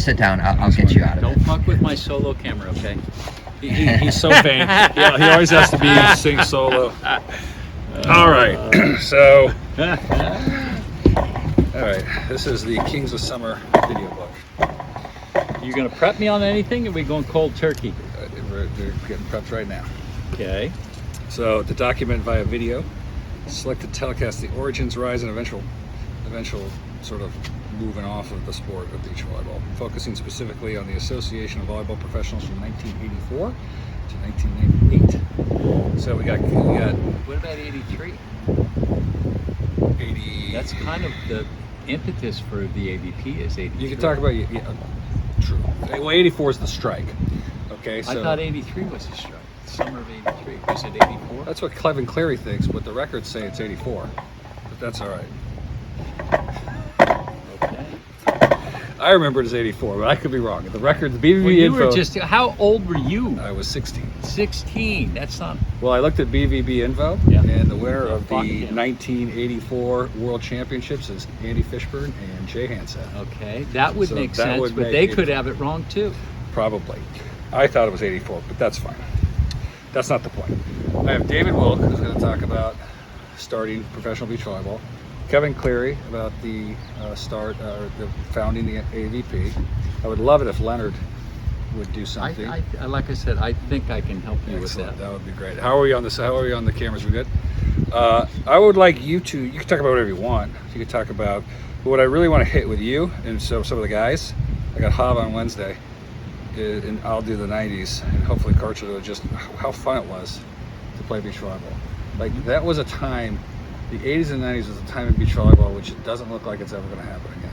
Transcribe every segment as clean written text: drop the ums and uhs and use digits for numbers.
sit down. I'll get you out of it. Don't fuck with my solo camera, okay? He's so vain. Yeah, he always has to be sing solo. All right, so all right, this is the Kings of Summer video book. You gonna prep me on anything, or are we going cold turkey? We're getting prepped right now. Okay. So to document via video, select to telecast the origins, rise, and eventual sort of moving off of the sport of beach volleyball, focusing specifically on the Association of Volleyball Professionals from 1984 to 1998. So we got What about 83? 80. That's kind of the impetus for the AVP is 83. You can talk about true. Well, 84 is the strike. Okay, so I thought 83 was the strike. Summer of 83. Was it 84? that's what Clevin Cleary thinks, but the records say it's 84. But that's all right. Okay. I remember it as 84, but I could be wrong. The record, the BVB Well, you info. were just, how old were you? I was 16. 16. That's not. Well, I looked at BVB info, Yeah. and the winner of the Fuck him. 1984 World Championships is Andy Fishburne and Jay Hansen. Okay, that would So make that sense, would but make they it- could have it wrong too. Probably. I thought it was 84, but that's fine. That's not the point. I have David Wilk, who's going to talk about starting professional beach volleyball. Kevin Cleary about the the founding the AVP. I would love it if Leonard would do something. Like I said, I think I can help you Excellent. with that. That would be great. How are we on this? How are we on the cameras? We good? I would like you to. You can talk about whatever you want. You can talk about. But what I really want to hit with you and so some of the guys. I got Hov on Wednesday, and I'll do the '90s, and hopefully Karcher will just how fun it was to play beach volleyball. Like that was a time. The '80s and '90s was a time in beach volleyball which it doesn't look like it's ever going to happen again.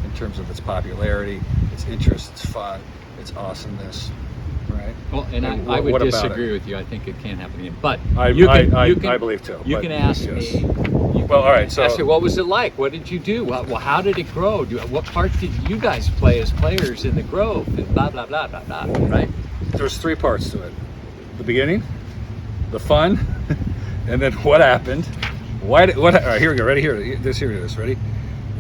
In terms of its popularity, its interest, its fun, its awesomeness, right? Well, and I what would about disagree it? with you. I think it can happen again. But I believe too. You but can ask yes. me. Well, all right. So Ask me, what was it like? What did you do? Well, how did it grow? What part did you guys play as players in the Grove? And blah blah blah blah blah. Right? there's three parts to it: the beginning, the fun, and then what happened. Why? All right, here we go. Ready? Here it is. Ready?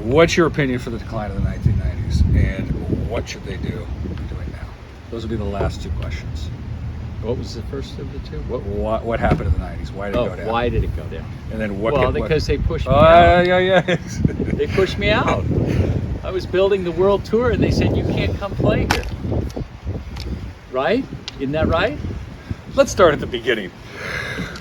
What's your opinion for the decline of the 1990s, and what should they do doing now? Those would be the last two questions. What was the first of the two? What happened in the 90s? Why did it go down? Why did it go down? And then what? Well, because they pushed me Oh, out. yeah. They pushed me out. I was building the world tour, and they said you can't come play here. Right? Isn't that right? Let's start at the beginning.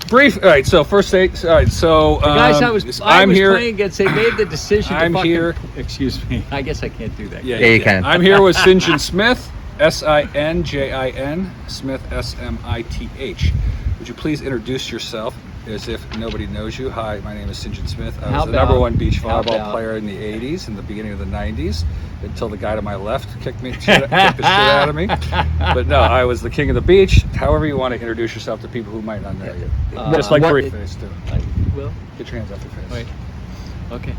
Brief. All right. So first state. All right. So The guys I was here. playing against, they made the decision I'm to fucking... here. Excuse me. I guess I can't do that. Yeah, Yeah, you can. I'm here with Sinjin Smith, Sinjin, Smith, Smith. Would you please introduce yourself as if nobody knows you? Hi, my name is Sinjin Smith. I was the number one beach volleyball player in the 80s and the beginning of the 90s until the guy to my left kicked the shit out of me. But no, I was the king of the beach. However you want to introduce yourself to people who might not know you. Just like Preface too. Well, Get your hands off your face. wait. Okay.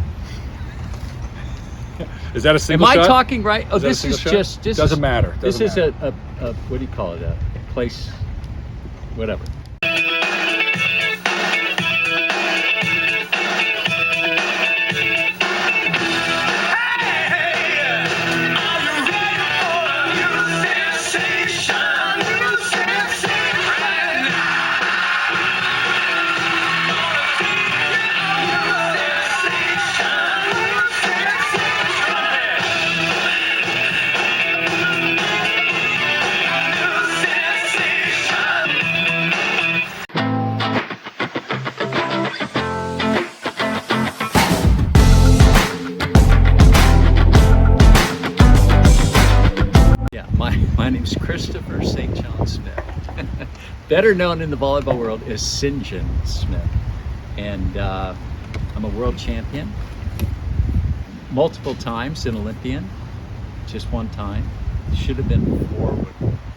Is that a Am single I shot? talking right? Oh, Is that a this single is shot? just... This Doesn't is, matter. This Doesn't is matter. a what do you call it? A place... Whatever. My name's Christopher St. John Smith, better known in the volleyball world as Sinjin Smith, and I'm a world champion, multiple times an Olympian, just one time. Should have been before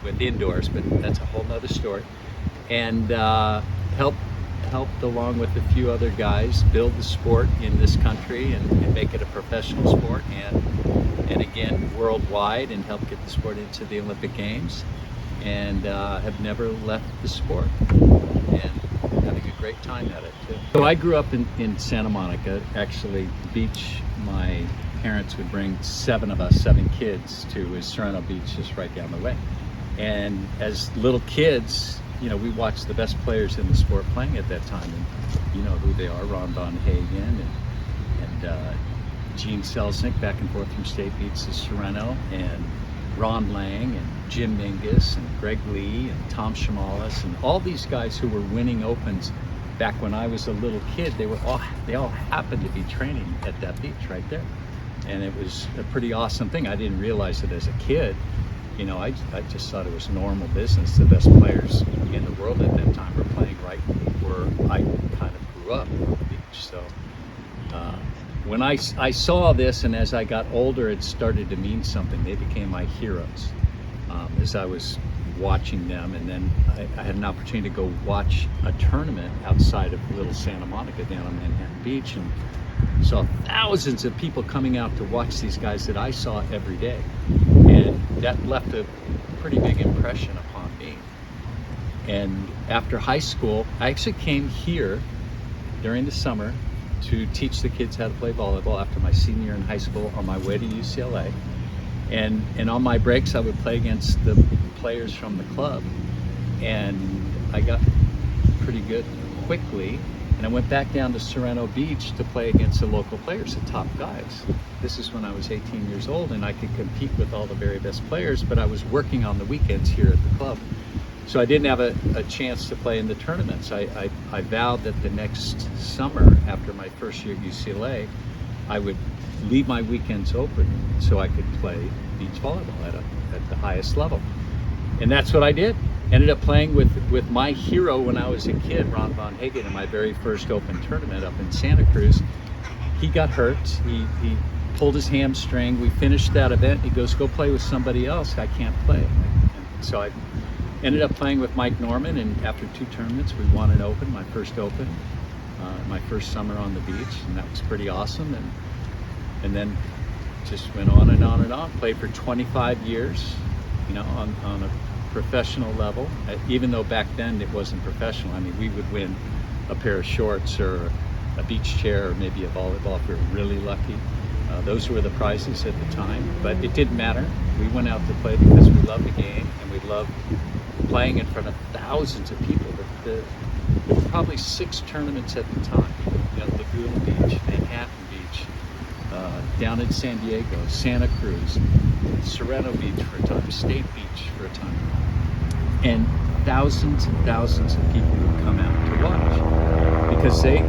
with indoors, but that's a whole nother story. And helped along with a few other guys build the sport in this country and make it a professional sport and again worldwide, and help get the sport into the Olympic Games, and have never left the sport and having a great time at it too. So I grew up in Santa Monica, actually the beach my parents would bring seven kids to his Serrano Beach, just right down the way. And as little kids, you know, we watched the best players in the sport playing at that time. And you know who they are: Ron Von Hagen and Gene Selznick, back and forth from State Beach to Serrano, and Ron Lang and Jim Mingus and Greg Lee and Tom Shamalis, and all these guys who were winning opens back when I was a little kid. They all happened to be training at that beach right there. And it was a pretty awesome thing. I didn't realize it as a kid. You know, I just thought it was normal business. The best players in the world at that time were playing right where I kind of grew up on the beach. So when I saw this, and as I got older, it started to mean something. They became my heroes as I was watching them. And then I had an opportunity to go watch a tournament outside of little Santa Monica down on Manhattan Beach, and saw thousands of people coming out to watch these guys that I saw every day. And that left a pretty big impression upon me. And after high school, I actually came here during the summer to teach the kids how to play volleyball after my senior year in high school on my way to UCLA. And on my breaks, I would play against the players from the club. And I got pretty good quickly. And I went back down to Serrano Beach to play against the local players, the top guys. This is when I was 18 years old, and I could compete with all the very best players, but I was working on the weekends here at the club. So I didn't have a chance to play in the tournaments. I vowed that the next summer, after my first year at UCLA, I would leave my weekends open so I could play beach volleyball at the highest level. And that's what I did. Ended up playing with my hero when I was a kid, Ron Von Hagen, in my very first open tournament up in Santa Cruz. He got hurt. He pulled his hamstring. We finished that event. He goes, "Go play with somebody else. I can't play." And so I ended up playing with Mike Norman, and after 2 tournaments, we won an open, my first open, my first summer on the beach, and that was pretty awesome. And then just went on and on and on. Played for 25 years, you know, on a professional level, even though back then it wasn't professional. I mean, we would win a pair of shorts or a beach chair or maybe a volleyball if we were really lucky. Those were the prizes at the time, but it didn't matter. We went out to play because we loved the game, and we loved playing in front of thousands of people. There were probably 6 tournaments at the time. You know, Laguna Beach, Manhattan Beach, down in San Diego, Santa Cruz, Serrano Beach for a time, State Beach for a time. And thousands and thousands of people would come out to watch because they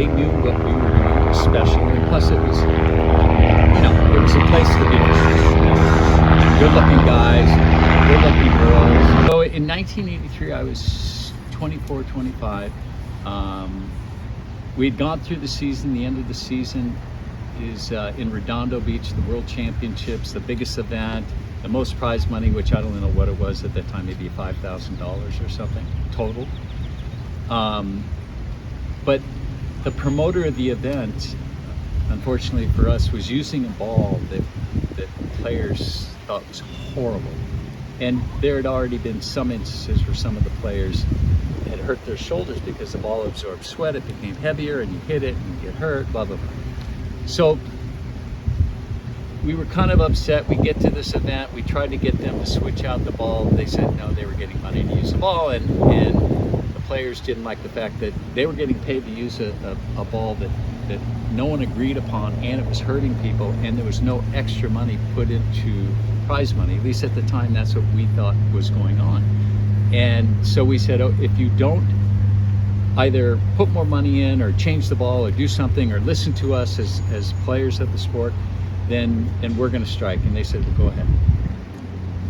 knew what we were doing was special, and plus it was, you know, it was a place to be. Good-looking guys, good-looking girls. So in 1983, I was 24, 25. We had gone through the season. The end of the season is in Redondo Beach, the World Championships, the biggest event, the most prize money, which I don't know what it was at that time, maybe $5,000 or something total. But the promoter of the event, unfortunately for us, was using a ball that players thought was horrible. And there had already been some instances where some of the players had hurt their shoulders because the ball absorbed sweat, it became heavier, and you hit it and you get hurt, blah, blah, blah. So we were kind of upset. We get to this event, we tried to get them to switch out the ball. They said no, they were getting money to use the ball, and the players didn't like the fact that they were getting paid to use a ball that no one agreed upon, and it was hurting people, and there was no extra money put into prize money. At least at the time, that's what we thought was going on. And so we said, oh, if you don't either put more money in or change the ball or do something or listen to us as players of the sport, then we're going to strike. And they said, well, go ahead.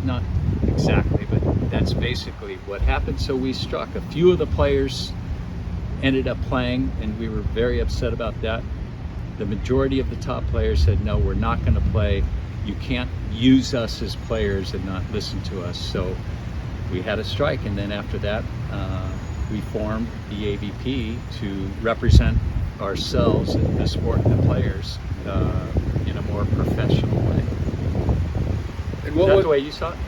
Not exactly, but that's basically what happened. So we struck. A few of the players ended up playing, and we were very upset about that. The majority of the top players said, no, we're not going to play. You can't use us as players and not listen to us. So we had a strike, and then after that, we formed the AVP to represent ourselves and the sport and the players in a more professional way. And Is that the way you saw it?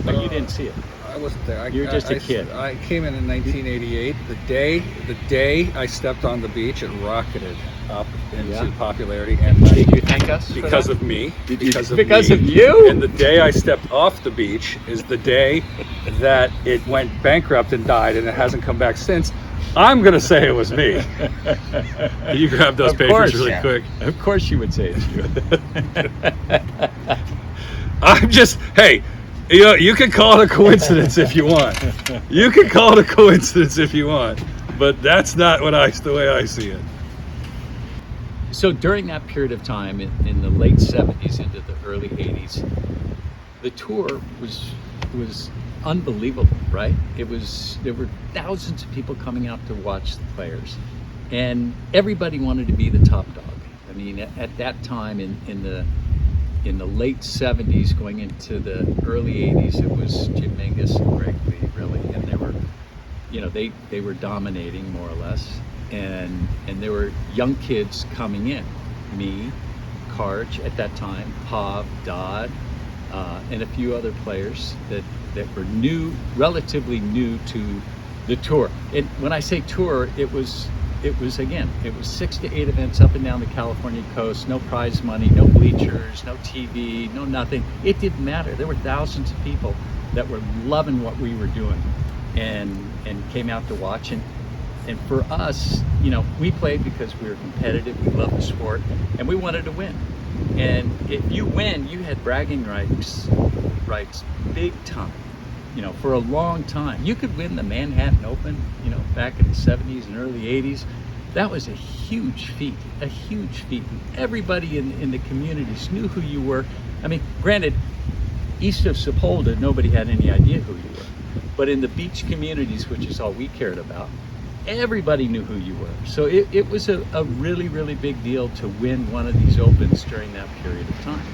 But you didn't see it. I wasn't there. You were just a kid. I came in 1988. The day I stepped on the beach, it rocketed up into popularity. And did you thank us because of me? Because of you? And the day I stepped off the beach is the day that it went bankrupt and died, and it hasn't come back since. I'm gonna say it was me. Can you grab those papers really quick? Of course you would say it's you. I'm just, hey, you can call it a coincidence if you want. You can call it a coincidence if you want, but that's not the way I see it. So during that period of time, in the late 70s into the early 80s, the tour was unbelievable, right? There were thousands of people coming out to watch the players, and everybody wanted to be the top dog. I mean, at that time in the late 70s going into the early 80s, it was Jim Menges and Greg Lee, really, and they were, they were dominating more or less, and there were young kids coming in, me, Karch at that time, Pav, Dodd, and a few other players that were relatively new to the tour. And when I say tour, it was 6 to 8 events up and down the California coast, no prize money, no bleachers, no TV, no nothing. It didn't matter. There were thousands of people that were loving what we were doing and came out to watch. And for us, we played because we were competitive, we loved the sport, and we wanted to win. And if you win, you had bragging rights big time, for a long time. You could win the Manhattan Open, back in the 70s and early 80s. That was a huge feat. And everybody in the communities knew who you were. I mean, granted, east of Sepulveda, nobody had any idea who you were. But in the beach communities, which is all we cared about, everybody knew who you were. So it was a really, really big deal to win one of these Opens during that period of time.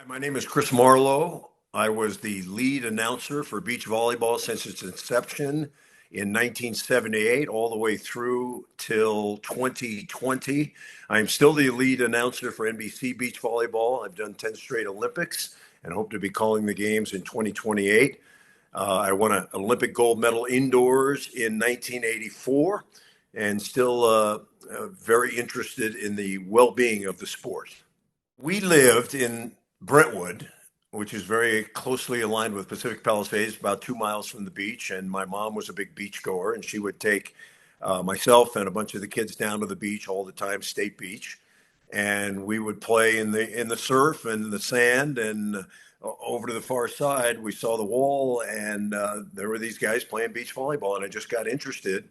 My name is Chris Marlowe. I was the lead announcer for beach volleyball since its inception in 1978 all the way through till 2020. I'm still the lead announcer for NBC Beach Volleyball. I've done 10 straight Olympics and hope to be calling the games in 2028. I won an Olympic gold medal indoors in 1984 and still very interested in the well-being of the sport. We lived in Brentwood, which is very closely aligned with Pacific Palisades, about 2 miles from the beach. And my mom was a big beach goer, and she would take myself and a bunch of the kids down to the beach all the time, State Beach, and we would play in the surf and the sand. And over to the far side, we saw the wall, and there were these guys playing beach volleyball, and I just got interested.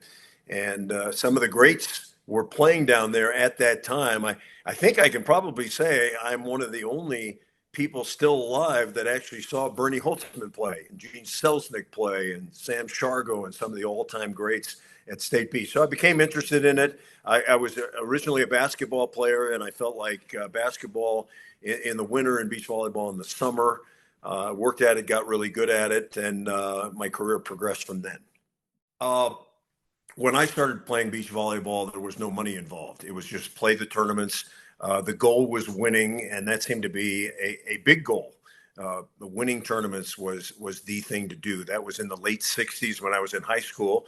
And some of the greats were playing down there at that time. I think I can probably say I'm one of the only people still alive that actually saw Bernie Holtzman play, and Gene Selznick play, and Sam Shargo, and some of the all-time greats at State Beach. So I became interested in it. I was originally a basketball player, and I felt like basketball in the winter and beach volleyball in the summer. Worked at it, got really good at it, and my career progressed from then. When I started playing beach volleyball, there was no money involved. It was just play the tournaments. The goal was winning, and that seemed to be a big goal. The winning tournaments was the thing to do. That was in the late 60s when I was in high school.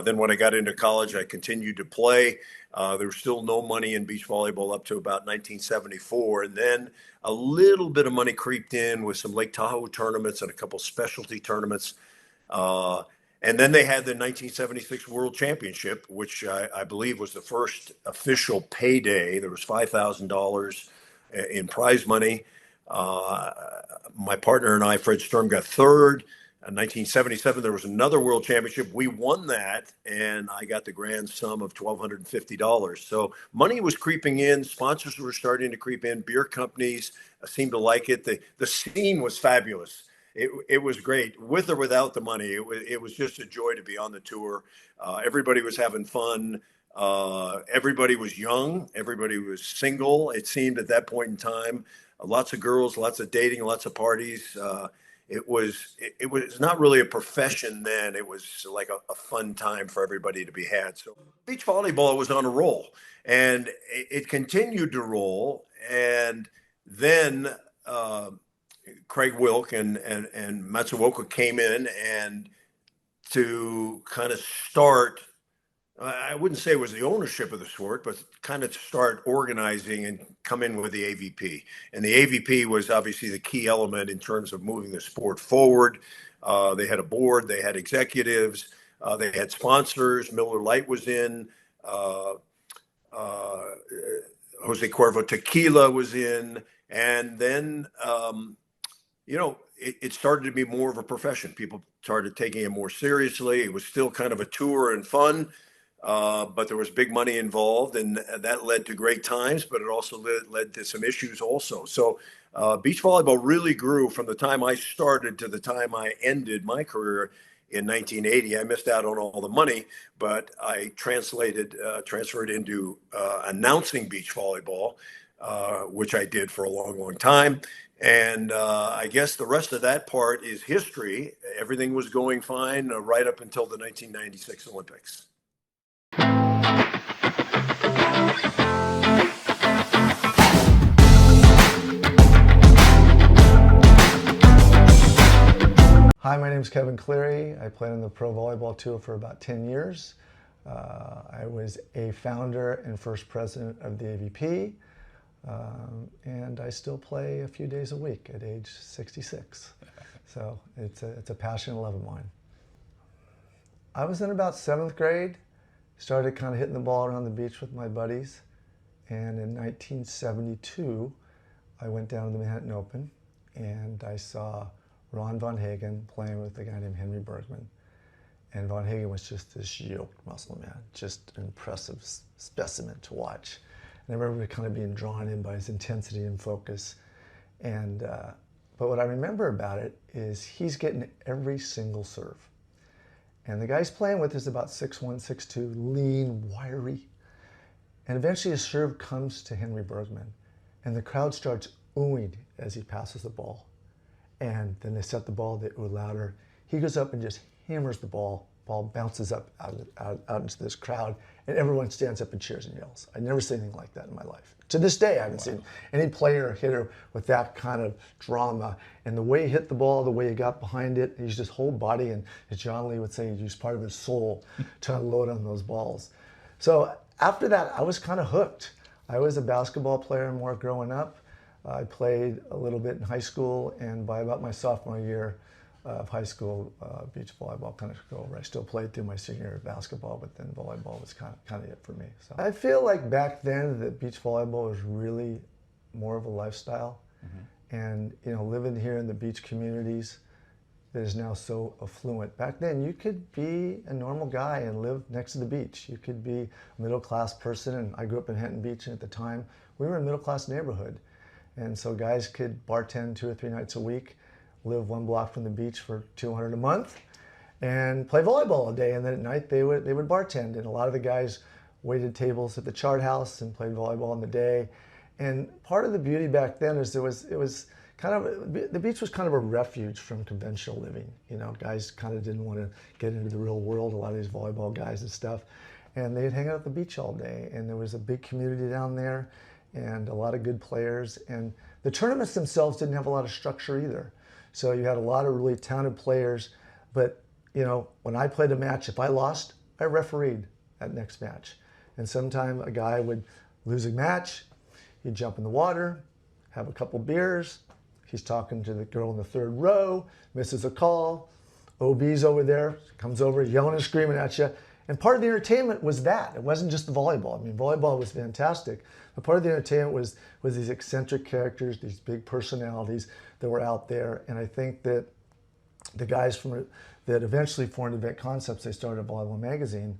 Then when I got into college, I continued to play. There was still no money in beach volleyball up to about 1974. And then a little bit of money creeped in with some Lake Tahoe tournaments and a couple specialty tournaments. And then they had the 1976 World Championship, which I believe was the first official payday. There was $5,000 in prize money. My partner and I, Fred Sturm, got third. In 1977, there was another World Championship. We won that, and I got the grand sum of $1,250. So money was creeping in. Sponsors were starting to creep in. Beer companies seemed to like it. The scene was fabulous. It was great, with or without the money. It was just a joy to be on the tour. Everybody was having fun. Everybody was young. Everybody was single. It seemed at that point in time, lots of girls, lots of dating, lots of parties. it was not really a profession then. It was like a fun time for everybody to be had. So beach volleyball was on a roll, and it continued to roll. And then Craig Wilk and Matsuoka came in and to kind of start. I wouldn't say it was the ownership of the sport, but kind of start organizing and come in with the AVP. And the AVP was obviously the key element in terms of moving the sport forward. They had a board, they had executives, they had sponsors. Miller Lite was in, uh, uh, Jose Cuervo Tequila was in, and then it started to be more of a profession. People started taking it more seriously. It was still kind of a tour and fun, but there was big money involved, and that led to great times, but it also led to some issues also. So beach volleyball really grew from the time I started to the time I ended my career in 1980. I missed out on all the money, but I transferred into announcing beach volleyball, which I did for a long, long time. And I guess the rest of that part is history. Everything was going fine right up until the 1996 Olympics. Hi, my name is Kevin Cleary. I played on the Pro Volleyball Tour for about 10 years. I was a founder and first president of the AVP, and I still play a few days a week at age 66. So it's a passion and love of mine. I was in about 7th grade, started kind of hitting the ball around the beach with my buddies, and in 1972, I went down to the Manhattan Open, and I saw Ron Von Hagen playing with a guy named Henry Bergman. And Von Hagen was just this yoked muscle man, just an impressive specimen to watch. And I remember kind of being drawn in by his intensity and focus. And but what I remember about it is he's getting every single serve. And the guy he's playing with is about 6'1", 6'2", lean, wiry. And eventually his serve comes to Henry Bergman. And the crowd starts oohing as he passes the ball. And then they set the ball, they ooh louder. He goes up and just hammers the ball. Ball bounces up out into this crowd, and everyone stands up and cheers and yells. I've never seen anything like that in my life. To this day, I haven't seen any player or hitter with that kind of drama. And the way he hit the ball, the way he got behind it, he used his whole body, and as John Lee would say, he used part of his soul to unload on those balls. So after that, I was kind of hooked. I was a basketball player more growing up. I played a little bit in high school, and by about my sophomore year of high school, beach volleyball kind of took over. I still played through my senior year of basketball, but then volleyball was kind of it for me. So I feel like back then that beach volleyball was really more of a lifestyle, and living here in the beach communities that is now so affluent. Back then, you could be a normal guy and live next to the beach. You could be a middle-class person, and I grew up in Henton Beach, and at the time, we were a middle-class neighborhood. And so guys could bartend 2 or 3 nights a week, live 1 block from the beach for $200 a month, and play volleyball all day. And then at night they would bartend. And a lot of the guys waited tables at the Chart House and played volleyball in the day. And part of the beauty back then is it was kind of, the beach was kind of a refuge from conventional living. Guys kind of didn't want to get into the real world, a lot of these volleyball guys and stuff. And they'd hang out at the beach all day. And there was a big community down there, and a lot of good players. And the tournaments themselves didn't have a lot of structure either. So you had a lot of really talented players, but when I played a match, if I lost, I refereed that next match. And sometime a guy would lose a match, he'd jump in the water, have a couple beers, he's talking to the girl in the 3rd row, misses a call, OB's over there, comes over yelling and screaming at you. And part of the entertainment was that. It wasn't just the volleyball. I mean, volleyball was fantastic, but part of the entertainment was these eccentric characters, these big personalities that were out there. And I think that the guys that eventually formed Event Concepts, they started a volleyball magazine,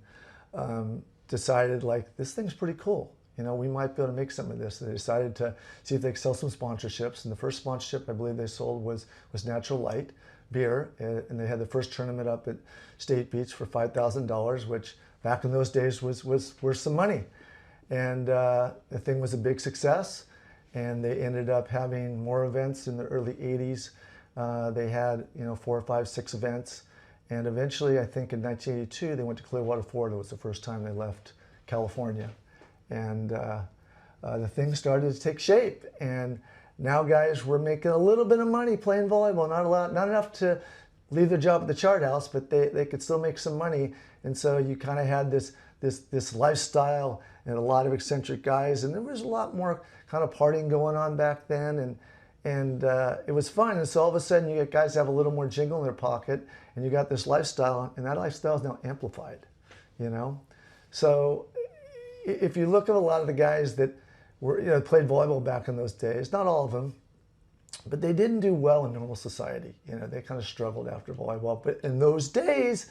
decided like, this thing's pretty cool. We might be able to make some of this. They decided to see if they could sell some sponsorships. And the first sponsorship I believe they sold was Natural Light beer, and they had the first tournament up at State Beach for $5,000, which back in those days was worth some money. And the thing was a big success, and they ended up having more events in the early 80s. They had 4, 5, 6 events, and eventually, I think in 1982, they went to Clearwater, Florida. It was the first time they left California, and the thing started to take shape. And now guys were making a little bit of money playing volleyball, not enough to leave their job at the chart house, but they could still make some money. And so you kind of had this lifestyle and a lot of eccentric guys, and there was a lot more kind of partying going on back then, and it was fun. And so all of a sudden you get guys that have a little more jingle in their pocket, and you got this lifestyle, and that lifestyle is now amplified, So if you look at a lot of the guys that were played volleyball back in those days, not all of them, but they didn't do well in normal society. They kind of struggled after volleyball. But in those days,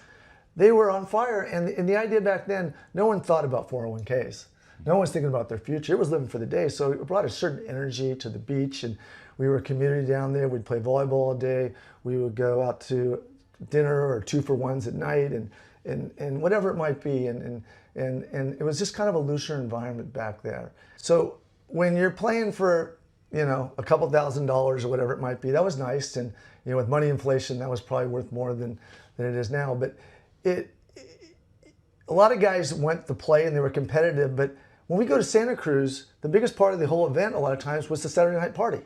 they were on fire. And the idea back then, no one thought about 401ks. No one was thinking about their future. It was living for the day. So it brought a certain energy to the beach. And we were a community down there. We'd play volleyball all day. We would go out to dinner or 2-for-1s at night and whatever it might be. And it was just kind of a looser environment back there. So when you're playing for a couple $1,000 or whatever it might be, that was nice. And with money inflation, that was probably worth more than it is now. But a lot of guys went to play and they were competitive. But when we go to Santa Cruz, the biggest part of the whole event a lot of times was the Saturday night party.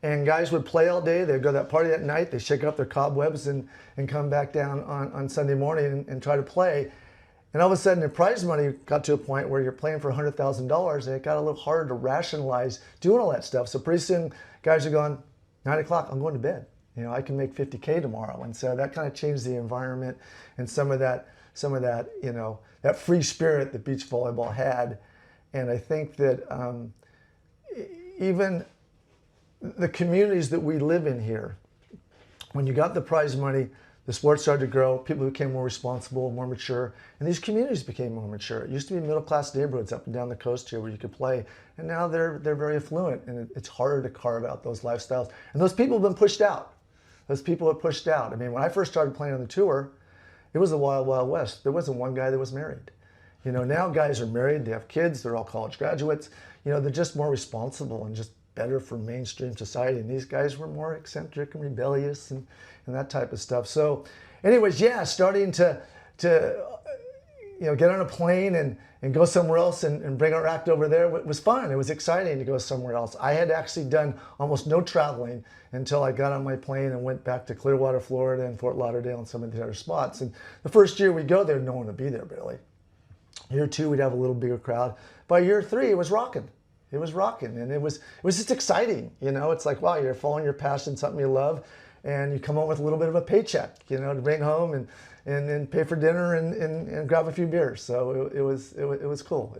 And guys would play all day. They'd go to that party that night. They'd shake off their cobwebs and come back down on Sunday morning and try to play. And all of a sudden, the prize money got to a point where you're playing for $100,000, and it got a little harder to rationalize doing all that stuff. So pretty soon, guys are going, 9 o'clock, I'm going to bed. I can make $50K tomorrow. And so that kind of changed the environment and some of that, that free spirit that beach volleyball had. And I think that even the communities that we live in here, when you got the prize money, the sport started to grow, people became more responsible, more mature, and these communities became more mature. It used to be middle-class neighborhoods up and down the coast here where you could play, and now they're very affluent, and it's harder to carve out those lifestyles. And those people have been pushed out. Those people are pushed out. I mean, when I first started playing on the tour, it was the Wild Wild West. There wasn't one guy that was married. Now guys are married, they have kids, they're all college graduates. They're just more responsible and just better for mainstream society. And these guys were more eccentric and rebellious and that type of stuff. So anyways, yeah, starting to get on a plane and go somewhere else and bring our act over there was fun. It was exciting to go somewhere else. I had actually done almost no traveling until I got on my plane and went back to Clearwater, Florida and Fort Lauderdale and some of the other spots. And the first year we go there, no one would be there really. Year 2, we'd have a little bigger crowd. By year 3, it was rocking. It was rocking, and it was just exciting. It's like, wow, you're following your passion, something you love, and you come home with a little bit of a paycheck, to bring home and pay for dinner and grab a few beers. So it was cool.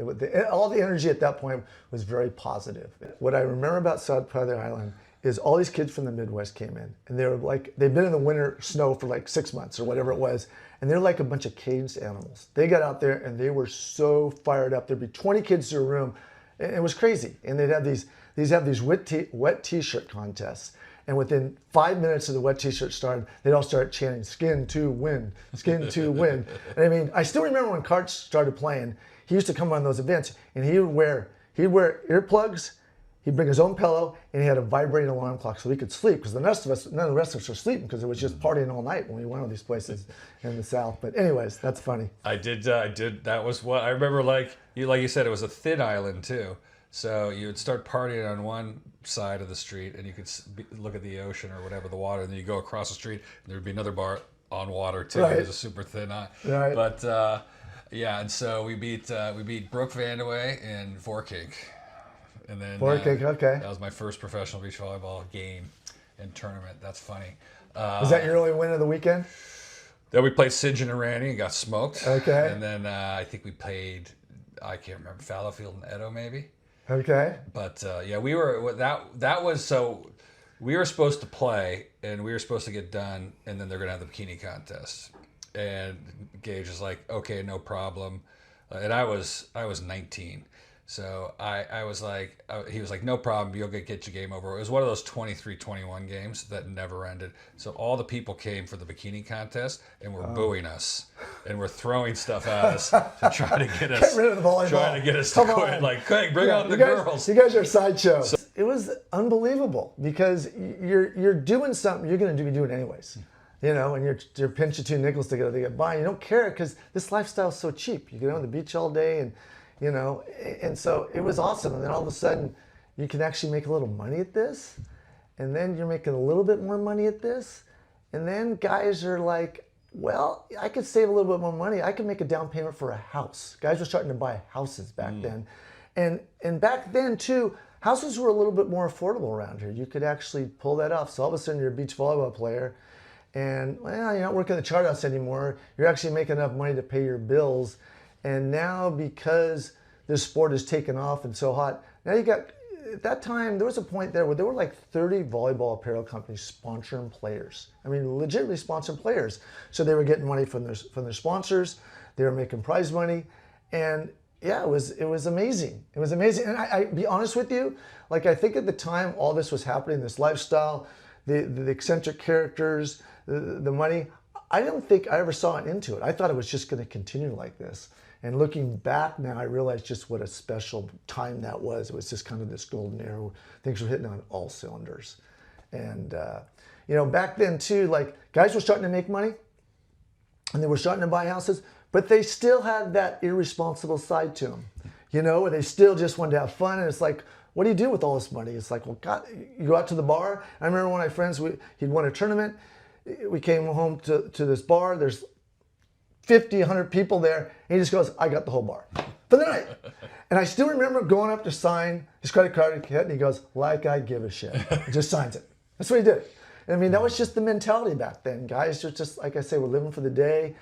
All the energy at that point was very positive. What I remember about South part of the island is all these kids from the Midwest came in, and they were like, they'd been in the winter snow for like 6 months or whatever it was, and they're like a bunch of caged animals. They got out there and they were so fired up. There'd be 20 kids to a room. It was crazy. And they'd have these wet t-shirt contests. And within 5 minutes of the wet t-shirt started, they'd all start chanting, "Skin to win, skin to win." And I mean, I still remember when Cart started playing, he used to come on those events and he'd wear earplugs, he'd bring his own pillow, and he had a vibrating alarm clock so he could sleep, because none of the rest of us were sleeping because it was just partying all night when we went to these places in the South. But anyways, that's funny. I did. That was what I remember. Like you said, it was a thin island too. So you would start partying on one side of the street, and you could look at the ocean or whatever, the water, and then you go across the street, and there would be another bar on water too. Right. It was a super thin island. Right. But yeah, and so we beat Brooke Vandeweghe in Forkink. And then Okay. That was my first professional beach volleyball game and tournament. That's funny. Was that your only win of the weekend? Then we played St. John and Randy and got smoked. Okay. And then I think we played, I can't remember, Fallowfield and Edo maybe. Okay. But yeah, we were that was so we were supposed to play and we were supposed to get done, and then they're gonna have the bikini contest. And Gage was like, "Okay, no problem," and I was 19. So I was like, he was like, no problem, you'll get your game over. It was one of those 23-21 games that never ended. So all the people came for the bikini contest and were booing us and were throwing stuff at us to try to get us, Get rid of the volleyball. trying to get us to Come quit. on. Like, quick, bring out the you guys, girls. You guys are a sideshow. It was unbelievable because you're doing something you're going to be doing anyways. You know, and you're pinching two nickels together to get by. You don't care because this lifestyle is so cheap. You get on the beach all day, and you know, and so it was awesome. And then all of a sudden, you can actually make a little money at this, and then you're making a little bit more money at this, and then guys are like, well, I could save a little bit more money. I could make a down payment for a house. Guys were starting to buy houses back then, and back then too, houses were a little bit more affordable around here. You could actually pull that off. So all of a sudden, you're a beach volleyball player. And well, you're not working at the chart house anymore. You're actually making enough money to pay your bills. And now because this sport has taken off and so hot, now you got, at that time, there was a point there where there were like 30 volleyball apparel companies sponsoring players. I mean, legitimately sponsoring players. So they were getting money from their sponsors. They were making prize money. And yeah, it was amazing. It was amazing. And I be honest with you, like I think at the time all this was happening, this lifestyle, the eccentric characters, the money, I don't think I ever saw an end to it. I thought it was just going to continue like this. And looking back now, I realized just what a special time that was. It was just kind of this golden era. Things were hitting on all cylinders. And, you know, back then too, like guys were starting to make money and they were starting to buy houses, but they still had that irresponsible side to them, you know, where they still just wanted to have fun. And it's like, what do you do with all this money? It's like, well, God, you go out to the bar. I remember one of my friends, he'd won a tournament. We came home to this bar. There's 50, 100 people there. And he just goes, I got the whole bar for the night. And I still remember going up to sign his credit card, and he goes, like I give a shit. He just signs it. That's what he did. I mean, that was just the mentality back then. Guys just, like I say, were living for the day.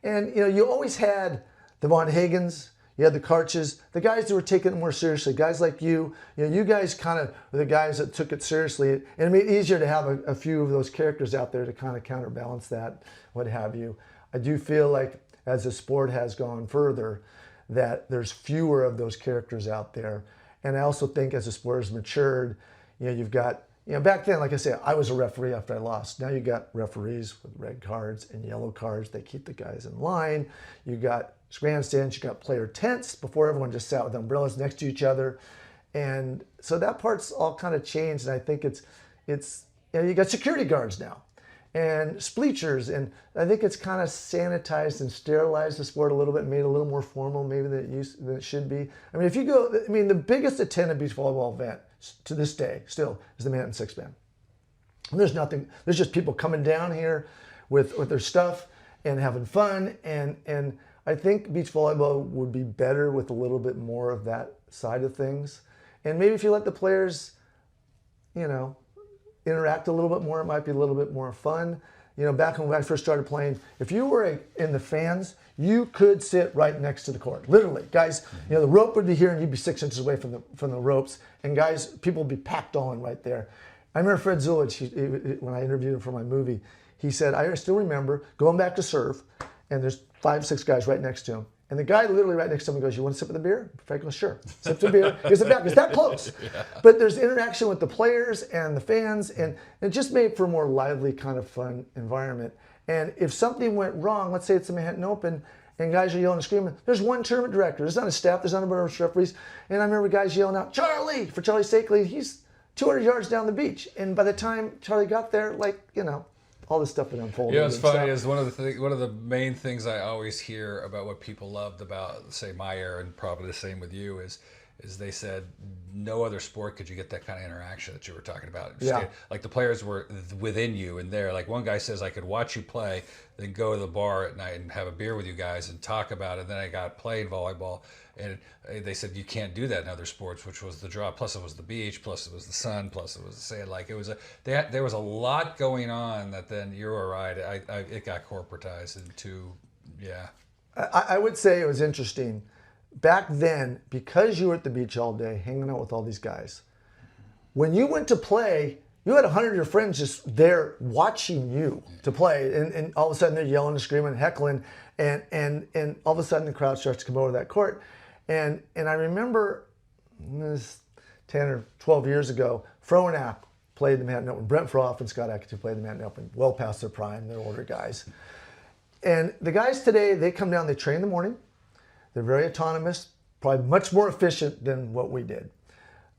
And, you know, you always had the Von Hagens, you had the Karches, the guys that were taking it more seriously, guys like you know, you guys kind of were the guys that took it seriously. And it made it easier to have a few of those characters out there to kind of counterbalance that, what have you. I do feel like as the sport has gone further, that there's fewer of those characters out there. And I also think as the sport has matured, you know, you've got, you know, back then, like I said, I was a referee after I lost. Now you got referees with red cards and yellow cards. They keep the guys in line. You got grandstands, you got player tents before everyone just sat with umbrellas next to each other. And so that part's all kind of changed. And I think it's you know, you got security guards now and bleachers. And I think it's kind of sanitized and sterilized the sport a little bit, made it a little more formal maybe than it should be. I mean, if you go, I mean, the biggest attended beach volleyball event to this day still is the Manhattan Six Man. And there's nothing, there's just people coming down here with their stuff and having fun. And I think beach volleyball would be better with a little bit more of that side of things. And maybe if you let the players, you know, interact a little bit more, it might be a little bit more fun. You know, back when I first started playing, if you were in the fans, you could sit right next to the court. Literally, guys, you know, the rope would be here and you'd be 6 inches away from the ropes. And guys, people would be packed all in right there. I remember Fred Zulich, when I interviewed him for my movie, he said, I still remember going back to serve, and there's 5, 6 guys right next to him. And the guy literally right next to him goes, you want to sip of the beer? Fred goes, sure. Sip the beer. He goes, it's that close. Yeah. But there's interaction with the players and the fans, and it just made for a more lively kind of fun environment. And if something went wrong, let's say it's the Manhattan Open, and guys are yelling and screaming, there's one tournament director. There's not a staff. There's not a bunch of referees. And I remember guys yelling out, Charlie, for Charlie Stakely. He's 200 yards down the beach. And by the time Charlie got there, like, you know, all this stuff had unfolded. Yeah, it's funny. Is one of the main things I always hear about what people loved about, say, my era, and probably the same with you, is they said no other sport could you get that kind of interaction that you were talking about. Yeah. Like the players were within you and there. Like one guy says, I could watch you play, then go to the bar at night and have a beer with you guys and talk about it. Then I got playing volleyball, and they said you can't do that in other sports, which was the draw. Plus it was the beach, plus it was the sun, plus it was the sand. Like it was there was a lot going on that then you were right. It got corporatized into, yeah. I would say it was interesting. Back then, because you were at the beach all day, hanging out with all these guys, when you went to play, you had 100 of your friends just there watching you to play, and all of a sudden they're yelling and screaming and heckling, and all of a sudden the crowd starts to come over that court. And I remember this 10 or 12 years ago, Froenack played the Manhattan Open. Brent Froth and Scott Atkins played the Manhattan Open, well past their prime. They're older guys. And the guys today, they come down, they train in the morning. They're very autonomous, probably much more efficient than what we did.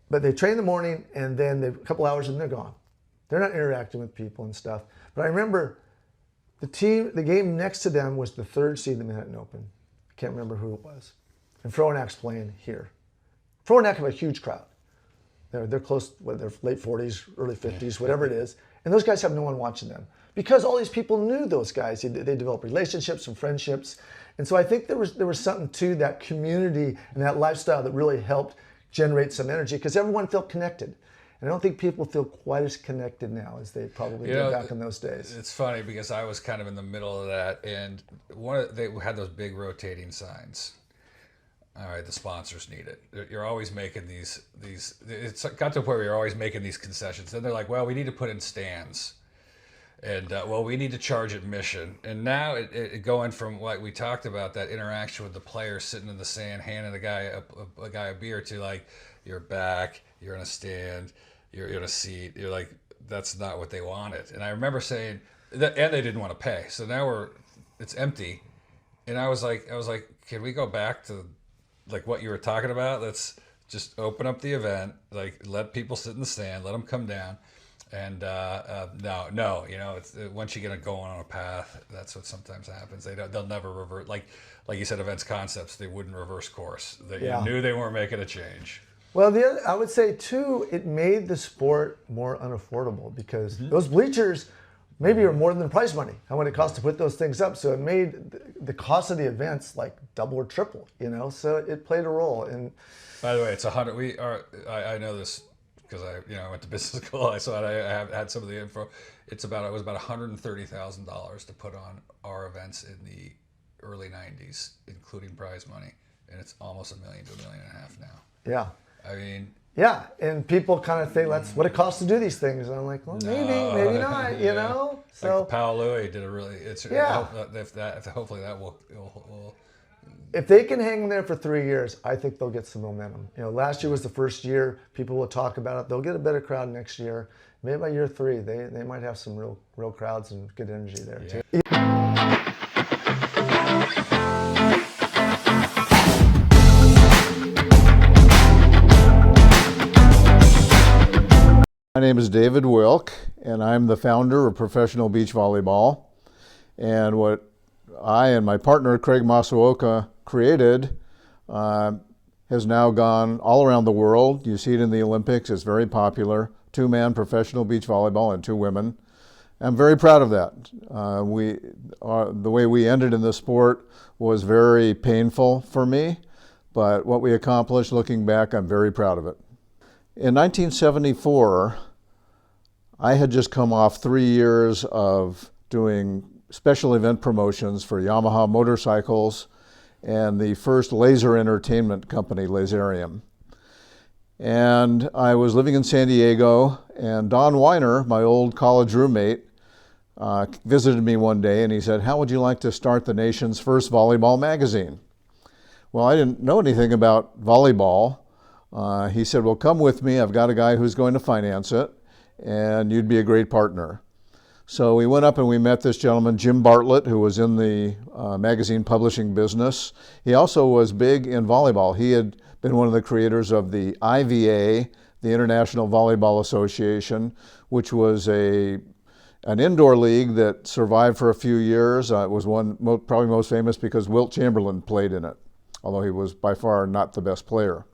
But they train in the morning, and then a couple hours and they're gone. They're not interacting with people and stuff. But I remember the game next to them was the third seed in the Manhattan Open. I can't remember who it was. And Froenack's playing here. Froenack have a huge crowd. They're close, they're late 40s, early 50s, whatever it is. And those guys have no one watching them. Because all these people knew those guys. They developed relationships and friendships. And so I think there was something to that community and that lifestyle that really helped generate some energy because everyone felt connected. And I don't think people feel quite as connected now as they probably did back in those days. It's funny because I was kind of in the middle of that, and they had those big rotating signs. All right, the sponsors need it. You're always making these. It's got to a point where you're always making these concessions. Then they're like, well, we need to put in stands, and well, we need to charge admission. And now it going from like we talked about, that interaction with the players sitting in the sand, handing a guy a beer, to like, you're back, you're in a stand, you're in a seat. You're like, that's not what they wanted. And I remember saying that, and they didn't want to pay. So now it's empty. And I was like, can we go back to like what you were talking about? Let's just open up the event, like let people sit in the stand, let them come down. And no, it's once you get going on a path, that's what sometimes happens. They'll never revert. Like you said, events concepts, they wouldn't reverse course. You knew they weren't making a change. Well, I would say too, it made the sport more unaffordable because those bleachers maybe are more than the prize money, how much it costs to put those things up. So it made the cost of the events like double or triple, So it played a role. And by the way, it's 100. I know this because I went to business school. I saw it. I have had some of the info. It was about $130,000 to put on our events in the early '90s, including prize money, and it's almost $1 million to $1.5 million now. Yeah. I mean. Yeah, and people kind of think that's what it costs to do these things. And I'm like, well, maybe not, So like Paul Louis did a really. Hopefully that will. If they can hang in there for 3 years, I think they'll get some momentum. Last year was the first year. People will talk about it. They'll get a better crowd next year. Maybe by year 3, they might have some real crowds and good energy there too. My name is David Wilk, and I'm the founder of Professional Beach Volleyball. And what I and my partner, Craig Masuoka, created has now gone all around the world. You see it in the Olympics. It's very popular. 2-man professional beach volleyball and 2 women. I'm very proud of that. The way we ended in the sport was very painful for me, but what we accomplished, looking back, I'm very proud of it. In 1974, I had just come off 3 years of doing special event promotions for Yamaha motorcycles and the first laser entertainment company, Laserium. And I was living in San Diego, and Don Weiner, my old college roommate, visited me one day, and he said, "How would you like to start the nation's first volleyball magazine?" Well, I didn't know anything about volleyball. He said, "Well, come with me. I've got a guy who's going to finance it, and you'd be a great partner." So we went up and we met this gentleman, Jim Bartlett, who was in the magazine publishing business. He also was big in volleyball. He had been one of the creators of the IVA, the International Volleyball Association, which was an indoor league that survived for a few years. It was probably most famous because Wilt Chamberlain played in it, although he was by far not the best player.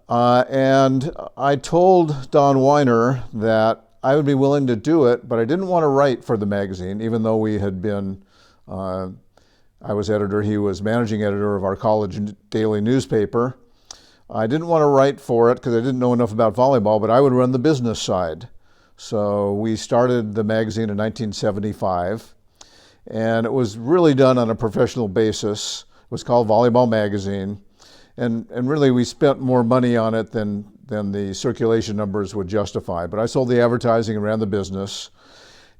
And I told Don Weiner that I would be willing to do it, but I didn't want to write for the magazine, even though we had been, I was editor, he was managing editor of our college daily newspaper. I didn't want to write for it because I didn't know enough about volleyball, but I would run the business side. So we started the magazine in 1975, and it was really done on a professional basis. It was called Volleyball Magazine. And really, we spent more money on it than the circulation numbers would justify. But I sold the advertising and ran the business.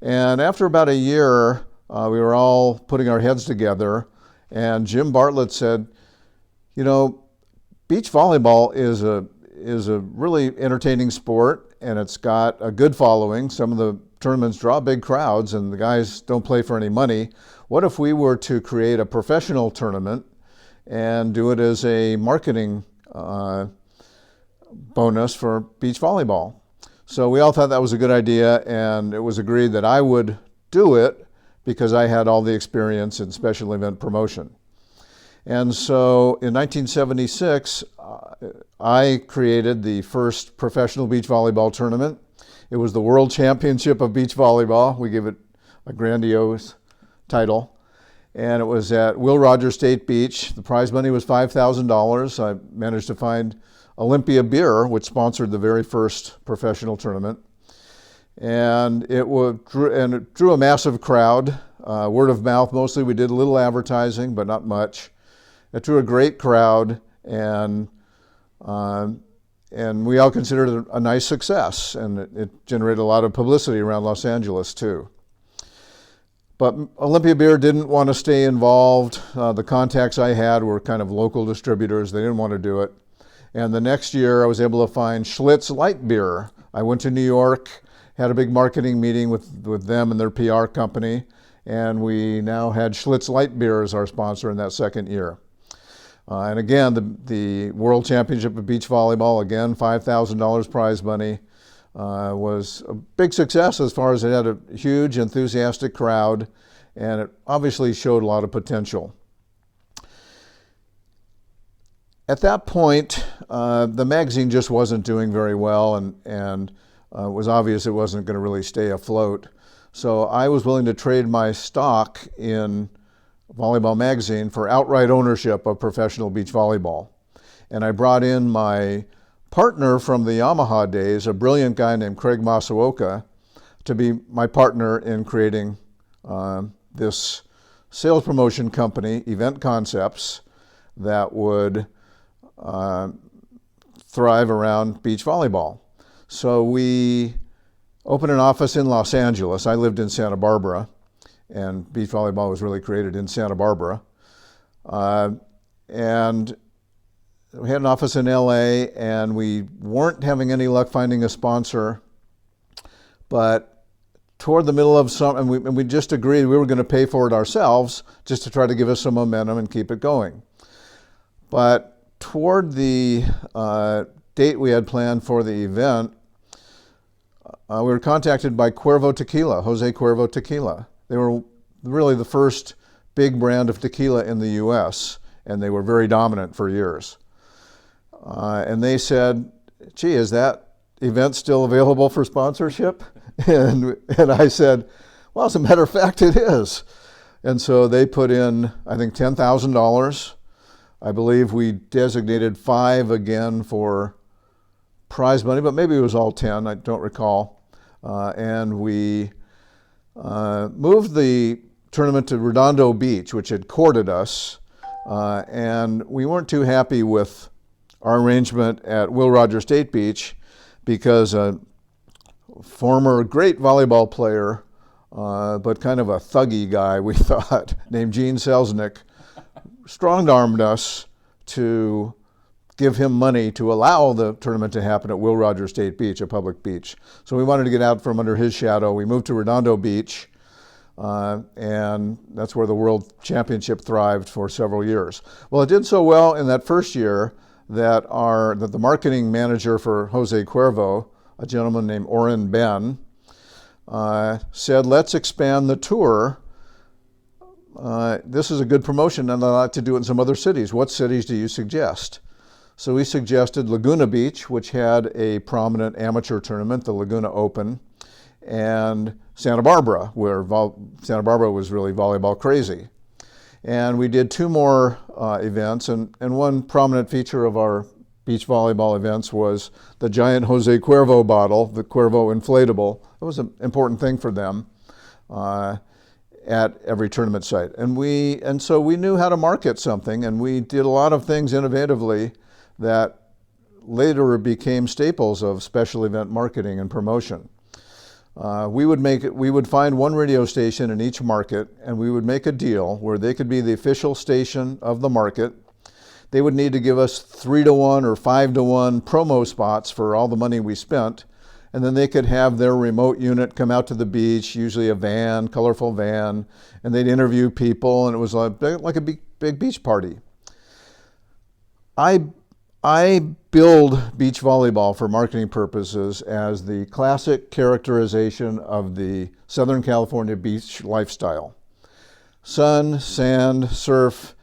And after about a year, we were all putting our heads together. And Jim Bartlett said, beach volleyball is a really entertaining sport, and it's got a good following. Some of the tournaments draw big crowds, and the guys don't play for any money. What if we were to create a professional tournament and do it as a marketing bonus for beach volleyball? So we all thought that was a good idea, and it was agreed that I would do it because I had all the experience in special event promotion. And so in 1976, I created the first professional beach volleyball tournament. It was the World Championship of Beach Volleyball. We gave it a grandiose title. And it was at Will Rogers State Beach. The prize money was $5,000. I managed to find Olympia Beer, which sponsored the very first professional tournament. And it drew a massive crowd, word of mouth mostly. We did a little advertising, but not much. It drew a great crowd, and we all considered it a nice success, and it generated a lot of publicity around Los Angeles too. But Olympia Beer didn't want to stay involved. The contacts I had were kind of local distributors. They didn't want to do it. And the next year I was able to find Schlitz Light Beer. I went to New York, had a big marketing meeting with them and their PR company, and we now had Schlitz Light Beer as our sponsor in that second year. And again, the World Championship of Beach Volleyball, again, $5,000 prize money, was a big success as far as it had a huge, enthusiastic crowd, and it obviously showed a lot of potential. At that point, the magazine just wasn't doing very well, and it was obvious it wasn't going to really stay afloat. So I was willing to trade my stock in Volleyball Magazine for outright ownership of Professional Beach Volleyball. And I brought in my partner from the Yamaha days, a brilliant guy named Craig Masuoka, to be my partner in creating this sales promotion company, Event Concepts, that would thrive around beach volleyball. So we opened an office in Los Angeles. I lived in Santa Barbara, and beach volleyball was really created in Santa Barbara. And we had an office in LA, and we weren't having any luck finding a sponsor. But toward the middle of summer, and we just agreed we were going to pay for it ourselves just to try to give us some momentum and keep it going. But toward the date we had planned for the event, we were contacted by Cuervo Tequila, Jose Cuervo Tequila. They were really the first big brand of tequila in the US, and they were very dominant for years. And they said, gee, is that event still available for sponsorship? And I said, well, as a matter of fact, it is. And so they put in, I think, $10,000. I believe we designated 5 again for prize money, but maybe it was all 10, I don't recall. And we moved the tournament to Redondo Beach, which had courted us, and we weren't too happy with our arrangement at Will Rogers State Beach because a former great volleyball player, but kind of a thuggy guy, we thought, named Gene Selznick, strong-armed us to give him money to allow the tournament to happen at Will Rogers State Beach, a public beach. So we wanted to get out from under his shadow. We moved to Redondo Beach, and that's where the World Championship thrived for several years. Well, it did so well in that first year that the marketing manager for Jose Cuervo, a gentleman named Oren Ben, said, let's expand the tour. This is a good promotion, and I'd like to do it in some other cities. What cities do you suggest? So we suggested Laguna Beach, which had a prominent amateur tournament, the Laguna Open, and Santa Barbara, where Santa Barbara was really volleyball crazy. And we did 2 more events, and one prominent feature of our beach volleyball events was the giant Jose Cuervo bottle, the Cuervo inflatable. It was an important thing for them at every tournament site. And so we knew how to market something, and we did a lot of things innovatively that later became staples of special event marketing and promotion. We would find one radio station in each market, and we would make a deal where they could be the official station of the market. they would need to give us 3-to-1 or 5-to-1 promo spots for all the money we spent. And then they could have their remote unit come out to the beach, usually a van, colorful van, and they'd interview people, and it was like a big beach party. I build beach volleyball for marketing purposes as the classic characterization of the Southern California beach lifestyle. Sun, sand, surf,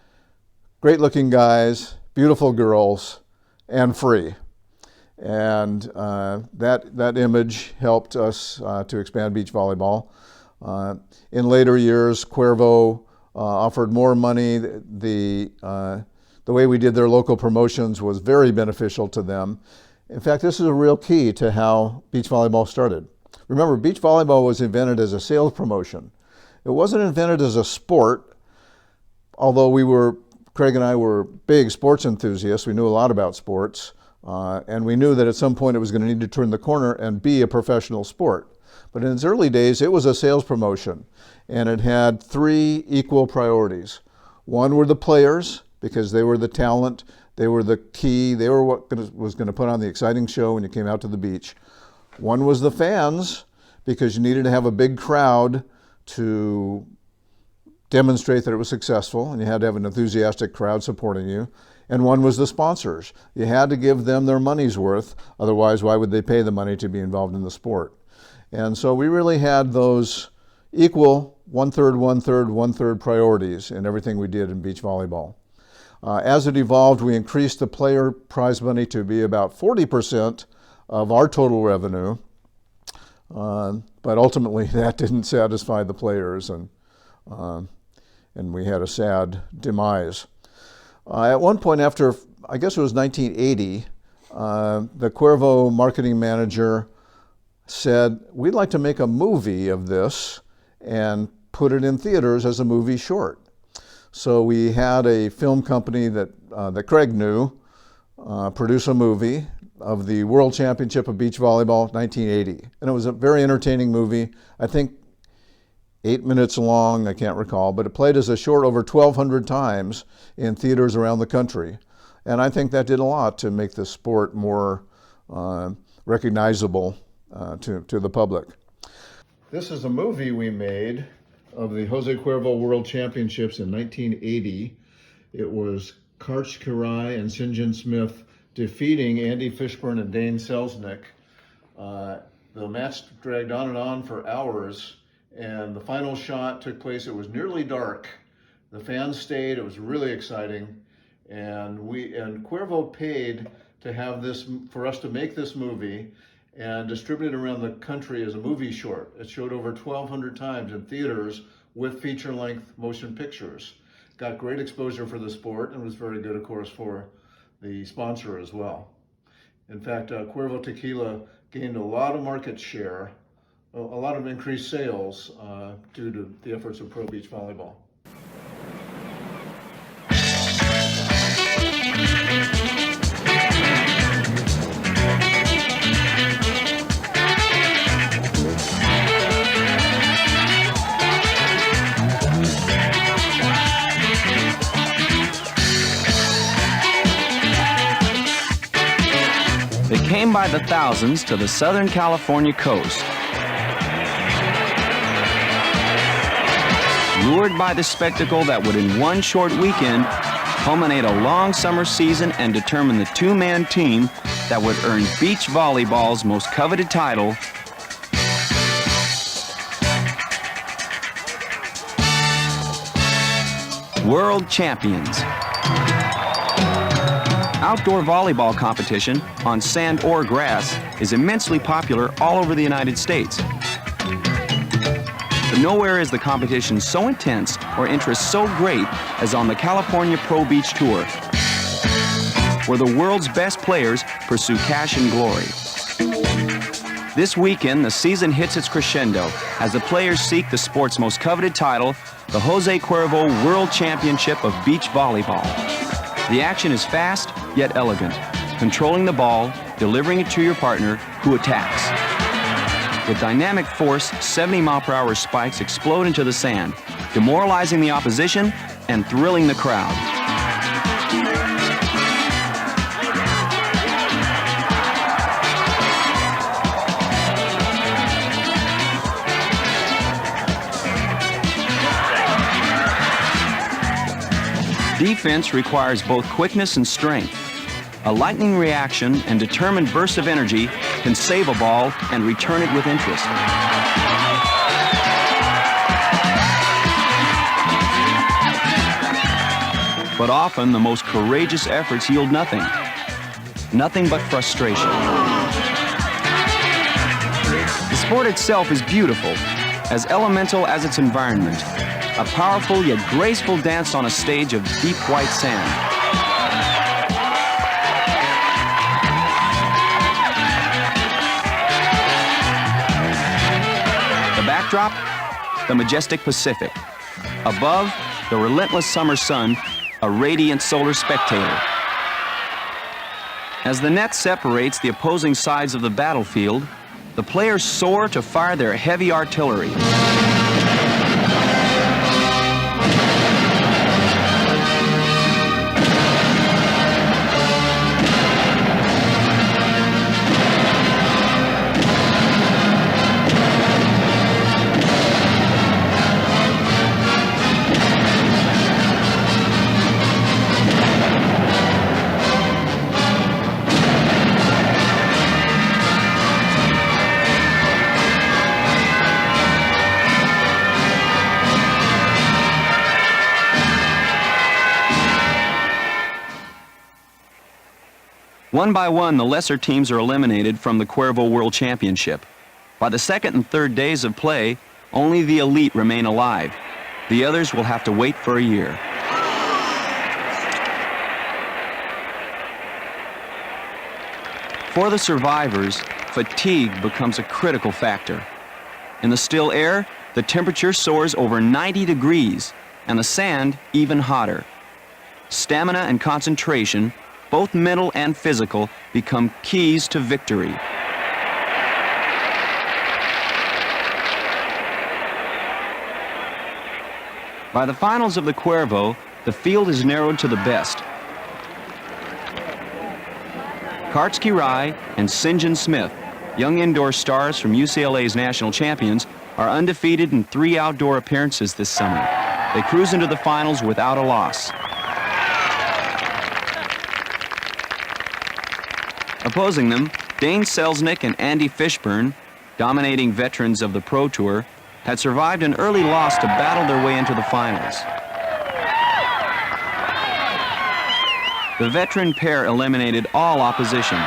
great looking guys, beautiful girls, and free. And that image helped us to expand beach volleyball. In later years, Cuervo offered more money. The way we did their local promotions was very beneficial to them. In fact, this is a real key to how beach volleyball started. Remember, beach volleyball was invented as a sales promotion. It wasn't invented as a sport, although Craig and I were big sports enthusiasts. We knew a lot about sports, and we knew that at some point it was going to need to turn the corner and be a professional sport. But in its early days, it was a sales promotion, and it had 3 equal priorities. One were the players, because they were the talent, they were the key, they were what was going to put on the exciting show when you came out to the beach. One was the fans, because you needed to have a big crowd to demonstrate that it was successful, and you had to have an enthusiastic crowd supporting you. And one was the sponsors. You had to give them their money's worth, otherwise why would they pay the money to be involved in the sport? And so we really had those equal 1/3, 1/3, 1/3 priorities in everything we did in beach volleyball. As it evolved, we increased the player prize money to be about 40% of our total revenue, but ultimately that didn't satisfy the players, and we had a sad demise. At one point after, I guess it was 1980, the Cuervo marketing manager said, we'd like to make a movie of this and put it in theaters as a movie short. So we had a film company that Craig knew produce a movie of the World Championship of Beach Volleyball 1980. And it was a very entertaining movie, I think 8 minutes long, I can't recall, but it played as a short over 1,200 times in theaters around the country. And I think that did a lot to make the sport more recognizable to the public. This is a movie we made of the Jose Cuervo World Championships in 1980. It was Karch Kirai and Sinjin Smith defeating Andy Fishburne and Dane Selznick. The match dragged on and on for hours, and the final shot took place. It was nearly dark. The fans stayed. It was really exciting, and Cuervo paid to have this, for us to make this movie and distributed around the country as a movie short. It showed over 1,200 times in theaters with feature-length motion pictures. Got great exposure for the sport and was very good, of course, for the sponsor as well. In fact, Cuervo Tequila gained a lot of market share, a lot of increased sales due to the efforts of Pro Beach Volleyball. They came by the thousands to the Southern California coast. Lured by the spectacle that would in one short weekend culminate a long summer season and determine the 2-man team that would earn beach volleyball's most coveted title, World Champions. Outdoor volleyball competition on sand or grass is immensely popular all over the United States. But nowhere is the competition so intense or interest so great as on the California Pro Beach Tour, where the world's best players pursue cash and glory. This weekend, the season hits its crescendo as the players seek the sport's most coveted title, the Jose Cuervo World Championship of Beach Volleyball. The action is fast, yet elegant, controlling the ball, delivering it to your partner, who attacks. With dynamic force, 70-mile-per-hour spikes explode into the sand, demoralizing the opposition and thrilling the crowd. defense requires both quickness and strength. A lightning reaction and determined burst of energy can save a ball and return it with interest. But often, the most courageous efforts yield nothing. Nothing but frustration. The sport itself is beautiful, as elemental as its environment. A powerful yet graceful dance on a stage of deep white sand. The backdrop, the majestic Pacific. Above, the relentless summer sun, a radiant solar spectator. As the net separates the opposing sides of the battlefield, the players soar to fire their heavy artillery. One by one, the lesser teams are eliminated from the Cuervo World Championship. By the second and third days of play, only the elite remain alive. The others will have to wait for a year. For the survivors, fatigue becomes a critical factor. In the still air, the temperature soars over 90 degrees, and the sand even hotter. Stamina and concentration, both mental and physical, become keys to victory. By the finals of the Cuervo, the field is narrowed to the best. Kartsky Rai and St. John Smith, young indoor stars from UCLA's national champions, are undefeated in 3 outdoor appearances this summer. They cruise into the finals without a loss. Opposing them, Dane Selznick and Andy Fishburne, dominating veterans of the Pro Tour, had survived an early loss to battle their way into the finals. The veteran pair eliminated all opposition,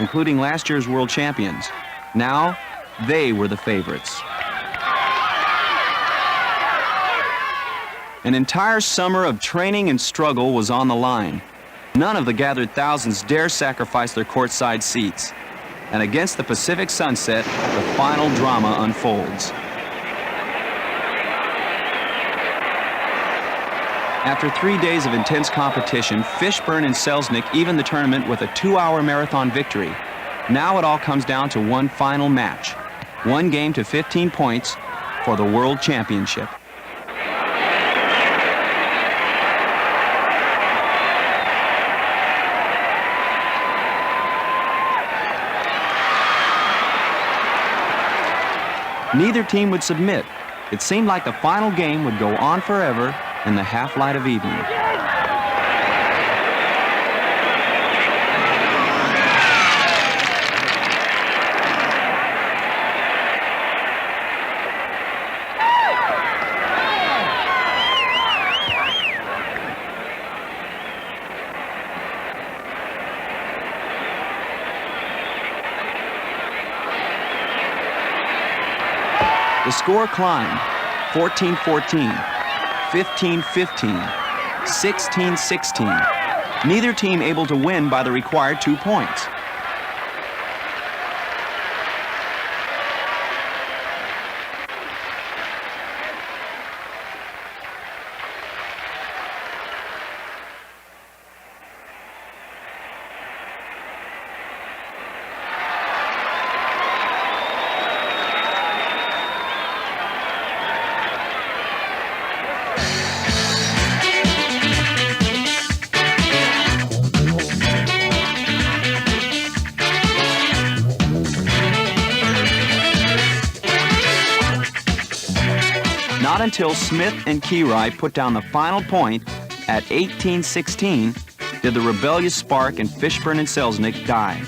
including last year's world champions. Now, they were the favorites. An entire summer of training and struggle was on the line. None of the gathered thousands dare sacrifice their courtside seats. And against the Pacific sunset, the final drama unfolds. After 3 days of intense competition, Fishburne and Selznick evened the tournament with a 2-hour marathon victory. Now it all comes down to one final match. 1 game to 15 points for the World Championship. Neither team would submit. It seemed like the final game would go on forever in the half-light of evening. The score climbed, 14-14, 15-15, 16-16. Neither team able to win by the required 2 points. until Smith and Keyright put down the final point at 18-16 did the rebellious spark in Fishburne and Selznick die.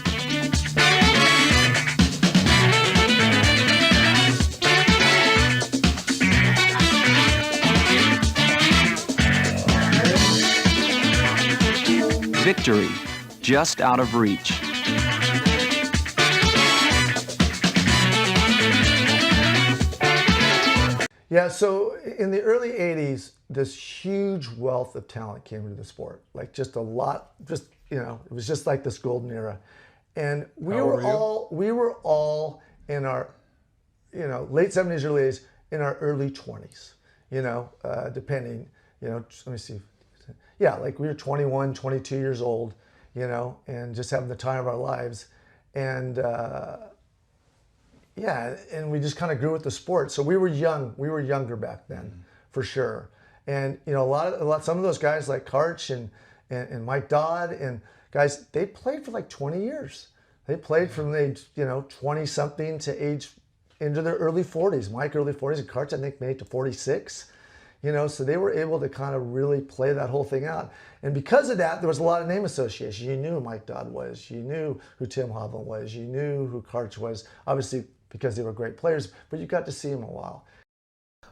Victory, just out of reach. Yeah, so in the early 80s, this huge wealth of talent came into the sport. Like just a lot, just, you know, it was just like this golden era. And we were all in our, you know, late 70s, early 80s, in our early 20s, you know, depending, you know, let me see. Yeah, like we were 21, 22 years old, you know, and just having the time of our lives. And yeah, and we just kind of grew with the sport. So we were younger back then, for sure. And, you know, some of those guys like Karch and Mike Dodd and guys, they played for like 20 years. They played from age, you know, 20 something to age into their early 40s. Mike early 40s and Karch, I think, made it to 46. You know, so they were able to kind of really play that whole thing out. And because of that, there was a lot of name association. You knew who Mike Dodd was. You knew who Tim Hovland was. You knew who Karch was, obviously because they were great players, but you got to see them a while.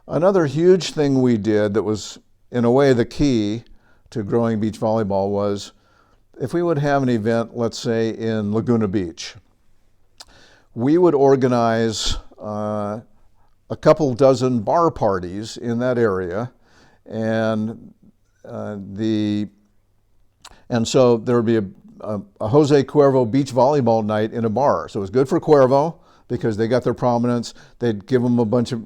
Another huge thing we did that was, in a way, the key to growing beach volleyball was if we would have an event, let's say in Laguna Beach, we would organize a couple dozen bar parties in that area, and so there would be a Jose Cuervo beach volleyball night in a bar. So it was good for Cuervo because they got their prominence. They'd give them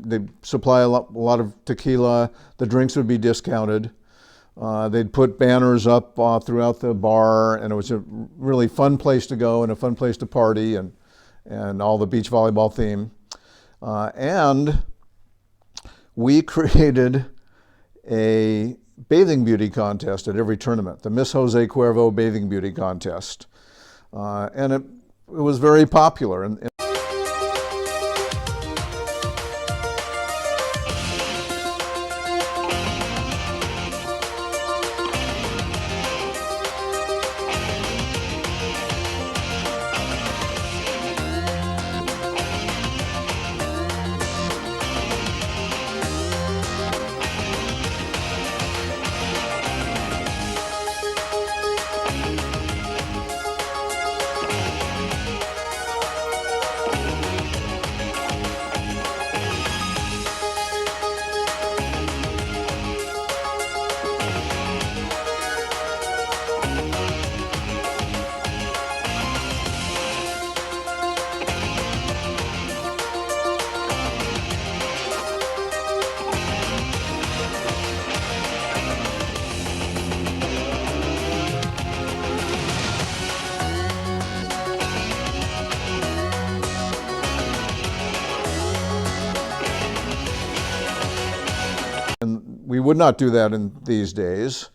they'd supply a lot of tequila. The drinks would be discounted. They'd put banners up throughout the bar, and it was a really fun place to go and a fun place to party, and all the beach volleyball theme. And we created a bathing beauty contest at every tournament, the Miss Jose Cuervo Bathing Beauty Contest. And it was very popular. And we would not do that in these days,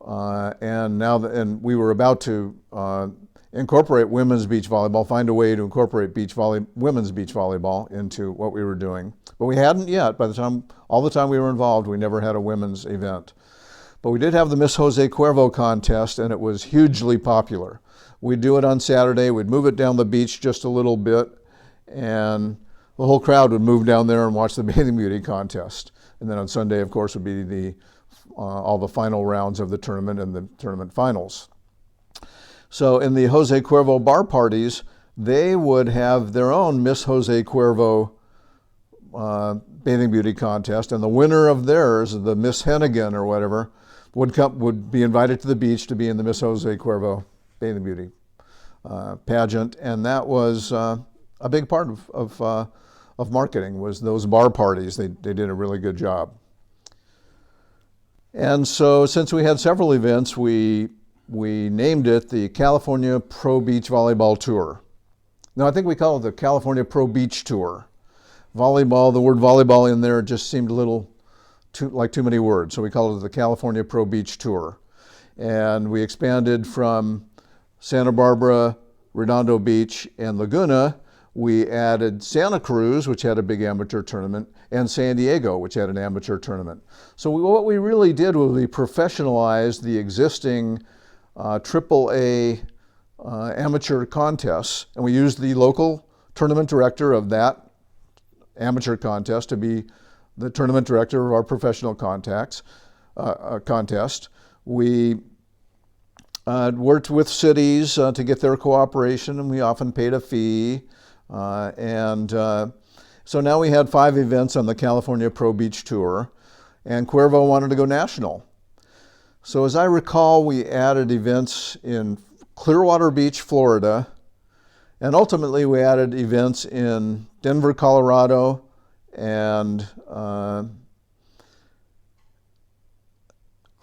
and we were about to incorporate women's beach volleyball, find a way to incorporate women's beach volleyball into what we were doing, but we hadn't yet. All the time we were involved, we never had a women's event. But we did have the Miss Jose Cuervo contest, and it was hugely popular. We'd do it on Saturday. We'd move it down the beach just a little bit, and the whole crowd would move down there and watch the Bathing Beauty contest. And then on Sunday, of course, would be all the final rounds of the tournament and the tournament finals. So in the Jose Cuervo bar parties, they would have their own Miss Jose Cuervo Bathing Beauty contest, and the winner of theirs, the Miss Hennigan or whatever, would be invited to the beach to be in the Miss Jose Cuervo Bathing Beauty pageant, and that was a big part of marketing, was those bar parties. They did a really good job. And so since we had several events, we named it the California Pro Beach Volleyball Tour. Now I think we call it the California Pro Beach Tour. Volleyball, the word volleyball in there just seemed a little like too many words, so we called it the California Pro Beach Tour. And we expanded from Santa Barbara, Redondo Beach, and Laguna. we added Santa Cruz, which had a big amateur tournament, and San Diego, which had an amateur tournament. So what we really did was we professionalized the existing AAA amateur contests, and we used the local tournament director of that amateur contest to be the tournament director of our professional contest. We worked with cities to get their cooperation, and we often paid a fee. So now we had 5 events on the California Pro Beach Tour, and Cuervo wanted to go national. So as I recall, we added events in Clearwater Beach, Florida, and ultimately we added events in Denver, Colorado, and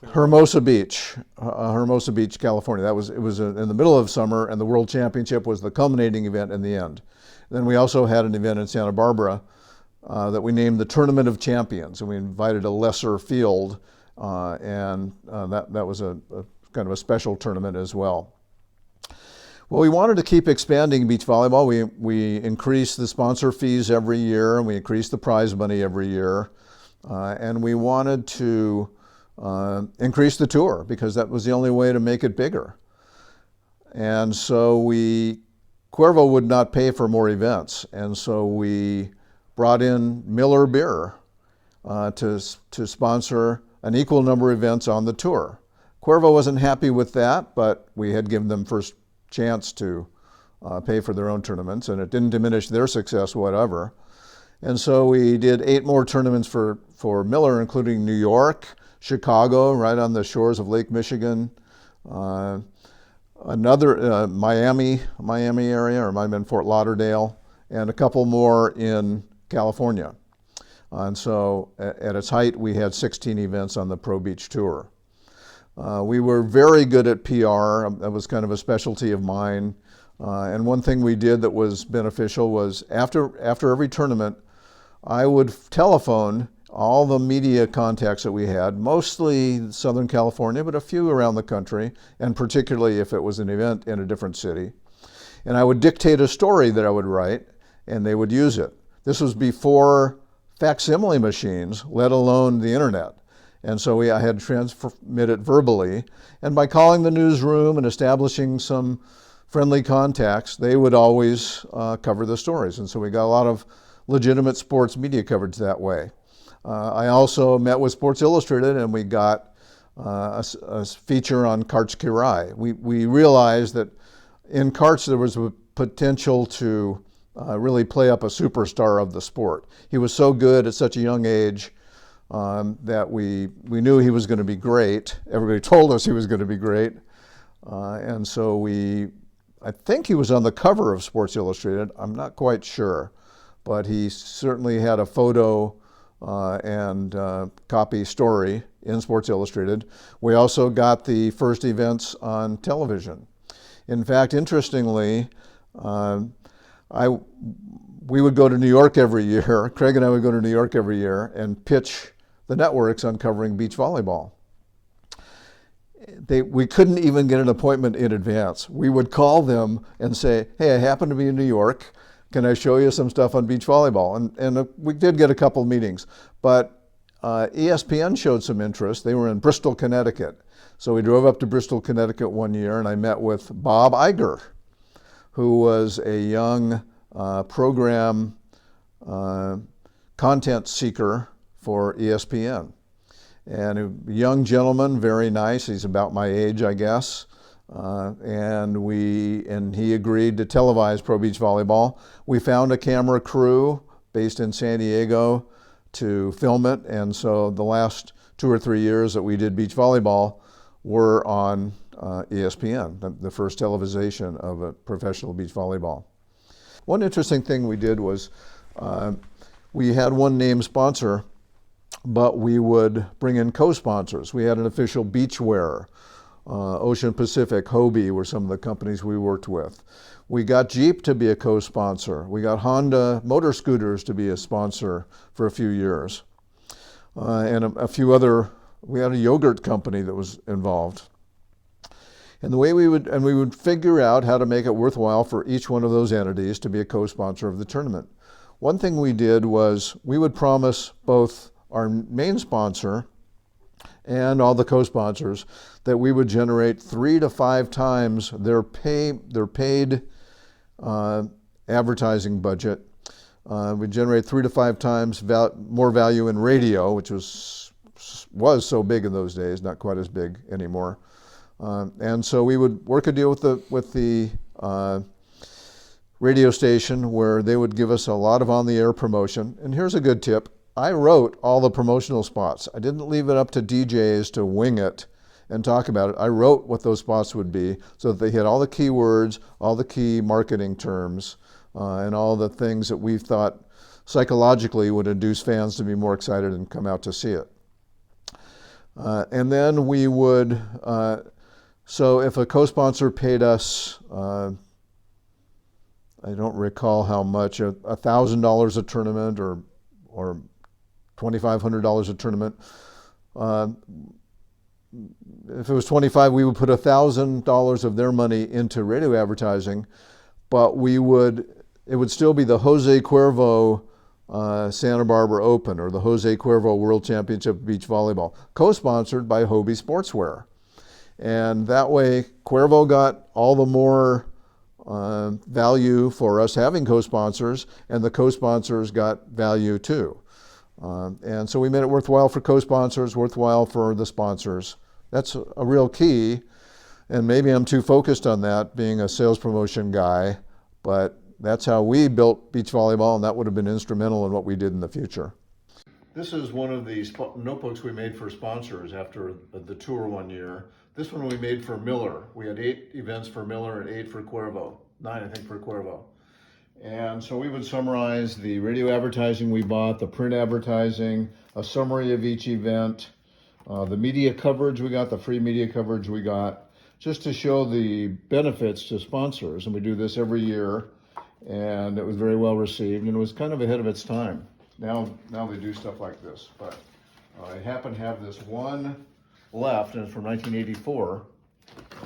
Hermosa Beach, California. It was in the middle of summer, and the World Championship was the culminating event in the end. Then we also had an event in Santa Barbara that we named the Tournament of Champions, and we invited a lesser field, and that was a kind of a special tournament as well. Well, we wanted to keep expanding beach volleyball. We increased the sponsor fees every year, and we increased the prize money every year, and we wanted to increase the tour because that was the only way to make it bigger. And so Cuervo would not pay for more events, and so we brought in Miller Beer to sponsor an equal number of events on the tour. Cuervo wasn't happy with that, but we had given them first chance to pay for their own tournaments, and it didn't diminish their success whatever. And so we did 8 more tournaments for Miller, including New York, Chicago, right on the shores of Lake Michigan, another Miami area, or it might have been Fort Lauderdale, and a couple more in California. And so at its height, we had 16 events on the Pro Beach Tour. We were very good at PR. That was kind of a specialty of mine. And one thing we did that was beneficial was after every tournament, I would telephone all the media contacts that we had, mostly Southern California, but a few around the country, and particularly if it was an event in a different city. And I would dictate a story that I would write, and they would use it. This was before facsimile machines, let alone the internet. And so I had to transmit it verbally. And by calling the newsroom and establishing some friendly contacts, they would always cover the stories. And so we got a lot of legitimate sports media coverage that way. I also met with Sports Illustrated, and we got a feature on Karts Kirai. We realized that in karts there was a potential to really play up a superstar of the sport. He was so good at such a young age that we knew he was going to be great. Everybody told us he was going to be great. And so I think he was on the cover of Sports Illustrated. I'm not quite sure, but he certainly had a photo and copy story in Sports Illustrated. We also got the first events on television. In fact, interestingly, we would go to New York every year. Craig and I would go to New York every year and pitch the networks on covering beach volleyball. We couldn't even get an appointment in advance. We would call them and say, hey, I happen to be in New York. Can I show you some stuff on beach volleyball? And we did get a couple meetings, but ESPN showed some interest. They were in Bristol, Connecticut. So we drove up to Bristol, Connecticut one year, and I met with Bob Iger, who was a young program content seeker for ESPN. And a young gentleman, very nice. He's about my age, I guess. And he agreed to televise Pro Beach Volleyball. We found a camera crew based in San Diego to film it. And so the last 2 or 3 years that we did beach volleyball were on ESPN, the first television of a professional beach volleyball. One interesting thing we did was we had one name sponsor, but we would bring in co-sponsors. We had an official beachwear. Ocean Pacific, Hobie were some of the companies we worked with. We got Jeep to be a co-sponsor. We got Honda motor scooters to be a sponsor for a few years. And a few other, we had a yogurt company that was involved. And we would figure out how to make it worthwhile for each one of those entities to be a co-sponsor of the tournament. One thing we did was we would promise both our main sponsor and all the co-sponsors that we would generate 3 to 5 times their paid advertising budget. We generate 3 to 5 times more value in radio, which was so big in those days, not quite as big anymore. And so we would work a deal with the radio station where they would give us a lot of on-the-air promotion. And here's a good tip. I wrote all the promotional spots. I didn't leave it up to DJs to wing it and talk about it. I wrote what those spots would be so that they hit all the keywords, all the key marketing terms, and all the things that we thought psychologically would induce fans to be more excited and come out to see it. And then we would, so if a co-sponsor paid us, I don't recall how much, $1,000 a tournament or $2,500 a tournament. If it was 25, we would put $1,000 of their money into radio advertising, but it would still be the Jose Cuervo Santa Barbara Open or the Jose Cuervo World Championship of Beach Volleyball, co-sponsored by Hobie Sportswear. And that way, Cuervo got all the more value for us having co-sponsors, and the co-sponsors got value too. And so we made it worthwhile for co-sponsors, worthwhile for the sponsors. That's a real key, and maybe I'm too focused on that, being a sales promotion guy, but that's how we built beach volleyball, and that would have been instrumental in what we did in the future. This is one of the notebooks we made for sponsors after the tour one year. This one we made for Miller. We had 8 events for Miller and 8 for Cuervo, 9 I think for Cuervo. And so we would summarize the radio advertising we bought, the print advertising, a summary of each event, the media coverage we got, the free media coverage we got, just to show the benefits to sponsors. And we do this every year, and it was very well received, and it was kind of ahead of its time. Now they do stuff like this, but I happen to have this one left, and it's from 1984.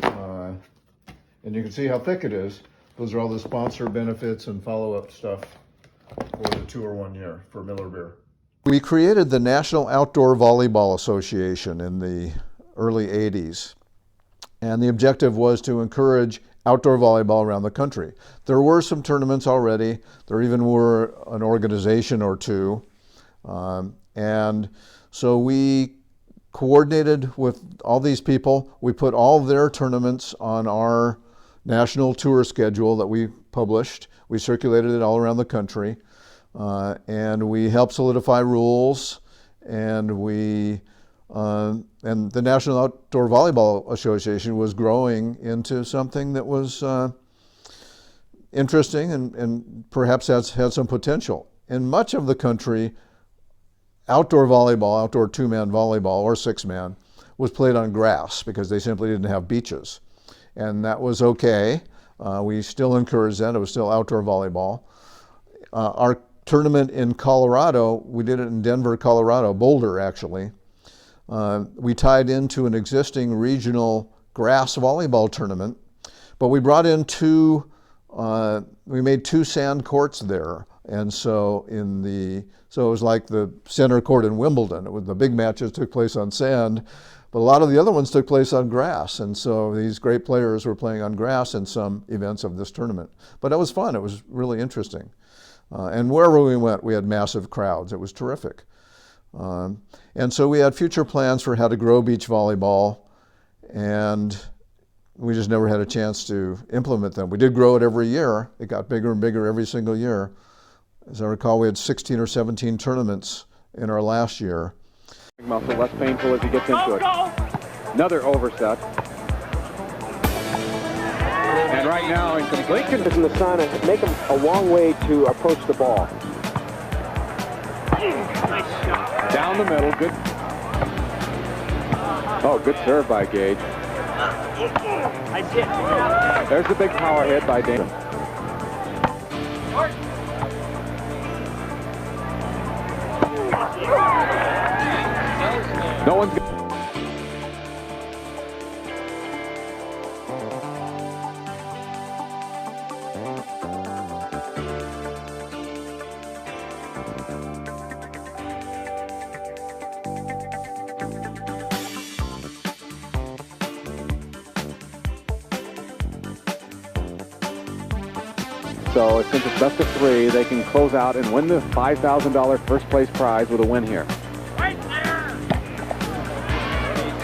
And you can see how thick it is. Those are all the sponsor benefits and follow-up stuff for the tour one year for Miller Beer. We created the National Outdoor Volleyball Association in the early 80s. And the objective was to encourage outdoor volleyball around the country. There were some tournaments already. There even were an organization or two. And so we coordinated with all these people. We put all their tournaments on our national tour schedule that we published. We circulated it all around the country, and we helped solidify rules, and and the National Outdoor Volleyball Association was growing into something that was interesting and perhaps had some potential. In much of the country, outdoor volleyball, outdoor 2-man volleyball or 6-man, was played on grass because they simply didn't have beaches. And that was okay. We still encouraged that. It was still outdoor volleyball. Our tournament in Colorado, we did it in Denver, Colorado, Boulder actually. We tied into an existing regional grass volleyball tournament, but we brought in we made 2 sand courts there. And so it was like the center court in Wimbledon. The big matches took place on sand, but a lot of the other ones took place on grass. And so these great players were playing on grass in some events of this tournament. But it was fun. It was really interesting. And wherever we went, we had massive crowds. It was terrific. And so we had future plans for how to grow beach volleyball, and we just never had a chance to implement them. We did grow it every year. It got bigger and bigger every single year. As I recall, we had 16 or 17 tournaments in our last year. Muscle less painful as he gets into it. Another overset. And right now, incomplete. In the sun and make him a long way to approach the ball. Down the middle, good. Oh, good serve by Gage. There's the big power hit by Dana. No one's. So since it's best of 3, they can close out and win the $5,000 first place prize with a win here. Right there.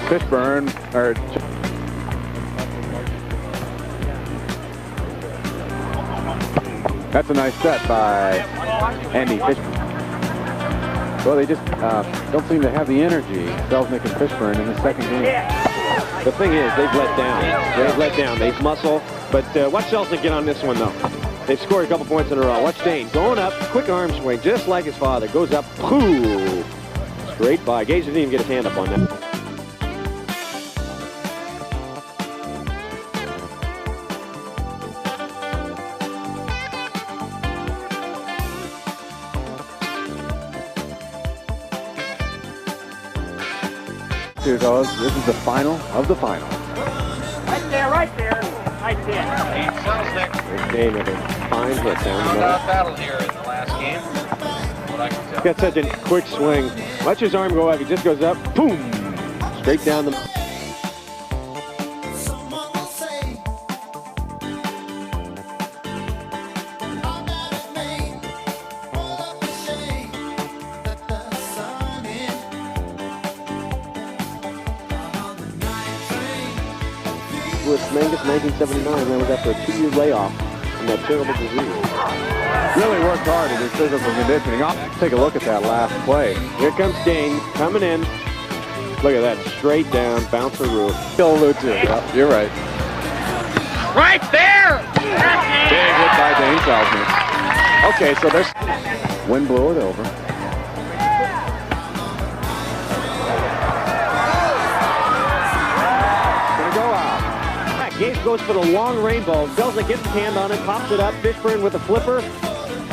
Fishburne, or that's a nice set by Andy Fishburne. Well, they just don't seem to have the energy, Selznick and Fishburne, in the second game. The thing is, they've let down. They've let down. They've muscle. But watch Selznick get on this one, though. They've scored a couple points in a row. Watch Dane going up, quick arm swing, just like his father. Goes up, pooh, straight by. Gage didn't even get his hand up on that. Here it goes. This is the final of the final. Right there, right there. Right there. This game with a fine hit down the middle. Battle here in the last game. What I can tell. Got such a quick swing. Watch his arm go up. He just goes up, boom, straight down the. With Mangus 1979, that was after a 2-year layoff from that terrible disease. Really worked hard at his physical conditioning. I'll take a look at that last play. Here comes Dane coming in. Look at that, straight down, bouncer roof. Still allude to it. Yep, you're right. Right there! Big hit by Dane Selznick. Okay, so there's wind blew it over. Gonna go out. Gage goes for the long rainbow. Selznick gets his hand on it, pops it up. Fishburne with a flipper,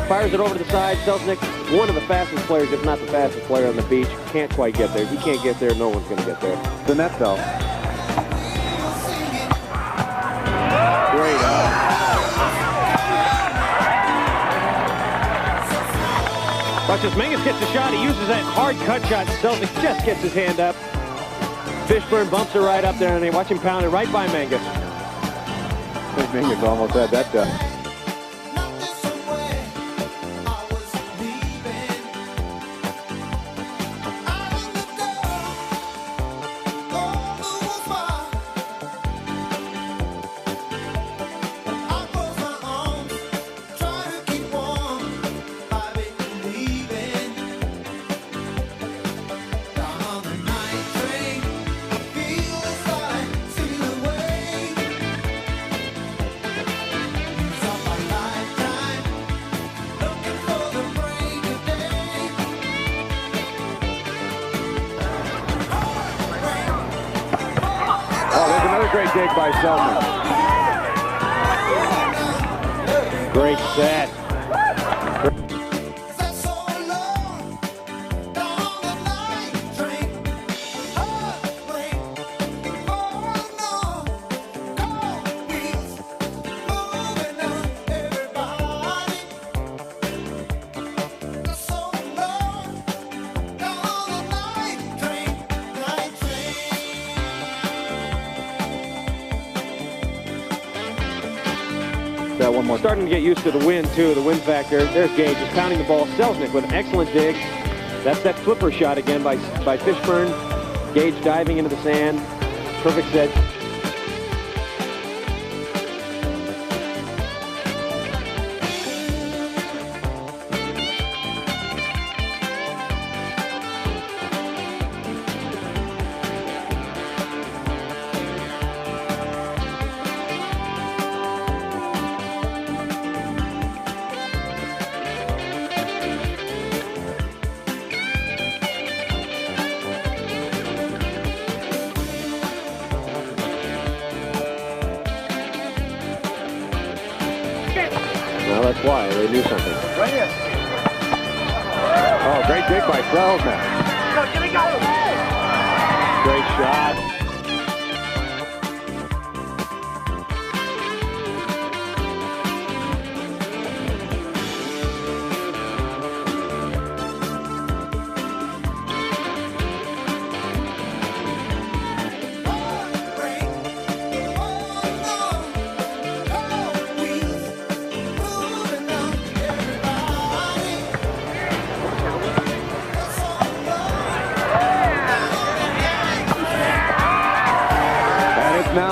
fires it over to the side. Selznick, one of the fastest players, if not the fastest player on the beach, can't quite get there. If he can't get there, no one's going to get there. The net though. Great up. Watch this. Mangus gets the shot. He uses that hard cut shot. Selznick just gets his hand up. Fishburne bumps it right up there, and they watch him pound it right by Mangus. I think Mangus almost had that done. Great dig by Selznick. Great set. One more. Starting to get used to the wind, too, the wind factor. There's Gage just pounding the ball. Selznick with an excellent dig. That's that flipper shot again by Fishburne. Gage diving into the sand. Perfect set. Well, that's why. They knew something. Right here. Oh, great dig by Selznick. Great shot.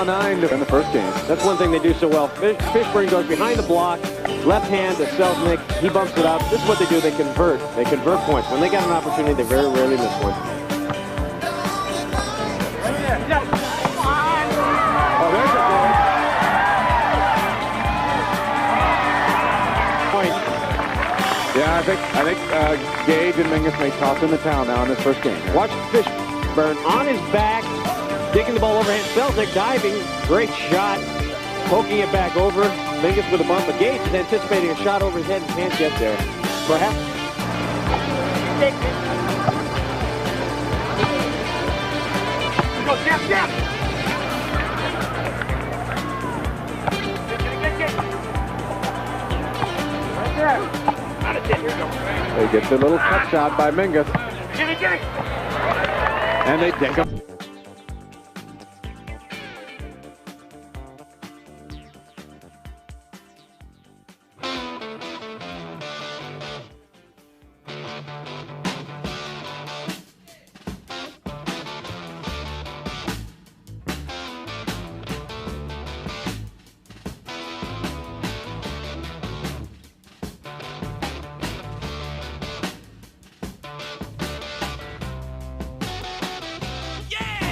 9 in the first game. That's one thing they do so well. Fishburne goes behind the block, left hand to Selznick. He bumps it up. This is what they do. They convert. They convert points. When they get an opportunity, they very rarely miss one. Oh, there's a point. Yeah, I think Gage and Mingus may toss in the towel now in this first game. Watch Fishburne on his back, digging the ball overhand. Selznick diving, great shot, poking it back over. Mingus with a bump, but Gage is anticipating a shot over his head and can't get there. Perhaps. Go, jab, jab. Right there. They get the little cut shot by Mingus. And they dig him.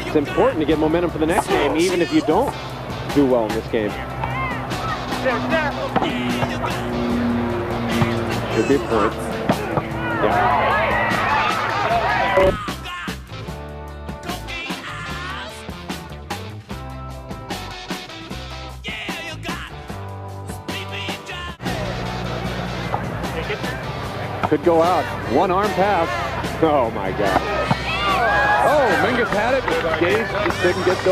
It's important to get momentum for the next game, even if you don't do well in this game. Should be a point. Yeah. Could go out. One arm pass. Oh my God. Oh, Mingus had it. Gage just didn't get the.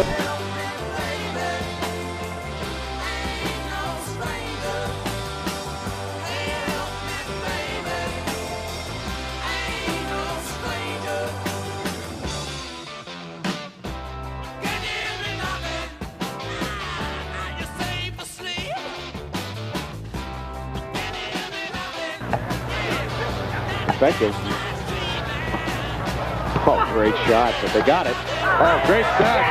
Effective. Oh, great shot, but they got it. Oh, great step.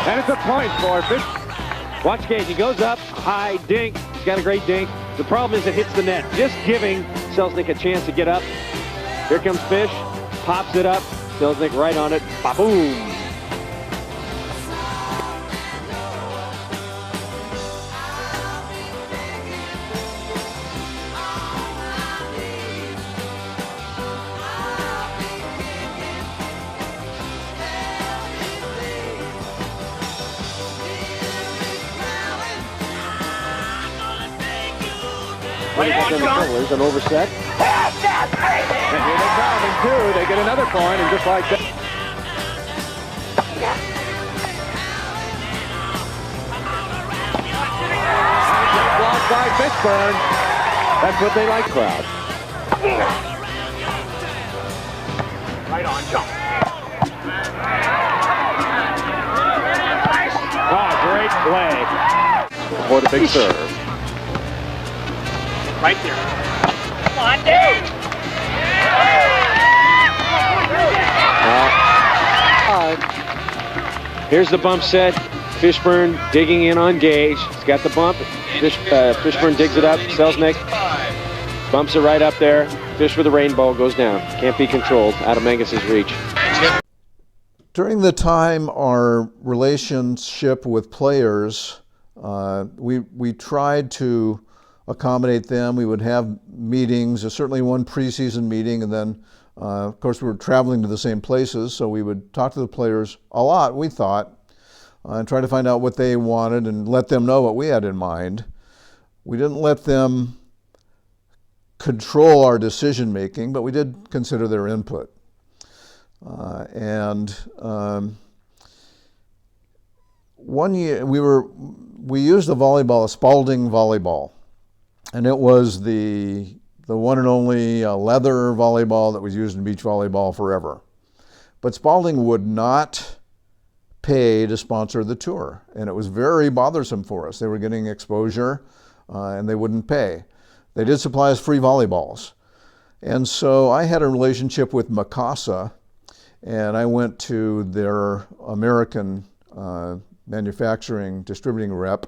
And it's a point for Fish. Watch Gage, he goes up, high, dink. He's got a great dink. The problem is it hits the net. Just giving Selznick a chance to get up. Here comes Fish, pops it up. Selznick right on it, ba-boom. There's an overset. And here they come in two. They get another point, and just like that. Blocked by Fishburne. That's what they like, crowd. Right on, jump. Oh, great play. For the big serve. Right there. Come on, dude! Here's the bump set. Fishburne digging in on Gage. He's got the bump. Fishburne digs it up. Selznick bumps it right up there. Fish with the rainbow goes down. Can't be controlled. Out of Mingus's reach. During the time our relationship with players, we tried to accommodate them. We would have meetings, certainly one preseason meeting, and then of course we were traveling to the same places, so we would talk to the players a lot, we thought, and try to find out what they wanted and let them know what we had in mind. We didn't let them control our decision making, but we did consider their input. One year we used a volleyball, a Spalding volleyball. And it was the one and only leather volleyball that was used in beach volleyball forever. But Spalding would not pay to sponsor the tour, and it was very bothersome for us. They were getting exposure, and they wouldn't pay. They did supply us free volleyballs. And so I had a relationship with Mikasa, and I went to their American manufacturing, distributing rep.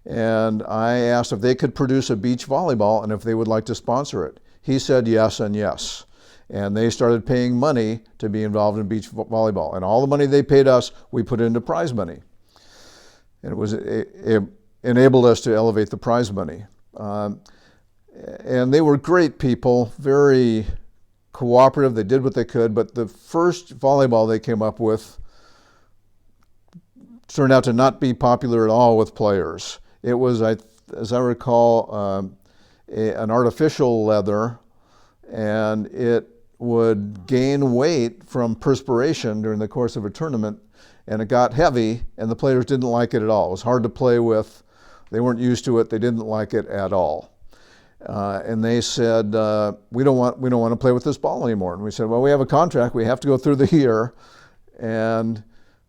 And I asked if they could produce a beach volleyball and if they would like to sponsor it. He said yes and yes. And they started paying money to be involved in beach volleyball. And all the money they paid us, we put into prize money. And it enabled us to elevate the prize money. And they were great people, very cooperative. They did what they could. But the first volleyball they came up with turned out to not be popular at all with players. It was, as I recall, an artificial leather, and it would gain weight from perspiration during the course of a tournament, and it got heavy, and the players didn't like it at all. It was hard to play with. They weren't used to it. They didn't like it at all. And they said, we don't want to play with this ball anymore. And we said, well, we have a contract. We have to go through the year, and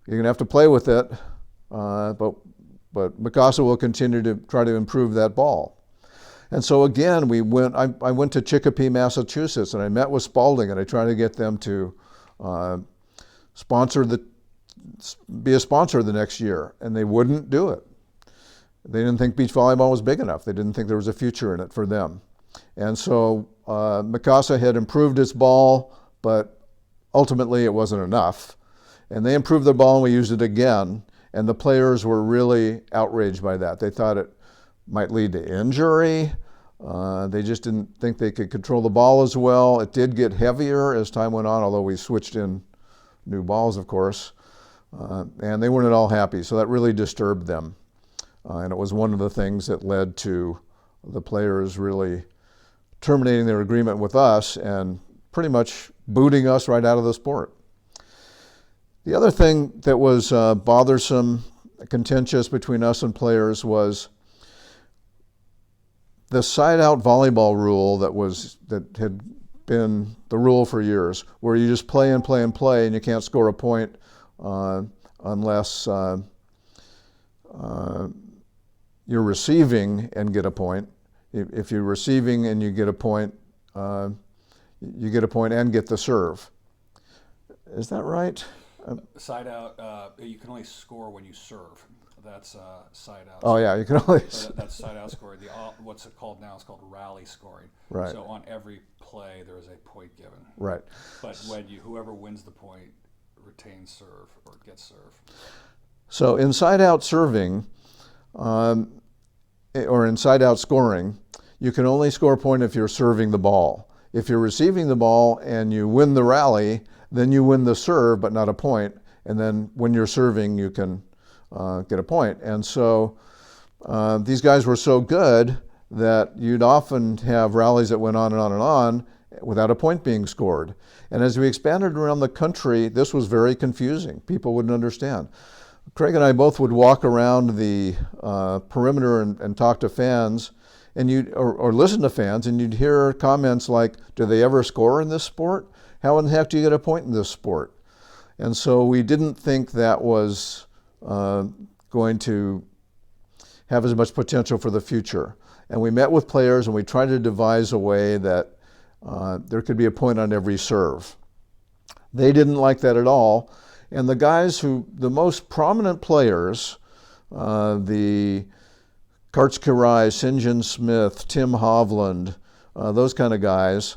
you're going to have to play with it. But Mikasa will continue to try to improve that ball. And so again, I went to Chicopee, Massachusetts, and I met with Spalding, and I tried to get them to be a sponsor the next year, and they wouldn't do it. They didn't think beach volleyball was big enough. They didn't think there was a future in it for them. And so Mikasa had improved its ball, but ultimately it wasn't enough. And they improved their ball, and we used it again. And the players were really outraged by that. They thought it might lead to injury. They just didn't think they could control the ball as well. It did get heavier as time went on, although we switched in new balls, of course. And they weren't at all happy, so that really disturbed them. And it was one of the things that led to the players really terminating their agreement with us and pretty much booting us right out of the sport. The other thing that was bothersome, contentious between us and players was the side-out volleyball rule that had been the rule for years, where you just play and play and play, and you can't score a point unless you're receiving and get a point. If you're receiving and you get a point and get the serve. Is that right? Side out, you can only score when you serve. That's side out. Oh yeah, you can only. That's side out scoring. What's it called now? It's called rally scoring. Right. So on every play, there is a point given. Right. But when whoever wins the point retains serve or gets serve. So in side out serving, or in side out scoring, you can only score a point if you're serving the ball. If you're receiving the ball and you win the rally, then you win the serve, but not a point. And then when you're serving, you can get a point. And so these guys were so good that you'd often have rallies that went on and on and on without a point being scored. And as we expanded around the country, this was very confusing. People wouldn't understand. Craig and I both would walk around the perimeter and talk to fans, and or listen to fans, and you'd hear comments like, do they ever score in this sport? How in the heck do you get a point in this sport? And so we didn't think that was going to have as much potential for the future. And we met with players and we tried to devise a way that there could be a point on every serve. They didn't like that at all. And the most prominent players, the Karts Kirai, St. Smith, Tim Hovland, those kind of guys,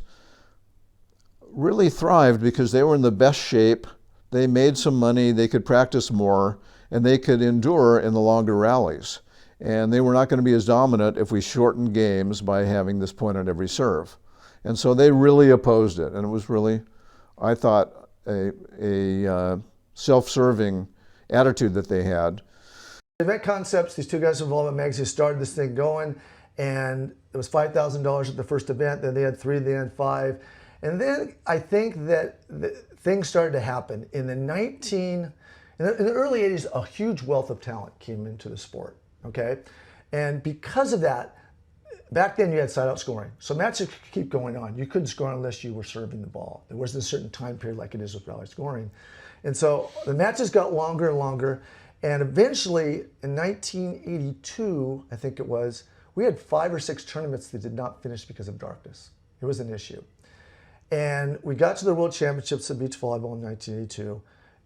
really thrived because they were in the best shape. They made some money, they could practice more, and they could endure in the longer rallies. And they were not going to be as dominant if we shortened games by having this point on every serve. And so they really opposed it. And it was really, I thought, a self-serving attitude that they had. Event Concepts, these two guys from Volleyball Magazine started this thing going, and it was $5,000 at the first event. Then they had 3, they had 5. And then I think that things started to happen. In the early 80s, a huge wealth of talent came into the sport, okay? And because of that, back then you had side-out scoring. So matches could keep going on. You couldn't score unless you were serving the ball. There wasn't a certain time period like it is with rally scoring. And so the matches got longer and longer. And eventually, in 1982, I think it was, we had 5 or 6 tournaments that did not finish because of darkness. It was an issue. And we got to the World Championships of Beach Volleyball in 1982.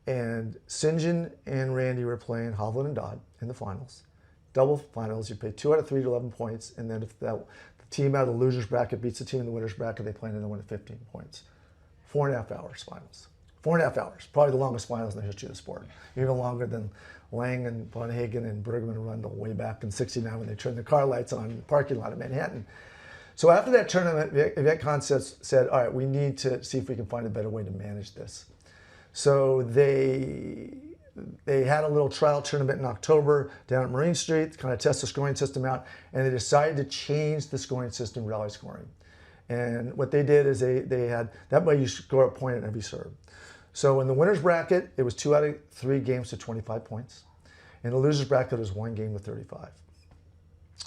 And St. John and Randy were playing Hovland and Dodd in the finals. Double finals, you play 2 out of 3 to 11 points, and then if the team out of the loser's bracket beats the team in the winner's bracket, they play and they win at 15 points. 4.5 hours finals. 4.5 hours, probably the longest finals in the history of the sport. Even longer than Lang and Von Hagen and Bergman and Rundle way back in '69 when they turned the car lights on in the parking lot of Manhattan. So after that tournament, Event Concepts said, all right, we need to see if we can find a better way to manage this. So they had a little trial tournament in October down at Marine Street to kind of test the scoring system out, and they decided to change the scoring system, rally scoring. And what they did is they had, that way you score a point at every serve. So in the winner's bracket, it was 2 out of 3 games to 25 points. In the loser's bracket, it was 1 game to 35.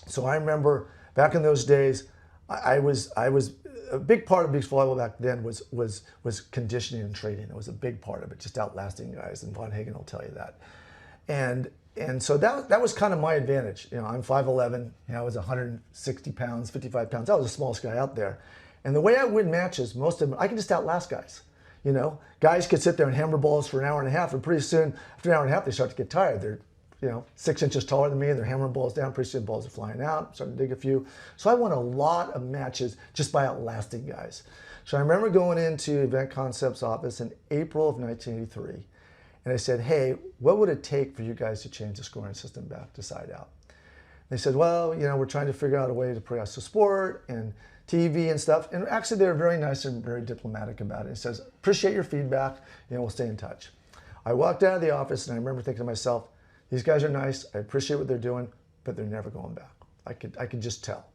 So I remember back in those days, I was a big part of beach volleyball back then was conditioning and training. It was a big part of it, just outlasting guys, and Von Hagen will tell you that. And so that was kind of my advantage. You know, I'm 5'11", I was 160 pounds, 55 pounds. I was the smallest guy out there. And the way I win matches, most of them, I can just outlast guys. You know, guys could sit there and hammer balls for an hour and a half, and pretty soon, after an hour and a half, they start to get tired. They're, 6 inches taller than me, and they're hammering balls down. Pretty soon, balls are flying out. Starting to dig a few. So I won a lot of matches just by outlasting guys. So I remember going into Event Concepts' office in April of 1983, and I said, hey, what would it take for you guys to change the scoring system back to side out? They said, well, we're trying to figure out a way to progress the sport and TV and stuff. And actually, they were very nice and very diplomatic about it. It says, appreciate your feedback, we'll stay in touch. I walked out of the office, and I remember thinking to myself, these guys are nice, I appreciate what they're doing, but they're never going back. I could just tell.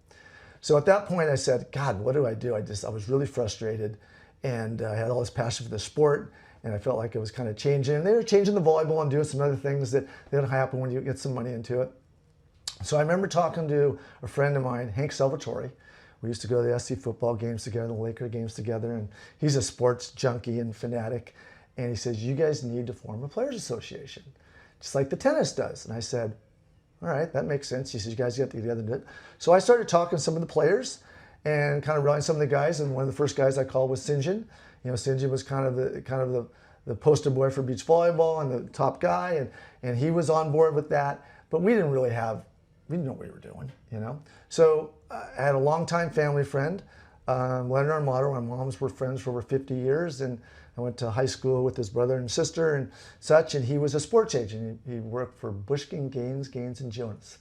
So at that point, I said, God, what do? I was really frustrated, and I had all this passion for the sport, and I felt like it was kind of changing. And they were changing the volleyball and doing some other things that happen when you get some money into it. So I remember talking to a friend of mine, Hank Salvatore. We used to go to the SC football games together, the Laker games together, and he's a sports junkie and fanatic. And he says, you guys need to form a players association, just like the tennis does. And I said, all right, that makes sense. He says, you guys get together and do it. So I started talking to some of the players and kind of rallying some of the guys. And one of the first guys I called was St. John. St. John was kind of the poster boy for beach volleyball and the top guy. And he was on board with that. But we didn't know what we were doing, So I had a longtime family friend, Leonard Armato. My moms were friends for over 50 years. And I went to high school with his brother and sister and such, and he was a sports agent. He worked for Bushkin, Gaines, and Jonas.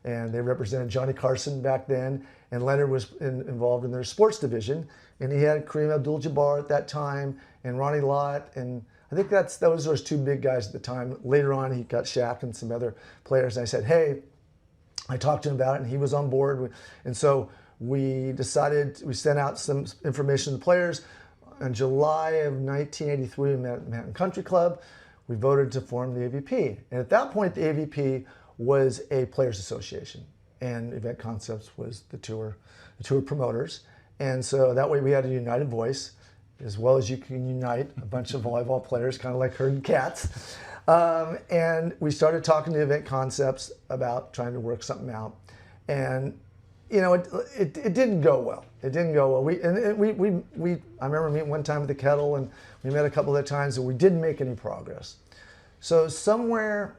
And they represented Johnny Carson back then, and Leonard was involved in their sports division. And he had Kareem Abdul-Jabbar at that time, and Ronnie Lott, and I think that was those 2 big guys at the time. Later on, he got Shaq and some other players, and I said, hey, I talked to him about it, and he was on board. And so we sent out some information to the players. In July of 1983, we met at Manhattan Country Club. We voted to form the AVP. And at that point, the AVP was a players association. And Event Concepts was the tour promoters. And so that way we had a united voice, as well as you can unite a bunch of volleyball players, kind of like herding cats. And we started talking to Event Concepts about trying to work something out. And it didn't go well. It didn't go well. I remember meeting one time at the Kettle, and we met a couple of times, and we didn't make any progress. So somewhere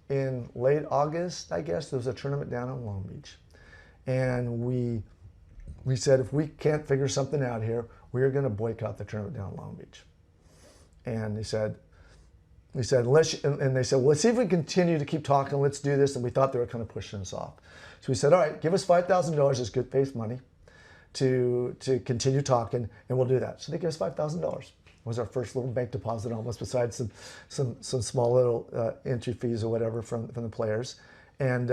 in late August, I guess, there was a tournament down in Long Beach. And we said, if we can't figure something out here, we're going to boycott the tournament down in Long Beach. And they said, well, let's see if we continue to keep talking, let's do this. And we thought they were kind of pushing us off. So we said, all right, give us $5,000 as good faith money to continue talking, and we'll do that. So they gave us $5,000. It was our first little bank deposit almost, besides some small little entry fees or whatever from the players. And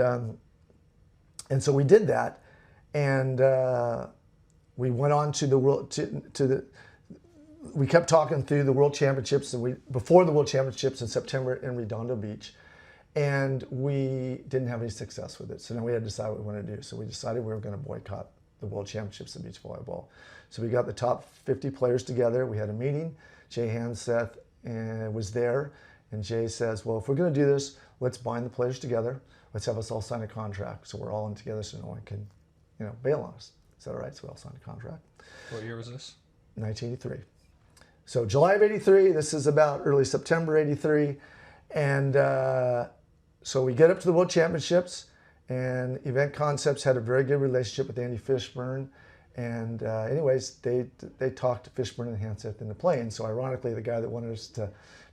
so we did that, and we went on to the world we kept talking through the World Championships, and before the World Championships in September in Redondo Beach. And we didn't have any success with it. So now we had to decide what we wanted to do. So we decided we were going to boycott the World Championships of beach volleyball. So we got the top 50 players together. We had a meeting. Jay Hanseth was there. And Jay says, well, if we're going to do this, let's bind the players together. Let's have us all sign a contract. So we're all in together so no one can, bail on us. Is that all right? So we all signed a contract. What year was this? 1983. So July of 83, this is about early September 83. And so we get up to the World Championships, and Event Concepts had a very good relationship with Andy Fishburne. And anyways, they talked Fishburne and Hanseth into playing. So ironically, the guy that wanted us to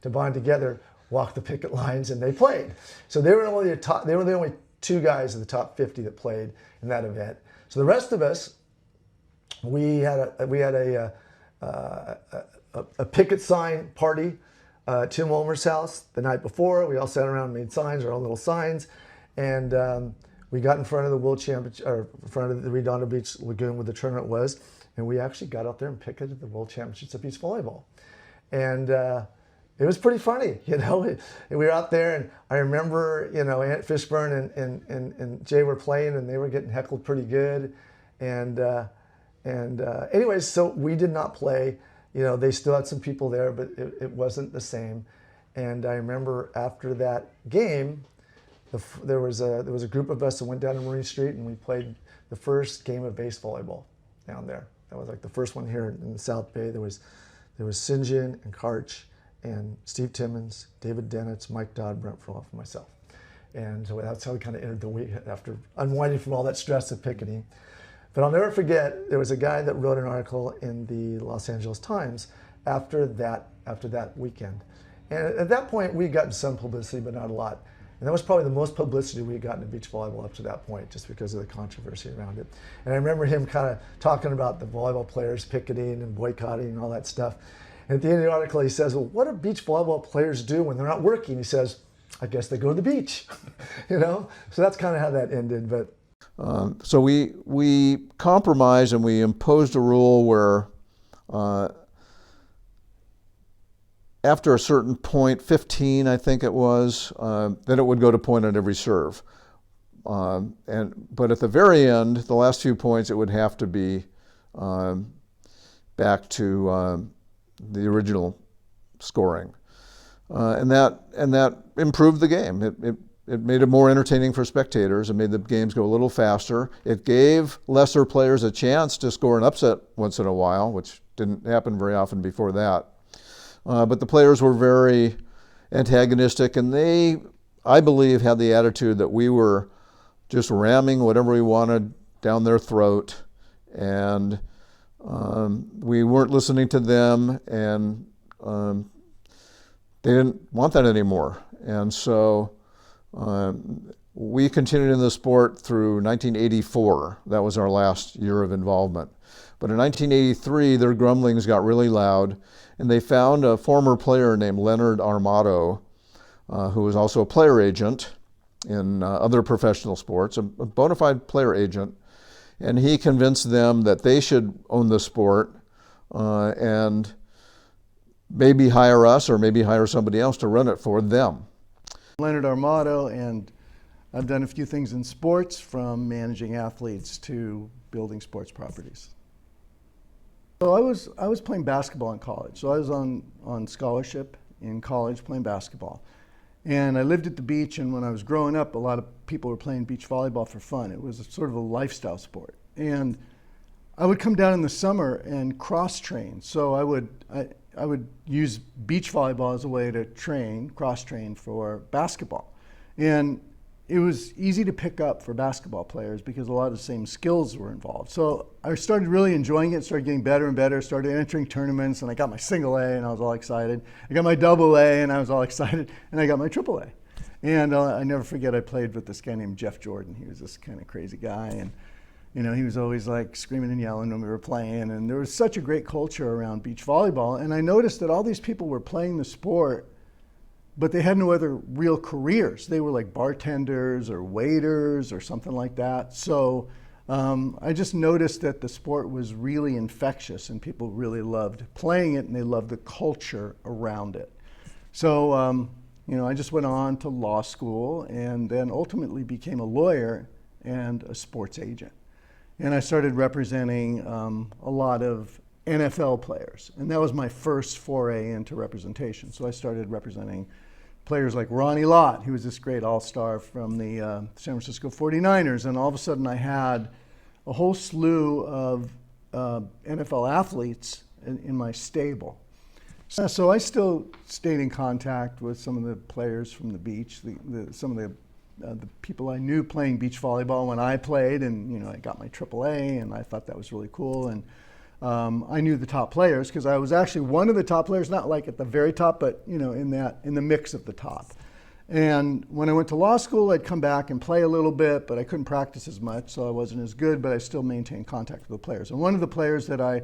bond together walked the picket lines, and they played. So they were the only two guys of the top 50 that played in that event. So the rest of us, we had a picket sign party at Tim Wilmer's house the night before. We all sat around and made signs, our own little signs, and we got in front of the World Championship, or in front of the Redondo Beach Lagoon where the tournament was, and we actually got out there and picketed the World Championships of Beach Volleyball. And it was pretty funny, you know. We were out there, and I remember, you know, Aunt Fishburne and Jay were playing, and they were getting heckled pretty good. And anyways, so we did not play. You know, they still had some people there, but it wasn't the same. And I remember after that game, there was a group of us that went down to Marine Street, and we played the first game of base volleyball down there. That was like the first one here in the South Bay. There was St. John and Karch and Steve Timmons, David Denitz, Mike Dodd, Brent Frohoff, and myself. And so that's how we kind of entered the week after unwinding from all that stress of picketing. But I'll never forget, there was a guy that wrote an article in the Los Angeles Times after that weekend. And at that point, we had gotten some publicity, but not a lot. And that was probably the most publicity we had gotten in beach volleyball up to that point, just because of the controversy around it. And I remember him kind of talking about the volleyball players picketing and boycotting and all that stuff. And at the end of the article, he says, well, what do beach volleyball players do when they're not working? He says, I guess they go to the beach, you know? So that's kind of how that ended. But so we compromised, and we imposed a rule where after a certain point, 15 I think it was, then it would go to point on every serve. But at the very end, the last few points, it would have to be back to the original scoring, and that improved the game. It made it more entertaining for spectators. It made the games go a little faster. It gave lesser players a chance to score an upset once in a while, which didn't happen very often before that. But the players were very antagonistic, and they, I believe, had the attitude that we were just ramming whatever we wanted down their throat, and we weren't listening to them, and they didn't want that anymore. And so we continued in the sport through 1984. That was our last year of involvement. But in 1983, their grumblings got really loud, and they found a former player named Leonard Armato, who was also a player agent in other professional sports, a bona fide player agent, and he convinced them that they should own the sport and maybe hire us or maybe hire somebody else to run it for them. Leonard Armato, and I've done a few things in sports, from managing athletes to building sports properties. So I was playing basketball in college. So I was on scholarship in college playing basketball. And I lived at the beach, and when I was growing up, a lot of people were playing beach volleyball for fun. It was sort of a lifestyle sport. And I would come down in the summer and cross-train. So I would use beach volleyball as a way to cross-train for basketball. And it was easy to pick up for basketball players because a lot of the same skills were involved. So I started really enjoying it, started getting better and better, started entering tournaments, and I got my single A and I was all excited. I got my double A and I was all excited, and I got my triple A. And I never forget, I played with this guy named Jeff Jordan. He was this kind of crazy guy, and you know, he was always like screaming and yelling when we were playing, and there was such a great culture around beach volleyball. And I noticed that all these people were playing the sport, but they had no other real careers. They were like bartenders or waiters or something like that. So I just noticed that the sport was really infectious, and people really loved playing it, and they loved the culture around it. So you know, I just went on to law school, and then ultimately became a lawyer and a sports agent. And I started representing a lot of NFL players. And that was my first foray into representation. So I started representing players like Ronnie Lott. He was this great all-star from the San Francisco 49ers. And all of a sudden I had a whole slew of NFL athletes in my stable. So I still stayed in contact with some of the players from the beach, some of the people I knew playing beach volleyball when I played, and I got my AAA, and I thought that was really cool. And I knew the top players because I was actually one of the top players, not like at the very top, but in the mix of the top. And when I went to law school, I'd come back and play a little bit, but I couldn't practice as much, so I wasn't as good, but I still maintained contact with the players. And one of the players that I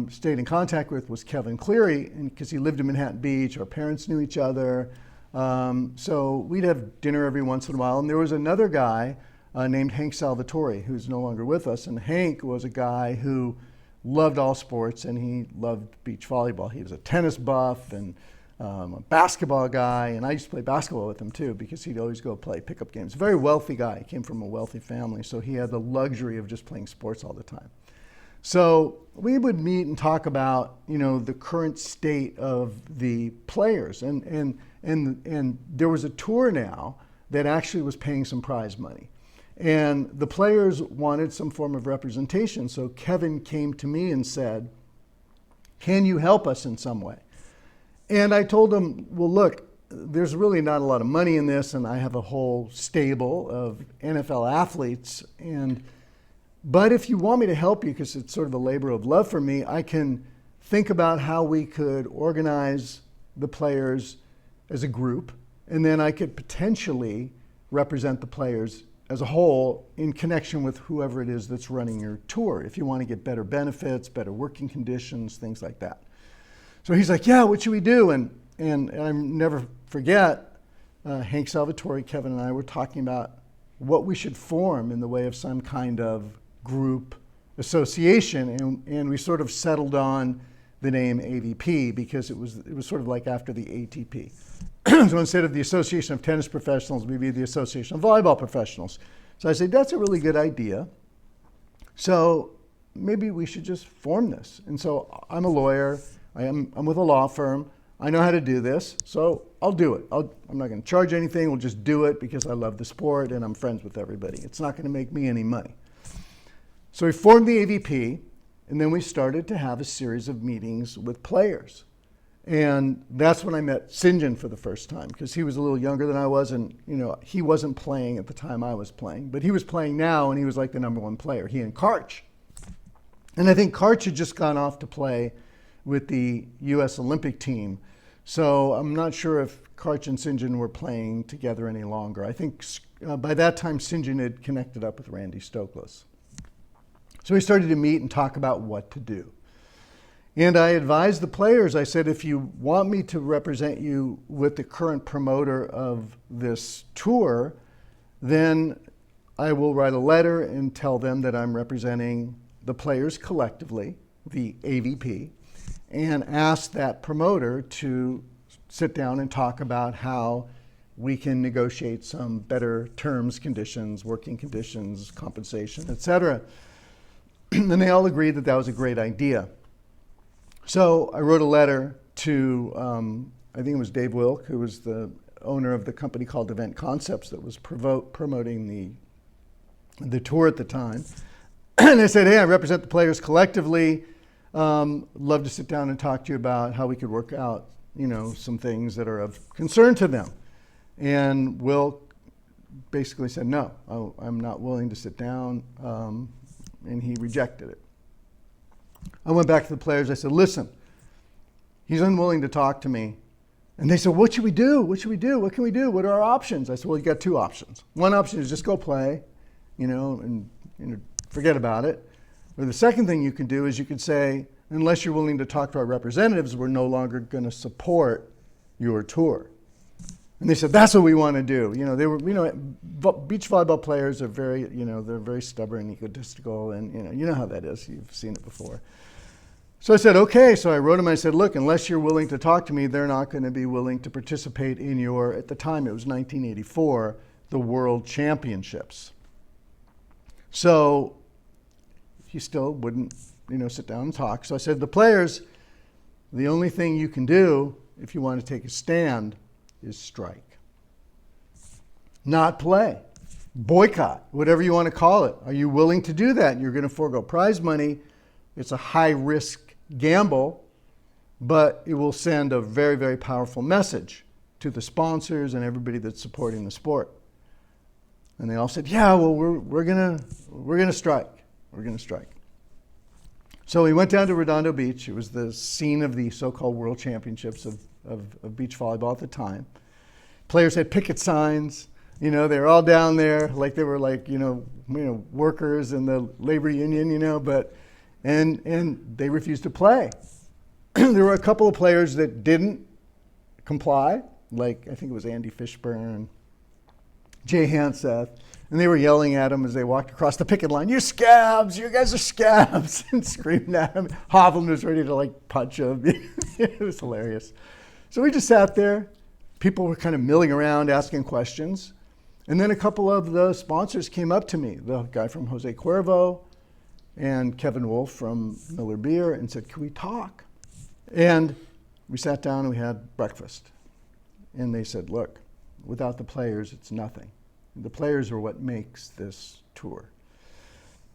stayed in contact with was Kevin Cleary, because he lived in Manhattan Beach. Our parents knew each other. So we'd have dinner every once in a while. And there was another guy named Hank Salvatore, who's no longer with us. And Hank was a guy who loved all sports, and he loved beach volleyball. He was a tennis buff and a basketball guy. And I used to play basketball with him too, because he'd always go play pickup games. Very wealthy guy. He came from a wealthy family, so he had the luxury of just playing sports all the time. So we would meet and talk about, the current state of the players. And there was a tour now that actually was paying some prize money. And the players wanted some form of representation. So Kevin came to me and said, "Can you help us in some way?" And I told him, "Well, look, there's really not a lot of money in this, and I have a whole stable of NFL athletes. But if you want me to help you, because it's sort of a labor of love for me, I can think about how we could organize the players as a group, and then I could potentially represent the players as a whole in connection with whoever it is that's running your tour, if you want to get better benefits, better working conditions, things like that." So he's like, "Yeah, what should we do?" And I never forget, Hank Salvatore, Kevin, and I were talking about what we should form in the way of some kind of group association, and we sort of settled on the name AVP because it was sort of like after the ATP. So instead of the Association of Tennis Professionals, we'd be the Association of Volleyball Professionals. So I said, that's a really good idea. So maybe we should just form this. And so I'm a lawyer. I'm with a law firm. I know how to do this, so I'll do it. I'm not going to charge anything. We'll just do it because I love the sport and I'm friends with everybody. It's not going to make me any money. So we formed the AVP, and then we started to have a series of meetings with players. And that's when I met St. John for the first time, because he was a little younger than I was, and he wasn't playing at the time I was playing, but he was playing now, and he was like the number one player, he and Karch. And I think Karch had just gone off to play with the U.S. Olympic team, so I'm not sure if Karch and St. John were playing together any longer. I think by that time St. John had connected up with Randy Stoklos. So we started to meet and talk about what to do. And I advised the players, I said, if you want me to represent you with the current promoter of this tour, then I will write a letter and tell them that I'm representing the players collectively, the AVP, and ask that promoter to sit down and talk about how we can negotiate some better terms, conditions, working conditions, compensation, etc. And they all agreed that that was a great idea. So I wrote a letter to, I think it was Dave Wilk, who was the owner of the company called Event Concepts that was promoting the tour at the time. And I said, hey, I represent the players collectively. Love to sit down and talk to you about how we could work out, some things that are of concern to them. And Wilk basically said, no, I'm not willing to sit down. And he rejected it. I went back to the players. I said, listen, he's unwilling to talk to me. And they said, what should we do? What should we do? What can we do? What are our options? I said, well, you got two options. One option is just go play, and forget about it. Or the second thing you can do is you could say, unless you're willing to talk to our representatives, we're no longer going to support your tour. And they said, that's what we want to do. They were, beach volleyball players are very, they're very stubborn, egotistical, and you know how that is. You've seen it before. So I said, okay. So I wrote them. I said, look, unless you're willing to talk to me, they're not going to be willing to participate in your, at the time it was 1984, the World Championships. So he still wouldn't, sit down and talk. So I said, the players, the only thing you can do if you want to take a stand is strike. Not play. Boycott, whatever you want to call it. Are you willing to do that? You're going to forego prize money. It's a high-risk gamble, but it will send a very, very powerful message to the sponsors and everybody that's supporting the sport. And they all said, yeah, well, we're gonna strike. We're gonna strike. So we went down to Redondo Beach. It was the scene of the so-called World Championships of beach volleyball at the time. Players had picket signs. You know, they were all down there like they were like, you know, workers in the labor union, you know, and they refused to play. There were a couple of players that didn't comply, like I think it was Andy Fishburne, Jay Hanseth, and they were yelling at him as they walked across the picket line, "You scabs, you guys are scabs," and screaming at him. Hovland was ready to like punch him. It was hilarious. So we just sat there. People were kind of milling around asking questions. And then a couple of the sponsors came up to me, the guy from Jose Cuervo and Kevin Wolf from Miller Beer, and said, "Can we talk?" And we sat down and we had breakfast. And they said, "Look, without the players, it's nothing. The players are what makes this tour.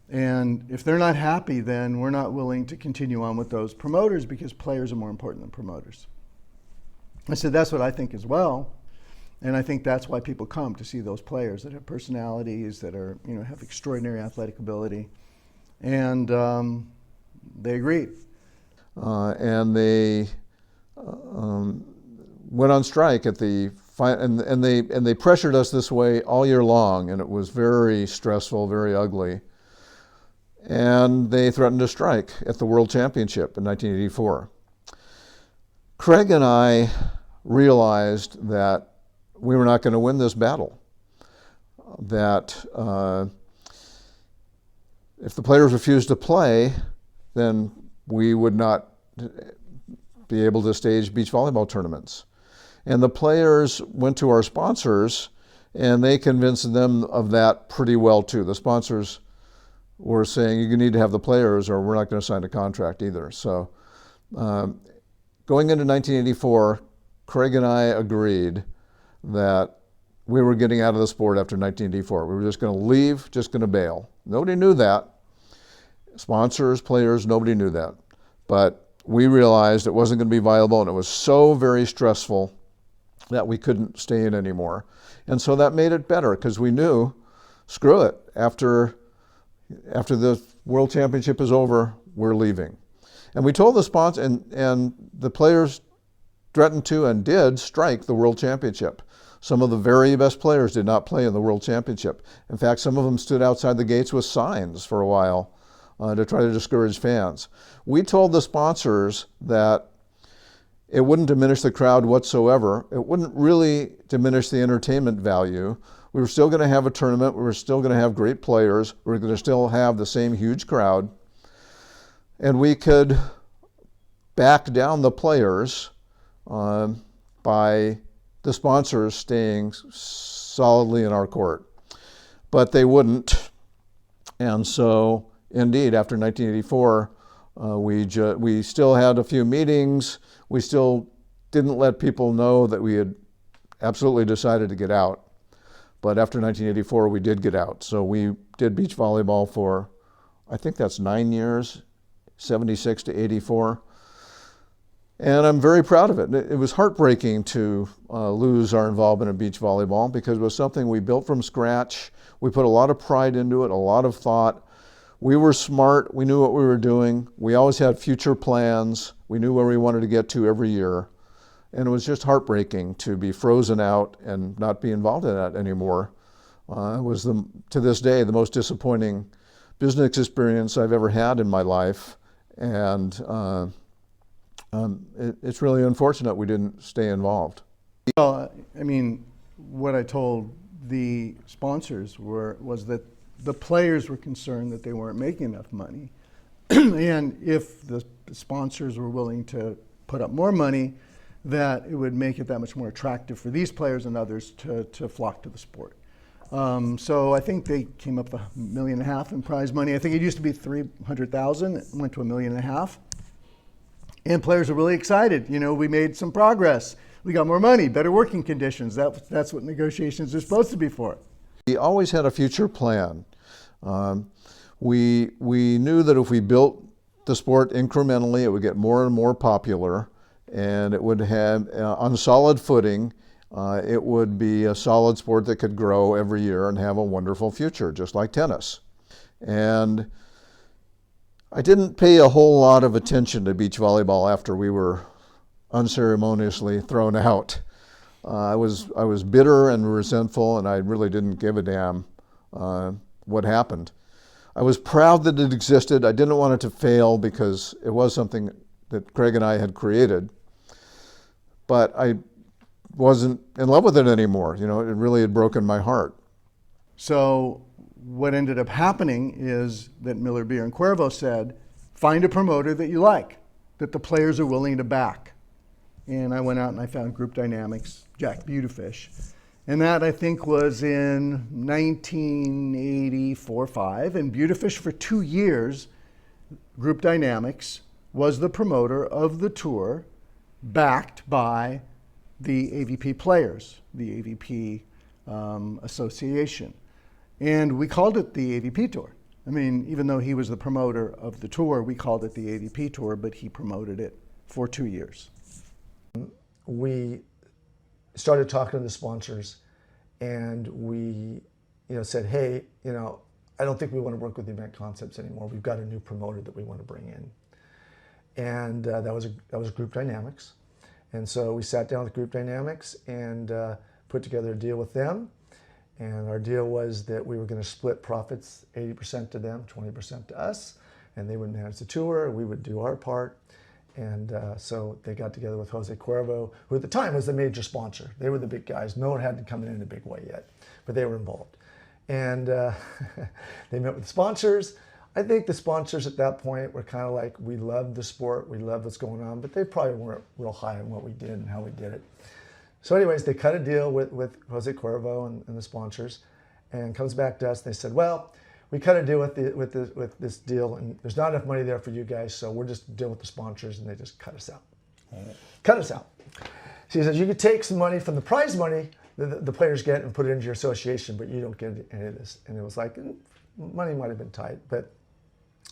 And if they're not happy, then we're not willing to continue on with those promoters because players are more important than promoters." I said, "That's what I think as well. And I think that's why people come to see those players that have personalities, that are, you know, have extraordinary athletic ability." And they agreed. And they went on strike at the and they pressured us this way all year long, and it was very stressful, very ugly. And they threatened to strike at the World Championship in 1984. Craig and I realized that we were not going to win this battle, that if the players refused to play, then we would not be able to stage beach volleyball tournaments. And the players went to our sponsors, and they convinced them of that pretty well too. The sponsors were saying, "You need to have the players or we're not going to sign a contract either." So going into 1984, Craig and I agreed that we were getting out of the sport after 1984. We were just going to leave, just going to bail. Nobody knew that. Sponsors, players, nobody knew that. But we realized it wasn't going to be viable, and it was so very stressful that we couldn't stay in anymore. And so that made it better because we knew, screw it, after the World Championship is over, we're leaving. And we told the sponsor, and the players threatened to and did strike the World Championship. Some of the very best players did not play in the World Championship. In fact, some of them stood outside the gates with signs for a while to try to discourage fans. We told the sponsors that it wouldn't diminish the crowd whatsoever. It wouldn't really diminish the entertainment value. We were still going to have a tournament. We were still going to have great players. We were going to still have the same huge crowd. And we could back down the players by the sponsors staying solidly in our court. But they wouldn't. And so, indeed, after 1984, we still had a few meetings. We still didn't let people know that we had absolutely decided to get out. But after 1984, we did get out. So we did beach volleyball for, I think that's 9 years, 76 to 84. And I'm very proud of it. It was heartbreaking to lose our involvement in beach volleyball because it was something we built from scratch. We put a lot of pride into it, a lot of thought. We were smart. We knew what we were doing. We always had future plans. We knew where we wanted to get to every year. And it was just heartbreaking to be frozen out and not be involved in that anymore. It was, to this day, the most disappointing business experience I've ever had in my life. And it's really unfortunate we didn't stay involved. Well, I mean, what I told the sponsors was that the players were concerned that they weren't making enough money. And if the sponsors were willing to put up more money, that it would make it that much more attractive for these players and others to flock to the sport. So I think they came up with $1.5 million in prize money. I think it used to be $300,000. It went to $1.5 million. And players are really excited. You know, we made some progress. We got more money, better working conditions. That's what negotiations are supposed to be for. We always had a future plan. We knew that if we built the sport incrementally, it would get more and more popular. and it would have, on solid footing, it would be a solid sport that could grow every year and have a wonderful future, just like tennis. And I didn't pay a whole lot of attention to beach volleyball after we were unceremoniously thrown out. I was bitter and resentful, and I really didn't give a damn what happened. I was proud that it existed. I didn't want it to fail because it was something that Craig and I had created, but I wasn't in love with it anymore. You know, it really had broken my heart. So what ended up happening is that Miller Beer and Cuervo said, find a promoter that you like, that the players are willing to back. And I went out and I found Group Dynamics, Jack Beautifish. And that, I think, was in 1984-5. And Beautifish, for 2 years, Group Dynamics was the promoter of the tour, backed by the AVP players, the AVP Association. And we called it the AVP Tour. I mean, even though he was the promoter of the tour, we called it the AVP Tour, but he promoted it for 2 years. We started talking to the sponsors, and we, said, hey, I don't think we want to work with Event Concepts anymore. We've got a new promoter that we want to bring in, and that was Group Dynamics. And so we sat down with Group Dynamics and put together a deal with them. And our deal was that we were going to split profits, 80% to them, 20% to us, and they would manage the tour, we would do our part. And so they got together with Jose Cuervo, who at the time was the major sponsor. They were the big guys. No one hadn't come in a big way yet, but they were involved. And they met with the sponsors. I think the sponsors at that point were kind of like, we love the sport, we love what's going on, but they probably weren't real high on what we did and how we did it. So anyways, they cut a deal with Jose Cuervo and the sponsors, and comes back to us. And they said, well, we cut a deal with this deal, and there's not enough money there for you guys, so we're just dealing with the sponsors, and they just cut us out. Cut us out. So he says, you could take some money from the prize money the players get and put it into your association, but you don't get any of this. And it was like, money might have been tight, but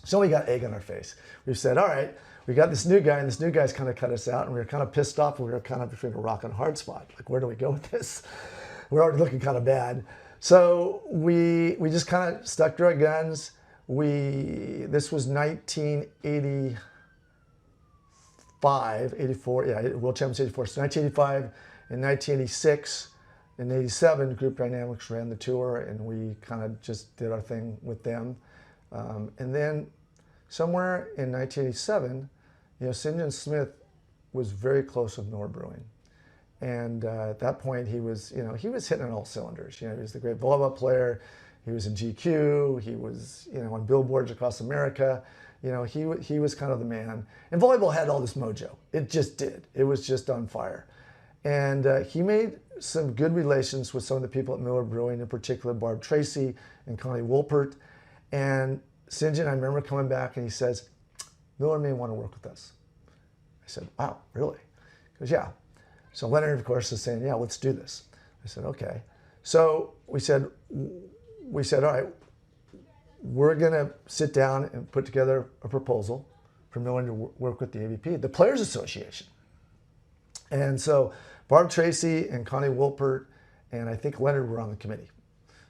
so we got egg on our face. We said, all right, we got this new guy, and this new guy's kind of cut us out, and we were kind of pissed off, and we were kind of between a rock and a hard spot. Like, where do we go with this? We're already looking kind of bad. So we just kind of stuck to our guns. This was 1985, 84, yeah, World Championships 84. So 1985 and 1986 and 87, Group Dynamics ran the tour, and we kind of just did our thing with them. And then somewhere in 1987, St. John Smith was very close with Miller Brewing. And at that point, he was hitting on all cylinders. He was the great volleyball player. He was in GQ. He was, on billboards across America. He was kind of the man. And volleyball had all this mojo. It just did. It was just on fire. And he made some good relations with some of the people at Miller Brewing, in particular Barb Tracy and Connie Wolpert. And St. John, I remember coming back, and he says, Miller may want to work with us. I said, wow, really? He goes, yeah. So Leonard, of course, is saying, yeah, let's do this. I said, okay. So we said, all right, we're going to sit down and put together a proposal for Miller to work with the AVP, the Players Association. And so Barb Tracy and Connie Wolpert and I think Leonard were on the committee.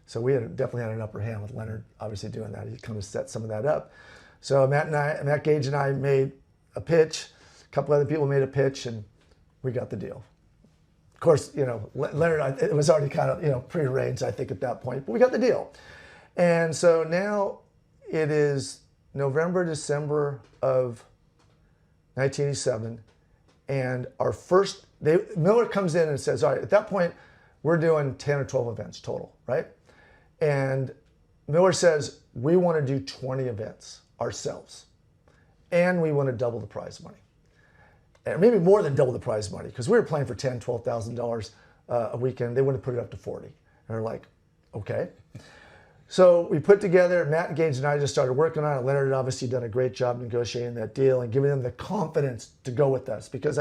So we definitely had an upper hand with Leonard obviously doing that. He kind of set some of that up. So Matt Gage and I made a pitch. A couple other people made a pitch, and we got the deal. Of course, Leonard, it was already kind of, prearranged, I think, at that point, but we got the deal. And so now it is November, December of 1987, and Miller comes in and says, all right, at that point, we're doing 10 or 12 events total, right? And Miller says, we want to do 20 events ourselves, and we want to double the prize money. And maybe more than double the prize money, because we were playing for $10,000, $12,000 a weekend. They would have put it up to 40. And we're like, okay. So we put together, Matt Gage and I just started working on it. Leonard had obviously done a great job negotiating that deal and giving them the confidence to go with us. Because,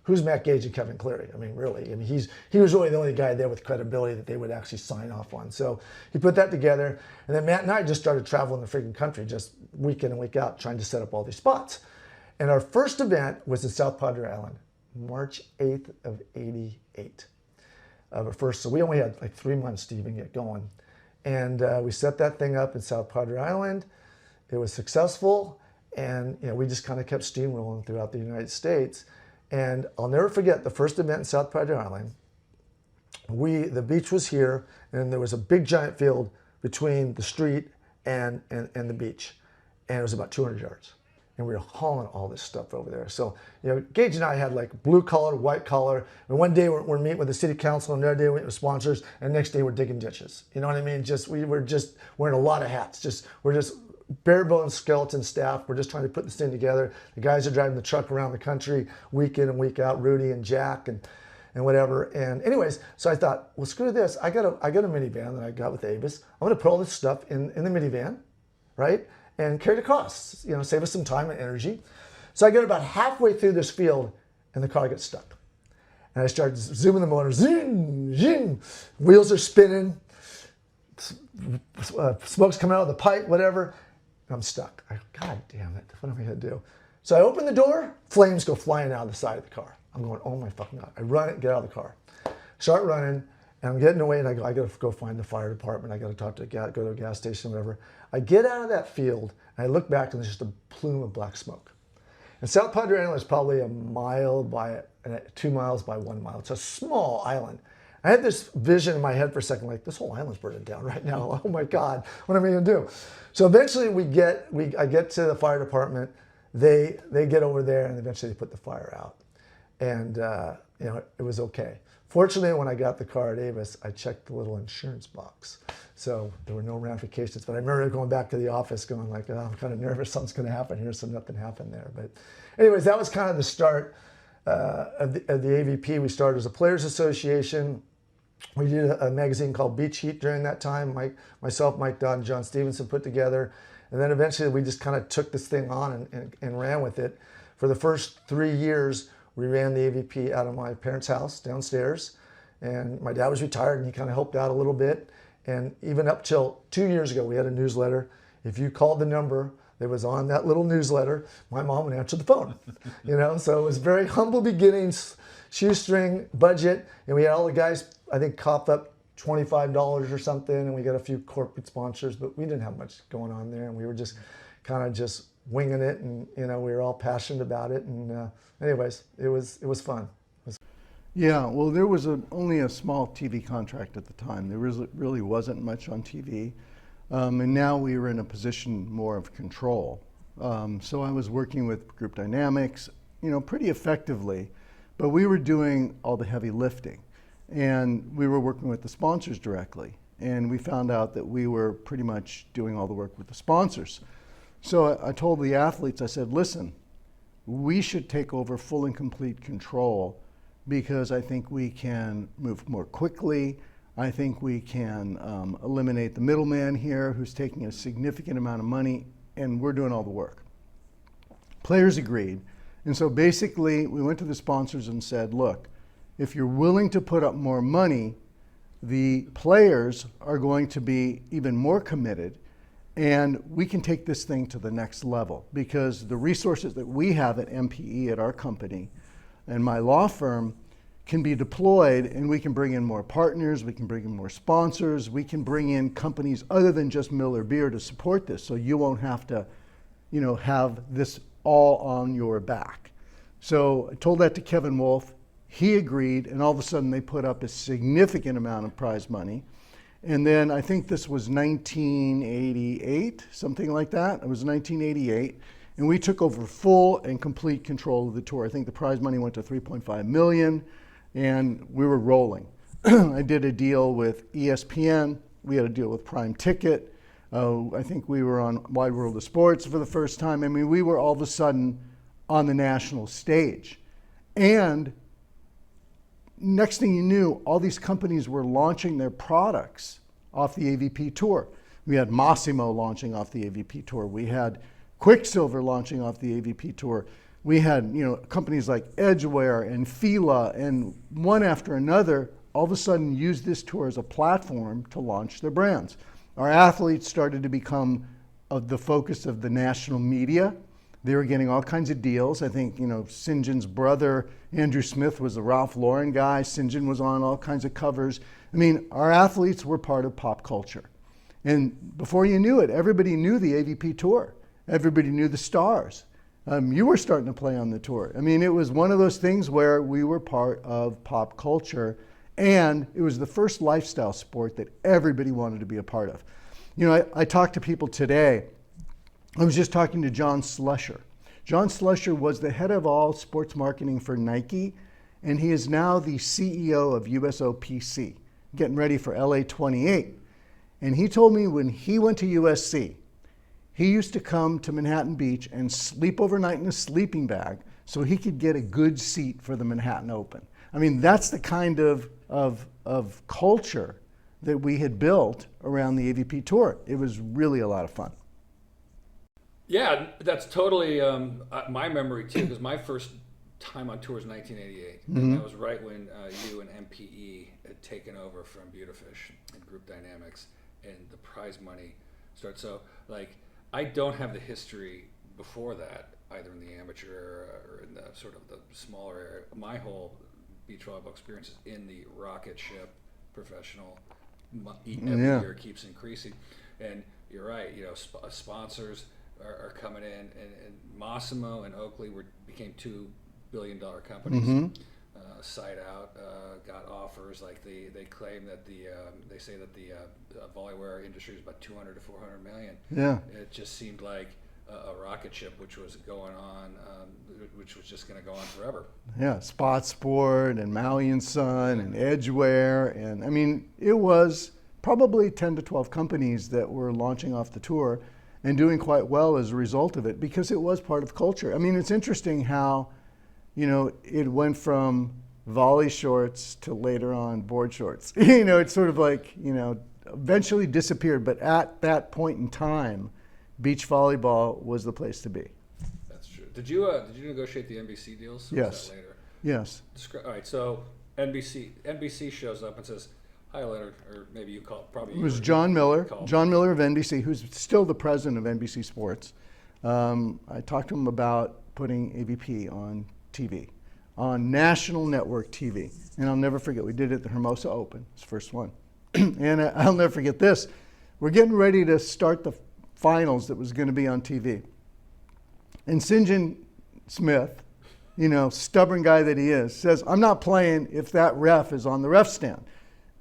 who's Matt Gage and Kevin Cleary? Really. He was really the only guy there with credibility that they would actually sign off on. So he put that together. And then Matt and I just started traveling the freaking country, just week in and week out, trying to set up all these spots. And our first event was in South Padre Island, March 8th of 88. So we only had like 3 months to even get going. And we set that thing up in South Padre Island. It was successful. And we just kind of kept steamrolling throughout the United States. And I'll never forget the first event in South Padre Island. The beach was here, and there was a big giant field between the street and the beach. And it was about 200 yards. And we were hauling all this stuff over there. So, Gage and I had like blue collar, white collar. And one day we're meeting with the city council, and another day we're meeting with sponsors, and the next day we're digging ditches. You know what I mean? We're just wearing a lot of hats. We're just bare bones skeleton staff. We're just trying to put this thing together. The guys are driving the truck around the country week in and week out, Rudy and Jack and whatever. And anyways, so I thought, well, screw this. I got a minivan that I got with Avis. I'm gonna put all this stuff in the minivan, right? And carry the costs, save us some time and energy. So I get about halfway through this field and the car gets stuck. And I start zooming the motor, zoom, zoom. Wheels are spinning, smoke's coming out of the pipe, whatever. And I'm stuck. God damn it, what am I gonna do? So I open the door, flames go flying out of the side of the car. I'm going, oh my fucking God. I run it, get out of the car. Start running, and I'm getting away, and I gotta go find the fire department. I gotta go to a gas station, whatever. I get out of that field, and I look back, and there's just a plume of black smoke. And South Padre Island is probably 2 miles by 1 mile. It's a small island. I had this vision in my head for a second, like, this whole island's burning down right now. Oh my God, what am I gonna do? So eventually I get to the fire department. They get over there, and eventually they put the fire out. And it was okay. Fortunately, when I got the car at Avis, I checked the little insurance box. So there were no ramifications. But I remember going back to the office going like, oh, I'm kind of nervous, something's gonna happen here, so nothing happened there. But anyways, that was kind of the start of the AVP. We started as a players association. We did a magazine called Beach Heat during that time. Myself, Mike Dodd, and John Stevenson put together. And then eventually we just kind of took this thing on and ran with it. For the first 3 years, we ran the AVP out of my parents' house downstairs. And my dad was retired, and he kind of helped out a little bit. And even up till 2 years ago, we had a newsletter. If you called the number that was on that little newsletter, my mom would answer the phone. So it was very humble beginnings, shoestring budget. And we had all the guys, I think, cough up $25 or something, and we got a few corporate sponsors, but we didn't have much going on there, and we were just kind of just winging it, and we were all passionate about it, and anyways, it was fun. Yeah, well, there was only a small TV contract at the time. There really wasn't much on TV, and now we were in a position more of control. So I was working with group dynamics, pretty effectively, but we were doing all the heavy lifting. And we were working with the sponsors directly. And we found out that we were pretty much doing all the work with the sponsors. So I told the athletes, I said, listen, we should take over full and complete control, because I think we can move more quickly. I think we can eliminate the middleman here who's taking a significant amount of money, and we're doing all the work. Players agreed. And so basically we went to the sponsors and said, look, if you're willing to put up more money, the players are going to be even more committed, and we can take this thing to the next level, because the resources that we have at MPE at our company and my law firm can be deployed, and we can bring in more partners, we can bring in more sponsors, we can bring in companies other than just Miller Beer to support this, so you won't have to, have this all on your back. So I told that to Kevin Wolf. He agreed, and all of a sudden they put up a significant amount of prize money. And then I think this was 1988, something like that. It was 1988. And we took over full and complete control of the tour. I think the prize money went to $3.5 million, and we were rolling. I did a deal with ESPN. We had a deal with Prime Ticket. I think we were on Wide World of Sports for the first time. I mean, we were all of a sudden on the national stage. And next thing you knew, all these companies were launching their products off the AVP Tour. We had Massimo launching off the AVP Tour. We had Quicksilver launching off the AVP Tour. We had companies like Edgeware and Fila, and one after another all of a sudden used this tour as a platform to launch their brands. Our athletes started to become the focus of the national media. They were getting all kinds of deals. I think, St. John's brother, Andrew Smith, was the Ralph Lauren guy. St. John was on all kinds of covers. I mean, our athletes were part of pop culture. And before you knew it, everybody knew the AVP Tour. Everybody knew the stars. You were starting to play on the tour. I mean, it was one of those things where we were part of pop culture, and it was the first lifestyle sport that everybody wanted to be a part of. I talked to people today. I was just talking to John Slusher. John Slusher was the head of all sports marketing for Nike, and he is now the CEO of USOPC, getting ready for LA 28. And he told me when he went to USC, he used to come to Manhattan Beach and sleep overnight in a sleeping bag so he could get a good seat for the Manhattan Open. I mean, that's the kind of culture that we had built around the AVP Tour. It was really a lot of fun. Yeah, that's totally my memory too, because my first time on tour was 1988. And that was right when you and MPE had taken over from Beautifish and Group Dynamics, and the prize money started. So, I don't have the history before that, either in the amateur or in the sort of the smaller area. My whole beach volleyball experience is in the rocket ship professional. Every year keeps increasing. And you're right, sponsors are coming in, and Massimo and Oakley became $2 billion companies. Side Out got offers. They claim that they say that the volleyball industry is about 200 to 400 million. Yeah. It just seemed like a rocket ship, which was going on, which was just going to go on forever. Yeah, Spot Sport and Maui and Son and Edgeware, and I mean, it was probably 10 to 12 companies that were launching off the tour and doing quite well as a result of it, because it was part of culture. I mean, it's interesting how, it went from volley shorts to later on board shorts. It's sort of eventually disappeared, but at that point in time, beach volleyball was the place to be. That's true. Did you negotiate the NBC deals? Or Yes. was that later? Yes. All right. So NBC shows up and says, "Hi, Leonard," or maybe you call probably. It was John Miller. John Miller of NBC, who's still the president of NBC Sports. I talked to him about putting AVP on TV, on national network TV, and I'll never forget. We did it at the Hermosa Open, his first one, and I'll never forget this. We're getting ready to start the finals that was going to be on TV. And St. John Smith, stubborn guy that he is, says, "I'm not playing if that ref is on the ref stand."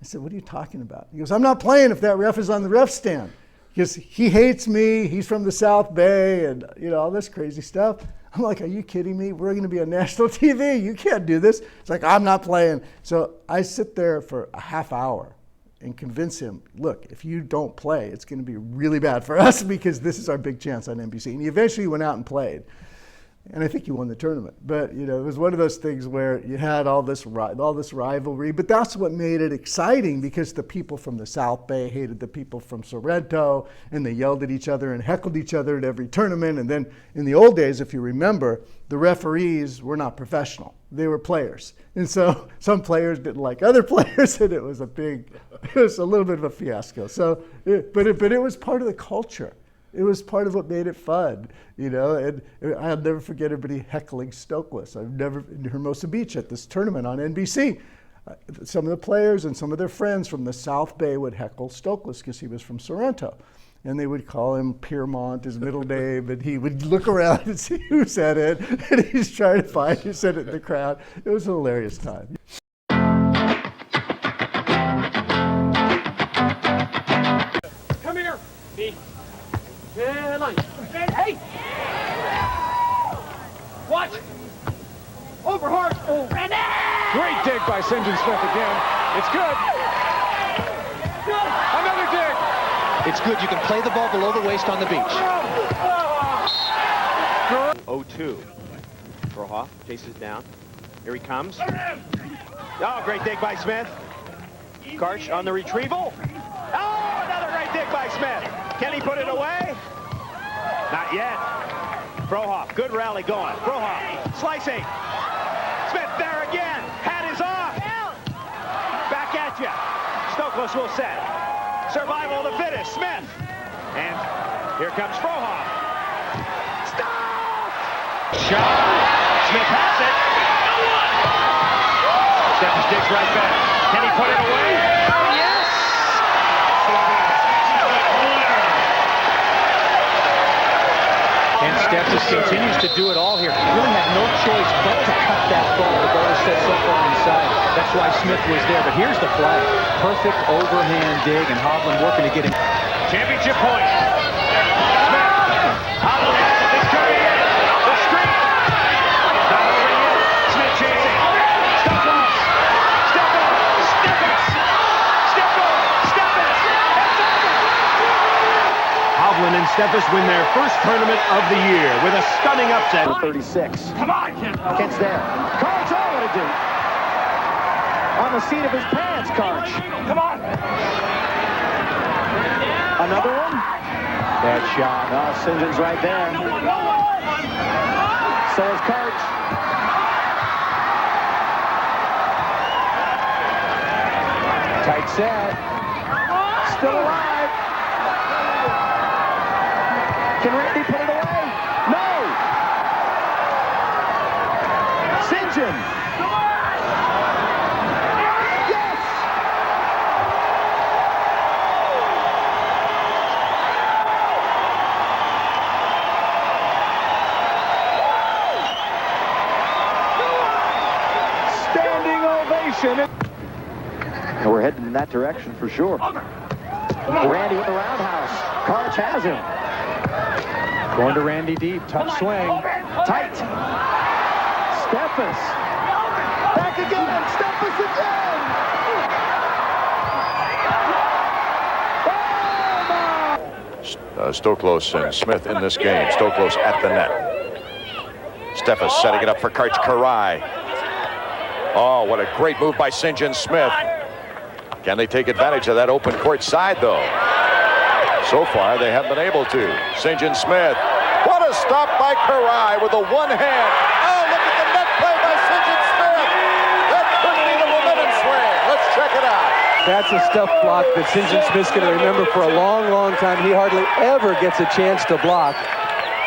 I said, "What are you talking about?" He goes, "I'm not playing if that ref is on the ref stand." Because he hates me, he's from the South Bay, and all this crazy stuff. I'm like, "Are you kidding me? We're going to be on national TV. You can't do this." It's like, "I'm not playing." So I sit there for a half hour and convince him, "Look, if you don't play, it's going to be really bad for us, because this is our big chance on NBC." And he eventually went out and played. And I think he won the tournament. But, it was one of those things where you had all this rivalry. But that's what made it exciting, because the people from the South Bay hated the people from Sorrento, and they yelled at each other and heckled each other at every tournament. And then in the old days, if you remember, the referees were not professional. They were players. And so some players didn't like other players, and it was a little bit of a fiasco. So, but it was part of the culture. It was part of what made it fun, and I'll never forget everybody heckling Stokeless. In Hermosa Beach at this tournament on NBC. Some of the players and some of their friends from the South Bay would heckle Stokeless because he was from Sorrento. And they would call him Piermont, his middle name, and he would look around and see who said it, and he's trying to find who said it in the crowd. It was a hilarious time. Come here. Line. Hey! Watch! Over hard. Oh. Great dig by St. John Smith again. It's good. Another dig. It's good. You can play the ball below the waist on the beach. 0-2. Frohoff chases down. Here he comes. Oh, great dig by Smith. Karch on the retrieval. Oh, another great dig by Smith. Can he put it away? Not yet. Frohoff, good rally going. Frohoff, slicing. Smith there again. Hat is off. Back at you. Stokeless will set. Survival of the fittest. Smith. And here comes Frohoff. Stop! Shot. Smith has it. Steffes digs right back. Can he put it away? Yes! And Steffes continues to do it all here. Really had no choice but to cut that ball. The ball is set so far inside. That's why Smith was there. But here's the flag. Perfect overhand dig, and Hovland working to get him. Championship point. Smith. Hovland is coming in. The streak. Not over yet. Smith chasing. Steffes. Steffes. Steffes. It's over. Hovland and Steffes win their first tournament of the year with a stunning upset. 36. Come on, kid. Kent's there. Karch, all what to do. On the seat of his pants, Karch. Come on. Another one. Bad shot. Oh, St. John's right there. So is Karch. Tight set. Still alive. Can Randy put it away? No! St. John. Yes! Standing ovation. And we're heading in that direction for sure. Randy with the roundhouse. Karch has him. Going to Randy deep. Tough swing. Tight. Steffes. Back again. Steffes again. Stoklos and Smith in this game. Stoklos at the net. Steffes setting it up for Karch Karai. Oh, what a great move by St. John Smith. Can they take advantage of that open court side, though? So far, they haven't been able to. St. John Smith. What a stop by Karai with a one hand. Oh, look at the net play by St. John Smith. That could be the momentum swing. Let's check it out. That's a stuff block that St. John Smith's going to remember for a long, long time. He hardly ever gets a chance to block.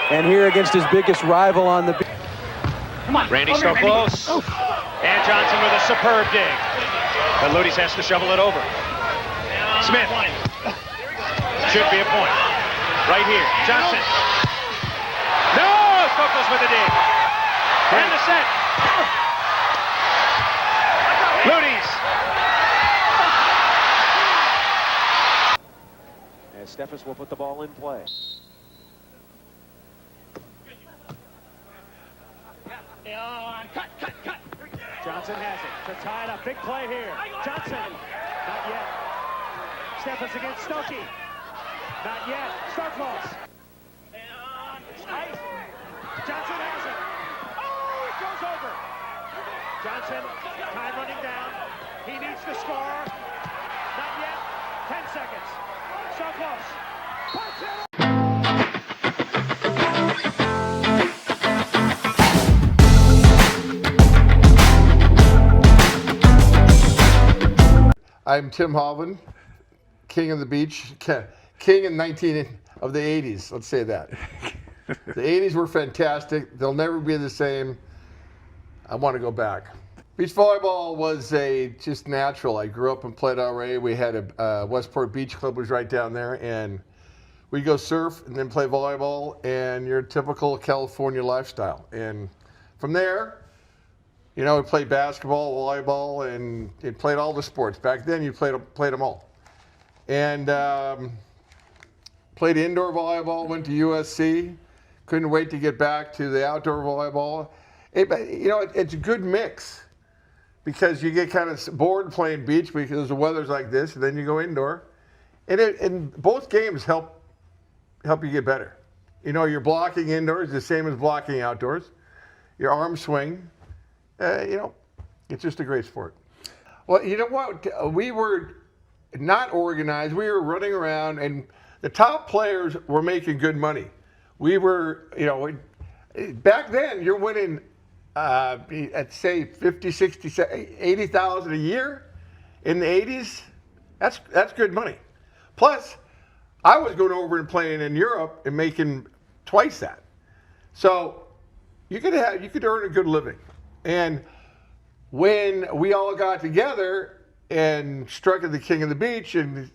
And here against his biggest rival on the beach. Randy still close. And Johnson with a superb dig. But Ludes has to shovel it over. Smith. Should be a point. Right here. Johnson. No! Stoklos with a dig. And the set. Ludes. And Steffes will put the ball in play. Cut. Johnson has it to tie it up. Big play here. Johnson. Not yet. Steffes against Stokey. Not yet. Stoklos. It's tight. Johnson has it. Oh, it goes over. Johnson, time running down. He needs to score. Not yet. 10 seconds. Stoklos. Puts it. I'm Tim Hovland, king of the beach, king in 19 of the 80s, let's say that. The 80s were fantastic. They'll never be the same. I want to go back. Beach volleyball was just natural. I grew up and played RA. We had a Westport Beach Club was right down there, and we'd go surf and then play volleyball, and your typical California lifestyle. And from there, you know, we played basketball, volleyball, and it played all the sports. Back then, you played them all. And played indoor volleyball, went to USC. Couldn't wait to get back to the outdoor volleyball. It's a good mix because you get kind of bored playing beach because the weather's like this, and then you go indoor. And both games help you get better. You know, your blocking indoors is the same as blocking outdoors. Your arm swing. It's just a great sport. Well, you know what? We were not organized. We were running around, and the top players were making good money. We were, back then, you're winning, at say 50, 60, 80,000 a year in the 80s. That's good money. Plus, I was going over and playing in Europe and making twice that. So you could earn a good living. And when we all got together and struck at the King of the Beach, and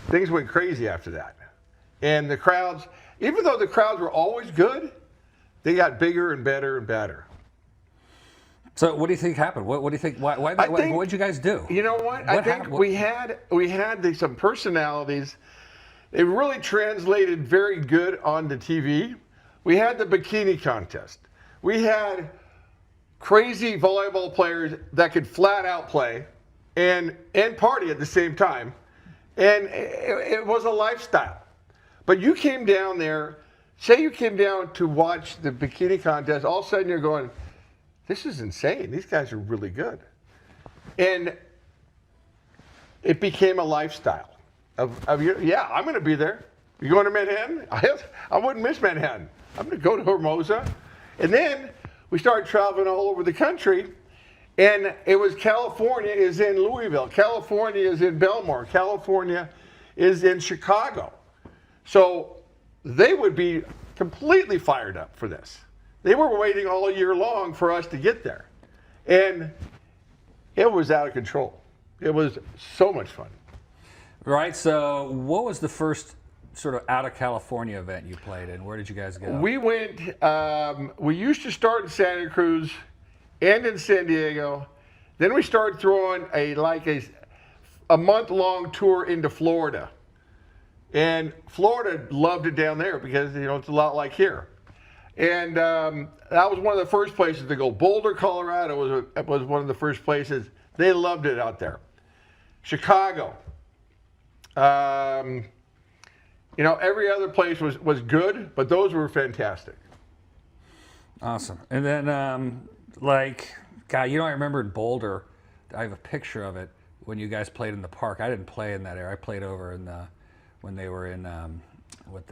things went crazy after that. And the crowds, even though the crowds were always good, they got bigger and better and better. So what do you think happened? What do you think? What did you guys do? You know what? I think we had some personalities. It really translated very good on the TV. We had the bikini contest. We had crazy volleyball players that could flat out play and party at the same time. And it was a lifestyle. But you came down there, say you came down to watch the bikini contest, all of a sudden you're going, this is insane. These guys are really good. And it became a lifestyle of yeah, I'm going to be there. You going to Manhattan? I wouldn't miss Manhattan. I'm going to go to Hermosa. And then we started traveling all over the country. And it was California is in Louisville. California is in Belmar. California is in Chicago. So they would be completely fired up for this. They were waiting all year long for us to get there. And it was out of control. It was so much fun. Right, so what was the first sort of out of California event you played in? Where did you guys go? We went, we used to start in Santa Cruz and in San Diego. Then we started throwing a month-long tour into Florida. And Florida loved it down there because, it's a lot like here. And that was one of the first places to go. Boulder, Colorado was one of the first places. They loved it out there. Chicago. Every other place was good, but those were fantastic. Awesome. And then, God, I remember in Boulder, I have a picture of it when you guys played in the park. I didn't play in that area. I played over in when they were in the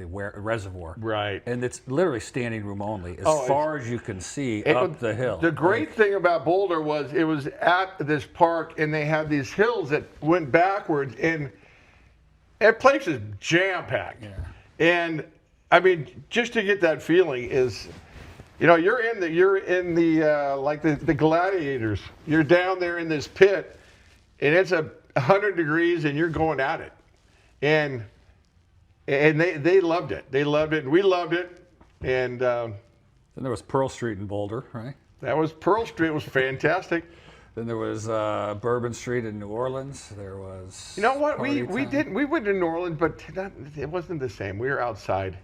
reservoir. Right. And it's literally standing room only, as far as you can see up the hill. The great thing about Boulder was it was at this park, and they had these hills that went backwards, and that place is jam-packed. Yeah. And, I mean, just to get that feeling is, you're in the gladiators. You're down there in this pit, and it's 100 degrees, and you're going at it. And they loved it. They loved it, and we loved it. And then there was Pearl Street in Boulder, right? That was Pearl Street. It was fantastic. Then there was Bourbon Street in New Orleans. There was. You know what? We went to New Orleans, but it wasn't the same. We were outside,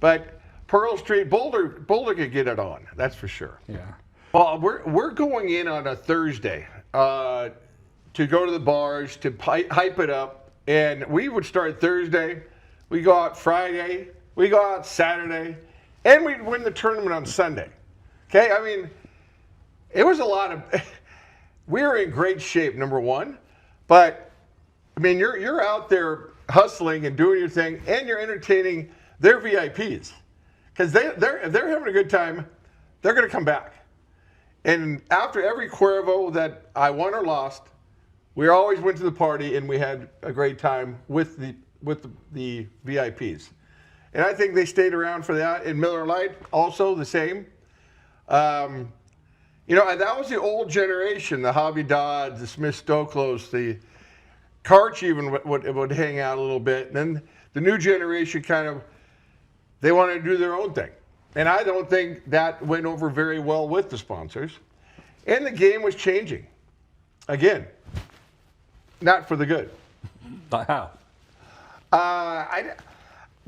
but Pearl Street, Boulder could get it on. That's for sure. Yeah. Well, we're going in on a Thursday to go to the bars to hype it up, and we would start Thursday. We go out Friday, we go out Saturday, and we'd win the tournament on Sunday. Okay, I mean, it was a lot of. We were in great shape, number one, but I mean, you're out there hustling and doing your thing, and you're entertaining their VIPs because if they're having a good time, they're going to come back. And after every Cuervo that I won or lost, we always went to the party and we had a great time with the VIPs. And I think they stayed around for that. And Miller Lite, also the same. And that was the old generation, the Javi Dodds, the Smith Stoklos, the Karch even would hang out a little bit. And then the new generation they wanted to do their own thing. And I don't think that went over very well with the sponsors. And the game was changing. Again, not for the good. But how?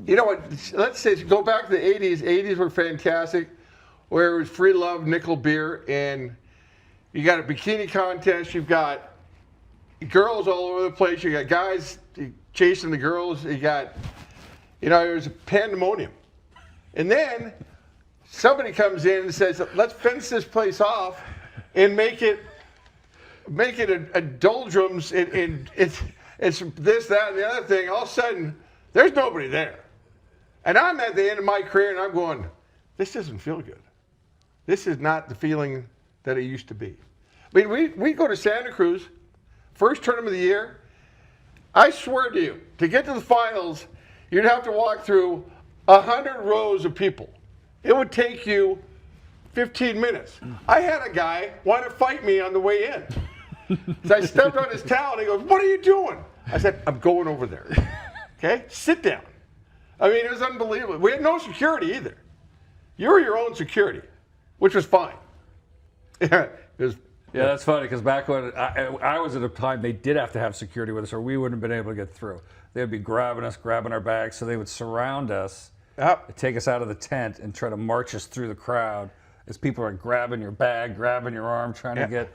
Let's say, go back to the 80s. 80s were fantastic, where it was free love, nickel beer, and you got a bikini contest. You've got girls all over the place. You got guys chasing the girls. You got, it was pandemonium. And then somebody comes in and says, let's fence this place off and make it a doldrums. It's this, that, and the other thing. All of a sudden, there's nobody there. And I'm at the end of my career, and I'm going, this doesn't feel good. This is not the feeling that it used to be. I mean, we go to Santa Cruz, first tournament of the year. I swear to you, to get to the finals, you'd have to walk through 100 rows of people. It would take you 15 minutes. I had a guy want to fight me on the way in. So I stepped on his towel and he goes, "What are you doing?" I said, "I'm going over there." Okay, sit down. I mean, it was unbelievable. We had no security either. You were your own security, which was fine. Yeah, that's funny because back when I was at a time, they did have to have security with us, or we wouldn't have been able to get through. They'd be grabbing us, grabbing our bags, so they would surround us, take us out of the tent, and try to march us through the crowd as people are grabbing your bag, grabbing your arm, trying to get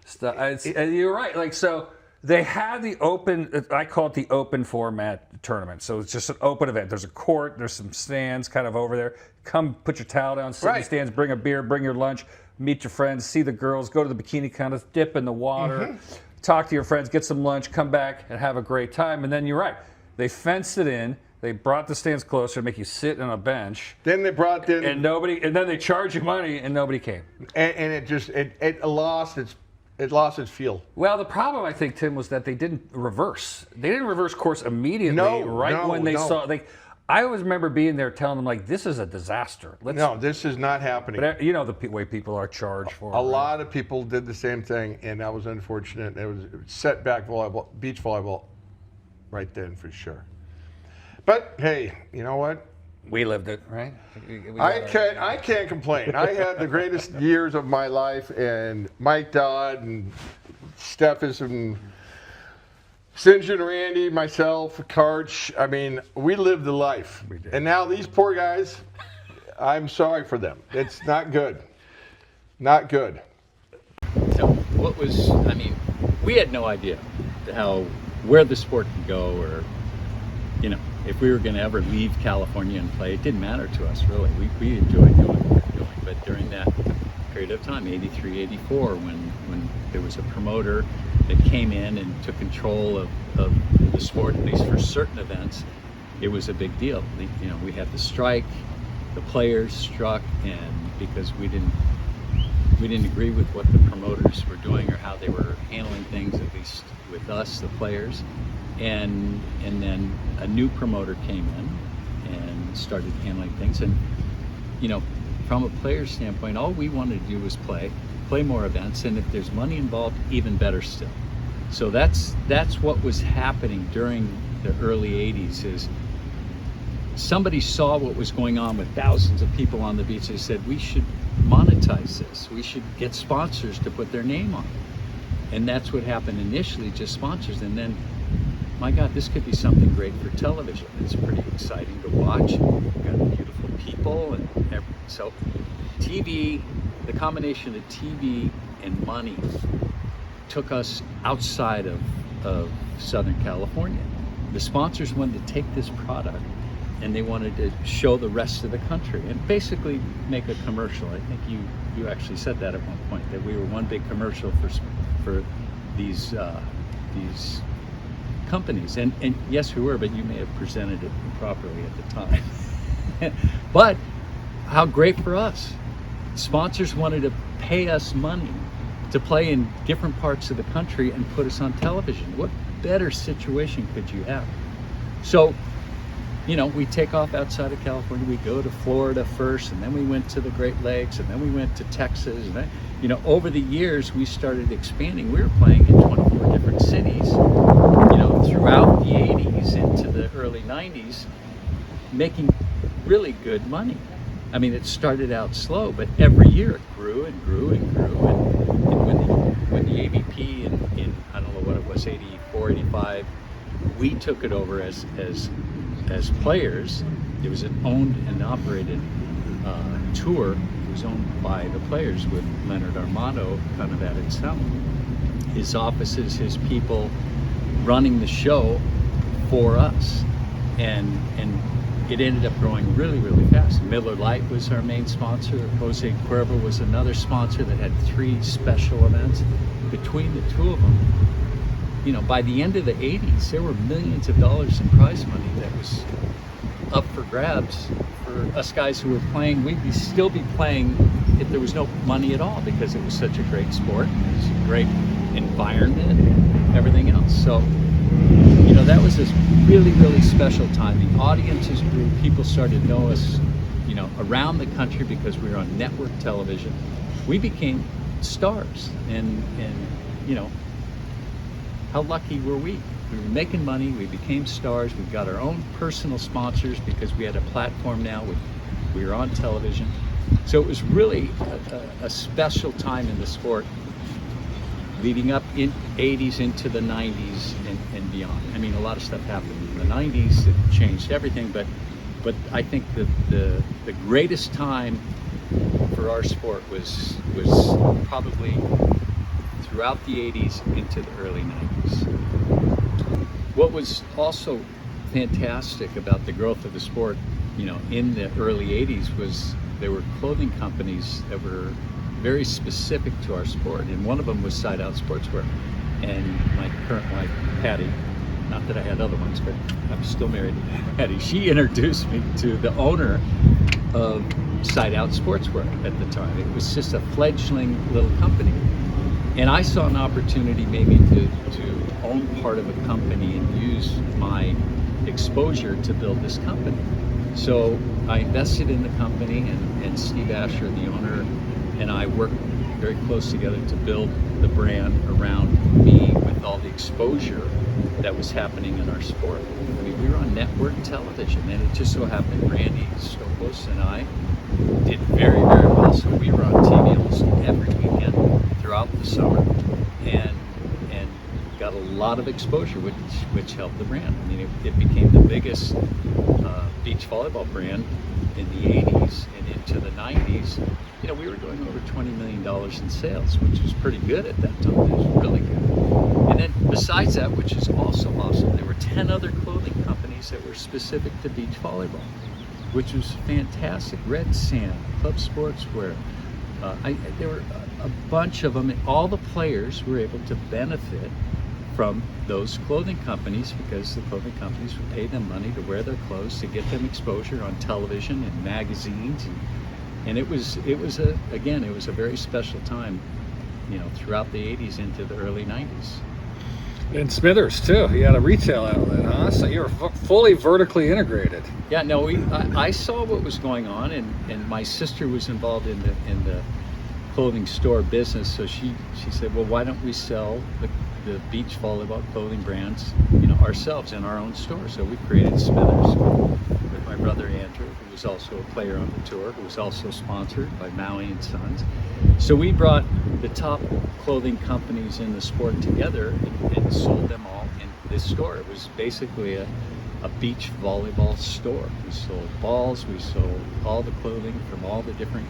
stuff. And you're right. Like, so they had the open, I call it the open format tournament. So it's just an open event. There's a court, there's some stands kind of over there. Come put your towel down, sit in the stands, bring a beer, bring your lunch, meet your friends, see the girls, go to the bikini contest, dip in the water, talk to your friends, get some lunch, come back and have a great time. And then you're right. They fenced it in. They brought the stands closer to make you sit on a bench. Then they brought in and then they charged you money and nobody came. And it lost its feel. Well, the problem I think, Tim, was that they didn't reverse. They didn't reverse course immediately when they saw. I always remember being there telling them, like, this is a disaster. No, this is not happening. But you know the way people are charged for it. A lot of people did the same thing, and that was unfortunate. It was set back volleyball, beach volleyball, right then for sure. But hey, you know what? We lived it, right? I can't complain. I had the greatest years of my life, and Mike Dodd and Steffes and St. John, Randy, myself, Karch. I mean, we lived the life. We did. And now these poor guys, I'm sorry for them. It's not good. Not good. So we had no idea where the sport could go, or, if we were going to ever leave California and play. It didn't matter to us, really. We enjoyed doing what we were doing. But during that period of time, 83, 84, when there was a promoter that came in and took control of the sport, at least for certain events, it was a big deal. We had the strike, the players struck, and because we didn't agree with what the promoters were doing or how they were handling things, at least with us, the players. And then a new promoter came in and started handling things. And, from a player's standpoint, all we wanted to do was play more events, and if there's money involved, even better still. So that's what was happening during the early 80s is somebody saw what was going on with thousands of people on the beach. They said, we should monetize this. We should get sponsors to put their name on it. And that's what happened initially, just sponsors. And then, my God, this could be something great for television. It's pretty exciting to watch. We've got beautiful people. And so TV, the combination of TV and money took us outside of Southern California. The sponsors wanted to take this product and they wanted to show the rest of the country and basically make a commercial. I think you actually said that at one point, that we were one big commercial for these companies. And yes, we were, but you may have presented it improperly at the time. But how great for us. Sponsors wanted to pay us money to play in different parts of the country and put us on television. What better situation could you have? So, we take off outside of California. We go to Florida first, and then we went to the Great Lakes, and then we went to Texas. And then, over the years, we started expanding. We were playing in 24 different cities, throughout the 80s into the early 90s, making really good money. I mean, it started out slow, but every year it grew and grew and grew. And when the AVP in I don't know what it was, 84, 85, we took it over as players. It was an owned and operated tour. It was owned by the players with Leonard Armato kind of at its helm. His offices, his people running the show for us. And it ended up growing really, really fast. Miller Lite was our main sponsor. Jose Cuervo was another sponsor that had 3 special events. Between the two of them, by the end of the 80s, there were millions of dollars in prize money that was up for grabs for us guys who were playing. We'd still be playing if there was no money at all, because it was such a great sport. It was a great environment and everything else. So, that was this really, really special time. The audiences grew. People started to know us, around the country because we were on network television. We became stars, and how lucky were we? We were making money, we became stars, we got our own personal sponsors because we had a platform now, we were on television. So it was really a special time in the sport, leading up in 80s into the 90s and beyond. I mean, a lot of stuff happened in the 90s that changed everything, but I think that the greatest time for our sport was probably throughout the 80s into the early 90s. What was also fantastic about the growth of the sport, in the early 80s was there were clothing companies that were very specific to our sport, and one of them was Side Out Sportswear. And my current wife, Patty, not that I had other ones, but I'm still married to Patty, she introduced me to the owner of Side Out Sportswear at the time. It was just a fledgling little company. And I saw an opportunity maybe to own part of a company and use my exposure to build this company. So I invested in the company, and Steve Asher, the owner, and I worked very close together to build the brand around me with all the exposure that was happening in our sport. I mean, we were on network television, and it just so happened Randy Stokos and I did very, very well. So we were on TV almost every weekend throughout the summer, and got a lot of exposure, which helped the brand. I mean, it became the biggest beach volleyball brand in the 80s and into the 90s. We were doing over $20 million in sales, which was pretty good at that time. It was really good. And then besides that, which is also awesome, there were 10 other clothing companies that were specific to beach volleyball, which was fantastic. Red Sand, Club Sportswear, there were a bunch of them, and all the players were able to benefit from those clothing companies because the clothing companies would pay them money to wear their clothes, to get them exposure on television and magazines, and it was a very special time, throughout the 80s into the early 90s. And Smithers too. You had a retail outlet, huh? So you were fully vertically integrated. Yeah, no, I saw what was going on, and my sister was involved in the clothing store business. So she said, well, why don't we sell the beach volleyball clothing brands, ourselves in our own store? So we created Smithers with my brother Andrew, who was also a player on the tour, who was also sponsored by Maui and Sons. So we brought the top clothing companies in the sport together and sold them all in this store. It was basically a beach volleyball store. We sold balls, we sold all the clothing from all the different,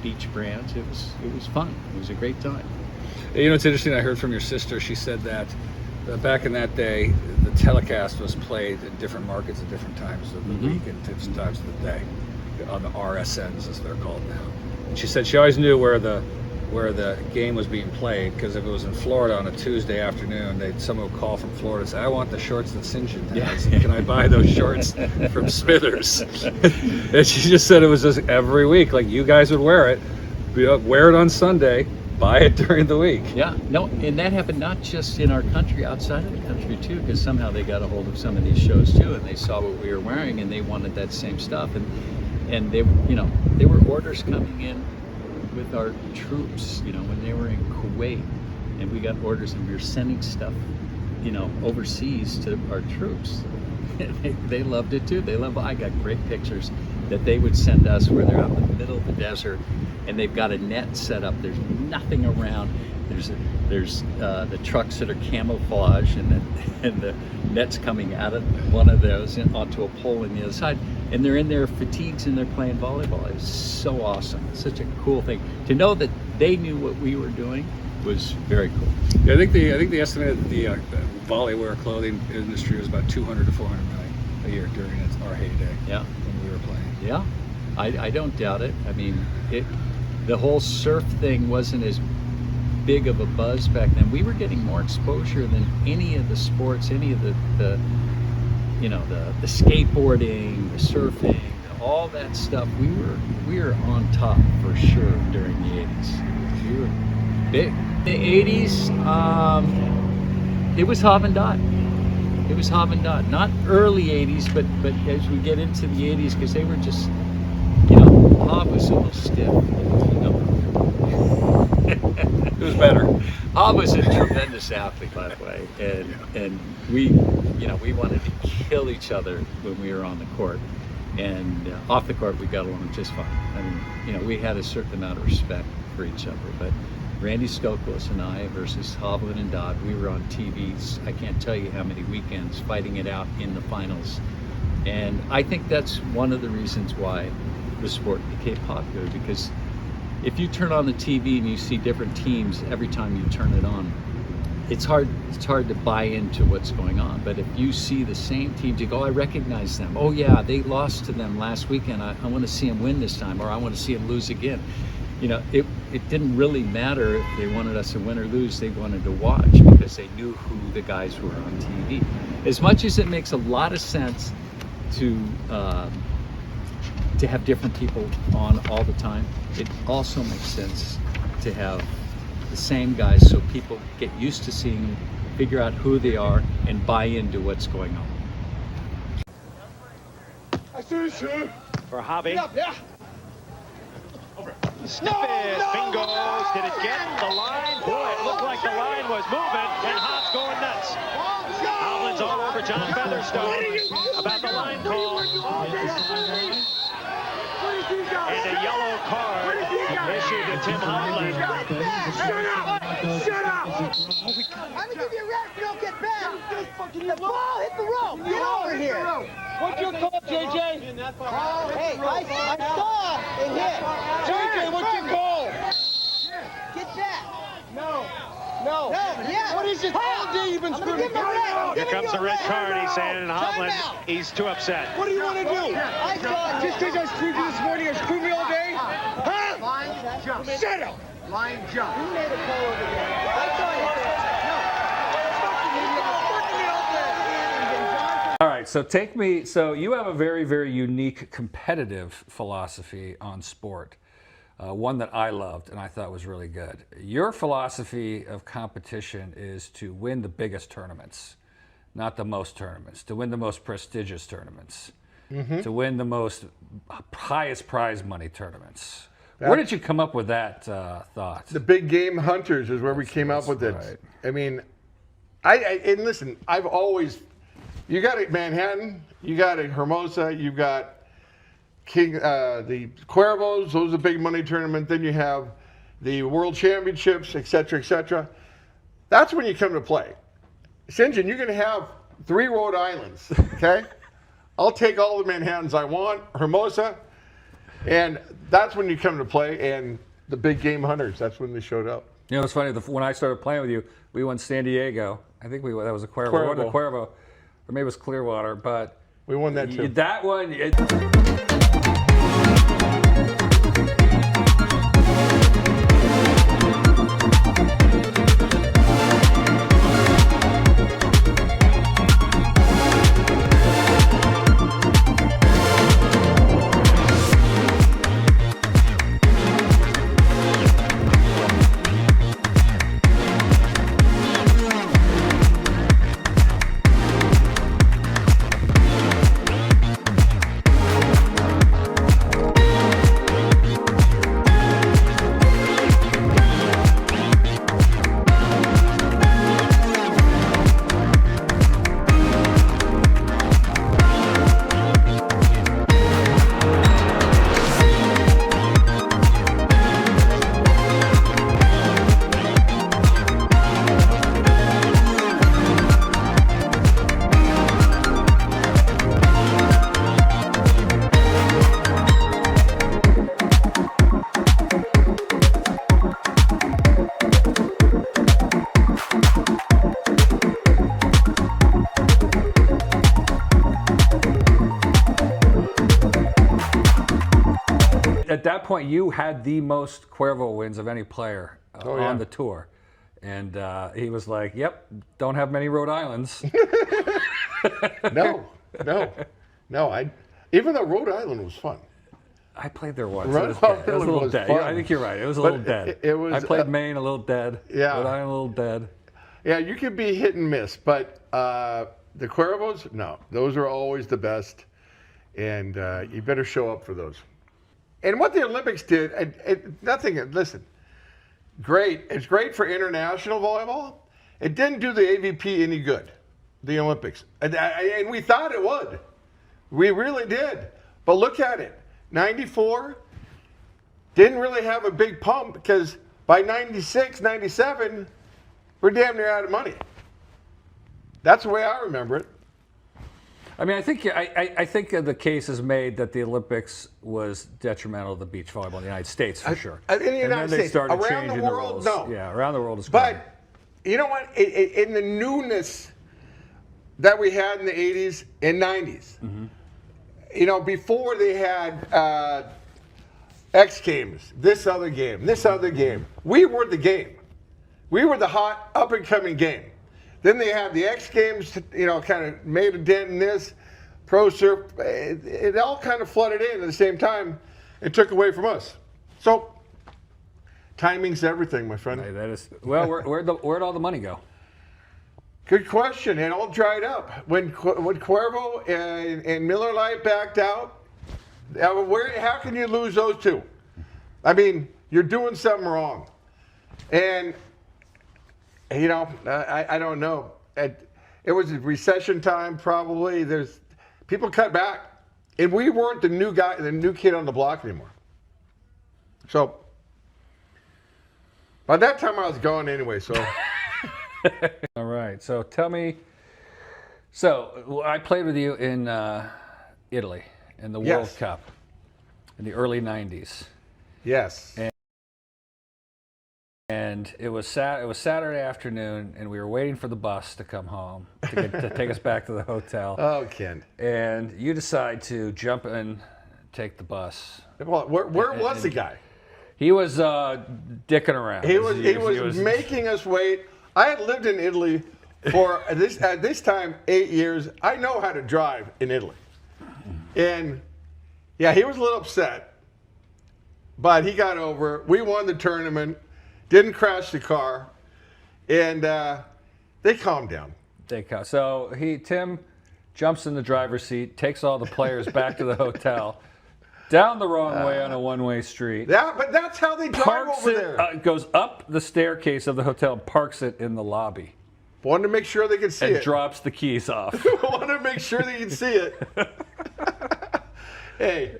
beach brands. It was fun. It was a great time. It's interesting. I heard from your sister. She said that back in that day, the telecast was played in different markets at different times of the week and different times of the day, on the RSNs as they're called now. And she said she always knew where the game was being played, because if it was in Florida on a Tuesday afternoon, someone would call from Florida and say, I want the shorts that St. John has. Can I buy those shorts from Smithers? And she just said it was just every week, like you guys would wear it on Sunday, buy it during the week. Yeah, no, and that happened not just in our country, outside of the country too, because somehow they got a hold of some of these shows too, and they saw what we were wearing, and they wanted that same stuff, and they, there were orders coming in with our troops, when they were in Kuwait, and we got orders, and we were sending stuff, overseas to our troops. They loved it too. I got great pictures that they would send us where they're out in the middle of the desert, and they've got a net set up. There's nothing around. There's the trucks that are camouflage, and the net's coming out of one of those onto a pole on the other side, and they're in their fatigues and they're playing volleyball. It was so awesome. Such a cool thing to know that they knew what we were doing. Was very cool. Yeah, I think the estimate of the volleywear clothing industry was about 200 to 400 million a year during our heyday. Yeah, when we were playing. Yeah, I don't doubt it. I mean, the whole surf thing wasn't as big of a buzz back then. We were getting more exposure than any of the sports, any of the skateboarding, the surfing, all that stuff. We were on top for sure during the 80s. We were big. The 80s, it was Hovland. It was Hovland. Not early 80s, but as we get into the 80s, because they were just, Hob was a little stiff. Who's better? Hob was a tremendous athlete, by the way, and we, we wanted to kill each other when we were on the court, and off the court we got along just fine. I mean, we had a certain amount of respect for each other. But Randy Stokos and I versus Hovland and Dodd, we were on TVs. I can't tell you how many weekends fighting it out in the finals, and I think that's one of the reasons why the sport became popular, because if you turn on the TV and you see different teams every time you turn it on, it's hard to buy into what's going on. But if you see the same teams, you go, I recognize them. Oh yeah, they lost to them last weekend. I want to see them win this time, or I want to see them lose again. It didn't really matter if they wanted us to win or lose. They wanted to watch because they knew who the guys were on TV. As much as it makes a lot of sense to have different people on all the time, it also makes sense to have the same guys so people get used to seeing them, figure out who they are, and buy into what's going on. For Hobby. Snippet, Bingos, did it get the line? Boy, it looked like the line was moving, and Hob's going nuts. Hovland's all over John Featherstone about the line call. And a yellow card issued to Tim Hovland. Shut up! I'm gonna give you a rest, you don't get back. The ball hit the rope. Get over here. What's your call, JJ? Hey, I saw it hit. JJ, what's your call? Get back. No. Yeah. What is it all day you've been screwing? Here comes the red card, he's saying, and Hovland, he's too upset. What do you want to do? I saw it. Just because I screwed you this morning, or screwed me all day? Huh? Line jump. Shut up. Line jump. Who made a call over there? I saw it. All right, so you have a very, very unique competitive philosophy on sport, one that I loved and I thought was really good. Your philosophy of competition is to win the biggest tournaments, not the most tournaments, to win the most prestigious tournaments, to win the most highest prize money tournaments. Where did you come up with that thought? The big game hunters is where we came up with it. Right. I mean, and listen, I've always, you got a Manhattan, you got a Hermosa, you've got the Cuervos, those are big money tournament. Then you have the World Championships, et cetera, et cetera. That's when you come to play. St. John, you're going to have 3 Rhode Islands, okay? I'll take all the Manhattans I want, Hermosa, and that's when you come to play. And the big game hunters, that's when they showed up. You know, it's funny, when I started playing with you, we won San Diego. I think that was a Cuervo. Cuervo. We won the Cuervo, or maybe it was Clearwater, but we won that too. That one. At that point, you had the most Cuervo wins of any player on the tour. And he was like, yep, don't have many Rhode Islands. No. Even though Rhode Island was fun. I played there once. Rhode It was a little was dead. fun. I think you're right. It was a little dead. I played Maine, a little dead. Yeah. Rhode Island, a little dead. Yeah, you could be hit and miss, but the Cuervos, no. Those are always the best. And you better show up for those. And what the Olympics did, nothing, listen, great. It's great for international volleyball. It didn't do the AVP any good, the Olympics. And we thought it would. We really did. But look at it. 94 didn't really have a big pump because by 96, 97, we're damn near out of money. That's the way I remember it. I mean, I think the case is made that the Olympics was detrimental to beach volleyball in the United States for sure. In the United States, started around the changing world, rules. no. Yeah, around the world is great. But you know what? In the newness that we had in the 80s and 90s, you know, before they had X Games, this other game, we were the game. We were the hot, up-and-coming game. Then they had the X Games, you know, kind of made a dent in this. Pro Surf, it all kind of flooded in at the same time and took away from us. So, timing's everything, my friend. Hey, that is, well, where'd all the money go? Good question. It all dried up. When Cuervo and Miller Lite backed out, how can you lose those two? I mean, you're doing something wrong. And, you know, I don't know. It was a recession time probably. People cut back. And we weren't the new kid on the block anymore. So, by that time I was gone anyway, so. All right. So tell me. So I played with you in Italy in the World Cup in the early '90s. Yes. And it was Saturday afternoon, and we were waiting for the bus to come home to take us back to the hotel. Oh, Ken. And you decide to jump in, take the bus. Well, where was the guy? He was dicking around. He was making us wait. I had lived in Italy for at this time 8 years. I know how to drive in Italy, and yeah, he was a little upset, but he got over it. We won the tournament, didn't crash the car, and they calmed down. So Tim jumps in the driver's seat, takes all the players back to the hotel. Down the wrong way on a one-way street. Yeah, but that's how they drive over there. Goes up the staircase of the hotel, parks it in the lobby. Wanted to make sure they could see it. And drops the keys off. Wanted to make sure they could see it. Hey,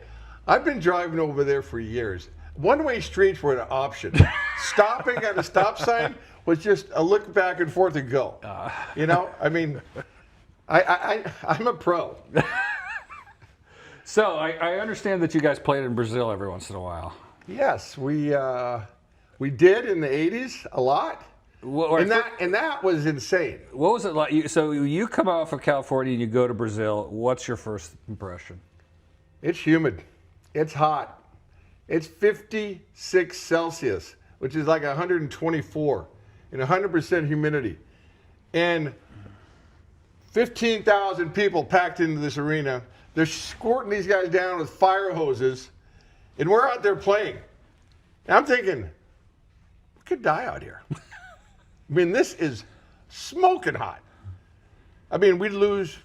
I've been driving over there for years. One-way streets were an option. Stopping at a stop sign was just a look back and forth and go. You know, I mean, I'm a pro. So I understand that you guys played in Brazil every once in a while. Yes, we did in the 80s a lot. And that was insane. What was it like? So you come off of California and you go to Brazil. What's your first impression? It's humid. It's hot. It's 56 Celsius, which is like 124, and 100% humidity. And 15,000 people packed into this arena. They're squirting these guys down with fire hoses, and we're out there playing. And I'm thinking, we could die out here. I mean, this is smoking hot. I mean, we'd lose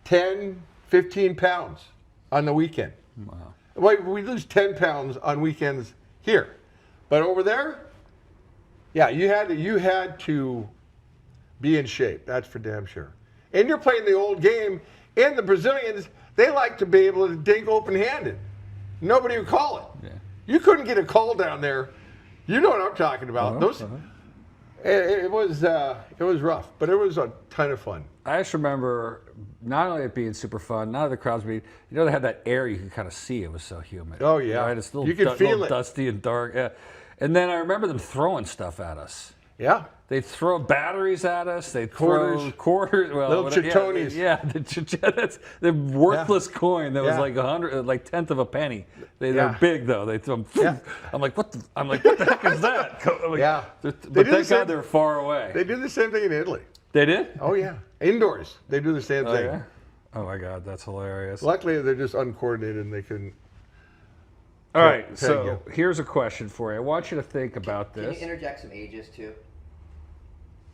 10, 15 pounds on the weekend. Wow. We lose 10 pounds on weekends here. But over there, yeah, you had to be in shape. That's for damn sure. And you're playing the old game, and the Brazilians, they like to be able to dink open-handed. Nobody would call it. Yeah. You couldn't get a call down there. You know what I'm talking about. It was rough, but it was a ton of fun. I just remember not only it being super fun, not only the crowds being, you know, they had that air you could kind of see. It was so humid. Oh yeah, right? It's a little, you could feel little it. Dusty and dark. Yeah. And then I remember them throwing stuff at us. Yeah. They'd throw batteries at us. They'd Quarters. throw quarters. Well, little chitonis. Yeah, that's the worthless coin that was like 100, like tenth of a penny. They're big though. They throw them. Yeah. I'm like, what the heck is that? Yeah. But thank God they're far away. They do the same thing in Italy. They did? Oh yeah. Indoors, they do the same thing. Yeah? Oh my God, that's hilarious. Luckily, they're just uncoordinated and they can. All right, so here's a question for you. I want you to think about this. Can you interject some ages too?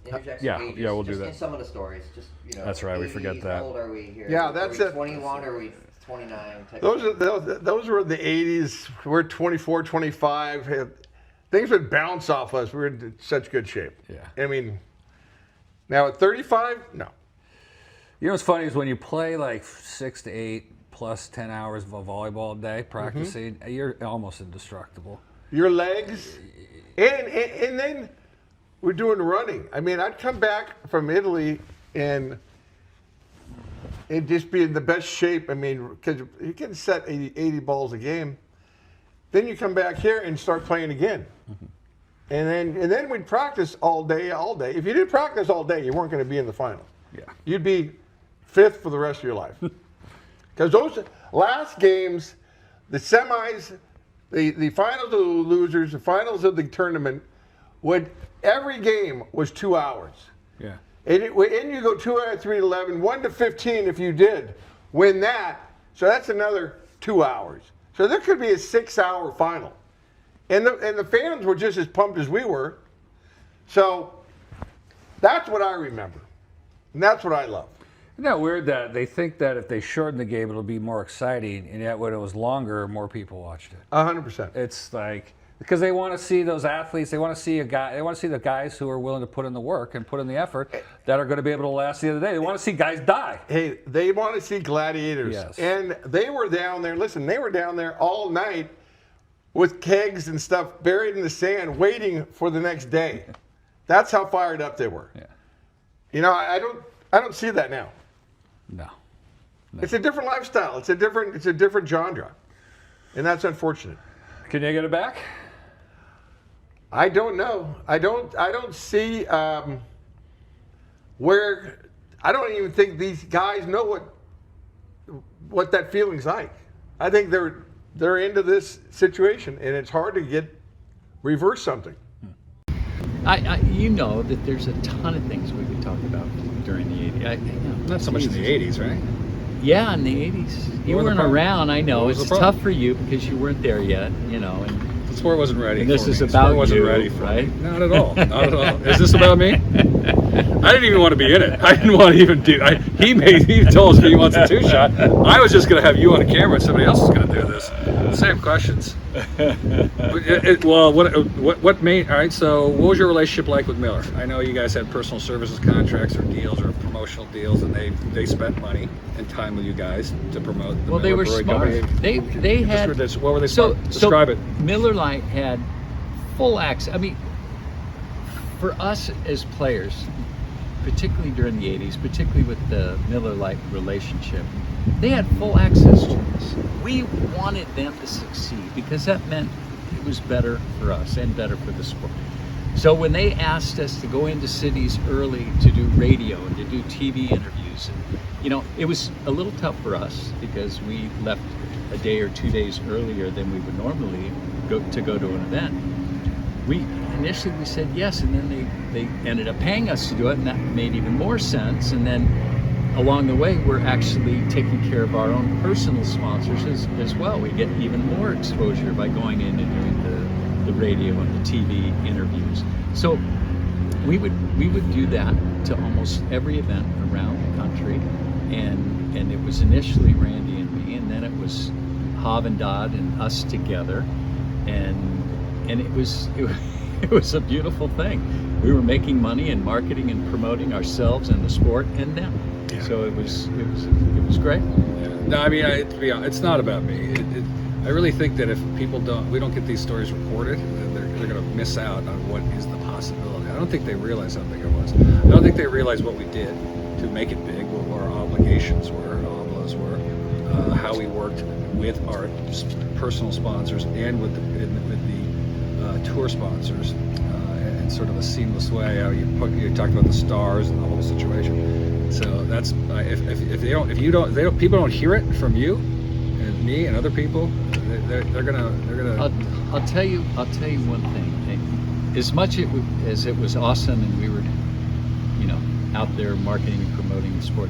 Interject Yeah, some ages, yeah, we'll do just that. in some of the stories, just, you know. That's right, we forget that. How old are we here? Yeah, that's are we 21? Are we 29. Those were the 80s. We're 24, 25. Things would bounce off us. We were in such good shape. Yeah. I mean, now at 35, no. You know what's funny is when you play like 6 to 8 plus 10 hours of a volleyball a day practicing, you're almost indestructible. Your legs, and then we're doing running. I mean, I'd come back from Italy and just be in the best shape. I mean, because you can set 80 balls a game. Then you come back here and start playing again. And then we'd practice all day. If you didn't practice all day, you weren't going to be in the final. Yeah. You'd be 5th for the rest of your life. Because those last games, the semis, the finals of the losers, the finals of the tournament, every game was 2 hours. Yeah. And you go 2 out of 3 to 11, 1 to 15 if you did win that. So that's another 2 hours. So there could be a 6-hour final. And the fans were just as pumped as we were. So that's what I remember. And that's what I love. Isn't that weird that they think that if they shorten the game, it'll be more exciting, and yet when it was longer, more people watched it? 100%. It's like, because they want to see those athletes, they want to see the guys who are willing to put in the work and put in the effort that are going to be able to last the other day. They want to see guys die. Hey, they want to see gladiators. Yes. And they were down there, they were down there all night with kegs and stuff buried in the sand waiting for the next day. That's how fired up they were. Yeah. You know, I don't see that now. No. It's a different lifestyle. It's a different genre. And that's unfortunate. Can you get it back? I don't know. I don't see where. I don't even think these guys know what that feeling's like. I think they're into this situation, and it's hard to reverse something. You know that there's a ton of things we could talk about during the 80s. Not so much in the 80s, right? Yeah, in the 80s. You weren't around, I know. It's tough for you because you weren't there yet, you know. And the sport wasn't ready. And this for is me. about sport wasn't you, ready for right? Me. Not at all. Not at all. Is this about me? I didn't even want to be in it. I didn't want to even do. He told us he wants a 2-shot. I was just going to have you on the camera, and somebody else is going to do this. Same questions. Well, what made? All right. So, what was your relationship like with Miller? I know you guys had personal services contracts or deals or promotional deals, and they spent money and time with you guys to promote. Well, they were smart. They had. What were they smart? Describe it. Miller Lite had full access. I mean, for us as players, particularly during the 80s, particularly with the Miller Lite relationship, they had full access to us. We wanted them to succeed because that meant it was better for us and better for the sport. So when they asked us to go into cities early to do radio and to do TV interviews, and, you know, it was a little tough for us because we left a day or 2 days earlier than we would normally go to an event. Initially we said yes, and then they ended up paying us to do it, and that made even more sense. And then along the way, we're actually taking care of our own personal sponsors as well. We get even more exposure by going in and doing the radio and the TV interviews. So we would do that to almost every event around the country, and it was initially Randy and me, and then it was Hovland and us together, and it was a beautiful thing. We were making money and marketing and promoting ourselves and the sport and them. Yeah. So it was great. Yeah. No, I mean, to be honest, it's not about me. I really think that if we don't get these stories reported, then they're going to miss out on what is the possibility. I don't think they realize how big it was. I don't think they realize what we did to make it big, what our obligations were, how we worked with our personal sponsors and with the tour sponsors in sort of a seamless way. How you talked about the stars and the whole situation. So that's people don't hear it from you and me and other people. They're gonna. I'll tell you one thing. As much as it was awesome, and we were, you know, out there marketing and promoting the sport,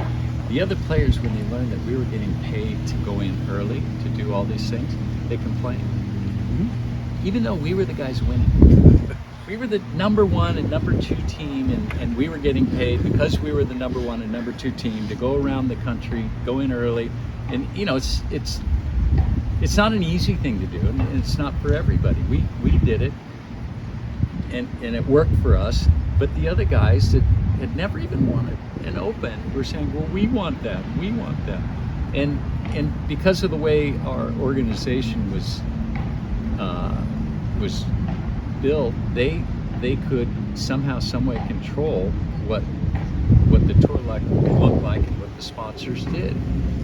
the other players, when they learned that we were getting paid to go in early to do all these things, they complained. Mm-hmm. Even though we were the guys winning. We were the number 1 and number 2 team, and we were getting paid because we were the number 1 and number 2 team to go around the country, go in early, And you know, it's not an easy thing to do, and it's not for everybody. We did it, and it worked for us. But the other guys that had never even wanted an open were saying, well, we want that, and because of the way our organization was built, they could somehow, some way control what the tour looked like and what the sponsors did.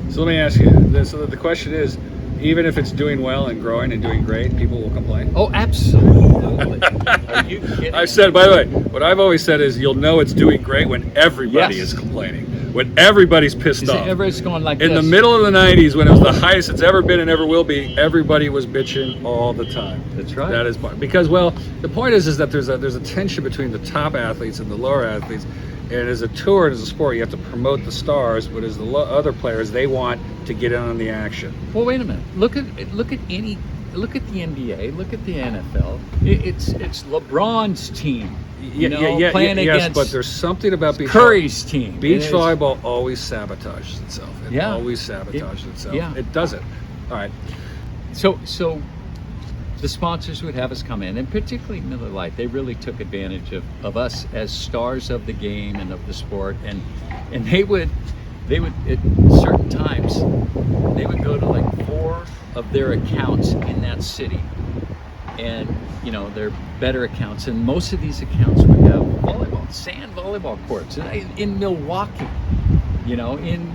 So let me ask you, so the question is, even if it's doing well and growing and doing great, people will complain? Oh, absolutely. Are you kidding? I've said, by the way, what I've always said is you'll know it's doing great when everybody is complaining, when everybody's pissed off. Everybody's going like In this. the middle of the 90s, when it was the highest it's ever been and ever will be, everybody was bitching all the time. That's right. That is because, well, the point is that there's a tension between the top athletes and the lower athletes. And as a tour and as a sport, you have to promote the stars, but as the other players, they want to get in on the action. Well, wait a minute. Look at the NBA. Look at the NFL. It's LeBron's team. Playing against but there's something about Curry's team. Beach volleyball always sabotages itself. It always sabotages itself. Yeah. It does it. All right. So the sponsors would have us come in, and particularly Miller Lite, they really took advantage of us as stars of the game and of the sport, and they would at certain times they would go to like 4 of their accounts in that city, and you know, they're better accounts, and most of these accounts would have sand volleyball courts in Milwaukee, you know, in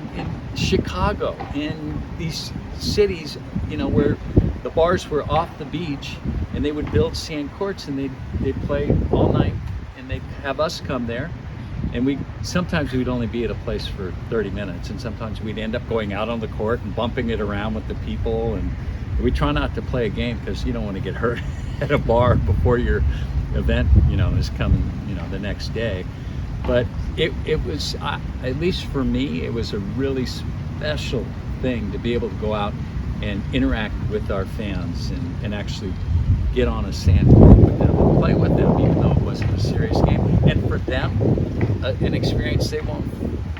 Chicago, in these cities, you know, where the bars were off the beach, and they would build sand courts, and they'd play all night, and they'd have us come there, and sometimes we'd only be at a place for 30 minutes, and sometimes we'd end up going out on the court and bumping it around with the people, and we try not to play a game because you don't want to get hurt at a bar before your event, you know, is coming, you know, the next day. But it was, at least for me, it was a really special thing to be able to go out and interact with our fans and actually get on a sand court with them and play with them, even though it wasn't a serious game. And for them, an experience they won't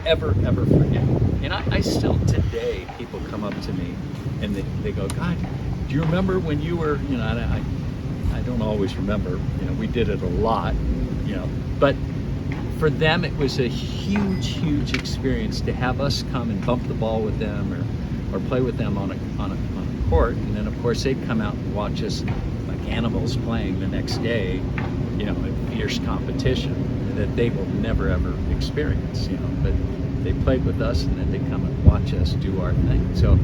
ever forget. And I still today, people come up to me and they go, God, do you remember when you were, you know, I don't always remember, you know, we did it a lot, you know, but for them it was a huge experience to have us come and bump the ball with them or play with them on a court, and then of course they'd come out and watch us like animals playing the next day, you know, in fierce competition that they will never ever experience, you know. But they played with us, and then they'd come and watch us do our thing. So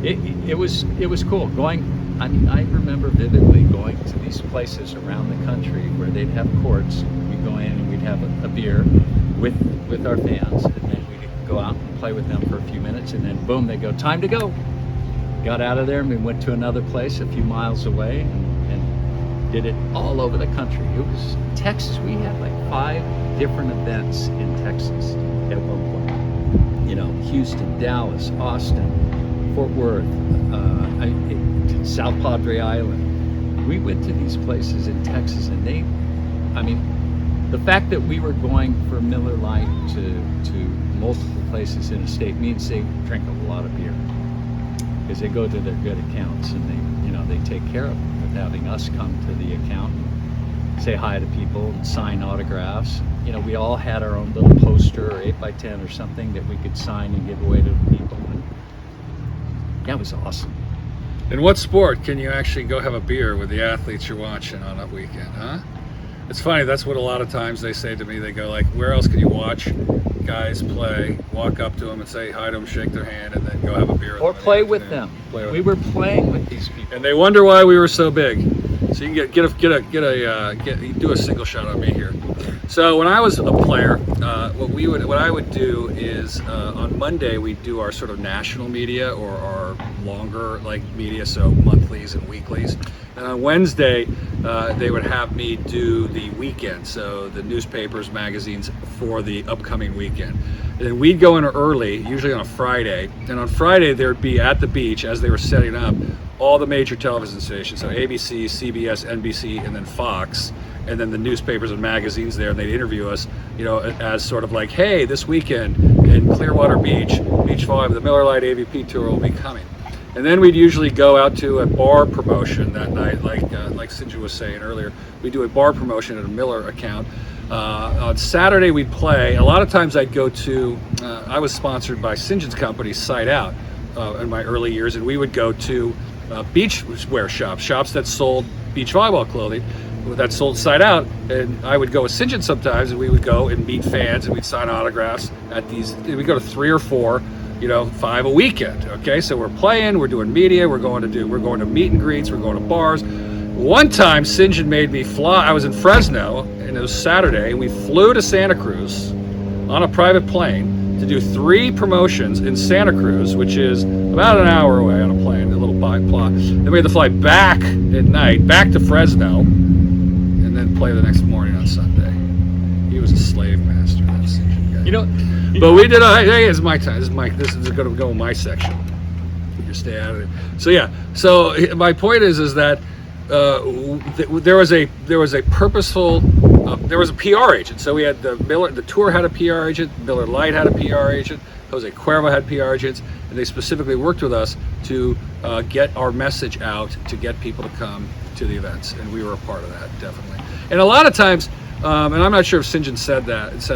it was cool going. I mean, I remember vividly going to these places around the country where they'd have courts. We'd go in and we'd have a beer with our fans, and then we'd go out and play with them for a few minutes, and then boom, they go, time to go. Got out of there and we went to another place a few miles away and did it all over the country. It was Texas. We had like 5 different events in Texas at one point. You know, Houston, Dallas, Austin, Fort Worth, South Padre Island. We went to these places in Texas, and the fact that we were going for Miller Lite to multiple places in a state means they drink a lot of beer, because they go to their good accounts and they take care of them with having us come to the account, say hi to people, and sign autographs. You know, we all had our own little poster or 8x10 or something that we could sign and give away to people. And that was awesome. In what sport can you actually go have a beer with the athletes you're watching on a weekend, huh? It's funny, that's what a lot of times they say to me. They go like, where else can you watch guys play, walk up to them and say hi to them, shake their hand, and then go have a beer with or them play with them. We were playing with these people. And they wonder why we were so big. So you can do a single shot on me here. So when I was a player, what I would do is on Monday we'd do our sort of national media or our longer like media, so monthlies and weeklies. And on Wednesday they would have me do the weekend, so the newspapers, magazines for the upcoming weekend. And then we'd go in early, usually on a Friday, and on Friday there'd be at the beach, as they were setting up, all the major television stations, so ABC, CBS, NBC, and then Fox, and then the newspapers and magazines there, and they'd interview us, you know, as sort of like, hey, this weekend in Clearwater Beach, Beach Volleyball, the Miller Lite AVP Tour will be coming. And then we'd usually go out to a bar promotion that night, like Sinja was saying earlier. We do a bar promotion at a Miller account. On Saturday we'd play. A lot of times I'd go to, I was sponsored by Sinjan's company, Side Out, in my early years, and we would go to beach wear shops that sold beach volleyball clothing that sold Side Out, and I would go with Sinjan sometimes, and we would go and meet fans, and we'd sign autographs at these. We go to 3 or 4, you know, 5 a weekend. Okay, so we're playing, we're doing media, we're going to meet and greets, we're going to bars. One time, Sinjan made me fly. I was in Fresno, and it was Saturday, and we flew to Santa Cruz on a private plane to do 3 promotions in Santa Cruz, which is about an hour away on a plane, a little plot. Then we had to fly back at night, back to Fresno, and then play the next morning on Sunday. He was a slave master, that Sinjan guy. You know, but we did. Hey, it's my time. This is going to go in my section. You stay out of it. So yeah. So my point is that there was a purposeful. There was a PR agent. So we had the tour had a PR agent. Miller Lite had a PR agent. Jose Cuervo had PR agents, and they specifically worked with us to get our message out, to get people to come to the events, and we were a part of that, definitely. And a lot of times, and I'm not sure if Sinjan said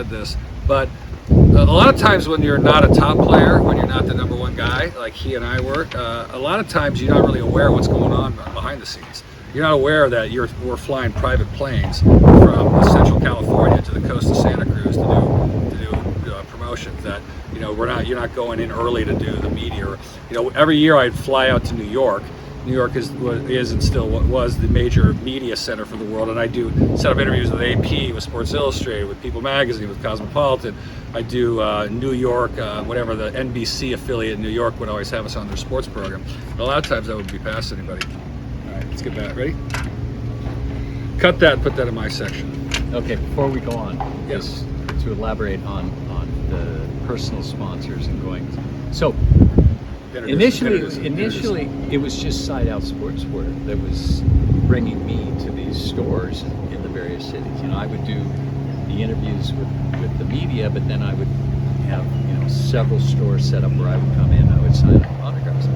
this, but a lot of times when you're not a top player, when you're not the #1 guy, like he and I were, a lot of times you're not really aware of what's going on behind the scenes. You're not aware that we're flying private planes from Central California to the coast of Santa Cruz to do promotions. That, you know, you're not going in early to do the media. Or, you know, every year I'd fly out to New York. New York is and still was the major media center for the world, and I do set up interviews with AP, with Sports Illustrated, with People Magazine, with Cosmopolitan. I do New York, whatever the NBC affiliate in New York would always have us on their sports program. And a lot of times I would be past anybody. All right, let's get back. Ready? Cut that and put that in my section. Okay, before we go on, yes, to elaborate on the personal sponsors and going. So initially it was just Side Out Sportswear that was bringing me to these stores in the various cities. You know, I would do the interviews with the media, but then I would have, you know, several stores set up where I would come in, I would sign autographs.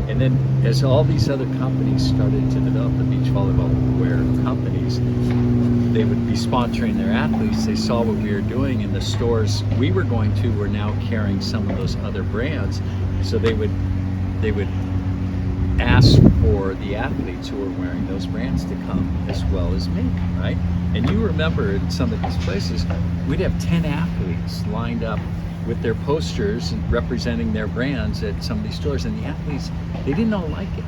And then as all these other companies started to develop, the beach volleyball wear companies, they would be sponsoring their athletes. They saw what we were doing, and the stores we were going to were now carrying some of those other brands. So they would ask for the athletes who were wearing those brands to come as well as me, right? And you remember in some of these places, we'd have 10 athletes lined up with their posters and representing their brands at some of these stores, and the athletes, they didn't all like it,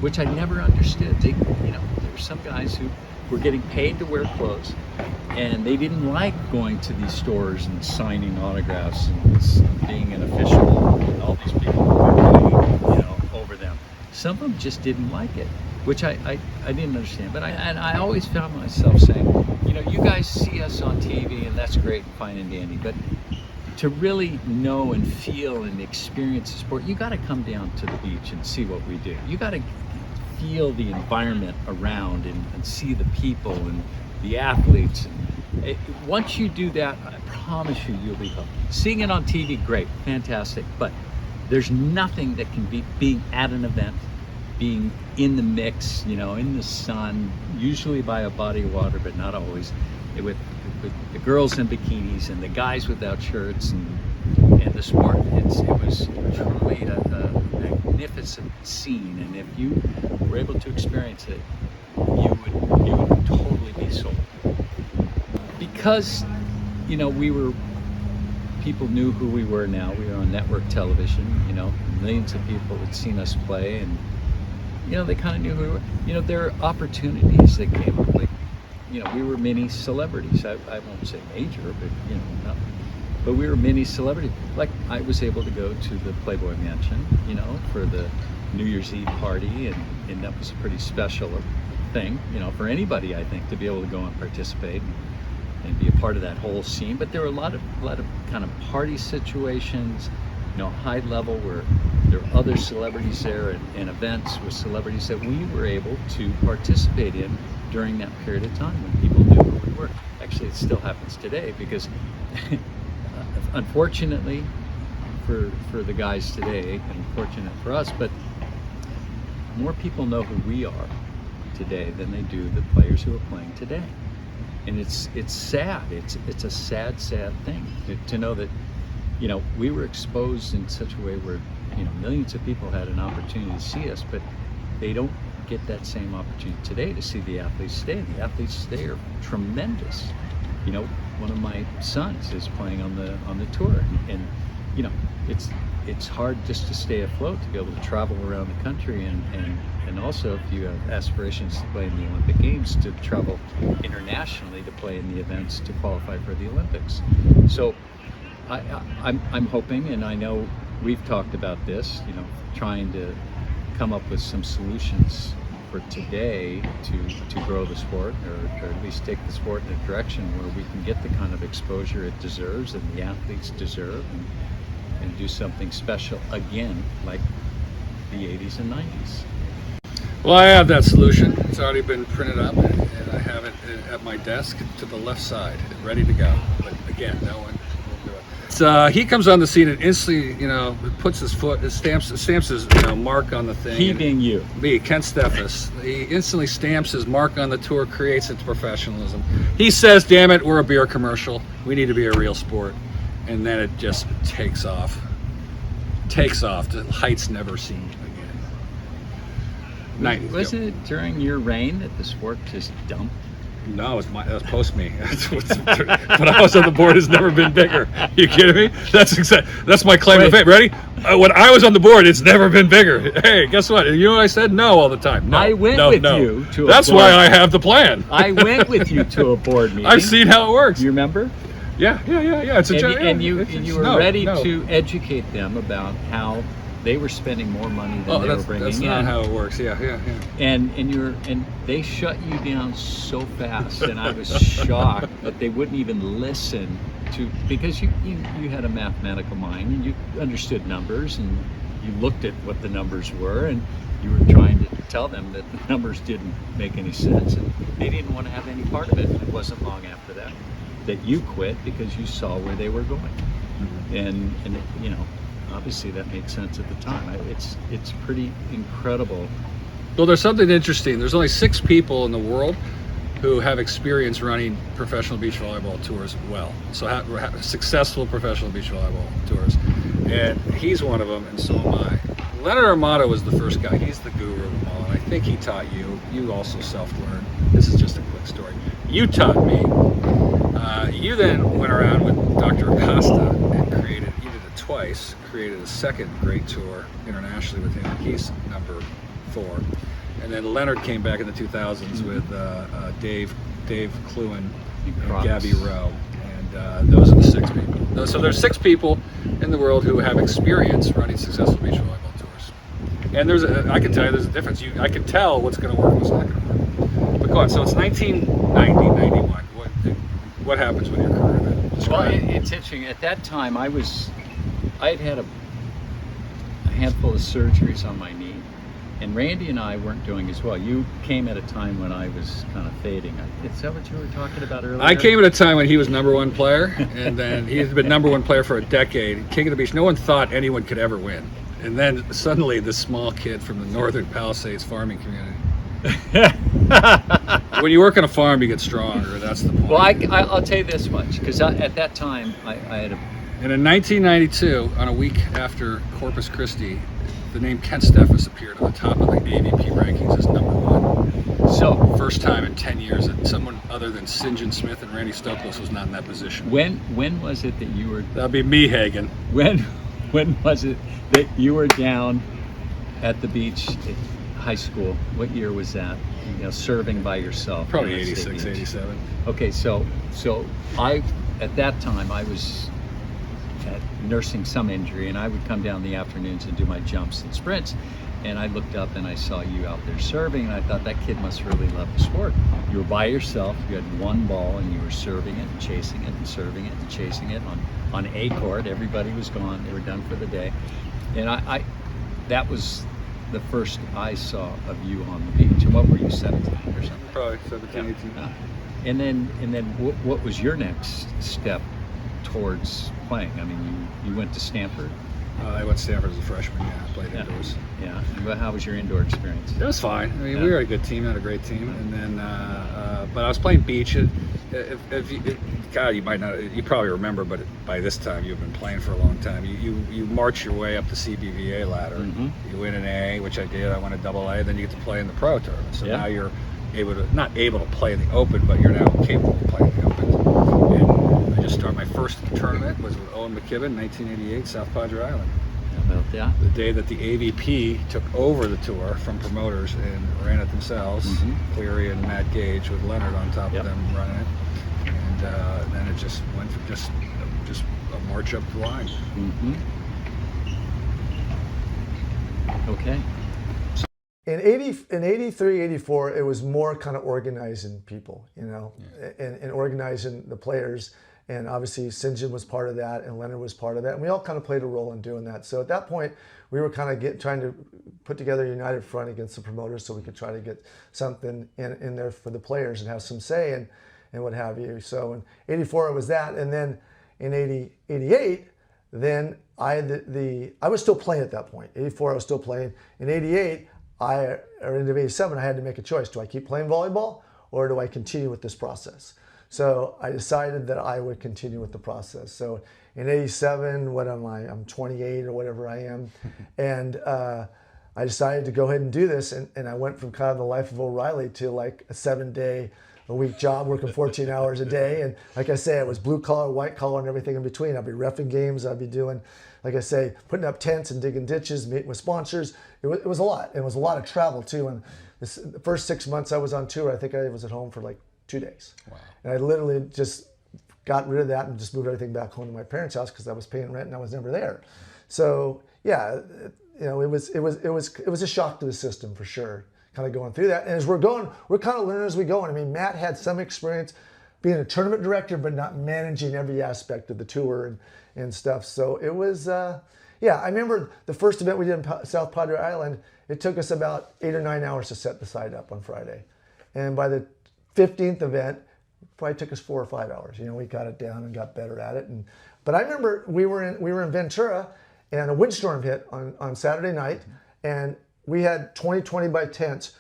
which I never understood. They, you know, there were some guys who were getting paid to wear clothes, and they didn't like going to these stores and signing autographs and being an official and all these people were, you know, over them. Some of them just didn't like it, which I didn't understand. But I always found myself saying, you know, you guys see us on TV, and that's great and fine and dandy, but to really know and feel and experience the sport, you got to come down to the beach and see what we do. You got to feel the environment around and see the people and the athletes. Once you do that, I promise you, you'll be hooked. Seeing it on TV, great, fantastic, but there's nothing that can beat being at an event, being in the mix, you know, in the sun, usually by a body of water, but not always, with the girls in bikinis and the guys without shirts and the sport. It was truly a magnificent scene, and if you were able to experience it, you would totally be sold. Because, you know, people knew who we were now. We were on network television, you know, millions of people had seen us play, and, you know, they kind of knew who we were. You know, there are opportunities that came up, like, you know, we were mini celebrities. I won't say major, but, you know, but we were mini celebrities. Like, I was able to go to the Playboy Mansion, you know, for the New Year's Eve party, and that was a pretty special thing, you know, for anybody, I think, to be able to go and participate and be a part of that whole scene. But there were a lot of kind of party situations, you know, high level, where there were other celebrities there, and events with celebrities that we were able to participate in during that period of time when people knew who we were. Actually, it still happens today because unfortunately for the guys today, and fortunate for us, but more people know who we are today than they do the players who are playing today. And it's sad. It's a sad thing to know that, you know, we were exposed in such a way where, you know, millions of people had an opportunity to see us, but they don't get that same opportunity today to see the athletes today. The athletes today are tremendous. You know, one of my sons is playing on the tour, and you know, it's hard just to stay afloat, to be able to travel around the country, and also if you have aspirations to play in the Olympic Games, to travel internationally to play in the events to qualify for the Olympics. So I'm hoping, and I know we've talked about this, you know, trying to come up with some solutions for today to grow the sport, or at least take the sport in a direction where we can get the kind of exposure it deserves and the athletes deserve, and do something special again like the 80s and 90s. Well, I have that solution. It's already been printed up, and I have it at my desk to the left side, ready to go. But again, no one will do it. He comes on the scene and instantly, you know, puts his foot, stamps his, you know, mark on the thing. He being you. Me, Ken Steffes. He instantly stamps his mark on the tour, creates its professionalism. He says, "Damn it, we're a beer commercial. We need to be a real sport." And then it just takes off. Takes off to heights never seen again. Was it during your reign that the sport just dumped? No, that was post me. When I was on the board, it's never been bigger. You kidding me? That's my claim to fame. Ready? When I was on the board, it's never been bigger. Hey, guess what? You know what I said? No all the time. No, I went with you to a That's board. why I have the plan. I went with you to a board meeting. I've seen how it works. You remember? Yeah. It's a and you were ready to educate them about how they were spending more money than they were bringing in. That's not how it works. Yeah. And they shut you down so fast, and I was shocked that they wouldn't even listen to, because you had a mathematical mind and you understood numbers, and you looked at what the numbers were, and you were trying to tell them that the numbers didn't make any sense, and they didn't want to have any part of it. It wasn't long after that you quit because you saw where they were going. Mm-hmm. And you know, obviously that made sense at the time. It's pretty incredible. Well, there's something interesting. There's only 6 people in the world who have experience running professional beach volleyball tours well. So have successful professional beach volleyball tours. And he's one of them, and so am I. Leonard Armato was the first guy. He's the guru of them all, and I think he taught you. You also self-learned. This is just a quick story. You taught me. You then went around with Dr. Acosta and created, you did it twice, created a second great tour internationally with him. He's number 4. And then Leonard came back in the 2000s with Dave Kluin and Gabby Rowe. And those are the 6 people. So there's 6 people in the world who have experience running successful beach volleyball tours. And I can tell you there's a difference. I can tell what's going to work and what's not going to work. But go on. So it's 1990, 91. What happens with your career? Well, it's interesting. At that time, I had a handful of surgeries on my knee, and Randy and I weren't doing as well. You came at a time when I was kind of fading. Is that what you were talking about earlier? I came at a time when he was #1 player, and then he had been #1 player for a decade. King of the Beach. No one thought anyone could ever win. And then suddenly this small kid from the Northern Palisades farming community. When you work on a farm, you get stronger. That's the point. Well, I'll tell you this much, because at that time I had a... And in 1992, on a week after Corpus Christi, the name Ken Steffes appeared on the top of the AVP rankings as #1. So, first time in 10 years that someone other than St. John Smith and Randy Stokos was not in that position. When was it that you were... That'd be me, Hagen. When was it that you were down at the beach at high school? What year was that? You know, serving by yourself? Probably 86, 87. Okay, so I, at that time, I was nursing some injury, and I would come down in the afternoons and do my jumps and sprints, and I looked up and I saw you out there serving, and I thought, that kid must really love the sport. You were by yourself, you had one ball, and you were serving it and chasing it and serving it and chasing it on A court. Everybody was gone, they were done for the day, and that was the first I saw of you on the beach? And what were you, 17 or something? Probably 17, 18. And then what was your next step towards playing? I mean, you went to Stanford. I went to Stanford as a freshman. Yeah, I played indoors. Yeah. And how was your indoor experience? It was fine. I mean, we were a good team, had a great team, and then, but I was playing beach. God, you might not, you probably remember, but by this time you've been playing for a long time. You march your way up the CBVA ladder. Mm-hmm. You win an A, which I did. I won a double A. Then you get to play in the pro tournament. So now you're not able to play in the open, but you're now capable of playing in the open. And I just started my first tournament was with Owen McKibben, 1988, South Padre Island. Yeah. The day that the AVP took over the tour from promoters and ran it themselves, Cleary and Matt Gage with Leonard on top of them running it. And then it just went from just a march up the line. Okay. In 83, 84, it was more kind of organizing people, you know, and organizing the players. And obviously St. John was part of that, and Leonard was part of that. And we all kind of played a role in doing that. So at that point, we were kind of trying to put together a united front against the promoters so we could try to get something in there for the players and have some say and what have you. So in 84, it was that. And then in 88, then I was still playing at that point. 84, I was still playing. In 88, or into 87, I had to make a choice. Do I keep playing volleyball or do I continue with this process? So I decided that I would continue with the process. So in 87, what am I? I'm 28 or whatever I am. And I decided to go ahead and do this. And I went from kind of the life of O'Reilly to like a 7-day-a-week job, working 14 hours a day. And like I say, it was blue collar, white collar, and everything in between. I'd be reffing games. I'd be doing, like I say, putting up tents and digging ditches, meeting with sponsors. It was a lot. It was a lot of travel too. And the first 6 months I was on tour, I think I was at home for like 2 days. Wow. And I literally just got rid of that and just moved everything back home to my parents' house because I was paying rent and I was never there. So yeah, you know, it was a shock to the system for sure, kind of going through that. And as we're going, we're kind of learning as we go. And I mean, Matt had some experience being a tournament director, but not managing every aspect of the tour and stuff. So it was, yeah, I remember the first event we did in South Padre Island, it took us about 8 or 9 hours to set the site up on Friday. And by the 15th event, it probably took us 4 or 5 hours. You know, we got it down and got better at it. But I remember we were in Ventura, and a windstorm hit on Saturday night, and we had 20 by tents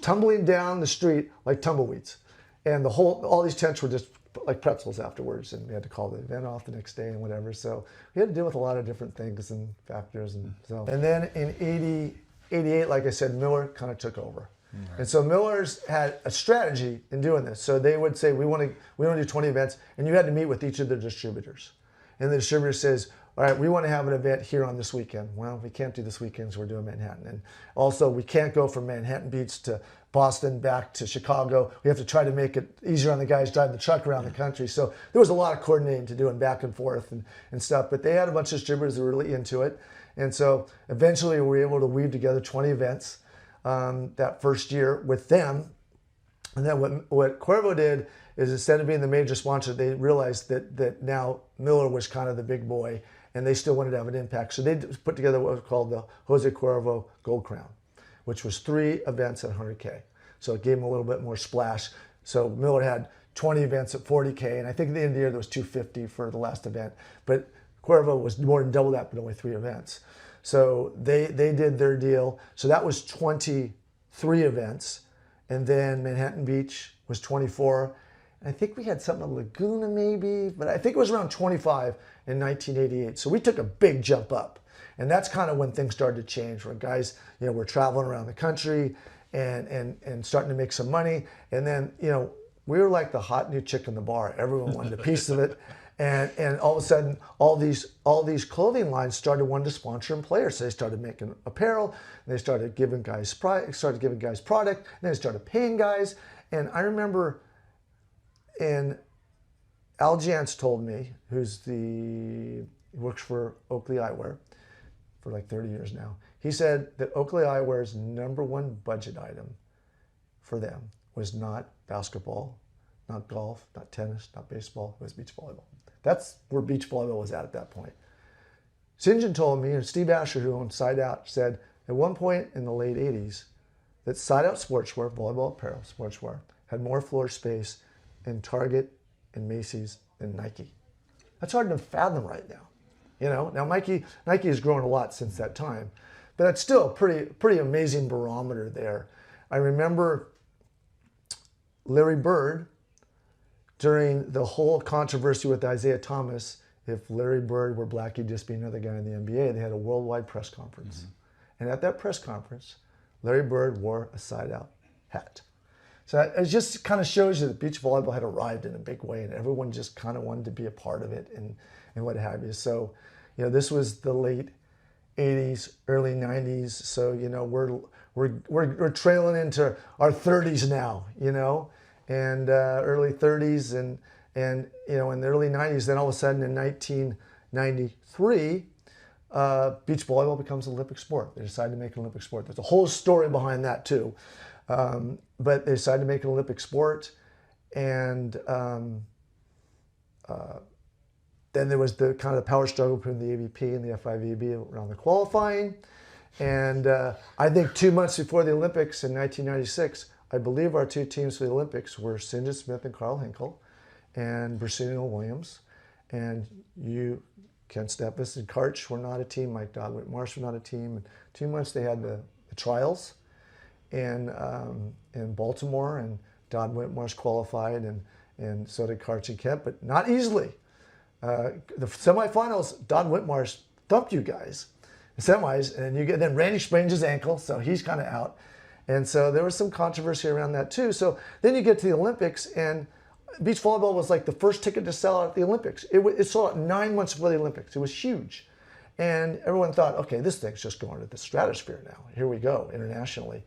tumbling down the street like tumbleweeds, and all these tents were just like pretzels afterwards, and we had to call the event off the next day and whatever. So we had to deal with a lot of different things and factors, and so. And then in 88, like I said, Miller kind of took over. Right. And so Miller's had a strategy in doing this. So they would say, we want to do 20 events, and you had to meet with each of the distributors. And the distributor says, all right, we want to have an event here on this weekend. Well, we can't do this weekend, so we're doing Manhattan. And also, we can't go from Manhattan Beach to Boston back to Chicago. We have to try to make it easier on the guys driving the truck around the country. So there was a lot of coordinating to do and back and forth and stuff. But they had a bunch of distributors that were really into it. And so eventually we were able to weave together 20 events that first year with them. And then what Cuervo did is, instead of being the major sponsor, they realized that now Miller was kind of the big boy, and they still wanted to have an impact. So they put together what was called the Jose Cuervo Gold Crown, which was 3 events at 100K. So it gave them a little bit more splash. So Miller had 20 events at 40K, and I think at the end of the year there was 250 for the last event. But Cuervo was more than double that, but only 3 events. So they did their deal. So that was 23 events. And then Manhattan Beach was 24. I think we had something in Laguna maybe, but I think it was around 25 in 1988. So we took a big jump up. And that's kind of when things started to change, where guys, you know, were traveling around the country and starting to make some money. And then, you know, we were like the hot new chick in the bar. Everyone wanted a piece of it. And all of a sudden, all these clothing lines started wanting to sponsor and players. So they started making apparel, and they started giving guys product, and then they started paying guys. And I remember, Al Jantz told me, he works for Oakley Eyewear for like 30 years now. He said that Oakley Eyewear's #1 budget item for them was not basketball, not golf, not tennis, not baseball. It was beach volleyball. That's where beach volleyball was at that point. St. John told me, and Steve Asher, who owned Side Out, said, at one point in the late 80s that side-out sportswear, volleyball apparel, sportswear, had more floor space in Target and Macy's than Nike. That's hard to fathom right now. You know, now Nike has grown a lot since that time, but it's still a pretty amazing barometer there. I remember Larry Bird, during the whole controversy with Isaiah Thomas, if Larry Bird were black, he'd just be another guy in the NBA. They had a worldwide press conference. And at that press conference, Larry Bird wore a side-out hat. So it just kind of shows you that beach volleyball had arrived in a big way, and everyone just kind of wanted to be a part of it and what have you. So, you know, this was the late 80s, early 90s. So, you know, we're trailing into our 30s now, you know, and early 30s, and you know, in the early 90s. Then all of a sudden, in 1993, beach volleyball becomes an Olympic sport. They decided to make it an Olympic sport. There's a whole story behind that too. But they decided to make it an Olympic sport, and then there was the kind of the power struggle between the AVP and the FIVB around the qualifying. And I think 2 months before the Olympics in 1996, I believe our two teams for the Olympics were St. John Smith and Carl Hinkle, and Brasino Williams, and you, Ken Steffes and Karch were not a team. Mike Dodd Whitmarsh were not a team. And 2 months they had the trials in Baltimore, and Dodd Whitmarsh qualified, and so did Karch and Kemp, but not easily. The semifinals, Dodd Whitmarsh thumped you guys. The semis, and then Randy sprains his ankle, so he's kind of out. And so there was some controversy around that too. So then you get to the Olympics, and beach volleyball was like the first ticket to sell out at the Olympics. It sold out 9 months before the Olympics. It was huge. And everyone thought, okay, this thing's just going to the stratosphere now. Here we go, internationally.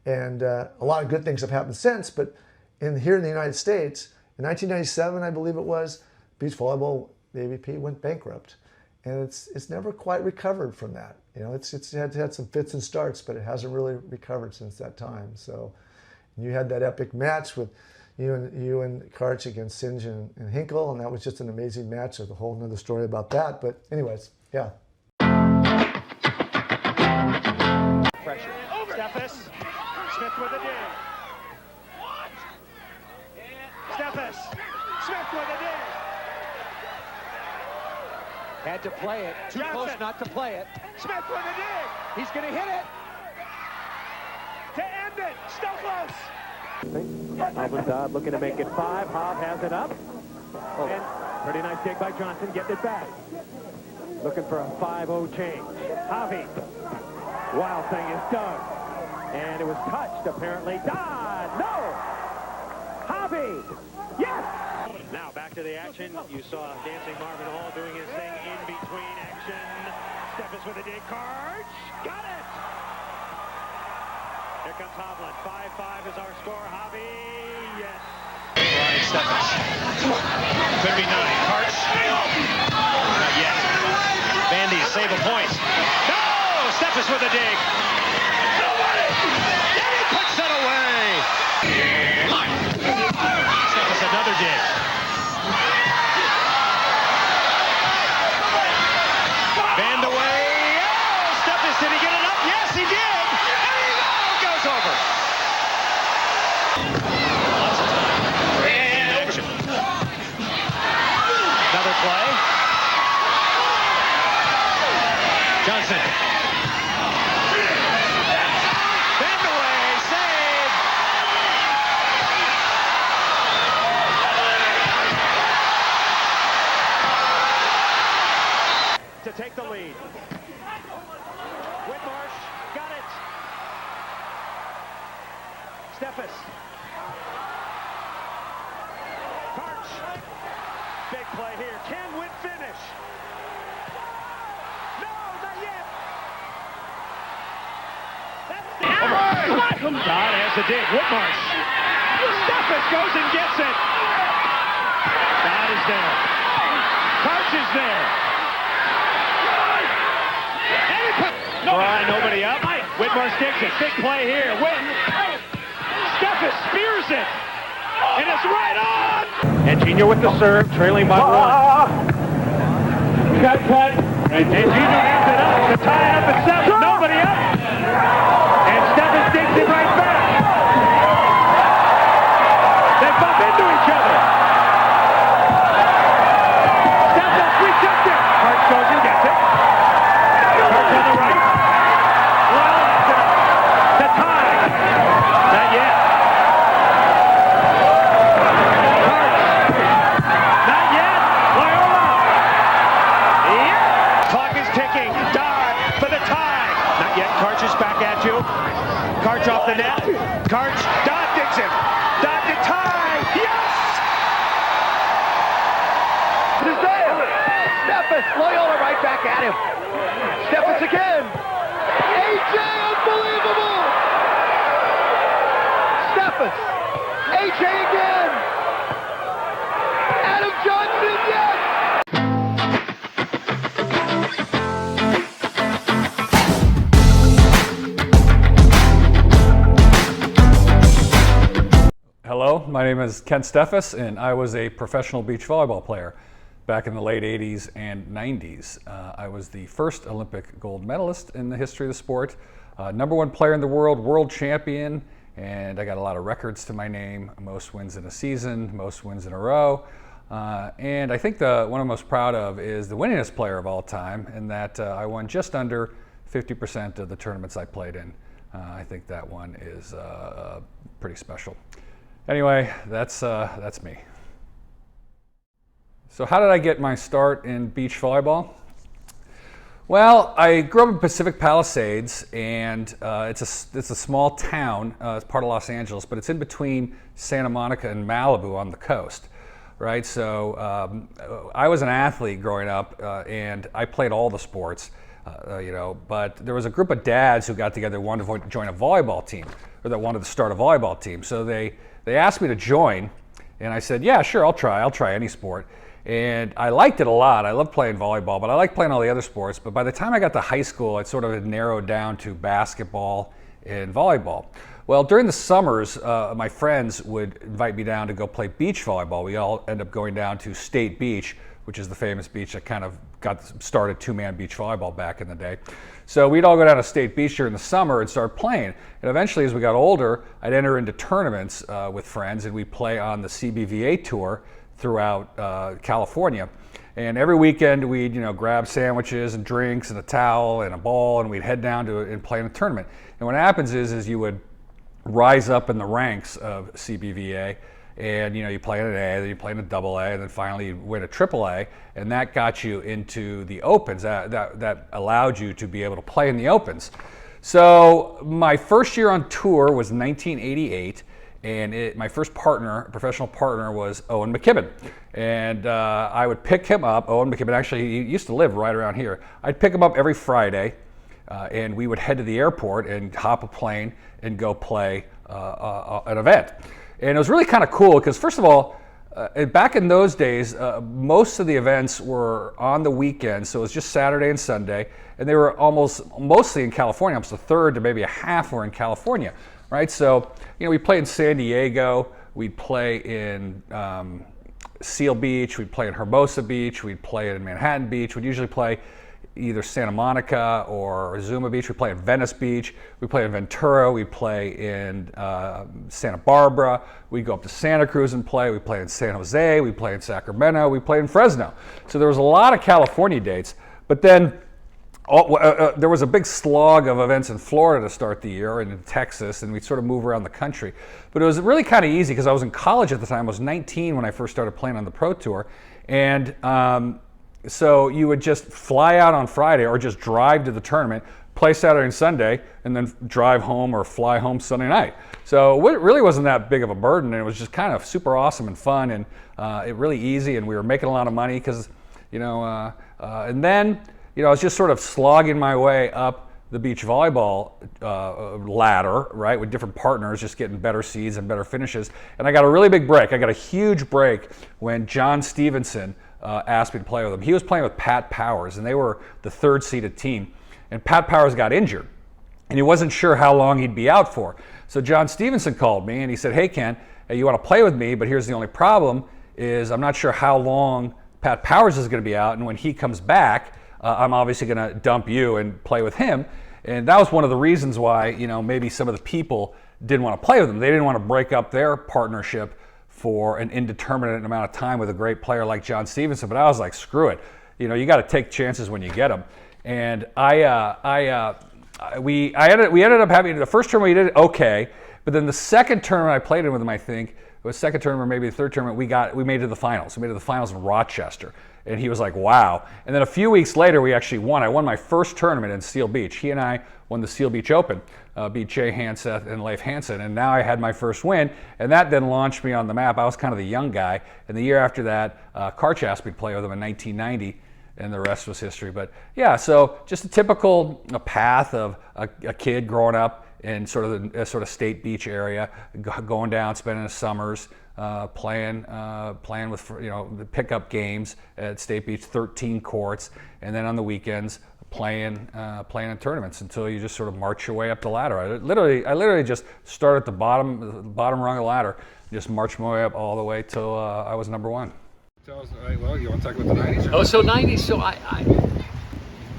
And a lot of good things have happened since, but here in the United States, in 1997, I believe it was, beach volleyball, the AVP, went bankrupt. And it's never quite recovered from that. You know, it's had some fits and starts, but it hasn't really recovered since that time. So you had that epic match with you and Karch against Singe and Hinkle, and that was just an amazing match. There's a whole nother story about that. But anyways, yeah. Pressure. Steffes. Smith with a dig. Steffes. Smith with a dig. Had to play it. Too close not to play it. Smith with a dig. He's going to hit it. To end it. Still close. Hovland Dodd looking to make it 5. Hov has it up. And pretty nice dig by Johnson, getting it back. Looking for a 5-0 change. Javi. Wild thing is done. And it was touched, apparently. Dodd! No! Javi! Yes! Now back to the action. You saw Dancing Marvin Hall doing his thing in between action. Steffes with a dig. Karch! Got it! Here comes Hovland. 5-5 is our score. Javi, yes. Ryan Steffes. Could be 9. Karch. Not yet. Vandy save a point. No! Steffes with a dig. Nobody! And he puts it away. Steffes another dig. Band away. Oh! Steffes, did he get it up? Yes, he did. Goes over. Lots of time. And action. Another play. Johnson. Bend away. Save. To take the lead. Whitmarsh got it. Steffes. Karch. Big play here. Can Whit finish? No, not yet. That's the Dodd has a dig. Whitmarsh. Steffes goes and gets it. Dodd is there. Karch is there. Nobody up. Whitmarsh takes it. Big play here. Steffes spears it. And it's right on. And Gino with the serve, trailing by 1. Cut. And Gino hands it up to tie it up at 7. Nobody up. And Steffes digs it right back. They bump into each other. Steffes rejects it. Hart goes and gets it. Hart's on the right. Loyal to tie. Not yet. Hart. Not yet. Loyola. Yep. Clock is ticking. Dodd for the tie. Not yet. Karch is back at you. Karch off the net. Karch. Dodd digs him. Dodd to tie. Yes! It's there. Steffes, Loyola right back at him. Steffes again. AJ, unbelievable! Steffes. AJ again. Adam Johnson, yes! Hello, my name is Ken Steffes, and I was a professional beach volleyball player back in the late 80s and 90s. I was the first Olympic gold medalist in the history of the sport, #1 player in the world, world champion, and I got a lot of records to my name, most wins in a season, most wins in a row. And I think the one I'm most proud of is the winningest player of all time, in that I won just under 50% of the tournaments I played in. I think that one is pretty special. Anyway, that's me. So how did I get my start in beach volleyball? Well, I grew up in Pacific Palisades, and it's a small town. It's part of Los Angeles, but it's in between Santa Monica and Malibu on the coast, right? So I was an athlete growing up, and I played all the sports, but there was a group of dads who got together and wanted to join a volleyball team, or that wanted to start a volleyball team. So they asked me to join, and I said, yeah, sure, I'll try any sport. And I liked it a lot. I loved playing volleyball, but I liked playing all the other sports. But by the time I got to high school, it sort of had narrowed down to basketball and volleyball. Well, during the summers, my friends would invite me down to go play beach volleyball. We all end up going down to State Beach, which is the famous beach that kind of got started two-man beach volleyball back in the day. So we'd all go down to State Beach during the summer and start playing. And eventually, as we got older, I'd enter into tournaments with friends, and we'd play on the CBVA tour throughout California. And every weekend, we'd grab sandwiches and drinks and a towel and a ball, and we'd head down to and play in a tournament. And what happens is you would rise up in the ranks of CBVA, and you play in an A, then you play in a double A, and then finally you win a triple A, and that got you into the Opens. That allowed you to be able to play in the Opens. So my first year on tour was 1988, and my first professional partner, was Owen McKibben. And I would pick him up. Owen McKibben, actually, he used to live right around here. I'd pick him up every Friday, and we would head to the airport and hop a plane and go play an event. And it was really kind of cool because, first of all, back in those days, most of the events were on the weekend, so it was just Saturday and Sunday, and they were mostly in California. Almost a third to maybe a half were in California, right? So, we played in San Diego, we'd play in Seal Beach, we'd play in Hermosa Beach, we'd play in Manhattan Beach, we'd usually play either Santa Monica or Zuma Beach. We play in Venice Beach. We play in Ventura. We play in Santa Barbara. We go up to Santa Cruz and play. We play in San Jose. We play in Sacramento. We play in Fresno. So there was a lot of California dates. But then there was a big slog of events in Florida to start the year, and in Texas, and we'd sort of move around the country. But it was really kind of easy because I was in college at the time. I was 19 when I first started playing on the Pro Tour. And so you would just fly out on Friday or just drive to the tournament, play Saturday and Sunday, and then drive home or fly home Sunday night. So it really wasn't that big of a burden, and it was just kind of super awesome and fun, and it really easy, and we were making a lot of money because, and then, I was just sort of slogging my way up the beach volleyball ladder, right, with different partners, just getting better seeds and better finishes. And I got a really big break. I got a huge break when John Stevenson asked me to play with him. He was playing with Pat Powers, and they were the third seeded team. And Pat Powers got injured, and he wasn't sure how long he'd be out for. So John Stevenson called me, and he said, hey, Ken, you want to play with me, but here's the only problem is I'm not sure how long Pat Powers is going to be out, and when he comes back, I'm obviously going to dump you and play with him. And that was one of the reasons why, maybe some of the people didn't want to play with them. They didn't want to break up their partnership for an indeterminate amount of time with a great player like John Stevenson. But I was like, screw it. You got to take chances when you get them. And we ended up having the first tournament we did okay, but then the second tournament I played in with him, I think it was second tournament or maybe the third tournament, we made it to the finals. We made it to the finals in Rochester, and he was like, wow. And then a few weeks later, we actually won. I won my first tournament in Seal Beach. He and I won the Seal Beach Open, beat Jay Hanseth and Leif Hansen, and now I had my first win, and that then launched me on the map. I was kind of the young guy, and the year after that, Karch asked me to play with him in 1990. And the rest was history. But yeah, so just a typical path of a kid growing up in sort of State Beach area, going down, spending the summers, playing with the pickup games at State Beach, 13 courts, and then on the weekends playing in tournaments until you just sort of march your way up the ladder. I literally just started at the bottom rung of the ladder, just marched my way up all the way till I was number one. Well, you want to talk about the 90s? Oh, so 90s.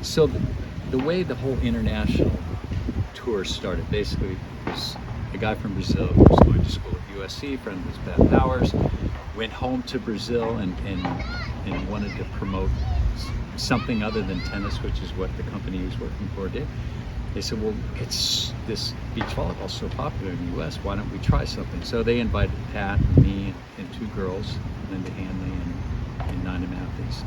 So the way the whole international tour started, basically, was a guy from Brazil who was going to school at USC, friend of his Pat Powers, went home to Brazil and wanted to promote something other than tennis, which is what the company he was working for did. They said, well, it's this beach volleyball is so popular in the U.S., why don't we try something? So they invited Pat and me and two girls, Linda Hanley and Nina Matthews.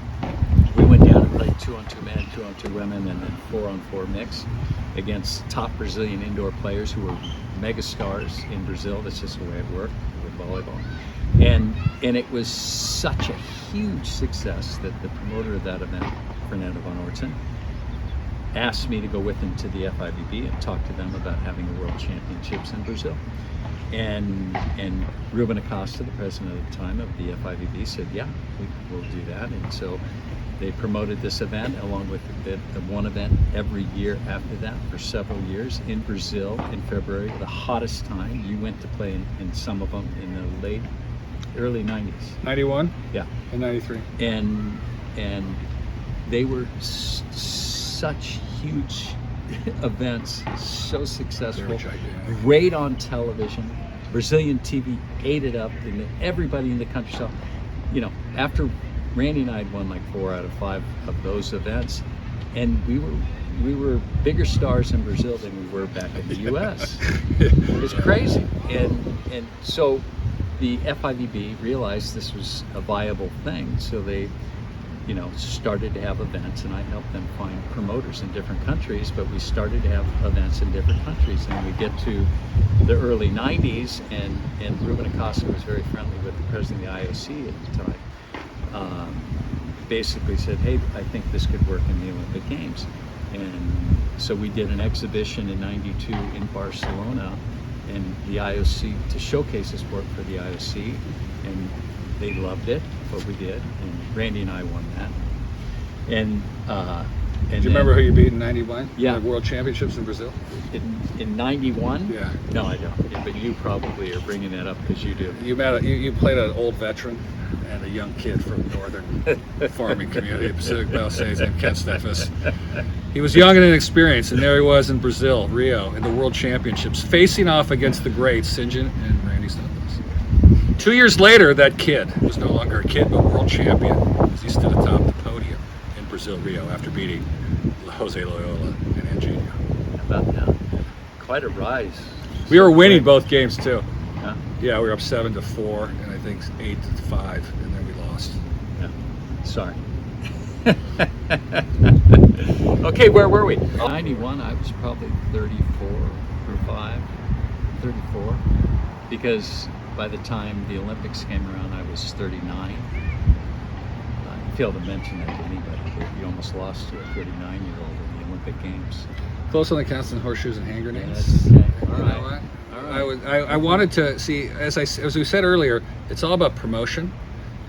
We went down and played 2-on-2 men, 2-on-2 women, and then 4-on-4 mix against top Brazilian indoor players who were megastars in Brazil. That's just the way it worked with volleyball. And it was such a huge success that the promoter of that event, Fernando von Ortsen, asked me to go with him to the FIVB and talk to them about having a world championships in Brazil. And Ruben Acosta, the president at the time of the FIVB, said, yeah, we'll do that. And so they promoted this event along with the one event every year after that for several years in Brazil in February, the hottest time. You went to play in some of them in the early 90s. 91? Yeah. And 93. And they were such huge events, so successful, great on television. Brazilian TV ate it up, and everybody in the country saw. After Randy and I had won like 4 out of 5 of those events, and we were bigger stars in Brazil than we were back in the U.S. It was crazy, and so the FIVB realized this was a viable thing, so they started to have events, and I helped them find promoters in different countries, but we started to have events in different countries, and we get to the early 90s, and Ruben Acosta was very friendly with the president of the IOC at the time. Basically said, hey, I think this could work in the Olympic Games. And so we did an exhibition in 92 in Barcelona, and the IOC, to showcase the sport for the IOC, and they loved it, what we did, and Randy and I won that. And do you remember who you beat in 91? Yeah. The World Championships in Brazil? In 91? Yeah. No, I don't. Yeah, but you probably are bringing that up because you do. You played an old veteran and a young kid from northern farming community, Pacific Palisades, named Ken Steffes. He was young and inexperienced, and there he was in Brazil, Rio, in the World Championships, facing off against the greats, St. John and Randy Steffes. 2 years later, that kid was no longer a kid, but world champion, as he stood atop the podium in Brazil, Rio, after beating Jose Loyola and Angelino. How about that? Quite a rise. We were winning both games, too. Huh? Yeah, we were up 7-4, and I think 8-5, and then we lost. Yeah. Sorry. Okay, where were we? 91, I was probably 34 or 34, because by the time the Olympics came around, I was 39. I failed to mention that to anybody, but you almost lost to a 39-year-old in the Olympic Games. Close on the counts than horseshoes and hand grenades. Yeah, all right. I wanted to see, as we said earlier, it's all about promotion.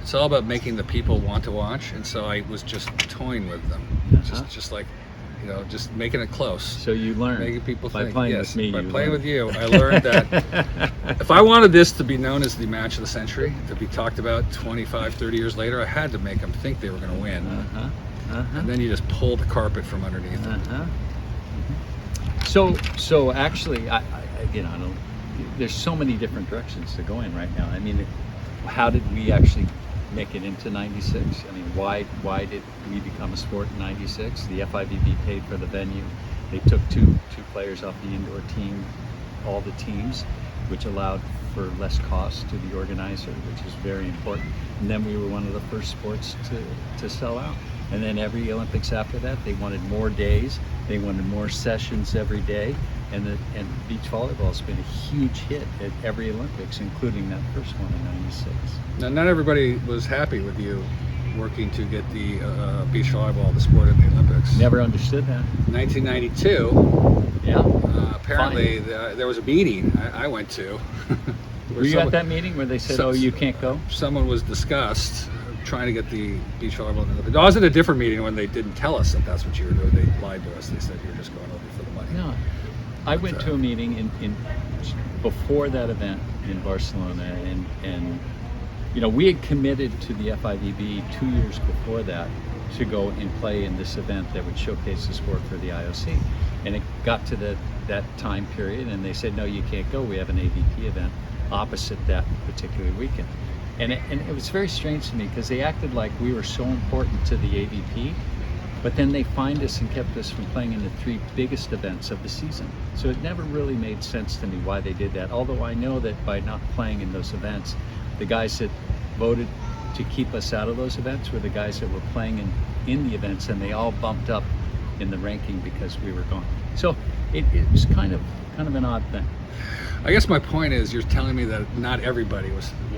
It's all about making the people want to watch, and so I was just toying with them, just like, just making it close. So you learned making people by think. playing Yes, with me. by playing with you, I learned that if I wanted this to be known as the match of the century, to be talked about 25, 30 years later, I had to make them think they were going to win. And then you just pull the carpet from underneath them. So actually, I don't. There's so many different directions to go in right now. I mean, how did we actually make it into '96? I mean, why did we become a sport in '96? The FIVB paid for the venue. They took two players off the indoor team, all the teams, which allowed for less cost to the organizer, which is very important. And then we were one of the first sports to sell out. And then every Olympics after that, they wanted more days. They wanted more sessions every day. And beach volleyball has been a huge hit at every Olympics, including that first one in '96. Now, not everybody was happy with you working to get the beach volleyball, the sport, in the Olympics. Never understood that. 1992. Yeah. Apparently, there was a meeting I went to. Were you at that meeting where they said, "Oh, you can't go"? Someone was discussed trying to get the beach volleyball in the Olympics. I was at a different meeting when they didn't tell us that that's what you were doing. They lied to us. They said you were just going over for the money. No. I went to a meeting in before that event in Barcelona, and we had committed to the FIVB 2 years before that to go and play in this event that would showcase the sport for the IOC. And it got to that time period, and they said, "No, you can't go. We have an AVP event opposite that particular weekend." And it was very strange to me because they acted like we were so important to the AVP, but then they fined us and kept us from playing in the 3 biggest events of the season. So it never really made sense to me why they did that. Although I know that by not playing in those events, the guys that voted to keep us out of those events were the guys that were playing in the events, and they all bumped up in the ranking because we were gone. So it was kind of an odd thing. I guess my point is, you're telling me that not everybody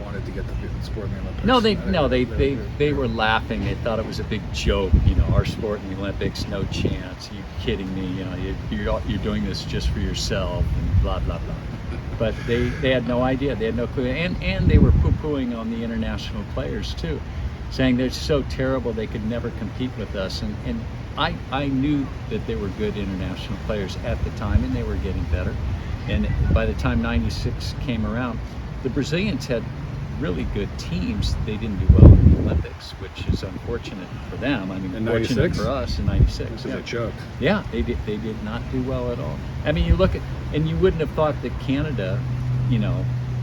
wanted to get the sport in the Olympics. They were laughing. They thought it was a big joke. Our sport in the Olympics, no chance. Are you kidding me? You're doing this just for yourself, and blah blah blah. But they had no idea. They had no clue, and they were poo-pooing on the international players too, saying they're so terrible they could never compete with us. And I knew that they were good international players at the time, and they were getting better. And by the time '96 came around, the Brazilians had really good teams. They didn't do well in the Olympics, which is unfortunate for them. I mean, fortunate for us in '96. This is a joke. Yeah, they did not do well at all. I mean, you look at, and you wouldn't have thought that Canada,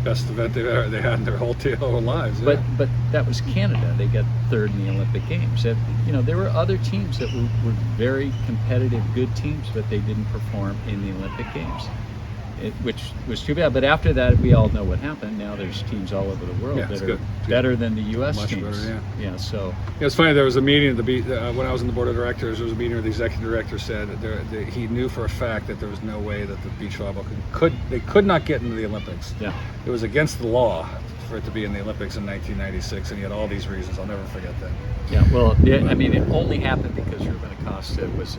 best event they had in their whole lives. Yeah. But that was Canada. They got 3rd in the Olympic Games. And, there were other teams that were very competitive, good teams, but they didn't perform in the Olympic Games. Which was too bad. But after that, we all know what happened. Now there's teams all over the world that are better than the U.S. Much teams. Better, yeah. So it's funny. There was a meeting when I was on the board of directors. There was a meeting where the executive director said that he knew for a fact that there was no way that the beach volleyball could not get into the Olympics. Yeah, it was against the law for it to be in the Olympics in 1996, and he had all these reasons. I'll never forget that. Yeah, well, I mean, it only happened because Ruben Acosta was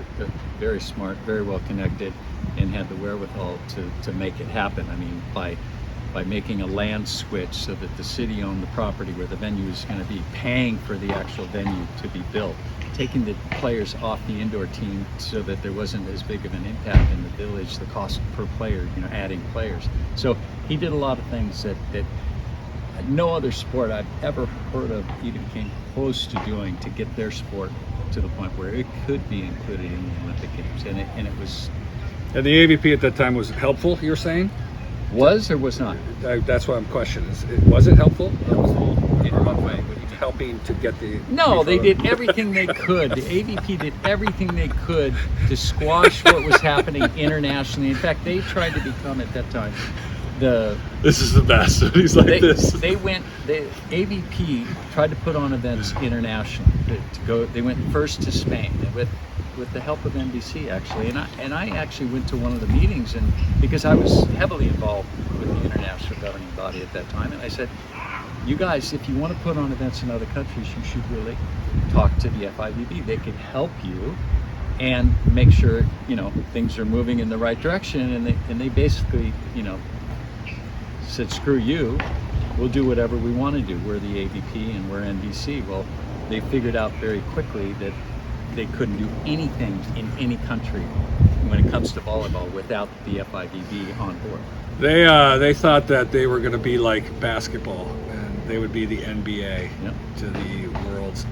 very smart, very well connected, and had the wherewithal to make it happen. I mean, by making a land switch so that the city owned the property where the venue is going to be, paying for the actual venue to be built, taking the players off the indoor team so that there wasn't as big of an impact in the village, the cost per player, adding players. So he did a lot of things that no other sport I've ever heard of even came close to doing to get their sport to the point where it could be included in the Olympic Games, and it was. And the AVP at that time was helpful, you're saying? Was or was not? That's why I'm questioning. Was it helpful? Helpful in what way? Helping to get the... No, they did everything they could. The AVP did everything they could to squash what was happening internationally. In fact, they tried to become, at that time, This is the best. He's like this. The AVP tried to put on events internationally. They went first to Spain with the help of NBC, actually. And I actually went to one of the meetings, and because I was heavily involved with the international governing body at that time, and I said, you guys, if you want to put on events in other countries, you should really talk to the FIVB. They can help you and make sure things are moving in the right direction. And they basically said, screw you, we'll do whatever we want to do. We're the AVP and we're NBC. Well, they figured out very quickly that they couldn't do anything in any country when it comes to volleyball without the FIVB on board. They thought that they were going to be like basketball, and they would be the NBA to the world's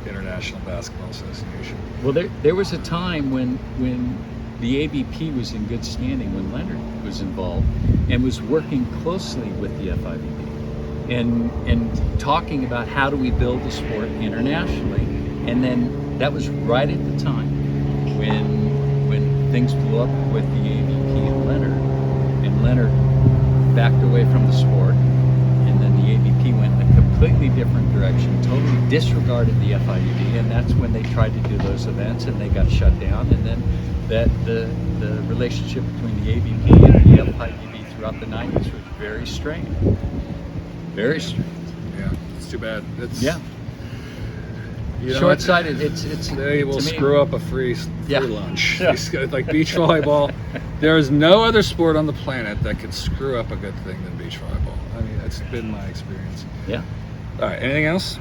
International Basketball Association. Well, there was a time when the AVP was in good standing when Leonard was involved and was working closely with the FIVB and talking about how do we build the sport internationally. And then that was right at the time when things blew up with the AVP and Leonard backed away from the sport, and then the AVP went in a completely different direction, totally disregarded the FIVB, and that's when they tried to do those events and they got shut down. And then the relationship between the AVP and the FIVB throughout the 90s was very strained. Very strained. Yeah, it's too bad. It's, yeah. You know, short-sighted. It's they will screw up a free lunch. Yeah. Like beach volleyball, there is no other sport on the planet that can screw up a good thing than beach volleyball. I mean, that's been my experience. Yeah. All right. Anything else?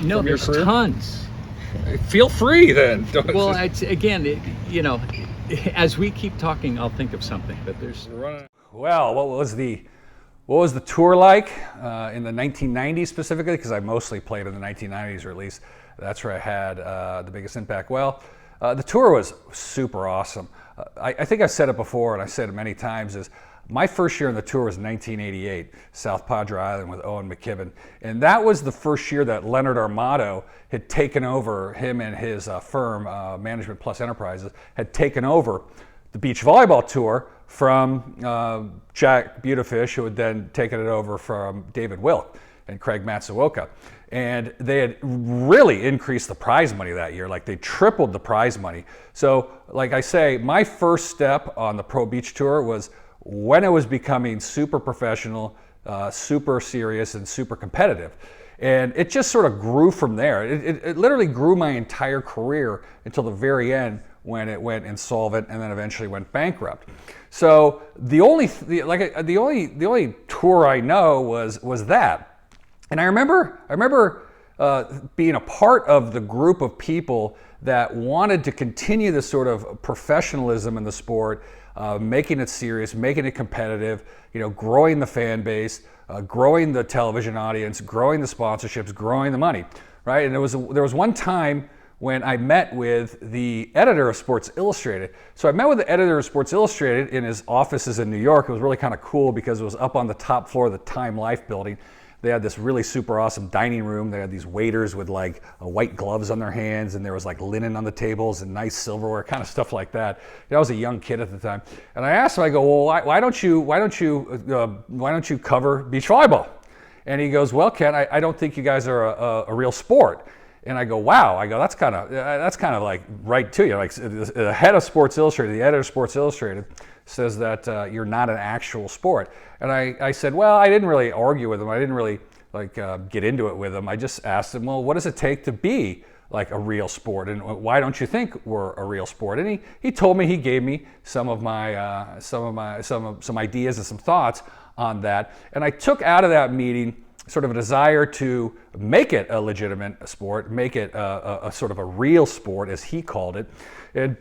No, there's tons. Feel free then. Well, as we keep talking, I'll think of something. But there's. Well, what was the tour like in the 1990s specifically? Because I mostly played in the 1990s, or at least that's where I had the biggest impact. Well, the tour was super awesome. I think I said it before, and I said it many times, is my first year on the tour was 1988, South Padre Island with Owen McKibben. And that was the first year that Leonard Armato had taken over, him and his firm, Management Plus Enterprises, had taken over the beach volleyball tour from Jack Butafish, who had then taken it over from David Wilk and Craig Matsuoka. And they had really increased the prize money that year. Like, they tripled the prize money. So, like I say, my first step on the Pro Beach Tour was when it was becoming super professional, super serious, and super competitive. And it just sort of grew from there. It literally grew my entire career until the very end, when it went insolvent and then eventually went bankrupt. So the only tour I know was that. And I remember being a part of the group of people that wanted to continue this sort of professionalism in the sport, making it serious, making it competitive, growing the fan base, growing the television audience, growing the sponsorships, growing the money, right? And there was one time when I met with the editor of Sports Illustrated. So I met with the editor of Sports Illustrated in his offices in New York. It was really kind of cool because it was up on the top floor of the Time Life building. They had this really super awesome dining room. They had these waiters with like white gloves on their hands, and there was like linen on the tables and nice silverware, kind of stuff like that. I was a young kid at the time, and I asked him, I go, well, why don't you cover beach volleyball? And he goes, well, Ken, I don't think you guys are a real sport. And I go, wow. I go, that's kind of like right to you. Like, the head of Sports Illustrated, the editor of Sports Illustrated, says that you're not an actual sport. And I said, well, I didn't really argue with him. I didn't really get into it with him. I just asked him, well, what does it take to be like a real sport, and why don't you think we're a real sport? And he told me, he gave me some ideas and some thoughts on that. And I took out of that meeting sort of a desire to make it a legitimate sport, make it a sort of a real sport, as he called it. And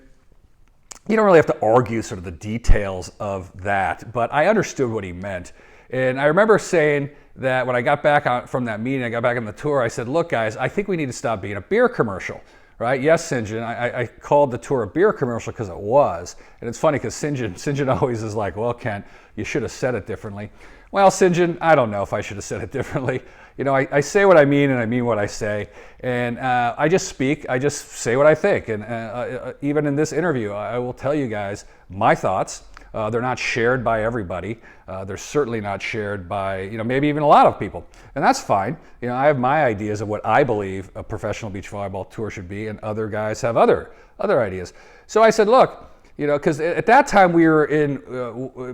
you don't really have to argue sort of the details of that, but I understood what he meant. And I remember saying that when I got back from that meeting, I got back on the tour, I said, look, guys, I think we need to stop being a beer commercial, right? Yes, St. John, I called the tour a beer commercial because it was. And it's funny because St. John always is like, well, Ken, you should have said it differently. Well, St. John, I don't know if I should have said it differently. I say what I mean, and I mean what I say. And I just speak, I just say what I think. And even in this interview, I will tell you guys my thoughts. They're not shared by everybody. They're certainly not shared by, maybe even a lot of people. And that's fine. I have my ideas of what I believe a professional beach volleyball tour should be, and other guys have other ideas. So I said, look, because at that time we were in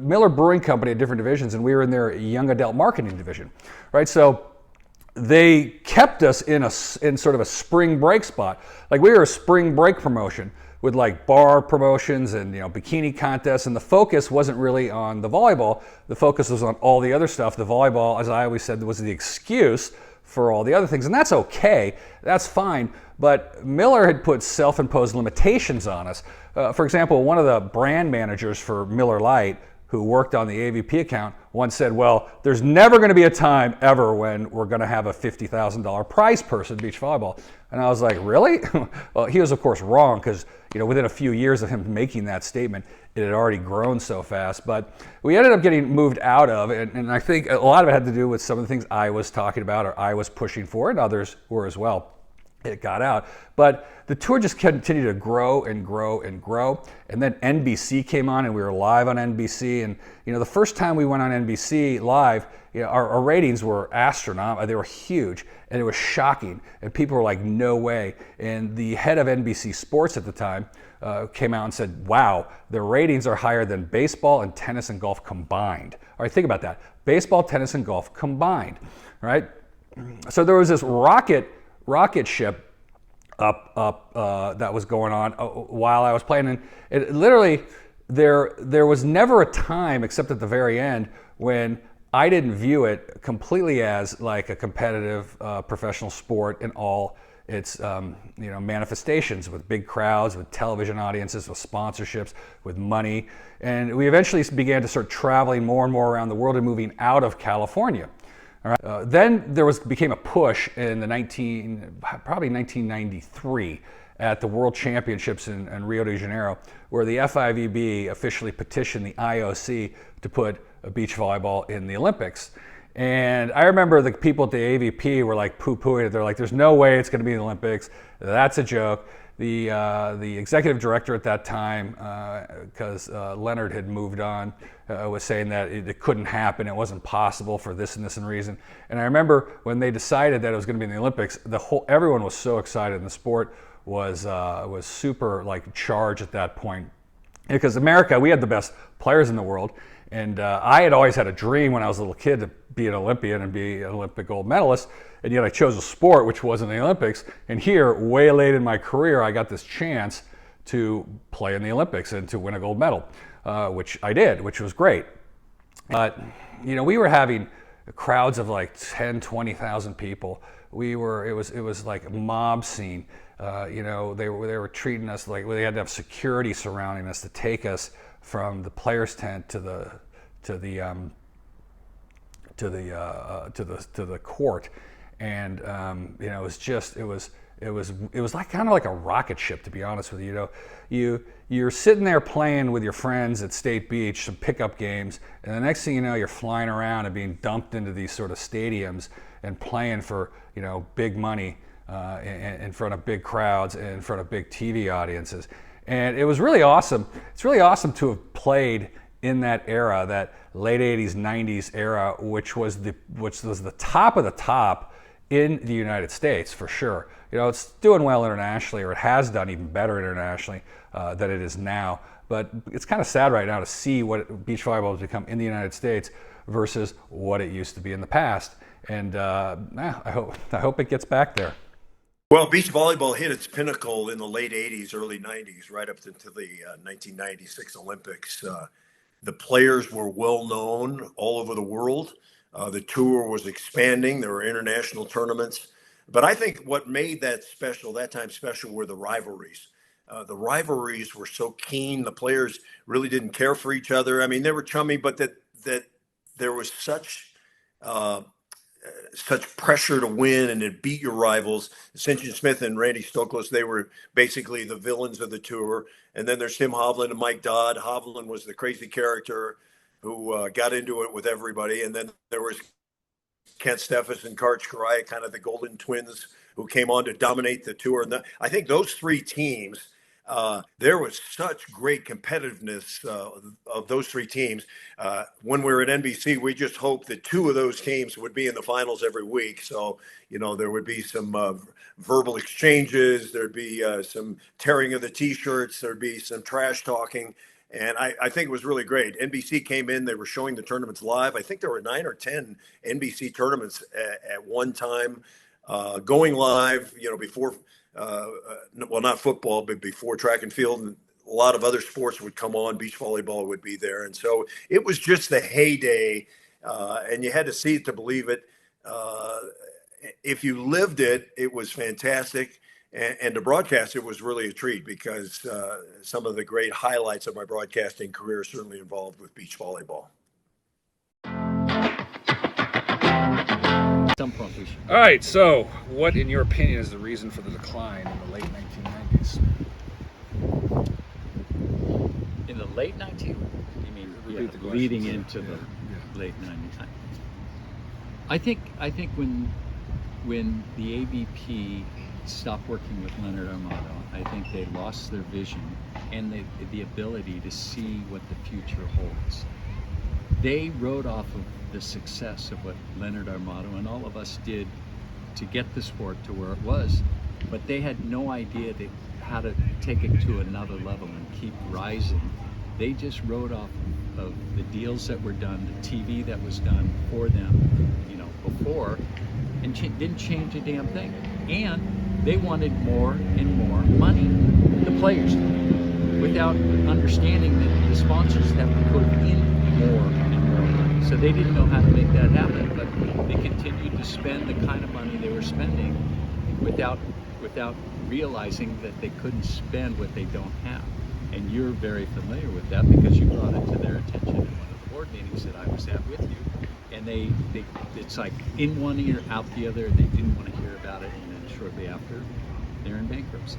Miller Brewing Company at different divisions, and we were in their young adult marketing division, right? So they kept us in sort of a spring break spot. Like, we were a spring break promotion with like bar promotions and bikini contests, and the focus wasn't really on the volleyball. The focus was on all the other stuff. The volleyball, as I always said, was the excuse for all the other things, and that's okay, that's fine. But Miller had put self-imposed limitations on us. For example, one of the brand managers for Miller Lite, who worked on the AVP account, once said, well, there's never going to be a time ever when we're going to have a $50,000 prize purse in beach volleyball. And I was like, really? Well, he was, of course, wrong because, within a few years of him making that statement, it had already grown so fast. But we ended up getting moved out of, and I think a lot of it had to do with some of the things I was talking about or I was pushing for, and others were as well. It got out. But the tour just continued to grow and grow and grow. And then NBC came on and we were live on NBC. And, the first time we went on NBC live, our ratings were astronomical. They were huge and it was shocking. And people were like, no way. And the head of NBC Sports at the time came out and said, wow, the ratings are higher than baseball and tennis and golf combined. All right, think about that. Baseball, tennis, and golf combined, right? So there was this rocket ship up that was going on while I was playing, and it literally there was never a time except at the very end when I didn't view it completely as like a competitive professional sport in all its manifestations, with big crowds, with television audiences, with sponsorships, with money. And we eventually began to start traveling more and more around the world and moving out of California. All right. Then there became a push in the probably 1993 at the World Championships in Rio de Janeiro, where the FIVB officially petitioned the IOC to put beach volleyball in the Olympics. And I remember the people at the AVP were like poo-pooing it. They're like, there's no way it's going to be in the Olympics. That's a joke. The executive director at that time, because Leonard had moved on, was saying that it couldn't happen. It wasn't possible for this and this and reason. And I remember when they decided that it was going to be in the Olympics, everyone was so excited, and the sport was super like charged at that point. Because America, we had the best players in the world, and I had always had a dream when I was a little kid to be an Olympian and be an Olympic gold medalist, and yet I chose a sport which wasn't the Olympics. And here, way late in my career, I got this chance to play in the Olympics and to win a gold medal, which I did, which was great. But we were having crowds of like 10, 20,000 people. It was like a mob scene. They were treating us like they had to have security surrounding us to take us from the players' tent to the court, and it was like kind of like a rocket ship, to be honest with you. You're sitting there playing with your friends at State Beach, some pickup games, and the next thing you know, you're flying around and being dumped into these sort of stadiums and playing for big money in front of big crowds and in front of big TV audiences. And it was really awesome. It's really awesome to have played in that era, that late 80s, 90s era, which was the top of the top in the United States, for sure. It's doing well internationally, or it has done even better internationally than it is now. But it's kind of sad right now to see what beach volleyball has become in the United States versus what it used to be in the past. And I hope it gets back there. Well, beach volleyball hit its pinnacle in the late 80s, early 90s, right up into the 1996 Olympics. The players were well known all over the world. The tour was expanding. There were international tournaments. But I think what made that time special, were the rivalries. The rivalries were so keen. The players really didn't care for each other. I mean, they were chummy, but that there was such pressure to win and to beat your rivals. St. John Smith and Randy Stoklos, they were basically the villains of the tour. And then there's Tim Hovland and Mike Dodd. Hovland was the crazy character who got into it with everybody. And then there was Kent Steffes and Karch Kiraly, kind of the golden twins who came on to dominate the tour. And I think those three teams, there was such great competitiveness of those three teams. When we were at NBC, we just hoped that two of those teams would be in the finals every week. So, there would be some verbal exchanges. There'd be some tearing of the T-shirts. There'd be some trash talking. And I think it was really great. NBC came in. They were showing the tournaments live. I think there were 9 or 10 NBC tournaments at one time going live, before well, not football, but before track and field, and a lot of other sports would come on. Beach volleyball would be there. And so it was just the heyday, and you had to see it to believe it. If you lived it, it was fantastic. And to broadcast it was really a treat, because some of the great highlights of my broadcasting career certainly involved with beach volleyball. some point we should. All right, so what, in your opinion, is the reason for the decline in the late 1990s? In the late 1990s, you mean Repeat the question. leading into the late 90s? I think when the AVP stopped working with Leonard Armato, I think they lost their vision and the ability to see what the future holds. They rode off of the success of what Leonard Armato and all of us did to get the sport to where it was, but they had no idea how to take it to another level and keep rising. They just rode off of the deals that were done, the TV that was done for them, before, and didn't change a damn thing. And they wanted more and more money, the players did, without understanding that the sponsors have to put in more and more money. So they didn't know how to make that happen, but they continued to spend the kind of money they were spending without realizing that they couldn't spend what they don't have. And you're very familiar with that because you brought it to their attention in one of the board meetings that I was at with you. And it's like in one ear, out the other. They didn't want to hear about it, and then shortly after, they're in bankruptcy.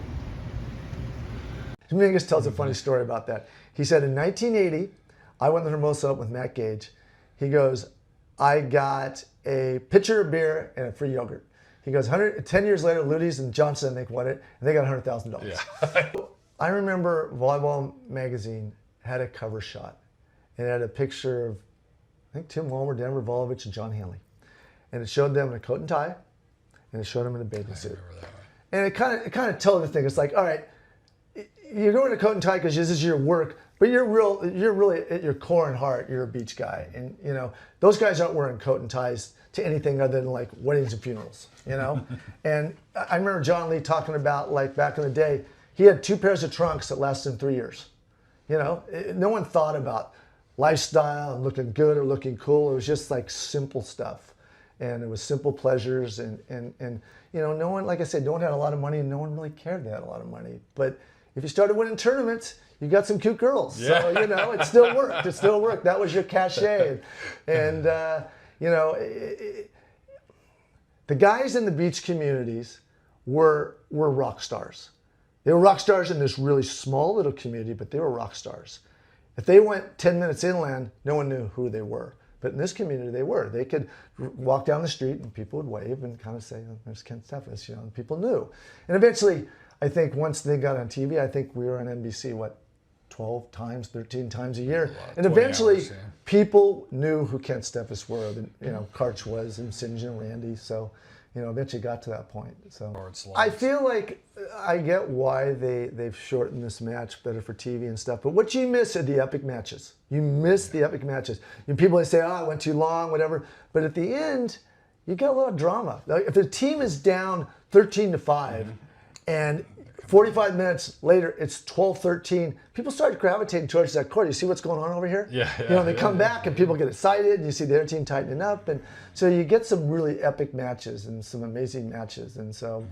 Dominguez tells a funny story about that. He said in 1980, I went to Hermosa with Matt Gage. He goes, I got a pitcher of beer and a free yogurt. He goes, 10 years later, Luty's and Johnson, they won it, and they got $100,000. Yeah. I remember Volleyball Magazine had a cover shot. It had a picture of, I think, Tim Walmer, Denver Volovich, and John Hanley. And it showed them in a coat and tie, and it showed them in a bathing suit. And it kind of told the thing. It's like, all right, you're going to coat and tie because this is your work, but you're really at your core and heart, you're a beach guy. And those guys aren't wearing coat and ties to anything other than like weddings and funerals, And I remember John Lee talking about, like, back in the day, he had 2 pairs of trunks that lasted him 3 years. No one thought about lifestyle and looking good or looking cool. It was just like simple stuff, and it was simple pleasures, and no one, like I said, no one had a lot of money, and no one really cared they had a lot of money. But if you started winning tournaments, you got some cute girls. Yeah. So it still worked. It still worked. That was your cachet, and the guys in the beach communities were rock stars. They were rock stars in this really small little community, but they were rock stars. If they went 10 minutes inland, no one knew who they were. But in this community, they were. They could walk down the street and people would wave and kind of say, oh, there's Ken Steffes, and people knew. And eventually, I think once they got on TV, I think we were on NBC, 12 times, 13 times a year. And eventually, people knew who Ken Steffes were, Karch was, and Sinjin and Randy. So, eventually got to that point. So I feel like I get why they've shortened this match better for TV and stuff. But what you miss are the epic matches. You miss the epic matches. People say, oh, it went too long, whatever. But at the end, you get a lot of drama. Like, if the team is down 13-5 and 45 minutes later, it's 12-13. People start gravitating towards that court. You see what's going on over here? Yeah. They come back and people get excited, and you see their team tightening up, and so you get some really epic matches and some amazing matches. And so,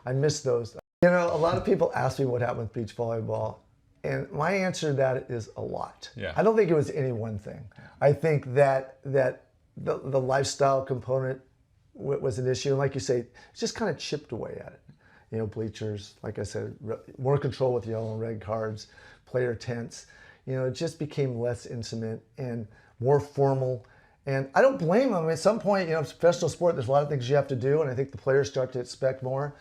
I miss those. A lot of people ask me what happened with beach volleyball, and my answer to that is a lot. Yeah. I don't think it was any one thing. I think that the lifestyle component was an issue, and like you say, it's just kind of chipped away at it. Bleachers, like I said, more control with yellow and red cards, player tents. It just became less intimate and more formal. And I don't blame them. At some point, it's professional sport. There's a lot of things you have to do, and I think the players start to expect more.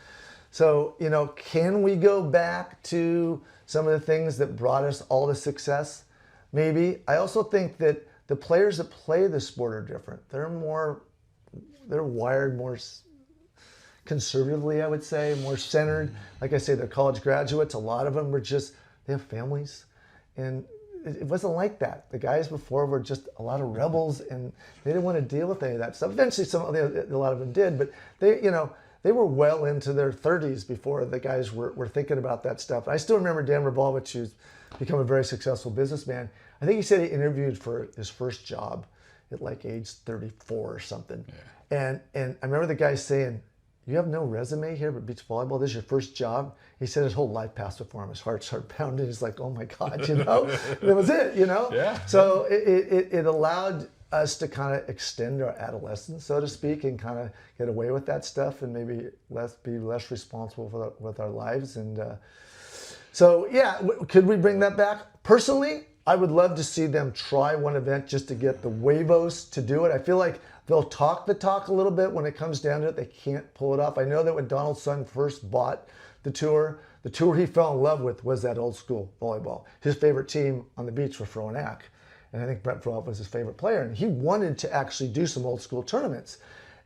So, can we go back to some of the things that brought us all the success? Maybe. I also think that the players that play the sport are different. They're wired more conservatively, I would say, more centered. Like I say, they're college graduates. A lot of them they have families. And it wasn't like that. The guys before were just a lot of rebels, and they didn't want to deal with any of that stuff. Eventually, a lot of them did, but they were well into their 30s before the guys were thinking about that stuff. I still remember Dan Rabolovich, who's become a very successful businessman. I think he said he interviewed for his first job at like age 34 or something. Yeah. And I remember the guy saying, you have no resume here but beach volleyball? This is your first job? He said his whole life passed before him. His heart started pounding. He's like, oh my God, that was it, Yeah. So it allowed us to kind of extend our adolescence, so to speak, and kind of get away with that stuff and maybe be less responsible with our lives. And so, yeah, could we bring that back? Personally, I would love to see them try one event just to get the huevos to do it. I feel like they'll talk the talk a little bit. When it comes down to it, they can't pull it off. I know that when Donald's son first bought the tour he fell in love with was that old school volleyball. His favorite team on the beach was Frontenac. And I think Brent Frohoff was his favorite player. And he wanted to actually do some old school tournaments.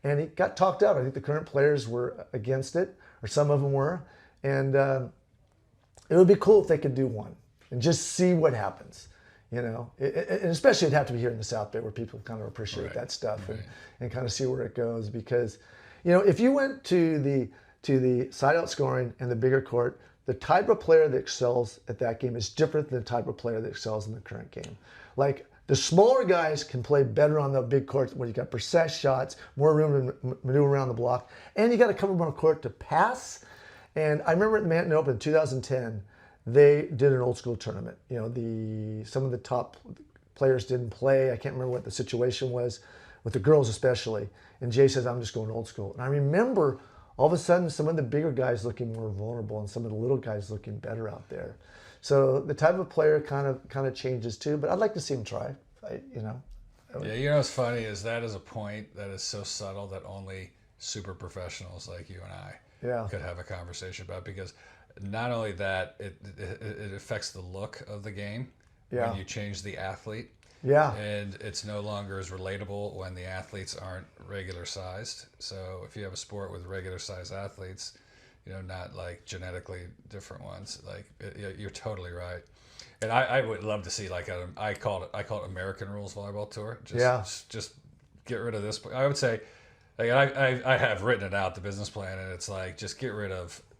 And he got talked out. I think the current players were against it, or some of them were. And it would be cool if they could do one and just see what happens. You know, and especially it'd have to be here in the South Bay where people kind of appreciate that stuff and kind of see where it goes. Because, you know, if you went to the side-out scoring and the bigger court, the type of player that excels at that game is different than the type of player that excels in the current game. Like, the smaller guys can play better on the big courts where you got precise shots, more room to maneuver around the block, and you got to cover more court to pass. And I remember at the Manhattan Open in 2010, they did an old school tournament. You know, some of the top players didn't play. I can't remember what the situation was, with the girls especially. And Jay says, I'm just going old school. And I remember all of a sudden some of the bigger guys looking more vulnerable and some of the little guys looking better out there. So the type of player kind of changes too, but I'd like to see him try. Yeah, you know what's funny is that is a point that is so subtle that only super professionals like you and I could have a conversation about, because not only that, it affects the look of the game when you change the athlete. Yeah. And it's no longer as relatable when the athletes aren't regular sized. So if you have a sport with regular sized athletes, you know, not like genetically different ones, like you're totally right. And I would love to see like I call it American Rules Volleyball Tour. Just get rid of this. I would say, like I have written it out, the business plan, and it's like just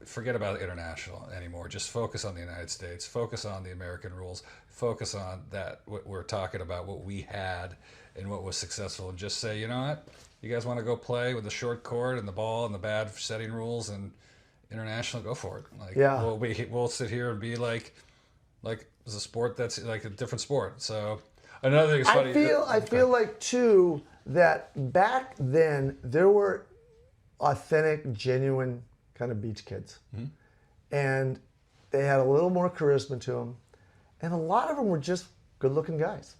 forget about international anymore. Just focus on the United States. Focus on the American rules. Focus on that. What we're talking about, what we had, and what was successful, and just say, you know what, you guys want to go play with the short court and the ball and the bad setting rules and international, go for it. Like we'll sit here and be like it's a sport that's like a different sport. So another thing is funny. I feel like too that back then there were authentic, genuine kind of beach kids, and they had a little more charisma to them, and a lot of them were just good-looking guys,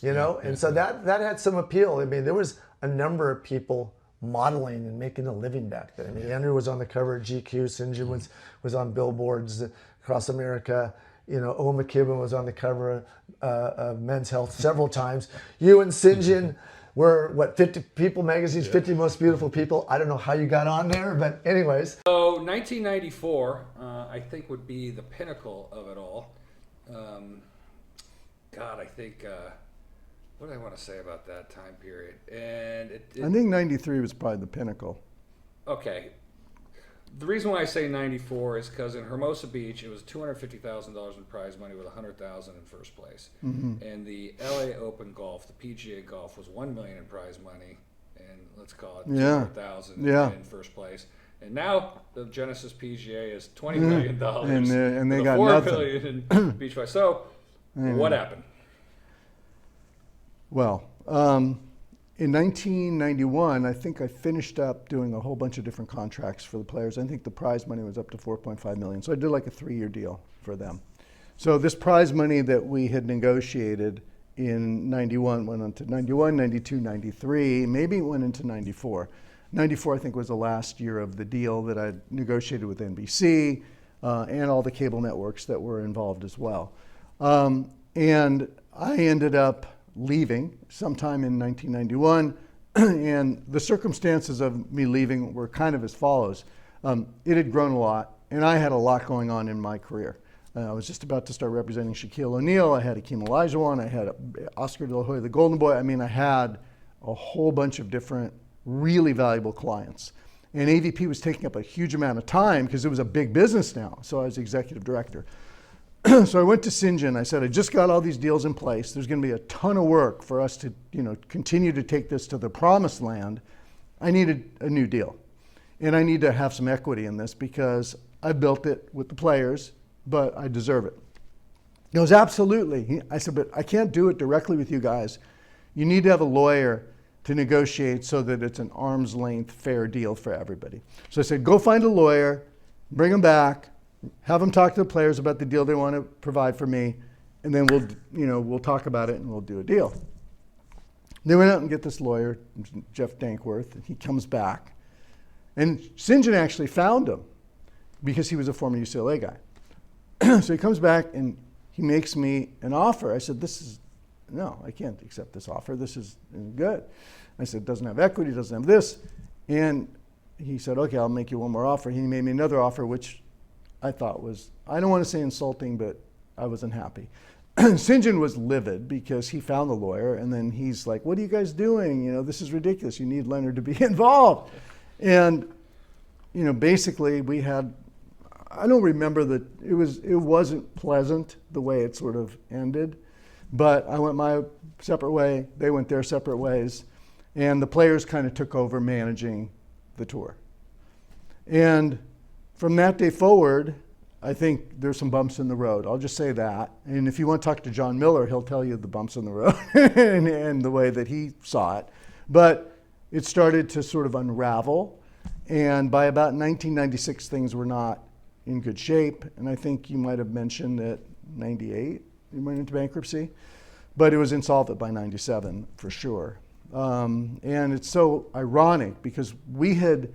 you know. And so that had some appeal. I mean, there was a number of people modeling and making a living back then. I mean, Andrew was on the cover of GQ. St. John was on billboards across America. You know, Owen McKibben was on the cover of Men's Health several times. You and St. John were, 50 People magazine's 50 Most Beautiful People. I don't know how you got on there, but anyways. So 1994, I think, would be the pinnacle of it all. I think, what do I want to say about that time period? And I think 93 was probably the pinnacle. Okay. The reason why I say 94 is because in Hermosa Beach, it was $250,000 in prize money with $100,000 in first place. And the LA Open Golf, the PGA Golf, was $1 million in prize money, and let's call it $200,000 in first place. And now the Genesis PGA is $20 million, and they got $4 nothing. million in beach prize. So, what happened? Well, in 1991, I think I finished up doing a whole bunch of different contracts for the players. I think the prize money was up to $4.5 million. So I did like a 3-year deal for them. So this prize money that we had negotiated in 91 went on to 91, 92, 93, maybe it went into 94. 94, I think, was the last year of the deal that I negotiated with NBC and all the cable networks that were involved as well. And I ended up leaving sometime in 1991, and the circumstances of me leaving were kind of as follows. It had grown a lot, and I had a lot going on in my career. I was just about to start representing Shaquille O'Neal. I had Akeem Olajuwon. I had Oscar De La Hoya, the Golden Boy. I mean, I had a whole bunch of different really valuable clients. And AVP was taking up a huge amount of time because it was a big business now. So I was executive director. So I went to St. John. I said, I just got all these deals in place. There's going to be a ton of work for us to, continue to take this to the promised land. I needed a new deal. And I need to have some equity in this because I built it with the players, but I deserve it. He goes, absolutely. I said, but I can't do it directly with you guys. You need to have a lawyer to negotiate so that it's an arm's length fair deal for everybody. So I said, go find a lawyer, bring them back, have them talk to the players about the deal they want to provide for me, and then we'll talk about it and we'll do a deal. They went out and get this lawyer, Jeff Dankworth, and he comes back. And St. John actually found him because he was a former UCLA guy. So he comes back and he makes me an offer. I said, no, I can't accept this offer. This is good. I said, it doesn't have equity, doesn't have this. And he said, okay, I'll make you one more offer. He made me another offer, which I thought was, I don't want to say insulting, but I wasn't happy. St. John was livid because he found the lawyer, and then he's like, what are you guys doing? This is ridiculous. You need Leonard to be involved. And, basically we had, I don't remember it wasn't pleasant the way it sort of ended, but I went my separate way, they went their separate ways, and the players kind of took over managing the tour. And from that day forward, I think there's some bumps in the road. I'll just say that. And if you want to talk to John Miller, he'll tell you the bumps in the road and the way that he saw it. But it started to sort of unravel. And by about 1996, things were not in good shape. And I think you might have mentioned that 98, you went into bankruptcy. But it was insolvent by 97 for sure. And it's so ironic because we had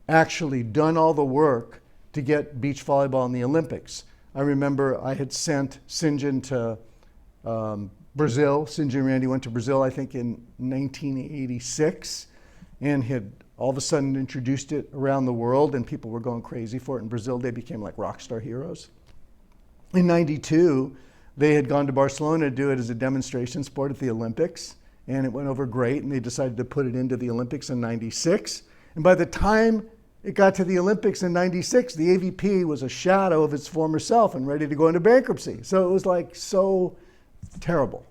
actually done all the work to get beach volleyball in the Olympics. I remember I had sent St. John to Brazil. St. John and Randy went to Brazil, I think, in 1986, and had all of a sudden introduced it around the world, and people were going crazy for it. In Brazil, they became like rock star heroes. In 92, they had gone to Barcelona to do it as a demonstration sport at the Olympics, and it went over great, and they decided to put it into the Olympics in 96. And by the time it got to the Olympics in 96, the AVP was a shadow of its former self and ready to go into bankruptcy. So it was like so terrible.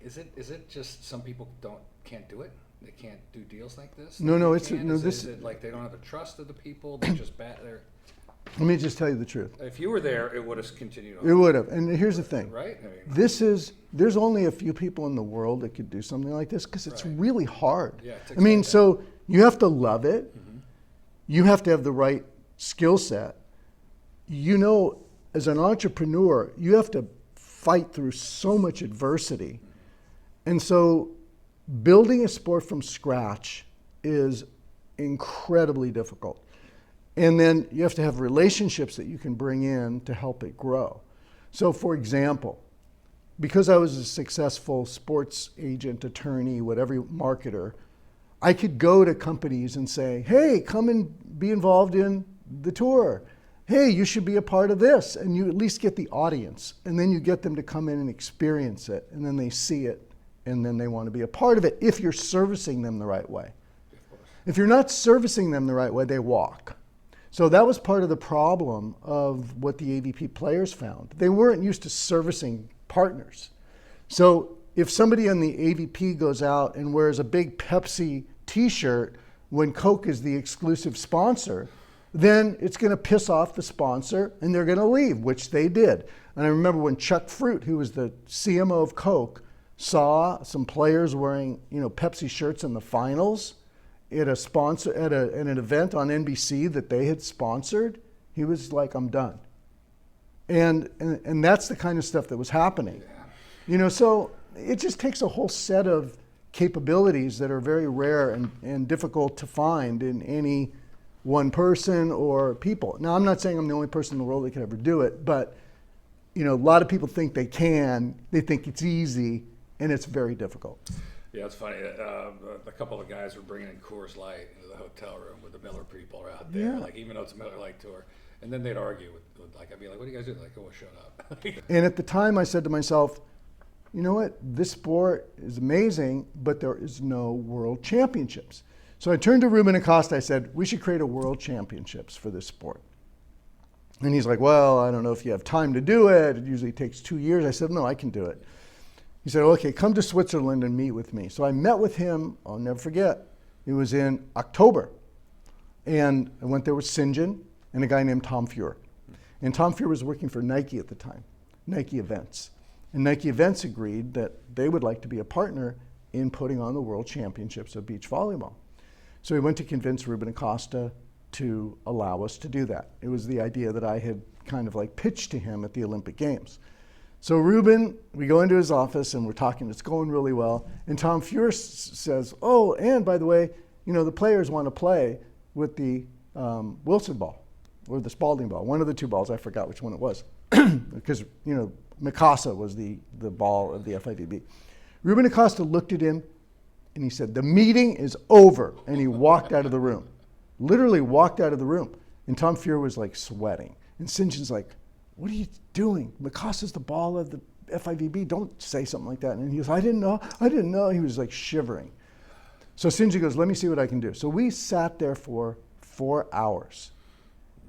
Is it just some people can't do it? They can't do deals like this? No, is it like they don't have a trust of the people? They're just bad. Let me just tell you the truth. If you were there, it would have continued on. It would have. And here's the thing. Right? There's only a few people in the world that could do something like this because it's really hard. Yeah, so you have to love it. Mm-hmm. You have to have the right skill set. As an entrepreneur, you have to fight through so much adversity. And so building a sport from scratch is incredibly difficult. And then you have to have relationships that you can bring in to help it grow. So for example, because I was a successful sports agent, attorney, whatever, marketer, I could go to companies and say, hey, come and be involved in the tour. Hey, you should be a part of this. And you at least get the audience. And then you get them to come in and experience it. And then they see it. And then they want to be a part of it if you're servicing them the right way. If you're not servicing them the right way, they walk. So that was part of the problem of what the AVP players found. They weren't used to servicing partners. So if somebody on the AVP goes out and wears a big Pepsi t-shirt when Coke is the exclusive sponsor, then it's going to piss off the sponsor and they're going to leave, which they did. And I remember when Chuck Fruit, who was the CMO of Coke, saw some players wearing, Pepsi shirts in the finals at an event on NBC that they had sponsored, he was like, I'm done. And that's the kind of stuff that was happening. So it just takes a whole set of capabilities that are very rare and difficult to find in any one person or people. Now, I'm not saying I'm the only person in the world that could ever do it, but a lot of people think they can. They think it's easy, and it's very difficult. Yeah, it's funny. A couple of guys were bringing in Coors Light into the hotel room with the Miller people are out there, even though it's a Miller Lite tour. And then they'd argue with I'd be like, what do you guys do? They're like, oh, shut up. And at the time, I said to myself, you know what? This sport is amazing, but there is no world championships. So I turned to Ruben Acosta. I said, we should create a world championships for this sport. And he's like, well, I don't know if you have time to do it. It usually takes 2 years. I said, no, I can do it. He said, okay, come to Switzerland and meet with me. So I met with him, I'll never forget. It was in October. And I went there with St. John and a guy named Tom Fuhr. And Tom Fuhr was working for Nike at the time, Nike Events. And Nike Events agreed that they would like to be a partner in putting on the World Championships of beach volleyball. So we went to convince Ruben Acosta to allow us to do that. It was the idea that I had kind of like pitched to him at the Olympic Games. So Ruben, we go into his office and we're talking, it's going really well. And Tom Fuhr says, oh, and by the way, the players want to play with the Wilson ball or the Spalding ball, one of the two balls, I forgot which one it was. Because, Mikasa was the ball of the FIVB. Ruben Acosta looked at him and he said, the meeting is over. And he walked out of the room, literally walked out of the room. And Tom Fuhr was like sweating. And St. John's like, what are you doing? Mikasa's the ball of the FIVB. Don't say something like that. And he goes, I didn't know. He was like shivering. So St. John goes, let me see what I can do. So we sat there for 4 hours.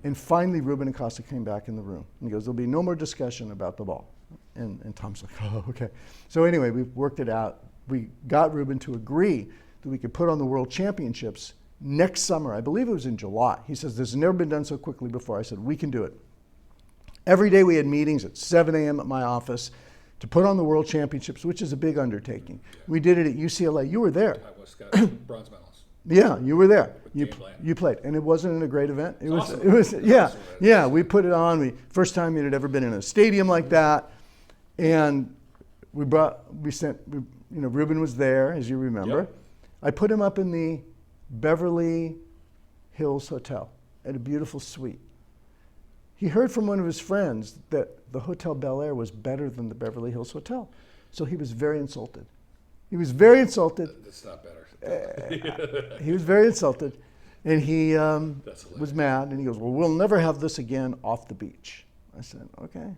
And finally, Ruben Acosta came back in the room. And he goes, there'll be no more discussion about the ball. And Tom's like, oh, okay. So anyway, we worked it out. We got Ruben to agree that we could put on the World Championships next summer. I believe it was in July. He says, this has never been done so quickly before. I said, we can do it. Every day we had meetings at 7 a.m. at my office to put on the World Championships, which is a big undertaking. We did it at UCLA. You were there. I was got bronze medals. Yeah, you were there. You played, and it wasn't a great event. It was yeah. We put it on. First time it had ever been in a stadium like that, and Ruben was there, as you remember. Yep. I put him up in the Beverly Hills Hotel at a beautiful suite. He heard from one of his friends that the Hotel Bel Air was better than the Beverly Hills Hotel. So he was very insulted. He was very insulted. That's not better. He was very insulted. And he was mad. And he goes, well, we'll never have this again off the beach. I said, okay.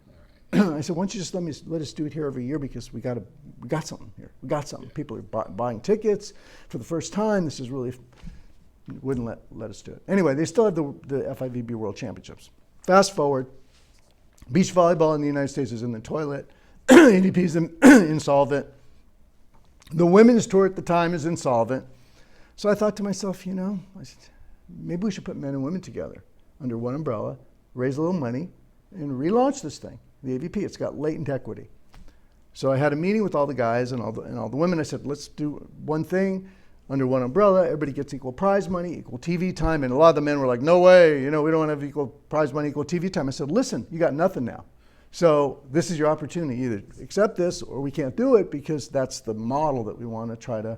I said, why don't you just let us do it here every year, because we got something here. We got something. People are buying tickets for the first time. This is really, wouldn't let us do it. Anyway, they still have the FIVB World Championships. Fast forward, beach volleyball in the United States is in the toilet. AVP is insolvent. The women's tour at the time is insolvent. So I thought to myself, maybe we should put men and women together under one umbrella, raise a little money, and relaunch this thing, the AVP. It's got latent equity. So I had a meeting with all the guys and all the women. I said, let's do one thing under one umbrella. Everybody gets equal prize money, equal TV time. And a lot of the men were like, no way, we don't want to have equal prize money, equal TV time. I said, listen, you got nothing now. So this is your opportunity. Either accept this or we can't do it, because that's the model that we want to try to,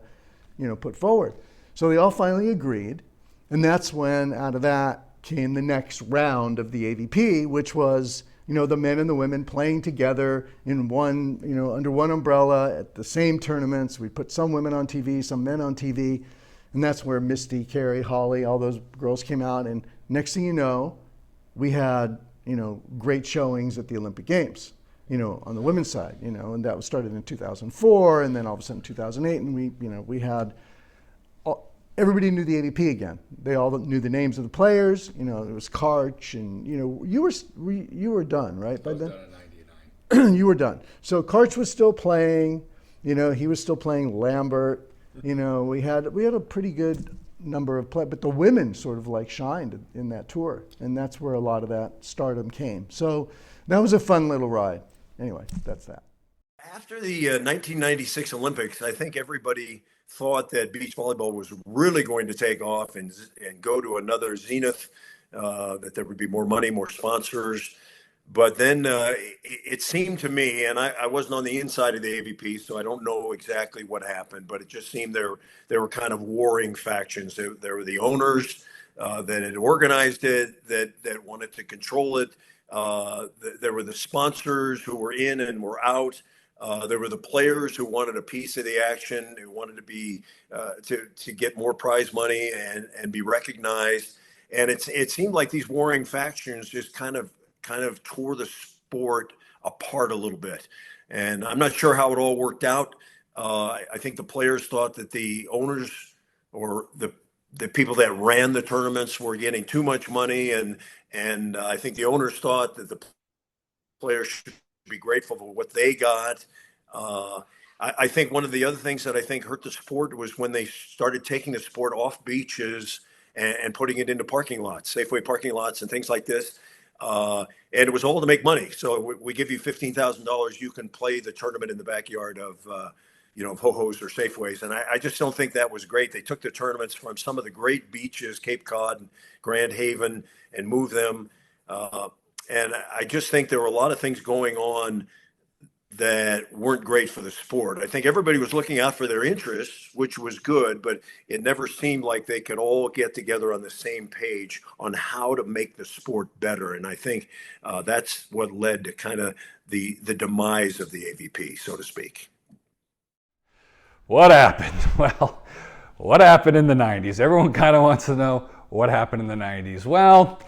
put forward. So they all finally agreed. And that's when out of that came the next round of the AVP, which was, the men and the women playing together in one, under one umbrella at the same tournaments. We put some women on TV, some men on TV. And that's where Misty, Carrie, Holly, all those girls came out. And next thing you know, we had, great showings at the Olympic Games, on the women's side, and that was started in 2004. And then all of a sudden 2008, and we had, everybody knew the AVP again. They all knew the names of the players. It was Karch, and you were done, right? By then, done in '99. You were done. So Karch was still playing. He was still playing Lambert. We had a pretty good number of play, but the women sort of like shined in that tour, and that's where a lot of that stardom came. So that was a fun little ride. Anyway, that's that. After the 1996 Olympics, I think everybody thought that beach volleyball was really going to take off and go to another zenith, that there would be more money, more sponsors. But then it seemed to me, and I wasn't on the inside of the AVP, so I don't know exactly what happened, but it just seemed there were kind of warring factions. There were the owners that had organized it, that wanted to control it. There were the sponsors who were in and were out. There were the players who wanted a piece of the action, who wanted to be to get more prize money and be recognized. And it seemed like these warring factions just kind of tore the sport apart a little bit. And I'm not sure how it all worked out. I think the players thought that the owners or the people that ran the tournaments were getting too much money, and I think the owners thought that the players should be grateful for what they got. I think one of the other things that I think hurt the sport was when they started taking the sport off beaches and putting it into parking lots, Safeway parking lots and things like this. And it was all to make money. So we give you $15,000. You can play the tournament in the backyard of, of Ho-Ho's or Safeways. And I just don't think that was great. They took the tournaments from some of the great beaches, Cape Cod and Grand Haven, and moved them. And I just think there were a lot of things going on that weren't great for the sport. I think everybody was looking out for their interests, which was good, but it never seemed like they could all get together on the same page on how to make the sport better. And I think that's what led to kind of the demise of the AVP, so to speak. What happened? Well, what happened in the 90s? Everyone kind of wants to know what happened in the 90s. Well,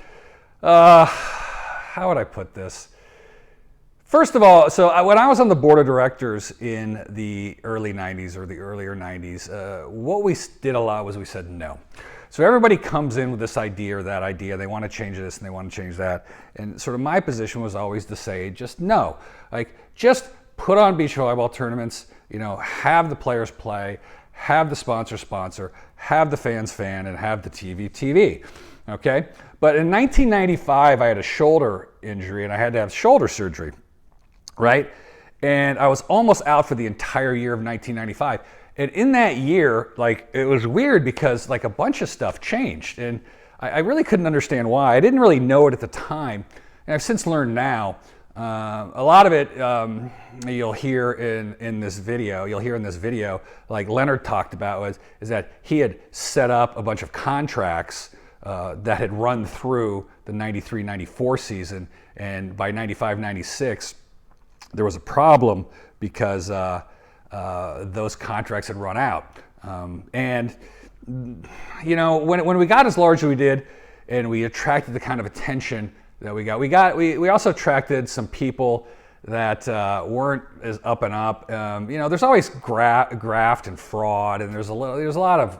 how would I put this? First of all, so when I was on the board of directors in the early 90s or the earlier 90s, what we did a lot was we said no. So everybody comes in with this idea or that idea, they want to change this and they want to change that. And sort of my position was always to say, just no. Like, just put on beach volleyball tournaments, have the players play, have the sponsor, have the fans fan, and have the TV. Okay? But in 1995, I had a shoulder injury and I had to have shoulder surgery. Right? And I was almost out for the entire year of 1995. And in that year, it was weird because a bunch of stuff changed. And I really couldn't understand why. I didn't really know it at the time. And I've since learned now. A lot of it you'll hear in this video. Like Leonard talked about, is that he had set up a bunch of contracts that had run through the 93-94 season. And by 95-96, there was a problem because those contracts had run out. When we got as large as we did and we attracted the kind of attention that we also attracted some people that weren't as up and up. There's always graft and fraud, and there's a lot of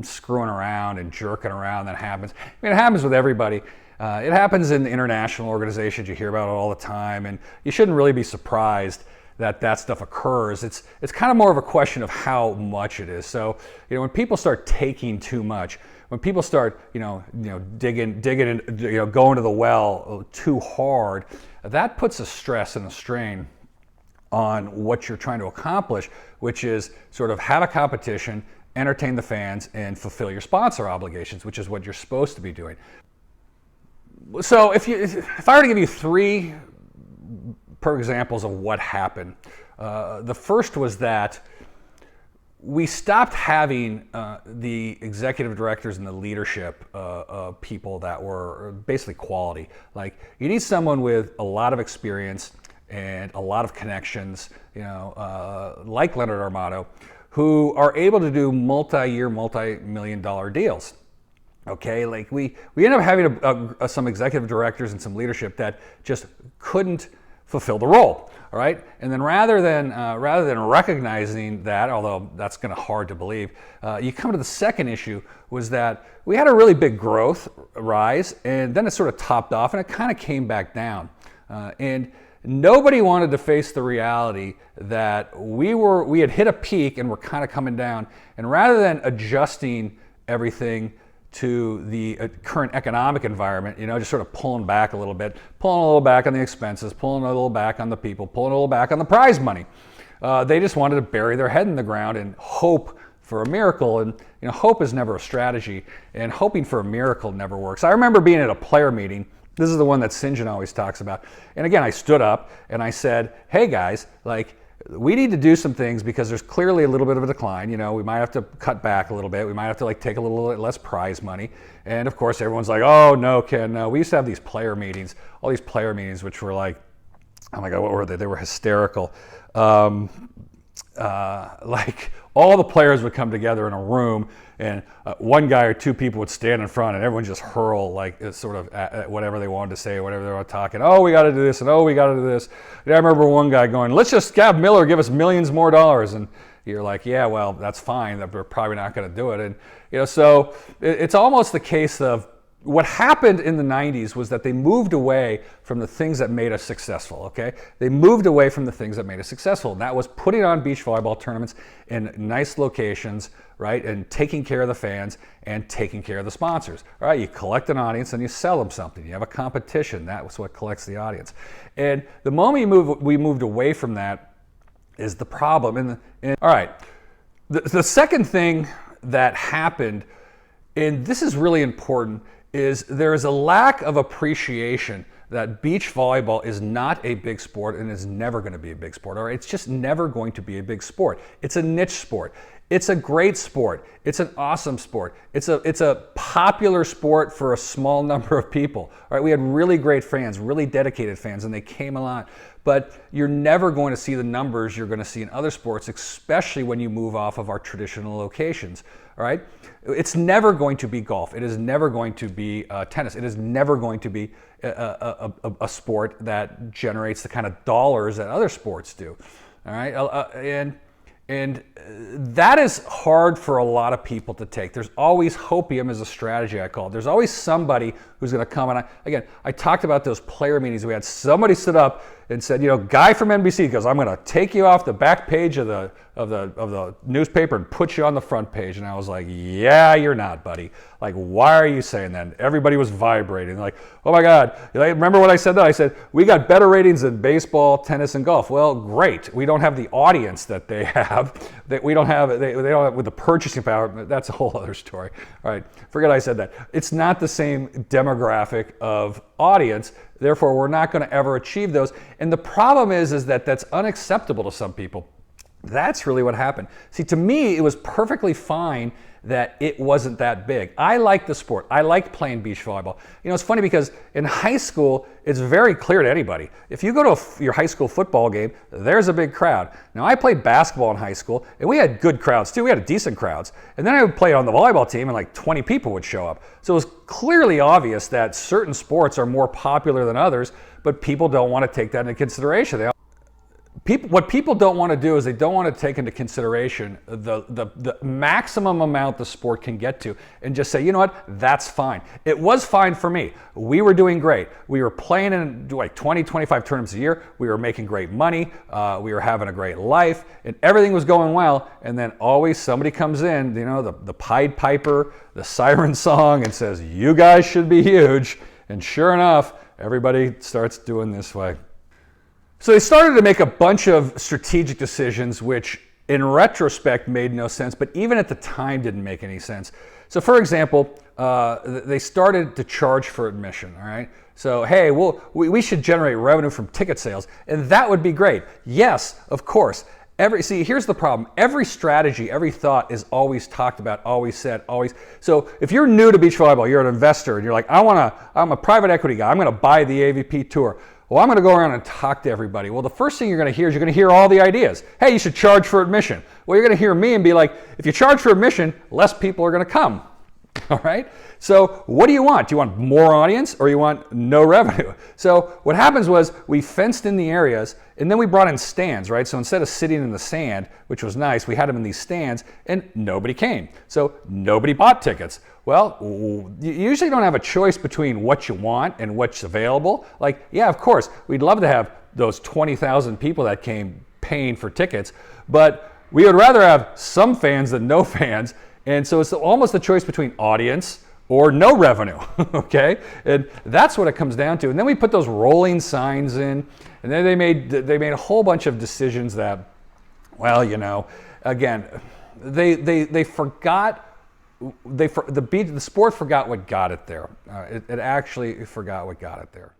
screwing around and jerking around that happens. It happens with everybody. It happens in international organizations. You hear about it all the time, and you shouldn't really be surprised that stuff occurs. It's kind of more of a question of how much it is. So, when people start taking too much, when people start, digging, going to the well too hard, that puts a stress and a strain on what you're trying to accomplish, which is sort of have a competition, entertain the fans, and fulfill your sponsor obligations, which is what you're supposed to be doing. So if I were to give you three examples of what happened, the first was that we stopped having the executive directors and the leadership people that were basically quality. Like, you need someone with a lot of experience and a lot of connections, like Leonard Armato, who are able to do multi-year, multi-million-dollar deals. Okay, we ended up having some executive directors and some leadership that just couldn't fulfill the role. All right, and then rather than recognizing that, although that's kind of hard to believe, you come to the second issue, was that we had a really big growth rise, and then it sort of topped off, and it kind of came back down, and nobody wanted to face the reality that we had hit a peak and we're kind of coming down, and rather than adjusting everything to the current economic environment, just sort of pulling back a little bit, pulling a little back on the expenses, pulling a little back on the people, pulling a little back on the prize money. They just wanted to bury their head in the ground and hope for a miracle. And hope is never a strategy, and hoping for a miracle never works. I remember being at a player meeting. This is the one that St. John always talks about. And again, I stood up and I said, hey guys, we need to do some things because there's clearly a little bit of a decline. We might have to cut back a little bit. We might have to take a little less prize money. And of course, everyone's like, oh no, Ken, no. We used to have these player meetings, which were like, oh my God, what were they? They were hysterical. All the players would come together in a room, and one guy or two people would stand in front, and everyone just hurl whatever they wanted to say, whatever they were talking. Oh, we got to do this, and oh, we got to do this. And I remember one guy going, let's just have Miller give us millions more dollars. And you're like, yeah, well, that's fine. We're probably not going to do it. And so it's almost the case of what happened in the 90s was that they moved away from the things that made us successful, okay? They moved away from the things that made us successful. And that was putting on beach volleyball tournaments in nice locations, right? And taking care of the fans and taking care of the sponsors. All right, you collect an audience and you sell them something. You have a competition. That was what collects the audience. And the moment we moved away from that is the problem. All right, the second thing that happened, and this is really important, is there is a lack of appreciation that beach volleyball is not a big sport and is never going to be a big sport. All right, it's just never going to be a big sport. It's a niche sport. It's a great sport. It's an awesome sport. It's a popular sport for a small number of people. All right, we had really great fans, really dedicated fans, and they came a lot. But you're never going to see the numbers you're going to see in other sports, especially when you move off of our traditional locations. All right, it's never going to be golf. It is never going to be tennis. It is never going to be a sport that generates the kind of dollars that other sports do. All right, and that is hard for a lot of people to take. There's always hopium is a strategy, I call it. There's always somebody who's going to come, and I talked about those player meetings. We had somebody stood up and said, guy from NBC goes, I'm going to take you off the back page of the newspaper and put you on the front page. And I was like, yeah, you're not, buddy. Like, why are you saying that? And everybody was vibrating. Like, oh my God. Remember when I said that? I said, we got better ratings than baseball, tennis, and golf. Well, great. We don't have the audience that they have. They don't have with the purchasing power. That's a whole other story. All right, forget I said that. It's not the same demographic of audience. Therefore, we're not going to ever achieve those. And the problem is that that's unacceptable to some people. That's really what happened. See, to me, it was perfectly fine that it wasn't that big. I liked the sport. I liked playing beach volleyball. It's funny because in high school, it's very clear to anybody. If you go to your high school football game, there's a big crowd. Now, I played basketball in high school, and we had good crowds too. We had decent crowds. And then I would play on the volleyball team, and like 20 people would show up. So it was clearly obvious that certain sports are more popular than others, but people don't want to take that into consideration. What people don't want to do is they don't want to take into consideration the maximum amount the sport can get to and just say, you know what, that's fine. It was fine for me. We were doing great. We were playing in like 20, 25 tournaments a year. We were making great money. We were having a great life and everything was going well. And then always somebody comes in, the Pied Piper, the siren song, and says, you guys should be huge. And sure enough, everybody starts doing this way. So they started to make a bunch of strategic decisions, which in retrospect made no sense, but even at the time didn't make any sense. So for example, they started to charge for admission, all right? So, hey, we should generate revenue from ticket sales, and that would be great. Yes, of course. See, here's the problem. Every strategy, every thought is always talked about, always said, always. So if you're new to beach volleyball, you're an investor, and you're like, I'm a private equity guy, I'm gonna buy the AVP tour. Well, I'm going to go around and talk to everybody. Well, the first thing you're going to hear is you're going to hear all the ideas. Hey, you should charge for admission. Well, you're going to hear me and be like, if you charge for admission, less people are going to come. All right? So what do you want? Do you want more audience or you want no revenue? So what happens was we fenced in the areas and then we brought in stands, right? So instead of sitting in the sand, which was nice, we had them in these stands and nobody came. So nobody bought tickets. Well, you usually don't have a choice between what you want and what's available. Like, yeah, of course, we'd love to have those 20,000 people that came paying for tickets, but we would rather have some fans than no fans. And so it's almost a choice between audience or no revenue, okay? And that's what it comes down to. And then we put those rolling signs in, and then they made a whole bunch of decisions that, well, again, they forgot. The sport forgot what got it there. It actually forgot what got it there.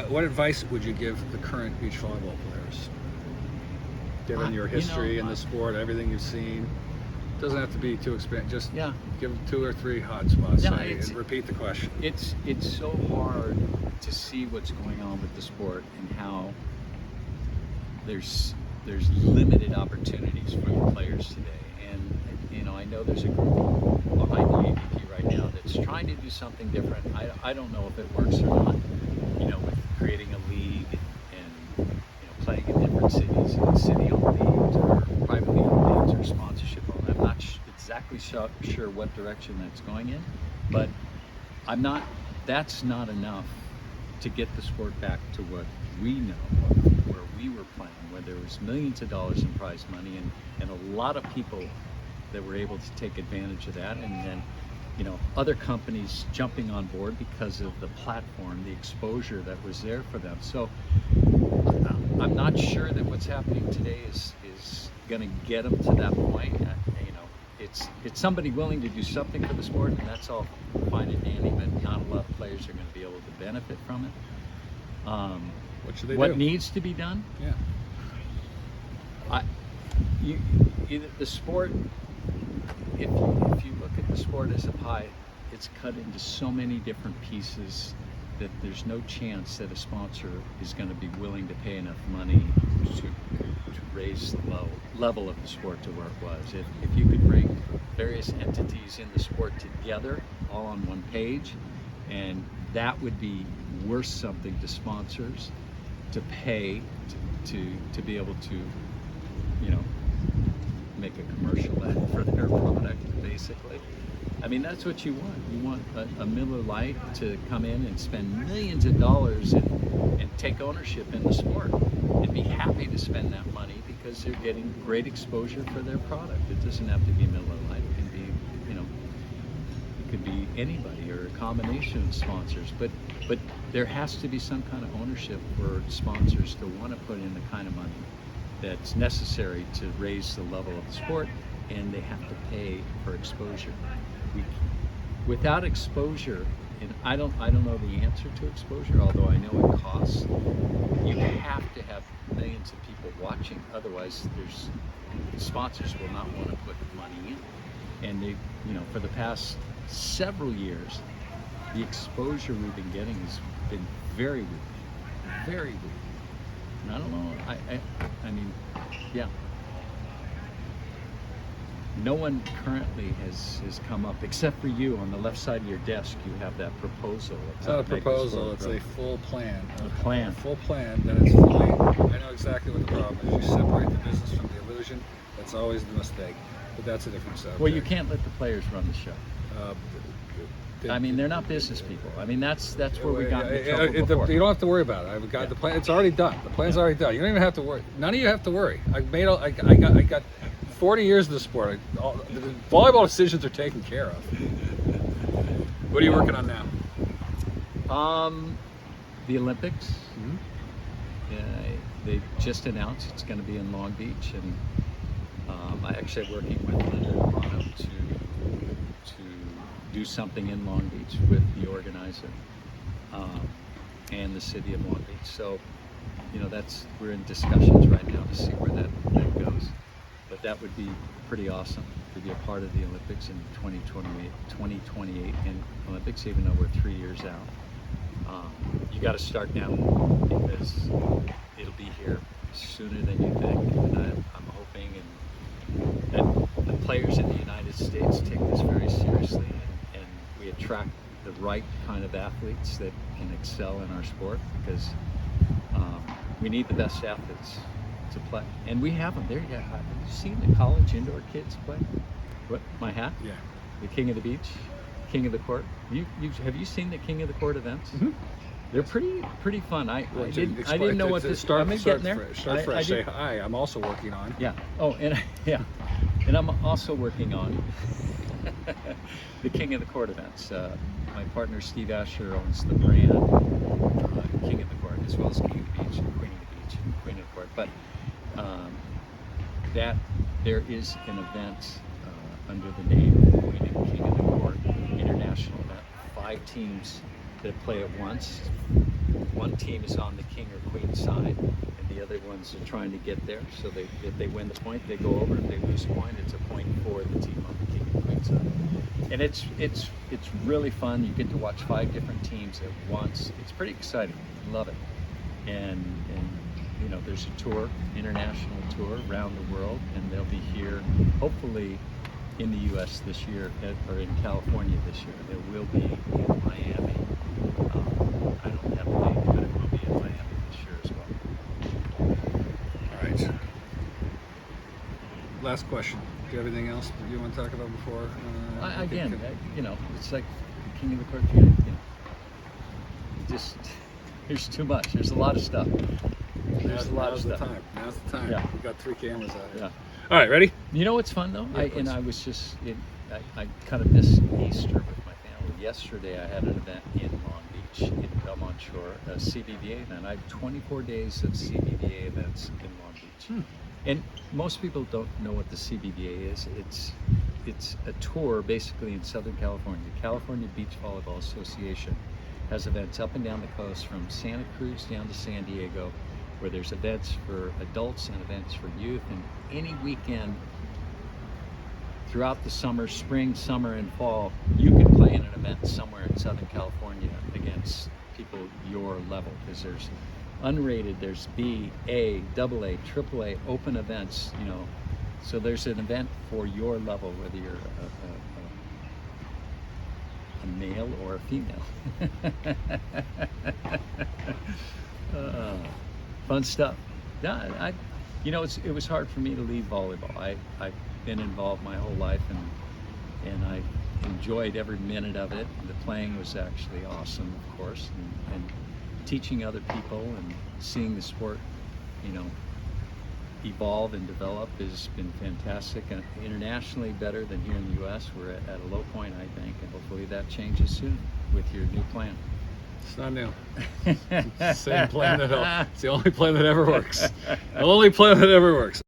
What advice would you give the current beach volleyball players? Given your history in the sport, everything you've seen, it doesn't have to be too expensive. Just give them 2 or 3 hot spots and repeat the question. It's so hard to see what's going on with the sport and how there's limited opportunities for the players today. And I know there's a group behind the AVP right now that's trying trying to do something different. I don't know if it works or not, you know, with creating a league and, you know, playing in different cities, and city-owned leagues or privately owned leagues or sponsorship owned. I'm not exactly sure what direction that's going in, but that's not enough to get the sport back to what we know, where we were playing, where there was millions of dollars in prize money and a lot of people that were able to take advantage of that, and then, you know, other companies jumping on board because of the platform, the exposure that was there for them. So I'm not sure that what's happening today is going to get them to that point. You know, it's somebody willing to do something for the sport, and that's all fine and dandy, but not a lot of players are going to be able to benefit from it. What should they do? What needs to be done? Yeah. The sport, if you look at the sport as a pie, it's cut into so many different pieces that there's no chance that a sponsor is going to be willing to pay enough money to raise the level of the sport to where it was. If you could bring various entities in the sport together, all on one page, and that would be worth something to sponsors to pay to be able to, you know, make a commercial ad for their product, basically. I mean, that's what you want. You want a Miller Lite to come in and spend millions of dollars and take ownership in the sport and be happy to spend that money because they're getting great exposure for their product. It doesn't have to be Miller Lite. It can be, you know, it could be anybody or a combination of sponsors. But there has to be some kind of ownership for sponsors to want to put in the kind of money that's necessary to raise the level of the sport, and they have to pay for exposure. Without exposure, and I don't know the answer to exposure, although I know it costs. You have to have millions of people watching, otherwise sponsors will not want to put money in. And they, you know, for the past several years, the exposure we've been getting has been very weak, very weak. And I don't know, I mean, yeah. No one currently has come up, except for you. On the left side of your desk, you have that proposal. It's not a proposal, it's a full plan. A plan. A full plan that is fully, I know exactly what the problem is. You separate the business from the illusion. That's always the mistake. But that's a different subject. Well, you can't let the players run the show. I mean, they're not business people. I mean, that's where we got in trouble before. You don't have to worry about it. I've got the plan. It's already done. The plan's already done. You don't even have to worry. None of you have to worry. I got 40 years of the sport. The volleyball decisions are taken care of. What are you working on now? The Olympics. They just announced it's going to be in Long Beach, and I actually am working with Leonard Armato to do something in Long Beach with the organizer and the city of Long Beach. So, you know, we're in discussions right now to see where that goes. But that would be pretty awesome to be a part of the Olympics in 2028 in Olympics, even though we're 3 years out. You got to start now because it'll be here sooner than you think. And I'm hoping that the players in the United States take this very seriously, and we attract the right kind of athletes that can excel in our sport, because we need the best athletes to play, and we have them. There you go. Have you seen the college indoor kids play? What, my hat? Yeah. The King of the Beach, King of the Court. Have you seen the King of the Court events? Mm-hmm. They're pretty fun. I didn't know what this. Start getting there. Start fresh. Say hi. I'm also working on. Yeah. Oh, and I'm also working on the King of the Court events. My partner Steve Asher owns the brand King of the Court, as well as King of the Beach and Queen of the Beach and Queen of the Court. But that there is an event under the name Queen and King of the Court, international event. 5 teams that play at once. One team is on the king or queen side, and the other ones are trying to get there. So if they win the point, they go over. If they lose a point, it's a point for the team on the king or queen side. And it's really fun. You get to watch 5 different teams at once. It's pretty exciting. Love it. And you know, there's a tour, international tour around the world, and they'll be here hopefully in the U.S. this year, or in California this year. There will be in Miami. I don't have a date, but it will be in Miami this year as well. All right. Last question. Do you have anything else that you want to talk about before? It's like the king of the court. You know, just there's too much. There's a lot of stuff. There's a lot of stuff. Now's the time. Yeah. We've got 3 cameras out here. Yeah. All right, ready? You know what's fun though? Yeah, I was just I kind of missed Easter with my family. Yesterday I had an event in Long Beach, in Belmont Shore, a CBVA event. I have 24 days of CBVA events in Long Beach. And most people don't know what the CBVA is. It's a tour basically in Southern California. The California Beach Volleyball Association has events up and down the coast from Santa Cruz down to San Diego, where there's events for adults and events for youth. And any weekend throughout the summer, spring, summer, and fall, you can play in an event somewhere in Southern California against people your level, because there's unrated, there's B, A, AA, AAA, open events, you know. So there's an event for your level, whether you're a male or a female. Fun stuff. Yeah, it was hard for me to leave volleyball. I've been involved my whole life, and I enjoyed every minute of it. The playing was actually awesome, of course, and teaching other people and seeing the sport, evolve and develop has been fantastic. And internationally better than here in the U.S. We're at a low point, I think, and hopefully that changes soon with your new plan. It's not new. It's the same plan it's the only plan that ever works. The only plan that ever works.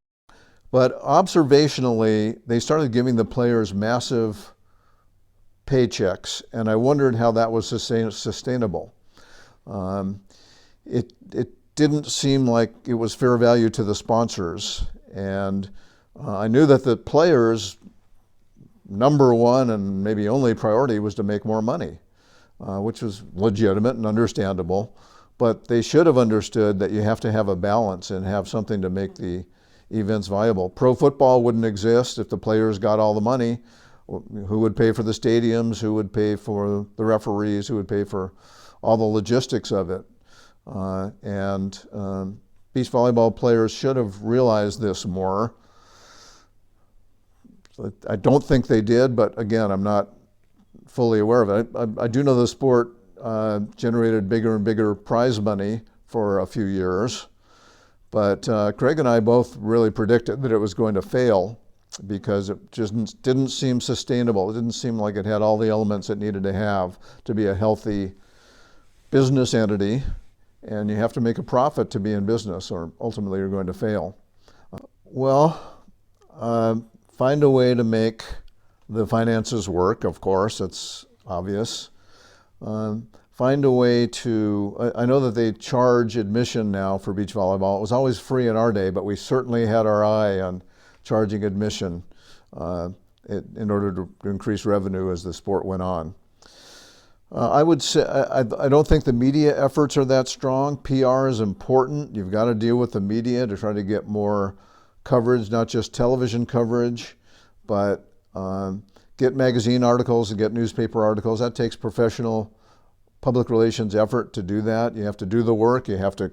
But observationally, they started giving the players massive paychecks, and I wondered how that was sustainable. It didn't seem like it was fair value to the sponsors, and I knew that the players' number one and maybe only priority was to make more money, which was legitimate and understandable, but they should have understood that you have to have a balance and have something to make the events viable. Pro football wouldn't exist if the players got all the money. Who would pay for the stadiums? Who would pay for the referees? Who would pay for all the logistics of it? Beach volleyball players should have realized this more. I don't think they did, but again, I'm not fully aware of it. I do know the sport generated bigger and bigger prize money for a few years, but Craig and I both really predicted that it was going to fail because it just didn't seem sustainable. It didn't seem like it had all the elements it needed to have to be a healthy business entity, and you have to make a profit to be in business, or ultimately you're going to fail. Find a way to make the finances work, of course, it's obvious. Find a way to, I know that they charge admission now for beach volleyball. It was always free in our day, but we certainly had our eye on charging admission in order to increase revenue as the sport went on. I would say, I don't think the media efforts are that strong. PR is important. You've got to deal with the media to try to get more coverage, not just television coverage, but get magazine articles and get newspaper articles. That takes professional public relations effort to do that. You have to do the work. You have to,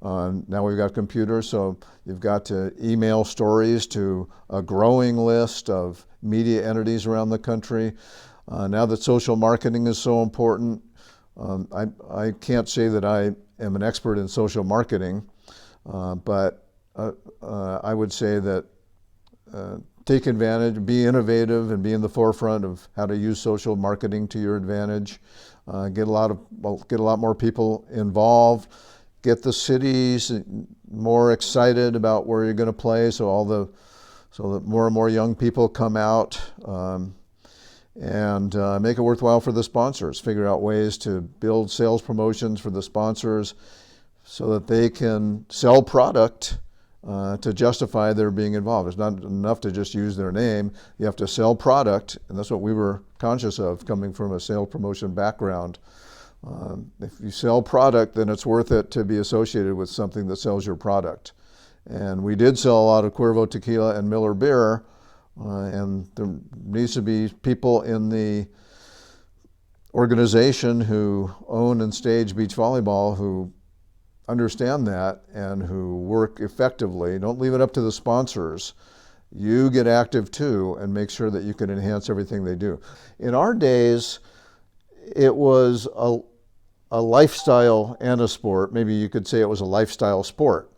now we've got computers, so you've got to email stories to a growing list of media entities around the country. Now that social marketing is so important, I can't say that I am an expert in social marketing, but I would say that take advantage, be innovative, and be in the forefront of how to use social marketing to your advantage. Get a lot more people involved. Get the cities more excited about where you're going to play, so that more and more young people come out. And make it worthwhile for the sponsors. Figure out ways to build sales promotions for the sponsors so that they can sell product to justify their being involved. It's not enough to just use their name. You have to sell product, and that's what we were conscious of coming from a sales promotion background. If you sell product, then it's worth it to be associated with something that sells your product. And we did sell a lot of Cuervo tequila and Miller beer, and there needs to be people in the organization who own and stage beach volleyball who understand that and who work effectively. Don't leave it up to the sponsors. You get active too and make sure that you can enhance everything they do. In our days, it was a lifestyle and a sport. Maybe you could say it was a lifestyle sport.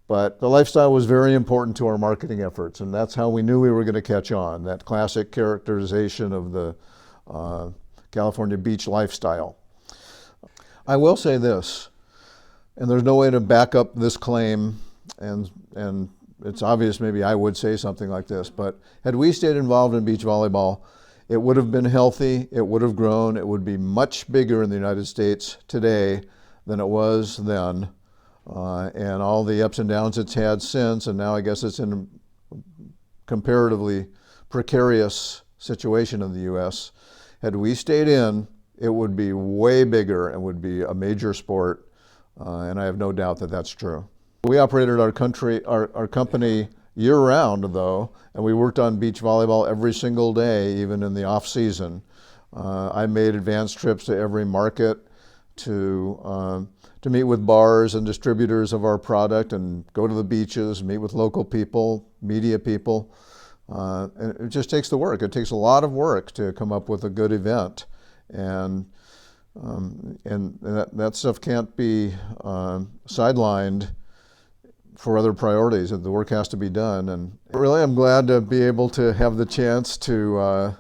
But the lifestyle was very important to our marketing efforts, and that's how we knew we were going to catch on, that classic characterization of the California beach lifestyle. I will say this, and there's no way to back up this claim, and it's obvious maybe I would say something like this, but had we stayed involved in beach volleyball, it would have been healthy, it would have grown, it would be much bigger in the United States today than it was then. And all the ups and downs it's had since, and now I guess it's in a comparatively precarious situation in the U.S. Had we stayed in, it would be way bigger and would be a major sport, and I have no doubt that that's true. We operated our company year-round, though, and we worked on beach volleyball every single day, even in the off-season. I made advanced trips to every market to meet with bars and distributors of our product and go to the beaches, meet with local people, media people. And it just takes the work. It takes a lot of work to come up with a good event. And that stuff can't be sidelined for other priorities. The work has to be done. And really, I'm glad to be able to have the chance to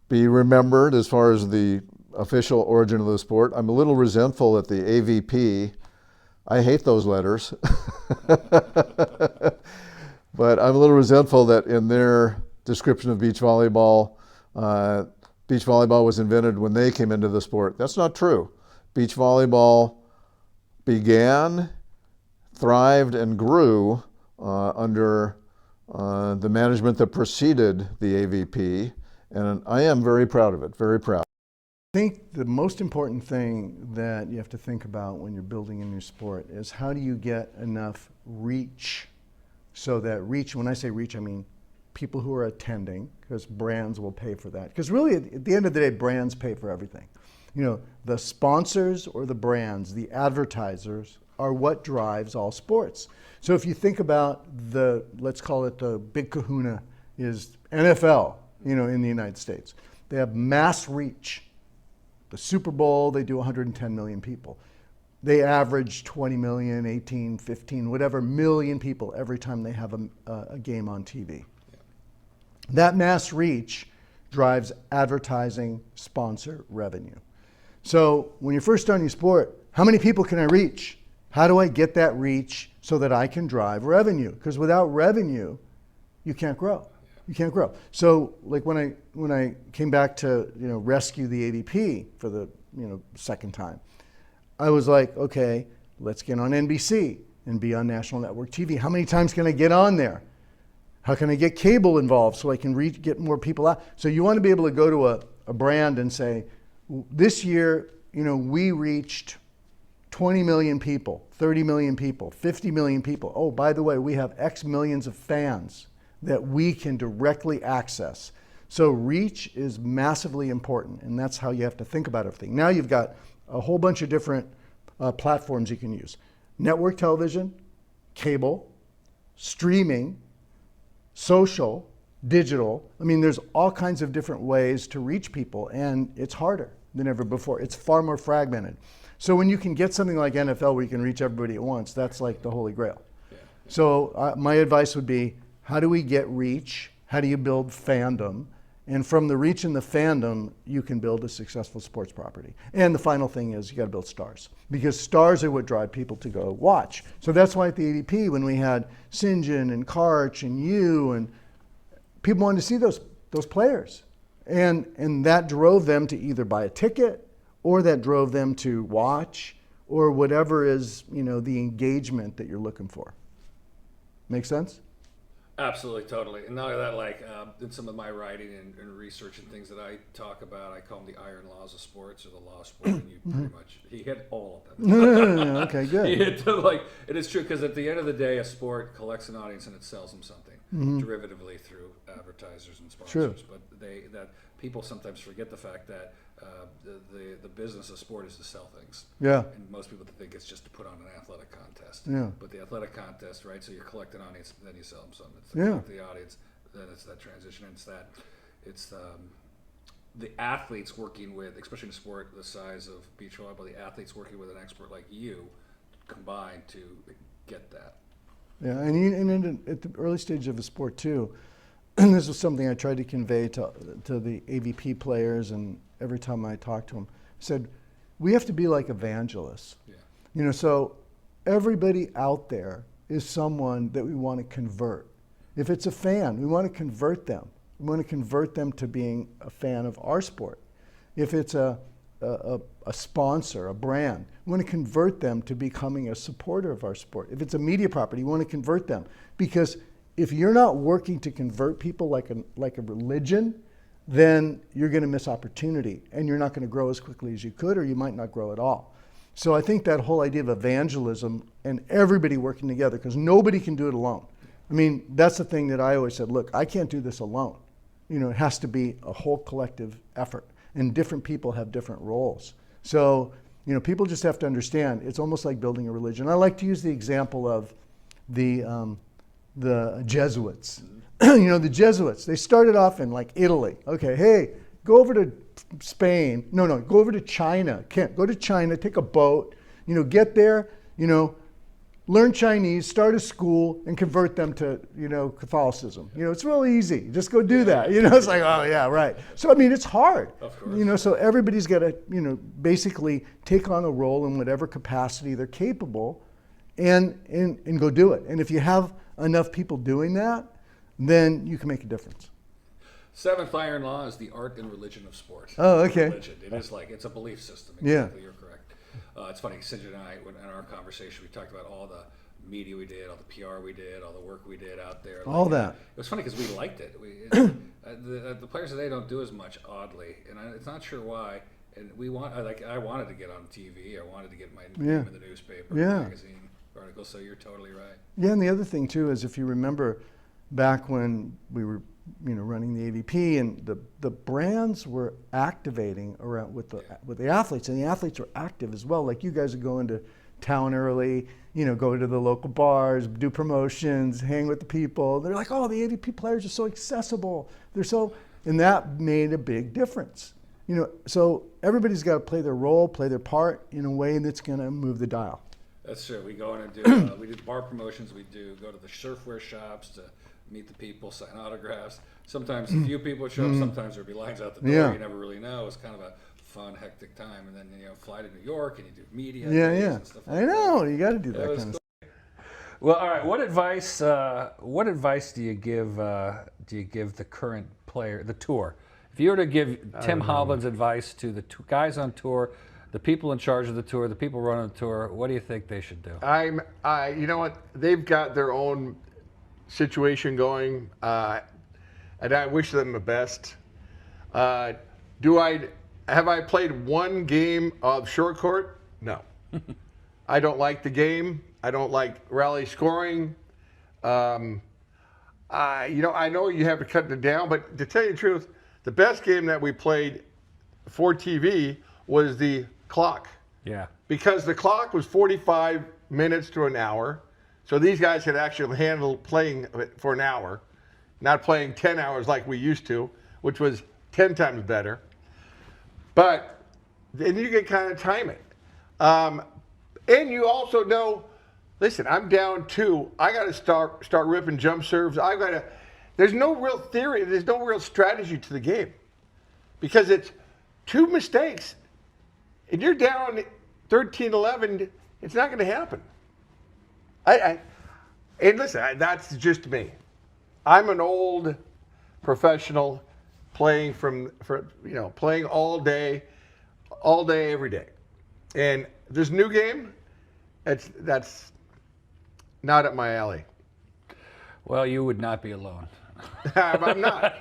be remembered as far as the official origin of the sport. I'm a little resentful at the AVP. I hate those letters. But I'm a little resentful that in their description of beach volleyball was invented when they came into the sport. That's not true. Beach volleyball began, thrived, and grew under the management that preceded the AVP, and I am very proud of it, very proud. I think the most important thing that you have to think about when you're building a new sport is how do you get enough reach, so that reach, when I say reach, I mean people who are attending, because brands will pay for that. Because really, at the end of the day, brands pay for everything. You know, the sponsors or the brands, the advertisers, are what drives all sports. So if you think about the, let's call it the big kahuna, is NFL, you know, in the United States. They have mass reach. The Super Bowl, they do 110 million people. They average 20 million, 18, 15, whatever million people every time they have a game on TV. Yeah. That mass reach drives advertising, sponsor, revenue. So when you're first starting your sport, how many people can I reach? How do I get that reach so that I can drive revenue? Because without revenue, you can't grow. You can't grow. So like when I came back to rescue the AVP for the second time, I was like, okay, let's get on NBC and be on national network TV. How many times can I get on there? How can I get cable involved so I can get more people out? So you want to be able to go to a brand and say, this year, we reached 20 million people, 30 million people, 50 million people. Oh, by the way, we have X millions of fans that we can directly access. So reach is massively important, and that's how you have to think about everything. Now you've got a whole bunch of different platforms you can use. Network television, cable, streaming, social, digital. I mean, there's all kinds of different ways to reach people, and it's harder than ever before. It's far more fragmented. So when you can get something like NFL where you can reach everybody at once, that's like the holy grail. Yeah. So my advice would be, how do we get reach? How do you build fandom? And from the reach and the fandom, you can build a successful sports property. And the final thing is you got to build stars, because stars are what drive people to go watch. So that's why at the AVP, when we had St. John and Karch and you, and people wanted to see those players. And that drove them to either buy a ticket, or that drove them to watch, or whatever is, the engagement that you're looking for. Make sense? Absolutely, totally. And not only that, in some of my writing and research and things that I talk about, I call them the iron laws of sports, or the law of sport, and you pretty much, he hit all of them. Okay, good. He hit it is true, because at the end of the day, a sport collects an audience and it sells them something. derivatively through advertisers and sponsors. But that people sometimes forget the fact that the business of sport is to sell things. Yeah. And most people think it's just to put on an athletic contest. Yeah. But the athletic contest, right? So you collect an audience, then you sell them something. It's Yeah. the audience, then it's that transition. It's the athletes working with, especially in a sport the size of beach volleyball, the athletes working with an expert like you combined to get that. Yeah, and at the early stage of a sport too, and this was something I tried to convey to the AVP players, and every time I talked to them, I said, we have to be like evangelists. Yeah. You know, so everybody out there is someone that we want to convert. If it's a fan, we want to convert them. We want to convert them to being a fan of our sport. If it's a sponsor, a brand, we want to convert them to becoming a supporter of our sport. If it's a media property, we want to convert them. Because if you're not working to convert people like a religion, then you're going to miss opportunity, and you're not going to grow as quickly as you could, or you might not grow at all. So I think that whole idea of evangelism and everybody working together, because nobody can do it alone. I mean, that's the thing that I always said, look, I can't do this alone. You know, it has to be a whole collective effort, and different people have different roles. So, you know, people just have to understand, it's almost like building a religion. I like to use the example of the Jesuits. You know, the Jesuits, they started off in like Italy. Okay, hey, go over to Spain. No, go over to China. Can't go to China, take a boat, you know, get there, you know, learn Chinese, start a school, and convert them to, you know, Catholicism. You know, it's really easy. Just go do that. You know, it's like, oh yeah, right. So, I mean, it's hard. Of course. You know, so everybody's got to, you know, basically take on a role in whatever capacity they're capable and go do it. And if you have enough people doing that, then you can make a difference. Seventh iron law is the art and religion of sport. Oh, okay. Religion. It is like, it's a belief system. Exactly, yeah. You're correct. It's funny, Sinjin and I, in our conversation, we talked about all the media we did, all the PR we did, all the work we did out there. All that. It was funny because we liked it. The players today don't do as much, oddly, and it's not sure why. And I wanted to get on TV. I wanted to get my name in the newspaper, magazine, articles. So you're totally right. Yeah, and the other thing too is, if you remember back when we were, you know, running the AVP, and the brands were activating around with the athletes, and the athletes were active as well. Like you guys would go into town early, you know, go to the local bars, do promotions, hang with the people. They're like, oh, the AVP players are so accessible. And that made a big difference. You know, so everybody's got to play their role, play their part in a way that's going to move the dial. That's true. We go in and do we do bar promotions. We do go to the surfwear shops to meet the people, sign autographs. Sometimes a few people show up. Sometimes there'll be lines out the door. Yeah. You never really know. It's kind of a fun, hectic time. And then, you know, fly to New York and you do media. And stuff like I know. You got to do that kind of cool. stuff. Well, all right. What advice do you give the current player, the tour? If you were to give Tim Hovland's advice to the guys on tour, the people in charge of the tour, the people running the tour, what do you think they should do? You know what? They've got their own situation going, and I wish them the best. Have I played one game of short court? No. I don't like the game. I don't like rally scoring. You know, I know you have to cut it down, but to tell you the truth, the best game that we played for TV was the clock. Yeah. Because the clock was 45 minutes to an hour. So these guys could actually handle playing for an hour, not playing 10 hours like we used to, which was 10 times better. But then you can kind of time it. And you also know, listen, I'm down 2. I got to start ripping jump serves. There's no real theory. There's no real strategy to the game, because it's 2 mistakes, and you're down 13-11. It's not going to happen. And listen, that's just me. I'm an old professional playing playing all day, every day. And this new game, that's not up my alley. Well, you would not be alone. I'm not.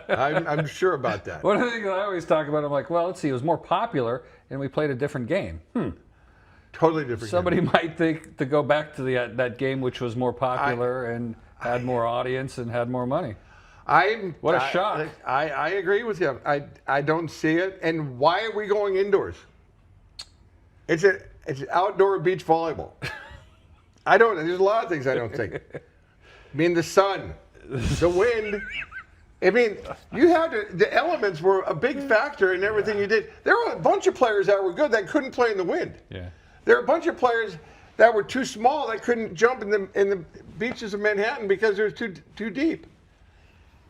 I'm sure about that. One of the things I always talk about, I'm like, well, let's see, it was more popular and we played a different game. Totally different. Somebody might think to go back to that game which was more popular, and had more audience and had more money. What a shock. I agree with you. I don't see it. And why are we going indoors? It's outdoor beach volleyball. There's a lot of things I don't think. I mean, the sun, the wind. I mean, the elements were a big factor in everything you did. There were a bunch of players that were good that couldn't play in the wind. Yeah. There were a bunch of players that were too small that couldn't jump in the beaches of Manhattan because it was too deep.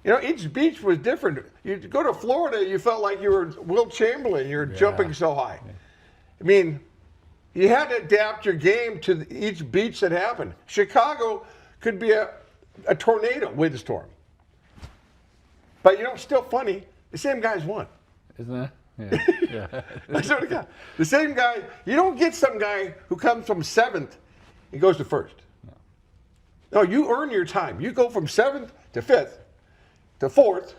You know, each beach was different. You go to Florida, you felt like you were Wilt Chamberlain. You were jumping so high. I mean, you had to adapt your game to each beach that happened. Chicago could be a tornado windstorm. But, you know, still funny, the same guys won. Isn't that? Yeah. I swear to God. The same guy, you don't get some guy who comes from 7th and goes to 1st. No, you earn your time. You go from 7th to 5th to 4th.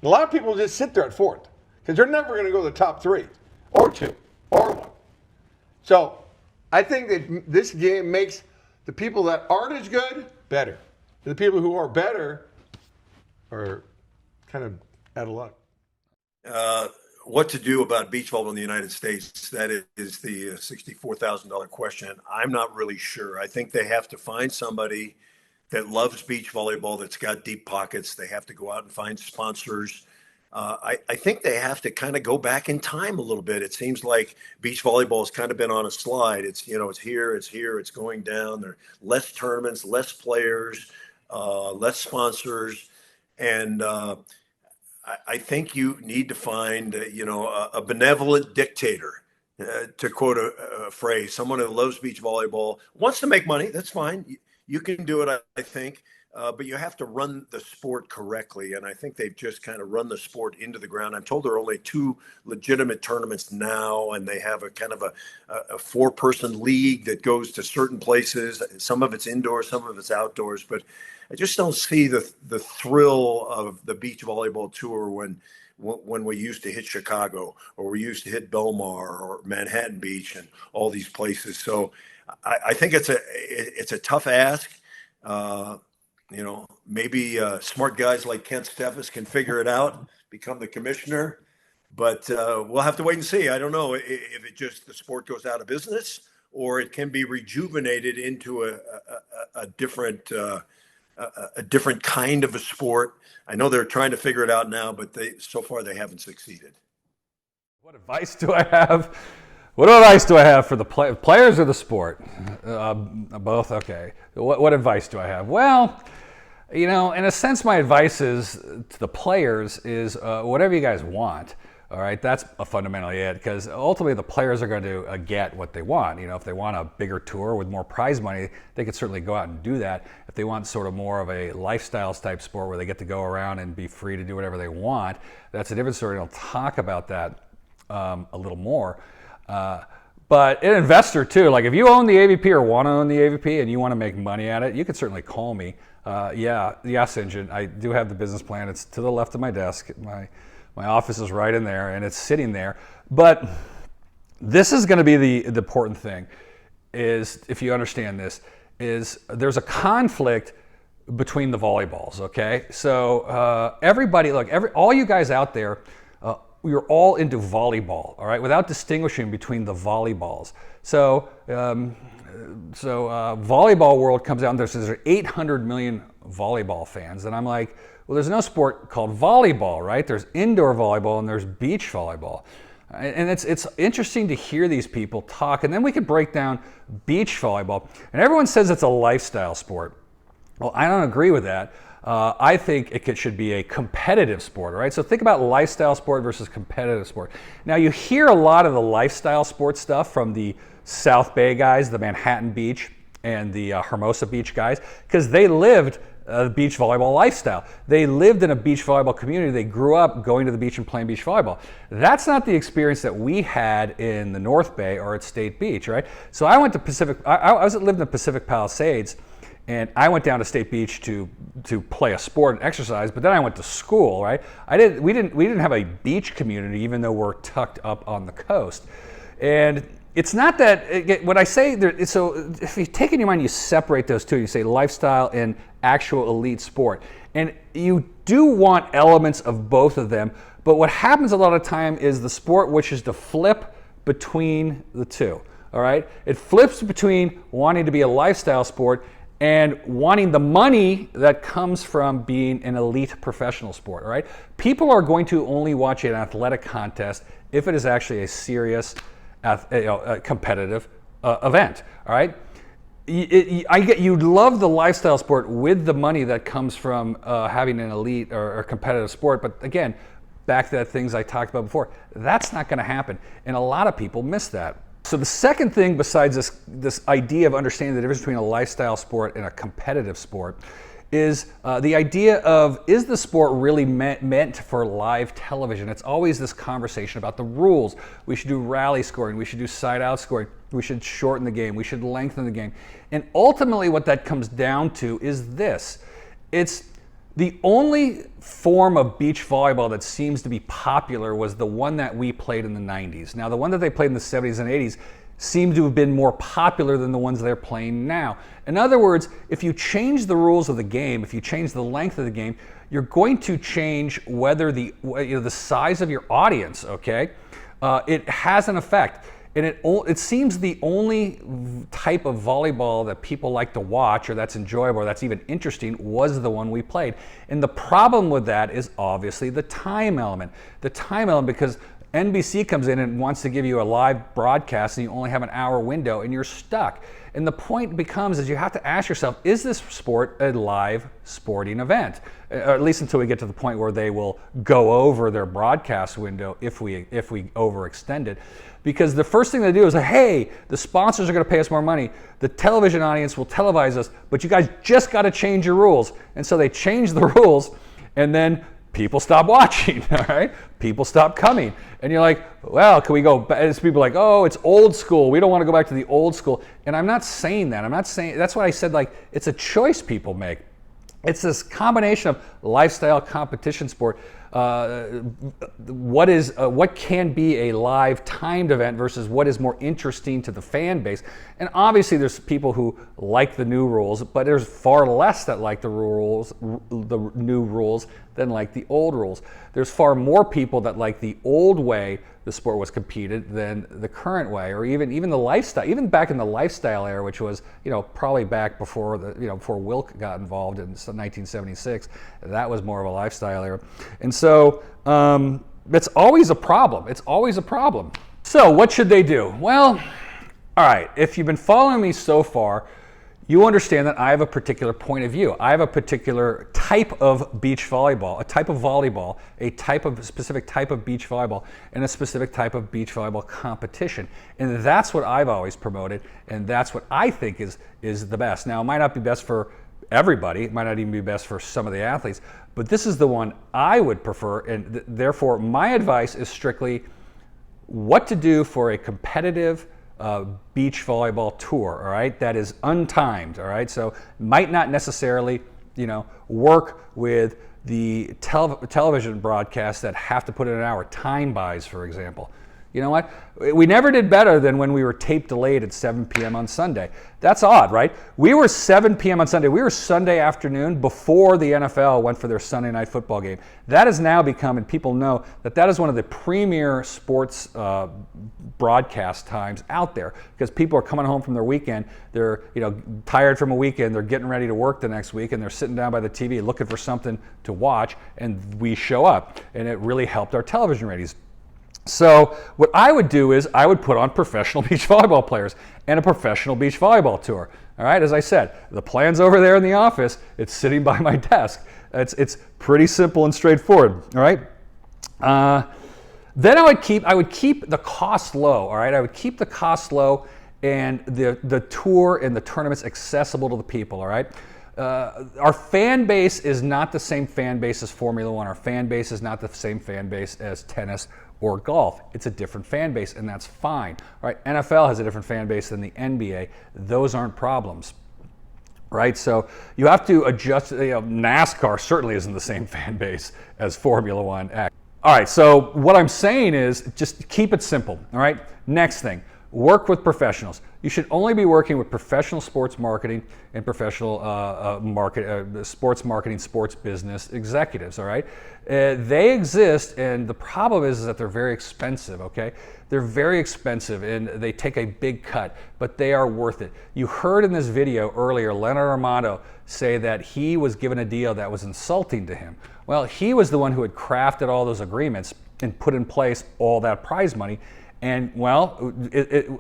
A lot of people just sit there at 4th because they're never going to go to the top 3 or 2 or 1. So I think that this game makes the people that aren't as good better. The people who are better are kind of out of luck. What to do about beach volleyball in the United States? That is the $64,000 question. I'm not really sure. I think they have to find somebody that loves beach volleyball, that's got deep pockets. They have to go out and find sponsors. I think they have to kind of go back in time a little bit. It seems like beach volleyball has kind of been on a slide. It's here, it's going down. There are less tournaments, less players, less sponsors. And I think you need to find, a benevolent dictator, to quote a phrase, someone who loves beach volleyball, wants to make money. That's fine. You can do it, I think, but you have to run the sport correctly. And I think they've just kind of run the sport into the ground. I'm told there are only 2 legitimate tournaments now, and they have a kind of a 4-person league that goes to certain places. Some of it's indoors, some of it's outdoors, but I just don't see the thrill of the beach volleyball tour when we used to hit Chicago, or we used to hit Belmar or Manhattan Beach and all these places. So I think it's a tough ask. Maybe smart guys like Kent Steffes can figure it out, become the commissioner. But we'll have to wait and see. I don't know if the sport goes out of business, or it can be rejuvenated into a different kind of a sport. I know they're trying to figure it out now, but so far they haven't succeeded. What advice do I have? What advice do I have for the players or the sport? Both? Okay. What advice do I have? Well, in a sense, my advice to the players is whatever you guys want. All right, that's fundamentally it, because ultimately the players are going to get what they want. If they want a bigger tour with more prize money, they could certainly go out and do that. If they want sort of more of a lifestyles type sport where they get to go around and be free to do whatever they want, that's a different story. I'll talk about that a little more. But an investor too, like if you own the AVP or want to own the AVP and you want to make money at it, you can certainly call me. Yes, Engine, I do have the business plan. It's to the left of my desk. My office is right in there, and it's sitting there. But this is going to be the important thing, is if you understand this, is there's a conflict between the volleyballs, okay? So everybody, look, all you guys out there, you're all into volleyball, all right, without distinguishing between the volleyballs. So volleyball world comes out and there's 800 million volleyball fans, and I'm like, well, there's no sport called volleyball, right? There's indoor volleyball and there's beach volleyball. And it's interesting to hear these people talk, and then we could break down beach volleyball. And everyone says it's a lifestyle sport. Well, I don't agree with that. I think it should be a competitive sport, all right? So think about lifestyle sport versus competitive sport. Now, you hear a lot of the lifestyle sport stuff from the South Bay guys, the Manhattan Beach and the Hermosa Beach guys, because they lived the beach volleyball lifestyle. They lived in a beach volleyball community. They grew up going to the beach and playing beach volleyball. That's not the experience that we had in the North Bay or at State Beach, right? So I went to lived in Pacific Palisades, and I went down to State Beach to play a sport and exercise, but then I went to school, right? We didn't have a beach community, even though we're tucked up on the coast. And it's not that, when I say, so if you take in your mind, you separate those two, you say lifestyle and actual elite sport. And you do want elements of both of them, but what happens a lot of time is the sport wishes to flip between the two, all right? It flips between wanting to be a lifestyle sport and wanting the money that comes from being an elite professional sport, all right? People are going to only watch an athletic contest if it is actually a serious competitive event, all right? You love the lifestyle sport with the money that comes from having an elite or competitive sport, but again, back to that things I talked about before, that's not going to happen, and a lot of people miss that. So the second thing besides this idea of understanding the difference between a lifestyle sport and a competitive sport is the idea of, is the sport really meant for live television? It's always this conversation about the rules. We should do rally scoring, we should do side-out scoring, we should shorten the game, we should lengthen the game. And ultimately what that comes down to is this. It's the only form of beach volleyball that seems to be popular was the one that we played in the 90s. Now, the one that they played in the 70s and 80s seem to have been more popular than the ones they're playing now. In other words, if you change the rules of the game, if you change the length of the game, you're going to change whether the size of your audience, okay? It has an effect. And it seems the only type of volleyball that people like to watch, or that's enjoyable, or that's even interesting, was the one we played. And the problem with that is obviously the time element. The time element, because NBC comes in and wants to give you a live broadcast and you only have an hour window and you're stuck. And the point becomes is you have to ask yourself, is this sport a live sporting event? Or at least until we get to the point where they will go over their broadcast window if we overextend it. Because the first thing they do is, hey, the sponsors are going to pay us more money. The television audience will televise us, but you guys just got to change your rules. And so they change the rules, and then people stop watching, all right? People stop coming. And you're like, well, can we go back? It's people like, oh, it's old school. We don't want to go back to the old school. And I'm not saying that. I'm not saying, that's why I said, like, it's a choice people make. It's this combination of lifestyle competition sport. What can be a live timed event versus what is more interesting to the fan base. And obviously there's people who like the new rules, but there's far less that like the new rules than like the old rules. There's far more people that like the old way the sport was competed than the current way, or even the lifestyle, even back in the lifestyle era, which was, probably back before before Wilk got involved in 1976. That was more of a lifestyle era. And so it's always a problem. It's always a problem. So what should they do? Well, all right, if you've been following me so far, you understand that I have a particular point of view. I have a particular type of beach volleyball, a type of volleyball, specific type of beach volleyball, and a specific type of beach volleyball competition. And that's what I've always promoted, and that's what I think is the best. Now, it might not be best for everybody. It might not even be best for some of the athletes, but this is the one I would prefer, and therefore my advice is strictly what to do for a competitive beach volleyball tour, all right, that is untimed, all right, so might not necessarily, work with the television broadcasts that have to put in an hour, time buys, for example. You know what? We never did better than when we were tape delayed at 7 p.m. on Sunday. That's odd, right? We were 7 p.m. on Sunday. We were Sunday afternoon before the NFL went for their Sunday night football game. That has now become, and people know, that is one of the premier sports broadcast times out there, because people are coming home from their weekend. They're tired from a weekend. They're getting ready to work the next week, and they're sitting down by the TV looking for something to watch, and we show up. And it really helped our television ratings. So what I would do is I would put on professional beach volleyball players and a professional beach volleyball tour. All right, as I said, the plan's over there in the office. It's sitting by my desk. It's pretty simple and straightforward. All right. Then I would keep the cost low. All right, I would keep the cost low and the tour and the tournaments accessible to the people. All right. Our fan base is not the same fan base as Formula One. Our fan base is not the same fan base as tennis or golf. It's a different fan base, and that's fine. All right, NFL has a different fan base than the NBA. Those aren't problems, right? So you have to adjust. NASCAR certainly isn't the same fan base as Formula One. All right, so what I'm saying is just keep it simple, all right? Next thing, work with professionals. You should only be working with professional sports marketing and professional sports marketing, sports business executives, all right? They exist, and the problem is that they're very expensive, okay? They're very expensive, and they take a big cut, but they are worth it. You heard in this video earlier, Leonard Armato say that he was given a deal that was insulting to him. Well, he was the one who had crafted all those agreements and put in place all that prize money. And well,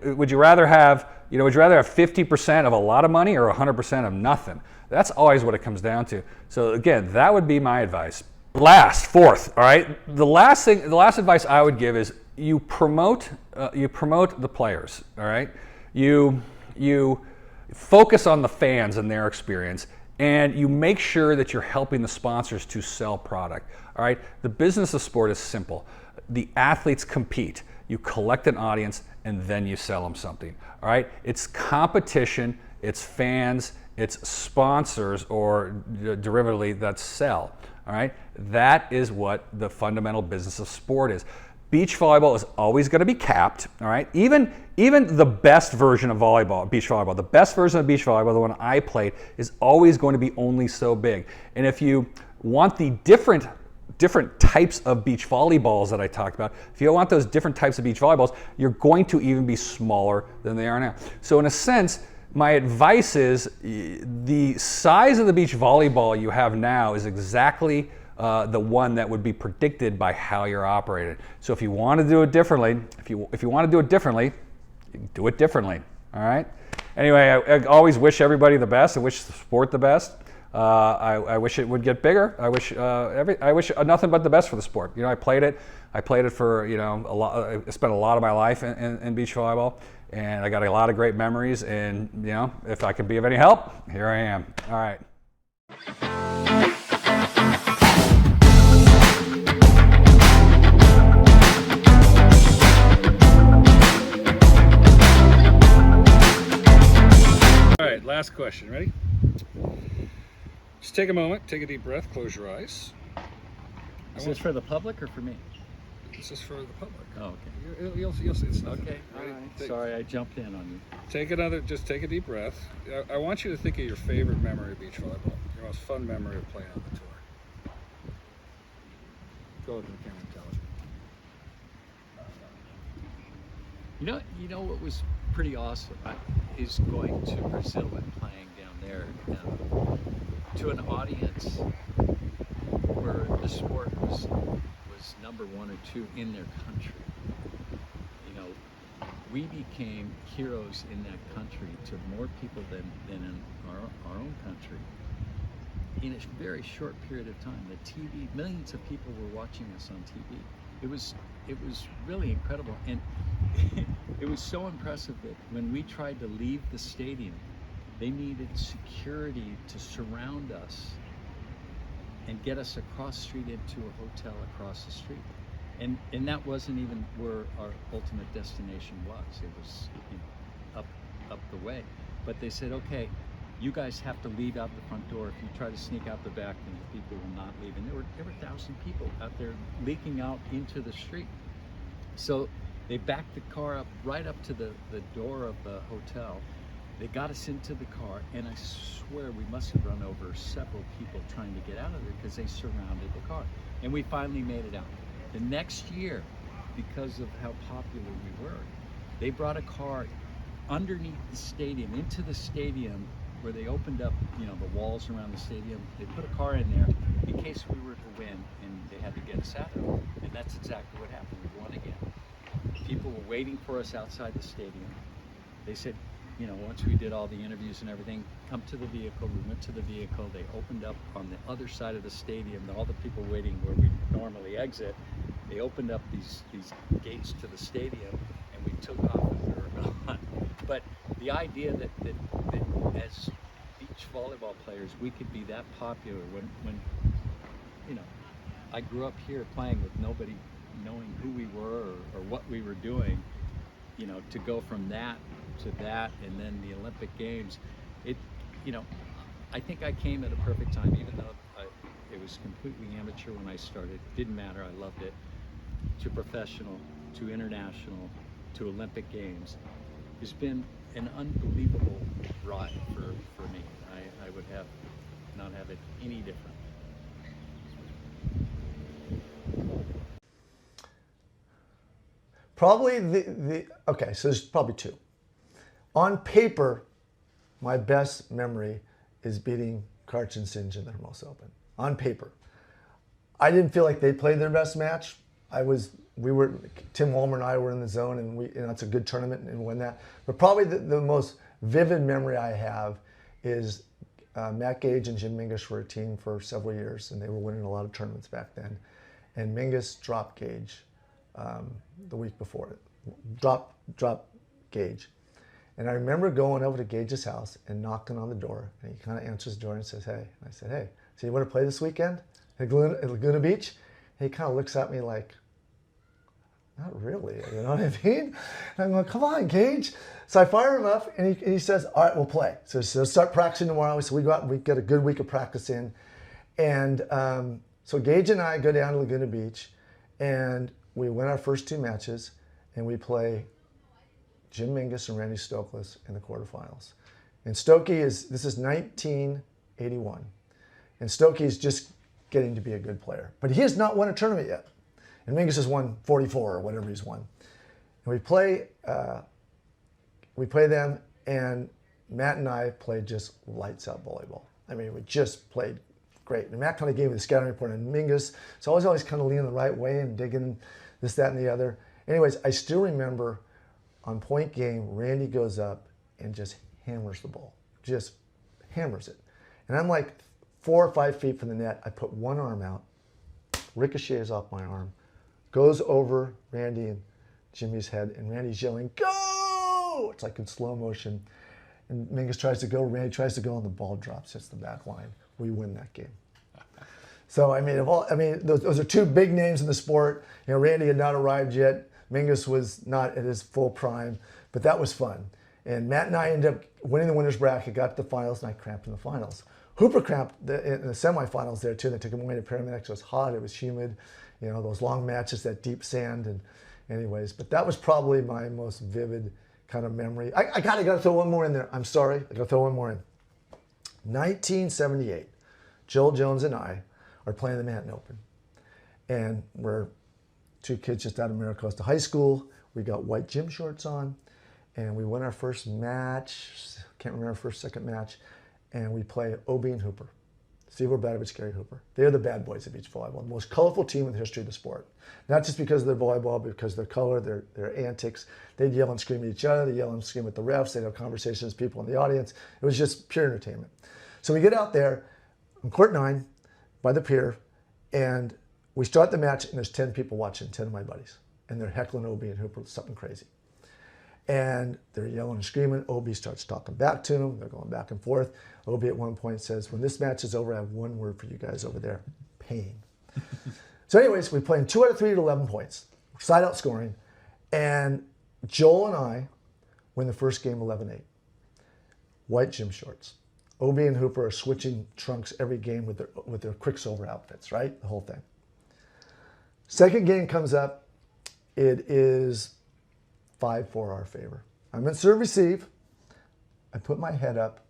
would you rather have, would you rather have 50% of a lot of money or 100% of nothing? That's always what it comes down to. So again, that would be my advice. Fourth, all right. The last advice I would give is you promote the players, all right. You focus on the fans and their experience, and you make sure that you're helping the sponsors to sell product, all right. The business of sport is simple. The athletes compete. You collect an audience, and then you sell them something, all right? It's competition, it's fans, it's sponsors, or derivatively that sell, all right? That is what the fundamental business of sport is. Beach volleyball is always going to be capped, all right? Even the best version of volleyball, beach volleyball, the best version of beach volleyball, the one I played, is always going to be only so big. And if you want the different types of beach volleyballs that I talked about, if you want those different types of beach volleyballs, you're going to even be smaller than they are now. So in a sense, my advice is the size of the beach volleyball you have now is exactly the one that would be predicted by how you're operated. So if you want to do it differently, if you want to do it differently, do it differently, all right? Anyway, I always wish everybody the best. I wish the sport the best. I wish it would get bigger. I wish nothing but the best for the sport. I played it for a lot. I spent a lot of my life in beach volleyball, and I got a lot of great memories. And if I can be of any help, here I am. All right. All right. Last question. Ready? Just take a moment, take a deep breath, close your eyes. Is this for the public or for me? This is for the public. Oh, okay. You'll see it's nothing. Okay, all right. Sorry, I jumped in on you. Just take a deep breath. I want you to think of your favorite memory of beach volleyball, your most fun memory of playing on the tour. Go to the camera and tell us. You know what was pretty awesome is going to Brazil and playing down there to an audience where the sport was number 1 or 2 in their country. We became heroes in that country to more people than in our own country in a very short period of time. The TV, millions of people were watching us on TV. It was really incredible, and it was so impressive that when we tried to leave the stadium, they needed security to surround us and get us across the street into a hotel across the street. And that wasn't even where our ultimate destination was. It was up the way. But they said, okay, you guys have to leave out the front door. If you try to sneak out the back, then the people will not leave. And there were 1,000 people out there leaking out into the street. So they backed the car up right up to the door of the hotel. They got us into the car, and I swear we must have run over several people trying to get out of there because they surrounded the car. And we finally made it out. The next year, because of how popular we were, they brought a car underneath the stadium, into the stadium, where they opened up, the walls around the stadium. They put a car in there in case we were to win, and they had to get us out of there. And that's exactly what happened. We won again. People were waiting for us outside the stadium. They said, once we did all the interviews and everything, come to the vehicle. We went to the vehicle. They opened up on the other side of the stadium. All the people waiting where we normally exit, they opened up these gates to the stadium, and we took off and we were gone. But the idea that as beach volleyball players, we could be that popular when I grew up here playing with nobody knowing who we were or what we were doing, to go from that to that, and then the Olympic Games, I think I came at a perfect time, even though it was completely amateur when I started. Didn't matter, I loved it. to professional, to international, to Olympic Games, has been an unbelievable ride for me. I would not have it any different. Probably okay, so there's probably two. On paper, my best memory is beating Karch and Sinj in the Hermosa Open. On paper. I didn't feel like they played their best match. Tim Walmer and I were in the zone, and it's a good tournament and won that. But probably the most vivid memory I have is Matt Gage and Jim Mingus were a team for several years, and they were winning a lot of tournaments back then. And Mingus dropped Gage the week before it. Dropped Gage. And I remember going over to Gage's house and knocking on the door, and he kind of answers the door and says, "Hey." And I said, "Hey, so you want to play this weekend at Laguna Beach?" And he kind of looks at me like, "Not really," you know what I mean? And I'm going, "Come on, Gage." So I fire him up, and he says, "All right, we'll play." So start practicing tomorrow. So we go out and we get a good week of practice in. And so Gage and I go down to Laguna Beach, and we win our first two matches, and we play Jim Mingus and Randy Stokely in the quarterfinals. And this is 1981. And Stokely is just getting to be a good player. But he has not won a tournament yet. And Mingus has won 44 or whatever he's won. And we play them, and Matt and I played just lights out volleyball. I mean, we just played great. And Matt kind of gave me the scouting report on Mingus. So I was always kind of leaning the right way and digging this, that, and the other. Anyways, I still remember on point game, Randy goes up and just hammers the ball. Just hammers it. And I'm like 4 or 5 feet from the net. I put one arm out, ricochets off my arm, goes over Randy and Jimmy's head, and Randy's yelling, "Go!" It's like in slow motion. And Mingus tries to go, Randy tries to go, and the ball drops, hits the back line. We win that game. So, I mean, those are two big names in the sport. You know, Randy had not arrived yet. Mingus was not at his full prime, but that was fun. And Matt and I ended up winning the winner's bracket, got to the finals, and I cramped in the finals. Hooper cramped in the semifinals there too. They took him away to Paramedics. It was hot, it was humid, you know, those long matches, that deep sand, and anyways. But that was probably my most vivid kind of memory. I gotta throw one more in there. I'm sorry, I gotta throw one more in. 1978, Joel Jones and I are playing the Manhattan Open, and we're two kids just out of Maricosta High School. We got white gym shorts on, and we win our first match. Can't remember our first, second match, and we play Obie and Hooper. Steve Orbadovich, Gary Hooper. They're the bad boys of beach volleyball, the most colorful team in the history of the sport. Not just because of their volleyball, but because of their color, their antics. They'd yell and scream at each other. They'd yell and scream at the refs. They'd have conversations with people in the audience. It was just pure entertainment. So we get out there on court 9 by the pier, and we start the match, and there's 10 people watching, 10 of my buddies. And they're heckling Obie and Hooper with something crazy. And they're yelling and screaming. Obie starts talking back to them. They're going back and forth. Obie at one point says, "When this match is over, I have one word for you guys over there: pain." So anyways, we play in 2 out of 3 at 11 points. Side out scoring. And Joel and I win the first game 11-8. White gym shorts. Obie and Hooper are switching trunks every game with their Quicksilver outfits, right? The whole thing. Second game comes up. It is 5-4 our favor. I'm in serve receive. I put my head up,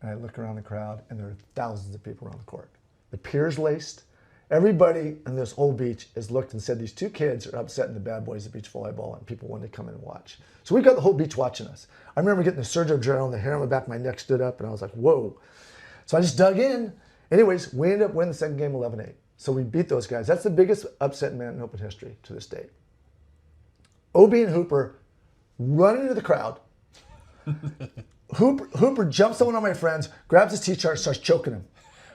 and I look around the crowd, and there are thousands of people around the court. The pier's laced. Everybody in this whole beach has looked and said, these two kids are upsetting the bad boys of beach volleyball, and people wanted to come in and watch. So we've got the whole beach watching us. I remember getting the surge of adrenaline, the hair on the back of my neck stood up, and I was like, whoa. So I just dug in. Anyways, we ended up winning the second game 11-8. So we beat those guys. That's the biggest upset in Manhattan Open history to this date. Obie and Hooper run into the crowd. Hooper jumps on one of my friends, grabs his T-shirt, starts choking him.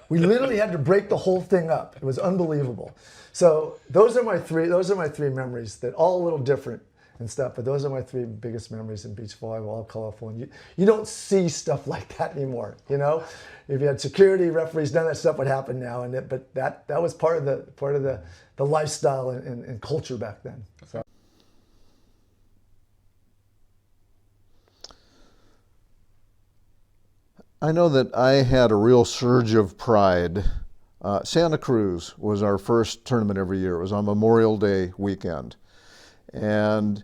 We literally had to break the whole thing up. It was unbelievable. So those are my three memories that all a little different and stuff, but those are my 3 biggest memories in beach volleyball, all colorful. And you don't see stuff like that anymore, you know? If you had security, referees, none of that stuff would happen now. But that was part of the lifestyle and culture back then. So. I know that I had a real surge of pride Santa Cruz was our first tournament every year. It was on Memorial Day weekend. And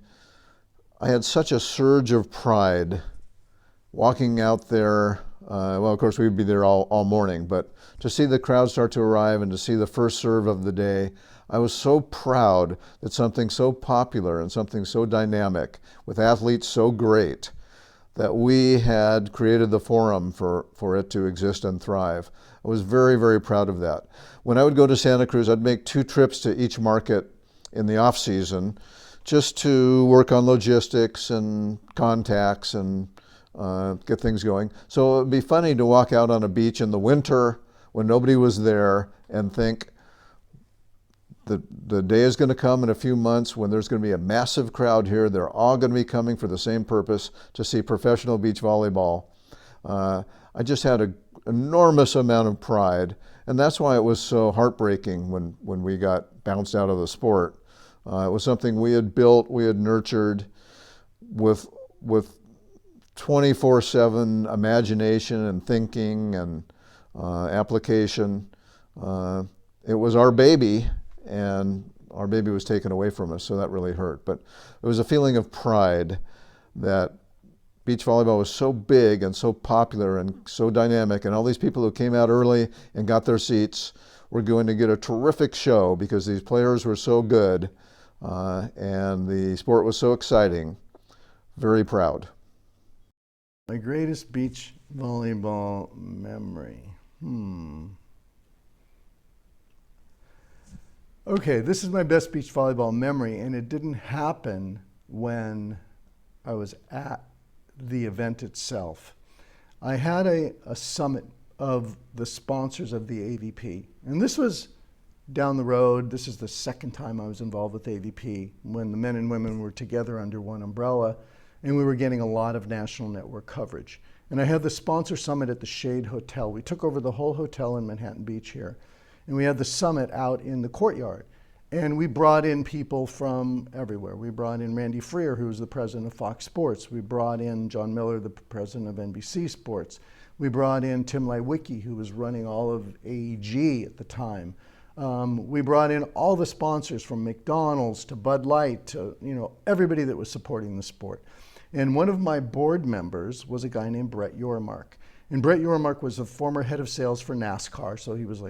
I had such a surge of pride walking out there. Well, of course, we'd be there all morning, but to see the crowd start to arrive and to see the first serve of the day, I was so proud that something so popular and something so dynamic with athletes so great that we had created the forum for it to exist and thrive. I was very, very proud of that. When I would go to Santa Cruz, I'd make 2 trips to each market in the off season just to work on logistics and contacts and get things going. So it would be funny to walk out on a beach in the winter when nobody was there and think the day is going to come in a few months when there's going to be a massive crowd here. They're all going to be coming for the same purpose, to see professional beach volleyball. I just had an enormous amount of pride, and that's why it was so heartbreaking when we got bounced out of the sport. It was something we had built, we had nurtured with 24/7 imagination and thinking and application. It was our baby, and our baby was taken away from us, so that really hurt. But it was a feeling of pride that beach volleyball was so big and so popular and so dynamic, and all these people who came out early and got their seats were going to get a terrific show because these players were so good and the sport was so exciting. Very proud. My greatest beach volleyball memory. Okay, this is my best beach volleyball memory, and it didn't happen when I was at the event itself. I had a summit of the sponsors of the AVP, and this was down the road. This is the second time I was involved with AVP, when the men and women were together under one umbrella, and we were getting a lot of national network coverage. And I had the sponsor summit at the Shade Hotel. We took over the whole hotel in Manhattan Beach here, and we had the summit out in the courtyard. And we brought in people from everywhere. We brought in Randy Freer, who was the president of Fox Sports. We brought in John Miller, the president of NBC Sports. We brought in Tim Lewicki, who was running all of AEG at the time. We brought in all the sponsors from McDonald's to Bud Light to, everybody that was supporting the sport. And one of my board members was a guy named Brett Yormark. And Brett Yormark was a former head of sales for NASCAR, so he was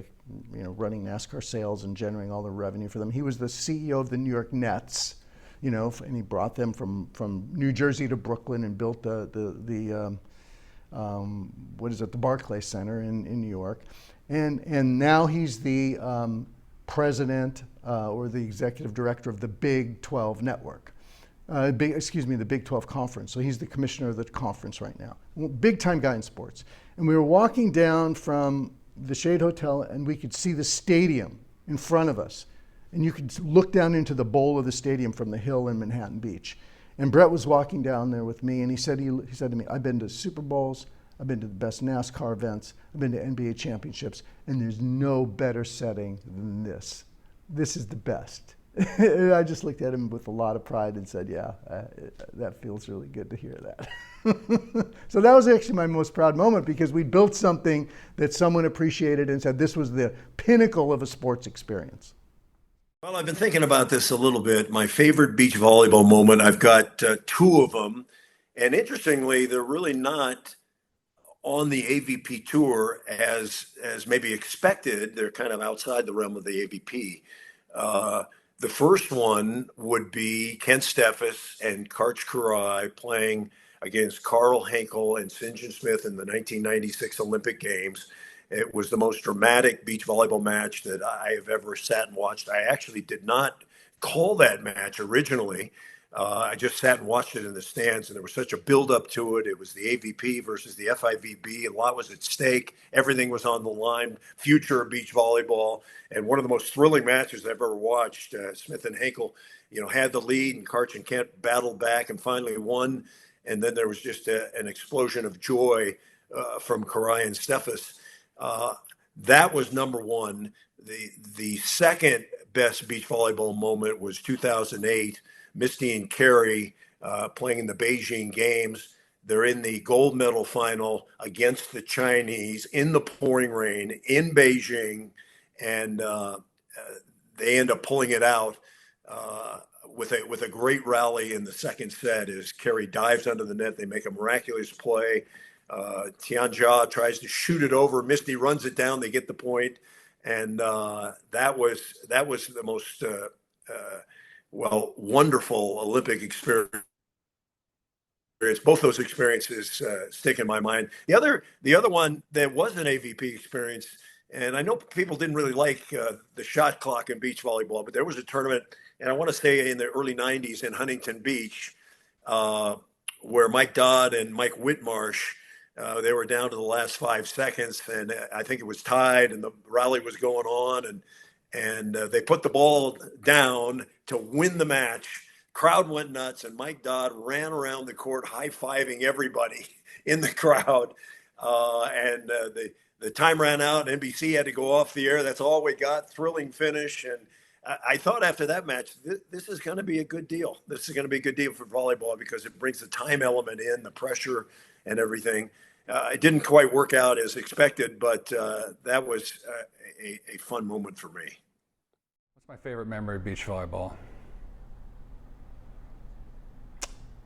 running NASCAR sales and generating all the revenue for them. He was the CEO of the New York Nets, and he brought them from New Jersey to Brooklyn and built the Barclays Center in New York. And now he's the president or the executive director of the Big 12 network. The Big 12 conference. So he's the commissioner of the conference right now. Big time guy in sports. And we were walking down from the Shade Hotel, and we could see the stadium in front of us. And you could look down into the bowl of the stadium from the hill in Manhattan Beach. And Brett was walking down there with me, and he said to me, I've been to Super Bowls, I've been to the best NASCAR events, I've been to NBA championships, and there's no better setting than this. This is the best. I just looked at him with a lot of pride and said, yeah, that feels really good to hear that. So that was actually my most proud moment, because we built something that someone appreciated and said this was the pinnacle of a sports experience. Well, I've been thinking about this a little bit. My favorite beach volleyball moment, I've got 2 of them. And interestingly, they're really not on the AVP tour as maybe expected. They're kind of outside the realm of the AVP. The first one would be Kent Steffes and Karch Kiraly playing against Carl Henkel and St. John Smith in the 1996 Olympic Games. It was the most dramatic beach volleyball match that I have ever sat and watched. I actually did not call that match originally. I just sat and watched it in the stands, and there was such a build-up to it. It was the AVP versus the FIVB. A lot was at stake. Everything was on the line. Future of beach volleyball, and one of the most thrilling matches I've ever watched. Smith and Henkel, had the lead, and Karch and Kent battled back and finally won. And then there was just an explosion of joy from Kiraly and Steffes. That was number one. The second best beach volleyball moment was 2008. Misty and Carey playing in the Beijing Games. They're in the gold medal final against the Chinese in the pouring rain in Beijing. and they end up pulling it out with a great rally in the second set. As Kerry dives under the net, they make a miraculous play. Tianjia tries to shoot it over. Misty runs it down. They get the point, and that was the most wonderful Olympic experience. Both those experiences stick in my mind. The other one that was an AVP experience, and I know people didn't really like the shot clock in beach volleyball, but there was a tournament, and I want to say in the early 90s in Huntington Beach, where Mike Dodd and Mike Whitmarsh, they were down to the last 5 seconds, and I think it was tied, and the rally was going on, and they put the ball down to win the match. Crowd went nuts, and Mike Dodd ran around the court high-fiving everybody in the crowd. And the time ran out, and NBC had to go off the air. That's all we got. Thrilling finish. And I thought after that match, this is going to be a good deal. This is going to be a good deal for volleyball because it brings the time element in, the pressure and everything. It didn't quite work out as expected, but that was a fun moment for me. What's my favorite memory of beach volleyball?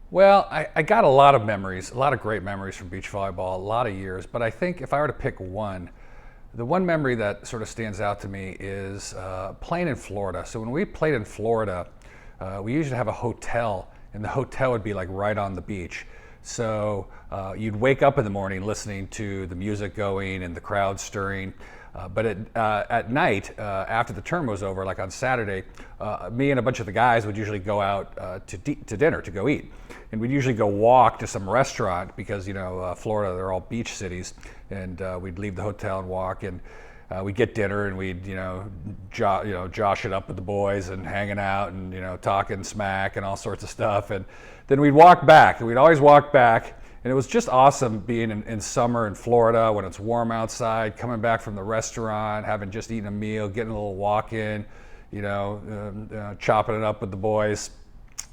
Well, I got a lot of memories, a lot of great memories from beach volleyball, a lot of years, but I think if I were to pick one, the one memory that sort of stands out to me is playing in Florida. So when we played in Florida, we usually have a hotel, and the hotel would be like right on the beach. So you'd wake up in the morning listening to the music going and the crowd stirring. But at night, after the tournament was over, like on Saturday, me and a bunch of the guys would usually go out to dinner, to go eat. And we'd usually go walk to some restaurant because, Florida, they're all beach cities. And we'd leave the hotel and walk, and we'd get dinner, and we'd, josh it up with the boys and hanging out and, talking smack and all sorts of stuff. And then we'd walk back, and we'd always walk back. And it was just awesome being in summer in Florida when it's warm outside, coming back from the restaurant, having just eaten a meal, getting a little walk in, chopping it up with the boys.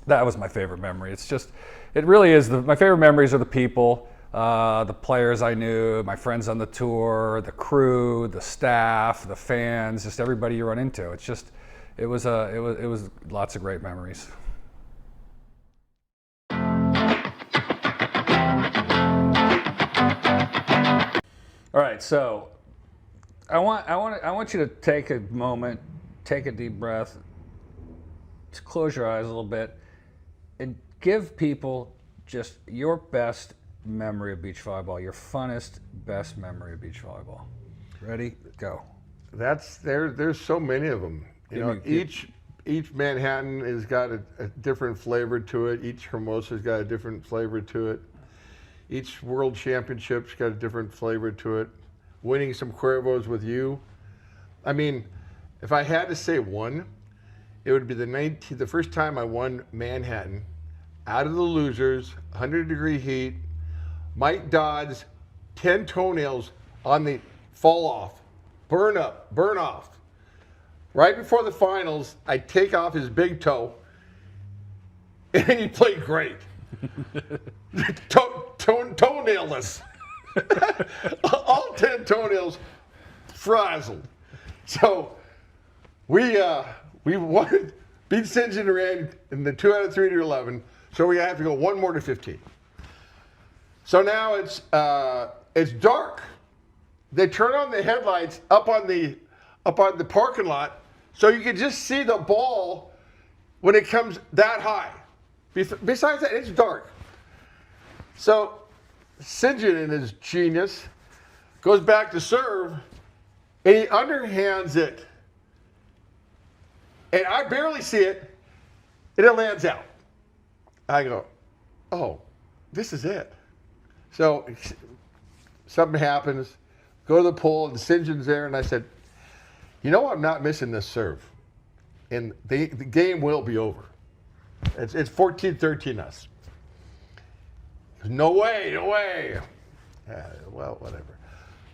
That was my favorite memory. It really is. My favorite memories are the people, the players I knew, my friends on the tour, the crew, the staff, the fans, just everybody you run into. It was lots of great memories. All right, so I want you to take a moment, take a deep breath, close your eyes a little bit, and give people just your best memory of beach volleyball, your funnest, best memory of beach volleyball. Ready? Go. There's so many of them. Each Manhattan has got a different flavor to it. Each Hermosa's got a different flavor to it. Each World Championship's got a different flavor to it. Winning some Cuervos with you. I mean, if I had to say one, it would be the first time I won Manhattan out of the losers, 100-degree heat, Mike Dodd's 10 toenails on the fall off, burn off. Right before the finals, I take off his big toe, and he played great. Toenailless. All 10 toenails frazzled. So we won, beat St. John Rand in the 2 out of 3 to 11. So we have to go 1 more to 15. So now it's dark. They turn on the headlights up on the parking lot, so you can just see the ball when it comes that high. Besides that, it's dark. So St. John, in his genius, goes back to serve, and he underhands it. And I barely see it, and it lands out. I go, oh, this is it. So something happens, go to the pole, and St. John's there, and I said, I'm not missing this serve. And the game will be over. It's 14-13 us. No way. Well, whatever.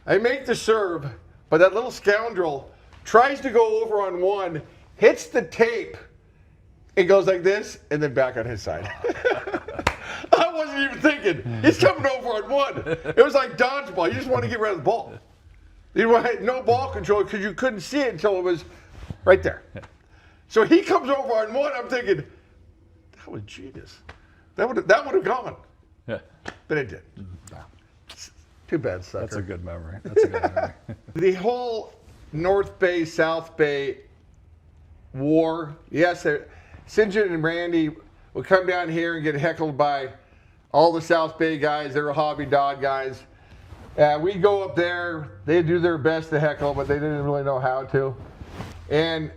I make the serve, but that little scoundrel tries to go over on one, hits the tape, and goes like this, and then back on his side. I wasn't even thinking. He's coming over on one. It was like dodgeball. You just want to get rid of the ball. You had no ball control because you couldn't see it until it was right there. So he comes over on one. I'm thinking, that was genius. That would have gone. Yeah. But it did. Too bad, sucker. That's a good memory. That's a good memory. The whole North Bay, South Bay war, yes, St. John and Randy would come down here and get heckled by all the South Bay guys. They were hobby dog guys. We go up there. They do their best to heckle, but they didn't really know how to. And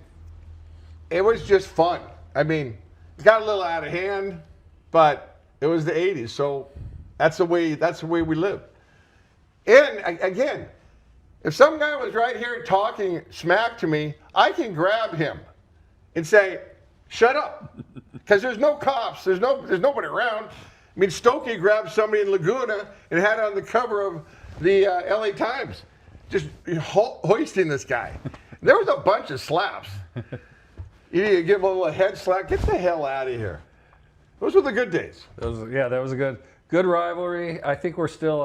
it was just fun. I mean, it got a little out of hand, but it was the 80s, so that's the way we lived. And again, if some guy was right here talking smack to me, I can grab him and say, shut up. Because there's no cops. There's nobody around. I mean, Stokey grabbed somebody in Laguna and had it on the cover of the LA Times, just hoisting this guy. There was a bunch of slaps. You need to give him a little head slap. Get the hell out of here. Those were the good days. That was a good rivalry. I think we're still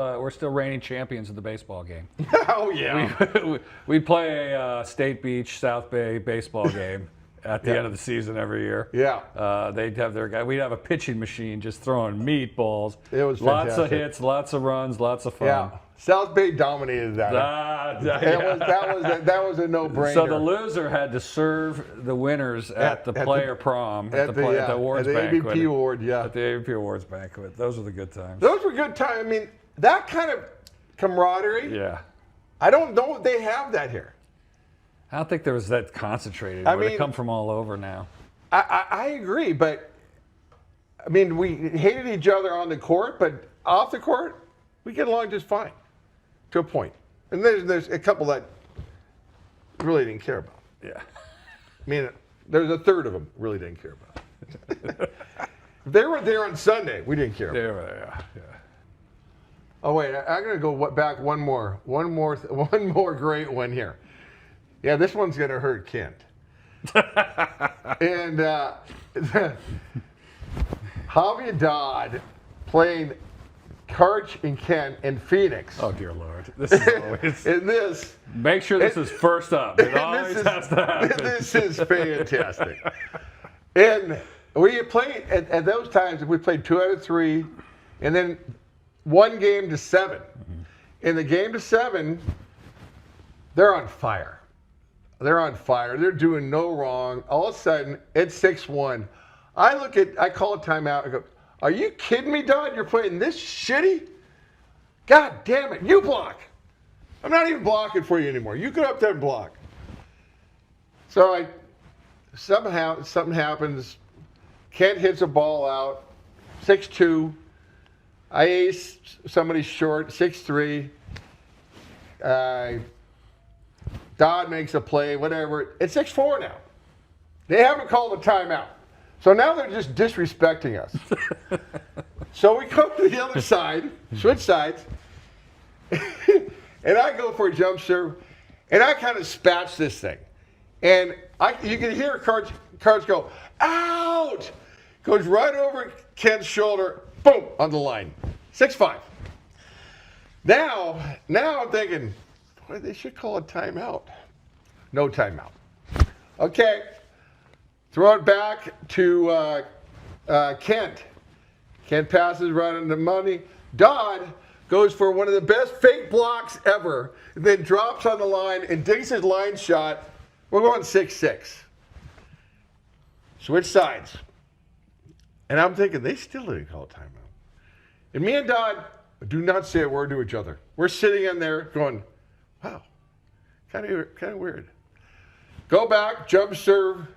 reigning champions of the baseball game. Oh yeah. We'd play a State Beach, South Bay baseball game at the end of the season every year. Yeah. They'd have their guy. We'd have a pitching machine just throwing meatballs. It was lots fantastic. of hits, lots of runs, lots of fun. Yeah. South Bay dominated that. That was a no-brainer. So the loser had to serve the winners at the player prom, at the awards banquet. AVP award, yeah. At the AVP awards banquet. Those were the good times. Those were good times. I mean, that kind of camaraderie. Yeah. I don't know if they have that here. I don't think there was that concentrated. They come from all over now. I agree, but I mean, we hated each other on the court, but off the court, we get along just fine, to a point. And there's a couple that really didn't care about. Yeah. I mean, there's a third of them really didn't care about. If they were there on Sunday, we didn't care about. Yeah. Oh wait, I'm gonna go back one more great one here. Yeah, this one's gonna hurt Kent. And Javier Dodd playing Karch and Kent in Phoenix. Oh dear Lord, this is always. And this. Make sure this is first up. It always has to happen. This is fantastic. And we played at those times. We played 2 out of 3, and then 1 game to 7. In the game to 7, they're on fire. They're doing no wrong. All of a sudden, it's 6-1. I call a timeout. I go, are you kidding me, Dodd? You're playing this shitty? God damn it. You block. I'm not even blocking for you anymore. You go up there and block. So somehow something happens. Kent hits a ball out. 6-2. I ace somebody short. 6-3. Dodd makes a play, whatever. It's 6-4 now. They haven't called a timeout. So now they're just disrespecting us. So we come to the other side, switch sides, and I go for a jump serve, and I kind of spatch this thing. And you can hear Karch go, out! Goes right over Kent's shoulder, boom, on the line. 6-5. Now I'm thinking, boy, they should call a timeout. No timeout. Okay. Throw it back to Kent. Kent passes right on the money. Dodd goes for one of the best fake blocks ever, and then drops on the line and digs his line shot. We're going 6-6. Switch sides. And I'm thinking, they still didn't call a timeout. And me and Dodd do not say a word to each other. We're sitting in there going, wow, kind of weird. Go back, jump serve.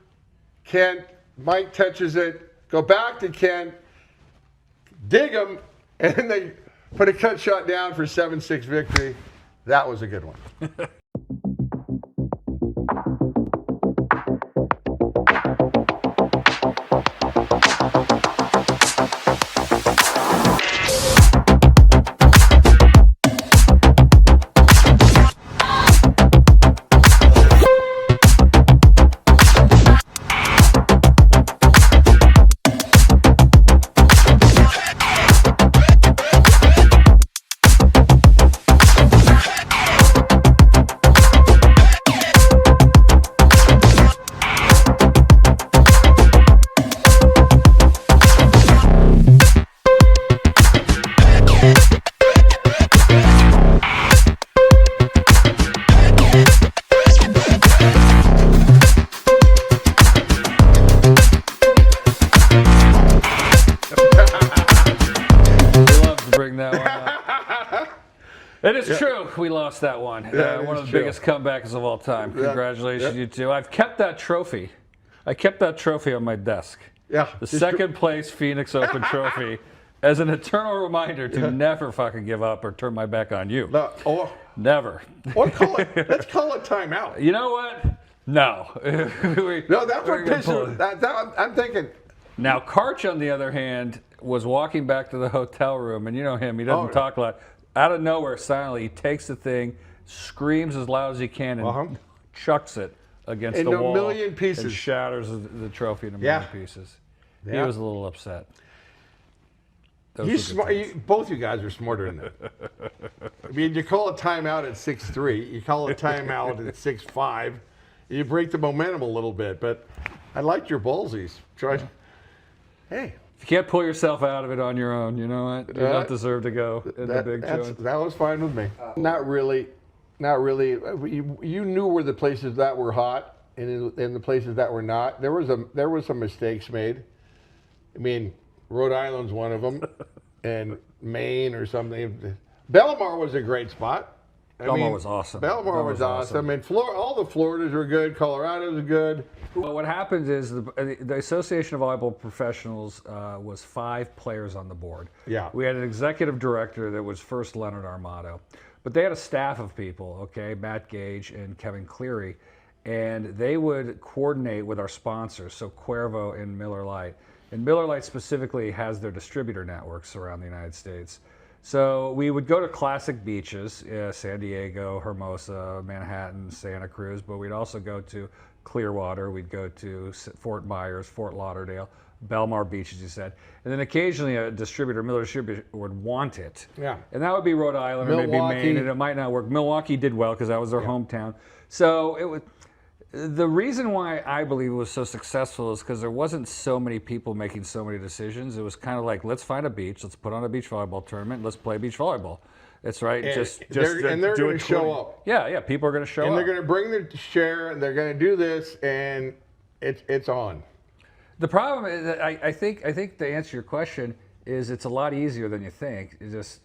Kent, Mike touches it. Go back to Kent. Dig him, and then they put a cut shot down for 7-6 victory. That was a good one. It is true. We lost that one. One of the biggest comebacks of all time. Congratulations, you two. I've kept that trophy. I kept that trophy on my desk. Yeah. The second place Phoenix Open trophy as an eternal reminder to never fucking give up or turn my back on you. No, never. Or let's call it timeout. You know what? No. No, that's what pisses. I'm thinking. Now, Karch, on the other hand, was walking back to the hotel room, and you know him, he doesn't talk a lot. Out of nowhere, silently, he takes the thing, screams as loud as he can, and chucks it against the wall. In a million pieces. And shatters the trophy in a million pieces. He was a little upset. He's smart. Both you guys are smarter than that. I mean, you call a timeout at 6-3. You call a timeout at 6-5. You break the momentum a little bit. But I liked your ballsies. Hey. If you can't pull yourself out of it on your own, you know what? You don't deserve to go in the big joint. That was fine with me. Not really. You knew where the places that were hot and the places that were not. There was some mistakes made. I mean, Rhode Island's one of them, and Maine or something. Belmar was a great spot. Belmar was awesome. Belmar was awesome. I mean, all the Floridas were good. Colorado's are good. Well, what happens is the Association of Volleyball Professionals was 5 players on the board. Yeah. We had an executive director that was first Leonard Armato. But they had a staff of people, okay, Matt Gage and Kevin Cleary, and they would coordinate with our sponsors, so Cuervo and Miller Lite. And Miller Lite specifically has their distributor networks around the United States. So we would go to classic beaches, San Diego, Hermosa, Manhattan, Santa Cruz, but we'd also go to Clearwater, we'd go to Fort Myers, Fort Lauderdale, Belmar Beach, as you said. And then occasionally a Miller distributor would want it. Yeah. And that would be Rhode Island or maybe Maine, and it might not work. Milwaukee did well because that was their hometown. So the reason why I believe it was so successful is because there wasn't so many people making so many decisions. It was kind of like, let's find a beach, let's put on a beach volleyball tournament, let's play beach volleyball. That's right. And they're going to show up. Yeah, people are going to show up. And they're going to bring their share, and they're going to do this, and it's on. The problem is that I think to answer your question is it's a lot easier than you think. It's just,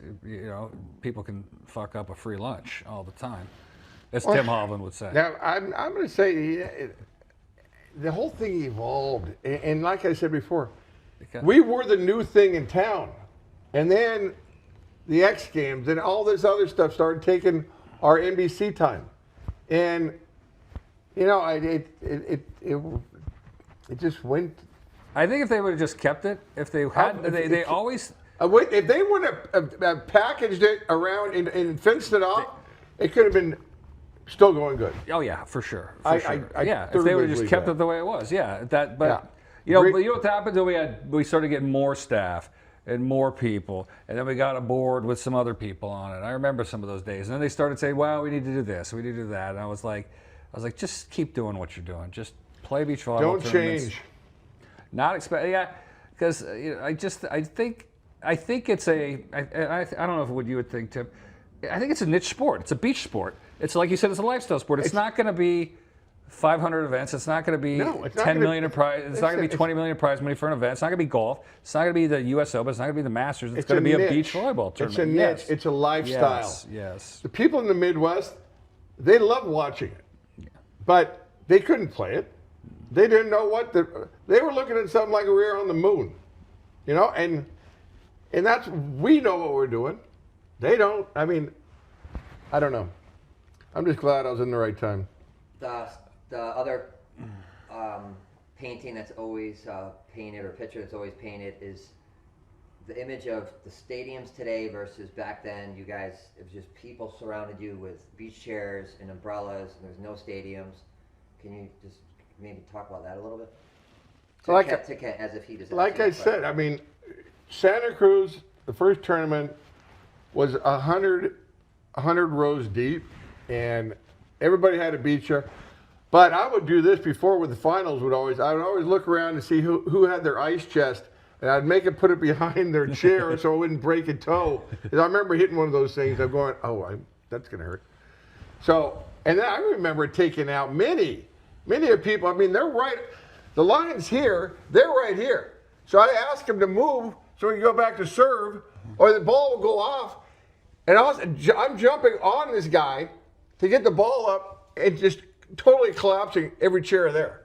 people can fuck up a free lunch all the time, as Tim Hovland would say. Now, I'm going to say the whole thing evolved. And like I said before, we were the new thing in town. And then the X Games and all this other stuff started taking our NBC time. And, it just went. I think if they would have just kept it, if they had, they always. If they would have packaged it around and fenced it off, it could have been still going good. Oh yeah, for sure. I if they would have just kept it the way it was, you know what happened? Then we started getting more staff and more people, and then we got a board with some other people on it. I remember some of those days, and then they started saying, "Well, we need to do this, we need to do that," and I was like, just keep doing what you're doing, just play beach volleyball. Don't change. Not expect, because I think it's I don't know what you would think, Tim. I think it's a niche sport. It's a beach sport. It's like you said, it's a lifestyle sport. It's not going to be 500 events. It's not going to be 10 million in prize. It's not going to be 20 million in prize money for an event. It's not going to be golf. It's not going to be the U.S. Open. It's not going to be the Masters. It's going to be a beach volleyball tournament. It's a niche. It's a lifestyle. Yes. The people in the Midwest, they love watching it, but they couldn't play it. They didn't know they were looking at something like we were on the moon, and that's, we know what we're doing. They don't. I mean, I don't know. I'm just glad I was in the right time. The other painting that's always painted, or picture that's always painted, is the image of the stadiums today versus back then. You guys, it was just people surrounded you with beach chairs and umbrellas, and there's no stadiums. Can you just maybe talk about that a little bit? As if he does. Like I said, I mean, Santa Cruz, the first tournament was 100 rows deep, and everybody had a beach chair. But I would do this before with the finals. I would always look around and see who had their ice chest, and I'd make it put it behind their chair so it wouldn't break a toe. Because I remember hitting one of those things. I'm going, that's gonna hurt. So, and then I remember taking out many of people. I mean, they're right. The line's here. They're right here. So I ask them to move so we can go back to serve, or the ball will go off. And I'm jumping on this guy to get the ball up and just totally collapsing every chair there.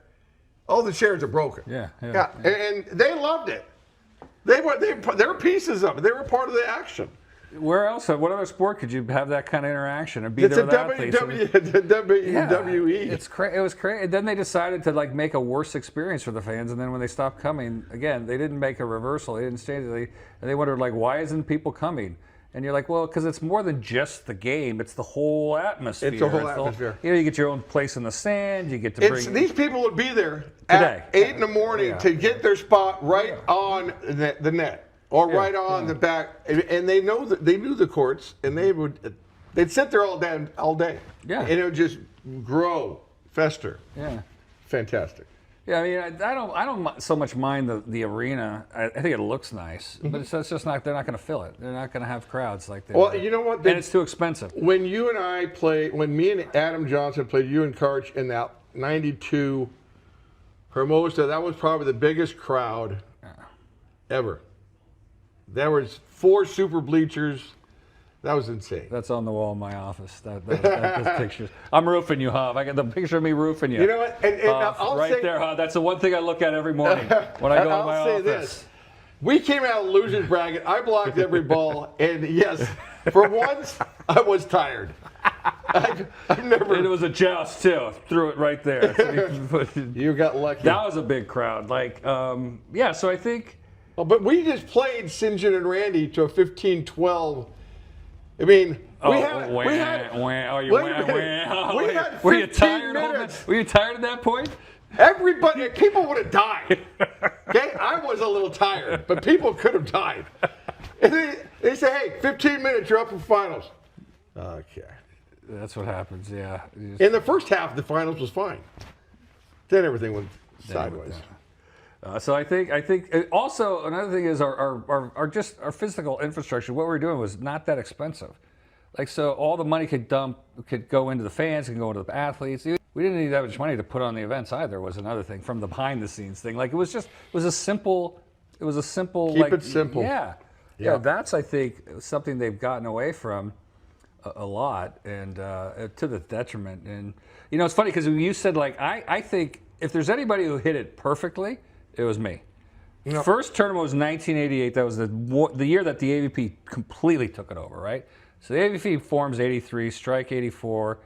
All the chairs are broken. Yeah. And they loved it. They were pieces of it. They were part of the action. Where else? What other sport could you have that kind of interaction and be there with athletes? WWE. It was crazy. And then they decided to like make a worse experience for the fans. And then when they stopped coming, again, they didn't make a reversal. They didn't stay. They wondered like, why isn't people coming? And you're like, well, because it's more than just the game. It's the whole atmosphere. It's the whole atmosphere. You get your own place in the sand. You get to bring. These people would be there today. at 8 in the morning to get their spot right on the net. Or right on the back, and they knew the courts, and they'd sit there all day. Yeah. And it would just grow, fester. Yeah. Fantastic. Yeah, I mean, I don't so much mind the arena. I think it looks nice, but it's just not. They're not going to fill it. They're not going to have crowds like that. Well, you know what? And it's too expensive. When you and I played, when me and Adam Johnson played, you and Karch in that '92 Hermosa, that was probably the biggest crowd ever. There was 4 super bleachers. That was insane. That's on the wall in my office. Those pictures. I'm roofing you, Hav. I got the picture of me roofing you. You know what? And I'll right say, there, Hav. That's the one thing I look at every morning when I go to my I'll say office. This. We came out of the losers bracket. I blocked every ball, and yes, for once, I was tired. I've never. And it was a joust too. Threw it right there. You got lucky. That was a big crowd. Yeah. So I think. Oh, but we just played St. John and Randy to a 15-12. I mean, we had. Were you tired? Were you tired at that point? Everybody, people would have died. Okay, I was a little tired, but people could have died. And they say, "Hey, 15 minutes, you're up for finals." Okay. That's what happens. Yeah. In the first half, the finals was fine. Then everything went sideways. So I think also another thing is our physical infrastructure. What we were doing was not that expensive, so all the money could go into the fans, could go into the athletes. We didn't need that much money to put on the events either. Was another thing from the behind the scenes thing. It was a simple. Keep it simple. Yeah. That's I think something they've gotten away from a lot, and to the detriment. And it's funny because you said I think if there's anybody who hit it perfectly, it was me. First tournament was 1988. That was the year that the AVP completely took it over, right? So the AVP forms 83, strike 84.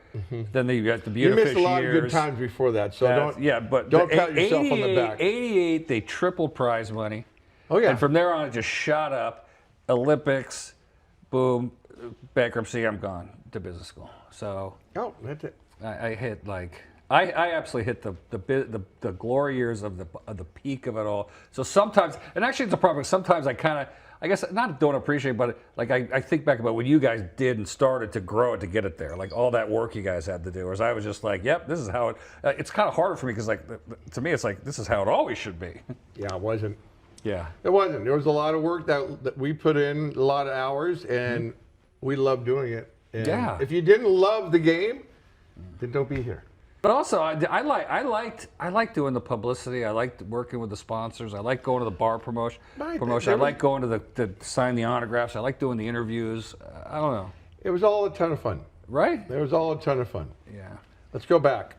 Then you got the Budafish years. You missed a lot of good times before that, so don't pat yourself on the back. 88, they tripled prize money. Oh yeah. And from there on, it just shot up. Olympics, boom, bankruptcy. I'm gone to business school. So that's it. I hit I absolutely hit the glory years of the peak of it all. So sometimes, and actually it's a problem. Sometimes I guess not don't appreciate, but I think back about what you guys did and started to grow it to get it there. All that work you guys had to do. Whereas I was just yep, this is how it. It's kind of harder for me because to me it's this is how it always should be. Yeah, it wasn't. Yeah, it wasn't. There was a lot of work that we put in, a lot of hours, and we loved doing it. And if you didn't love the game, then don't be here. But also, I liked doing the publicity. I liked working with the sponsors. I like going to the bar promotion. I like going to sign the autographs. I like doing the interviews. I don't know. It was all a ton of fun. Right? It was all a ton of fun. Yeah. Let's go back.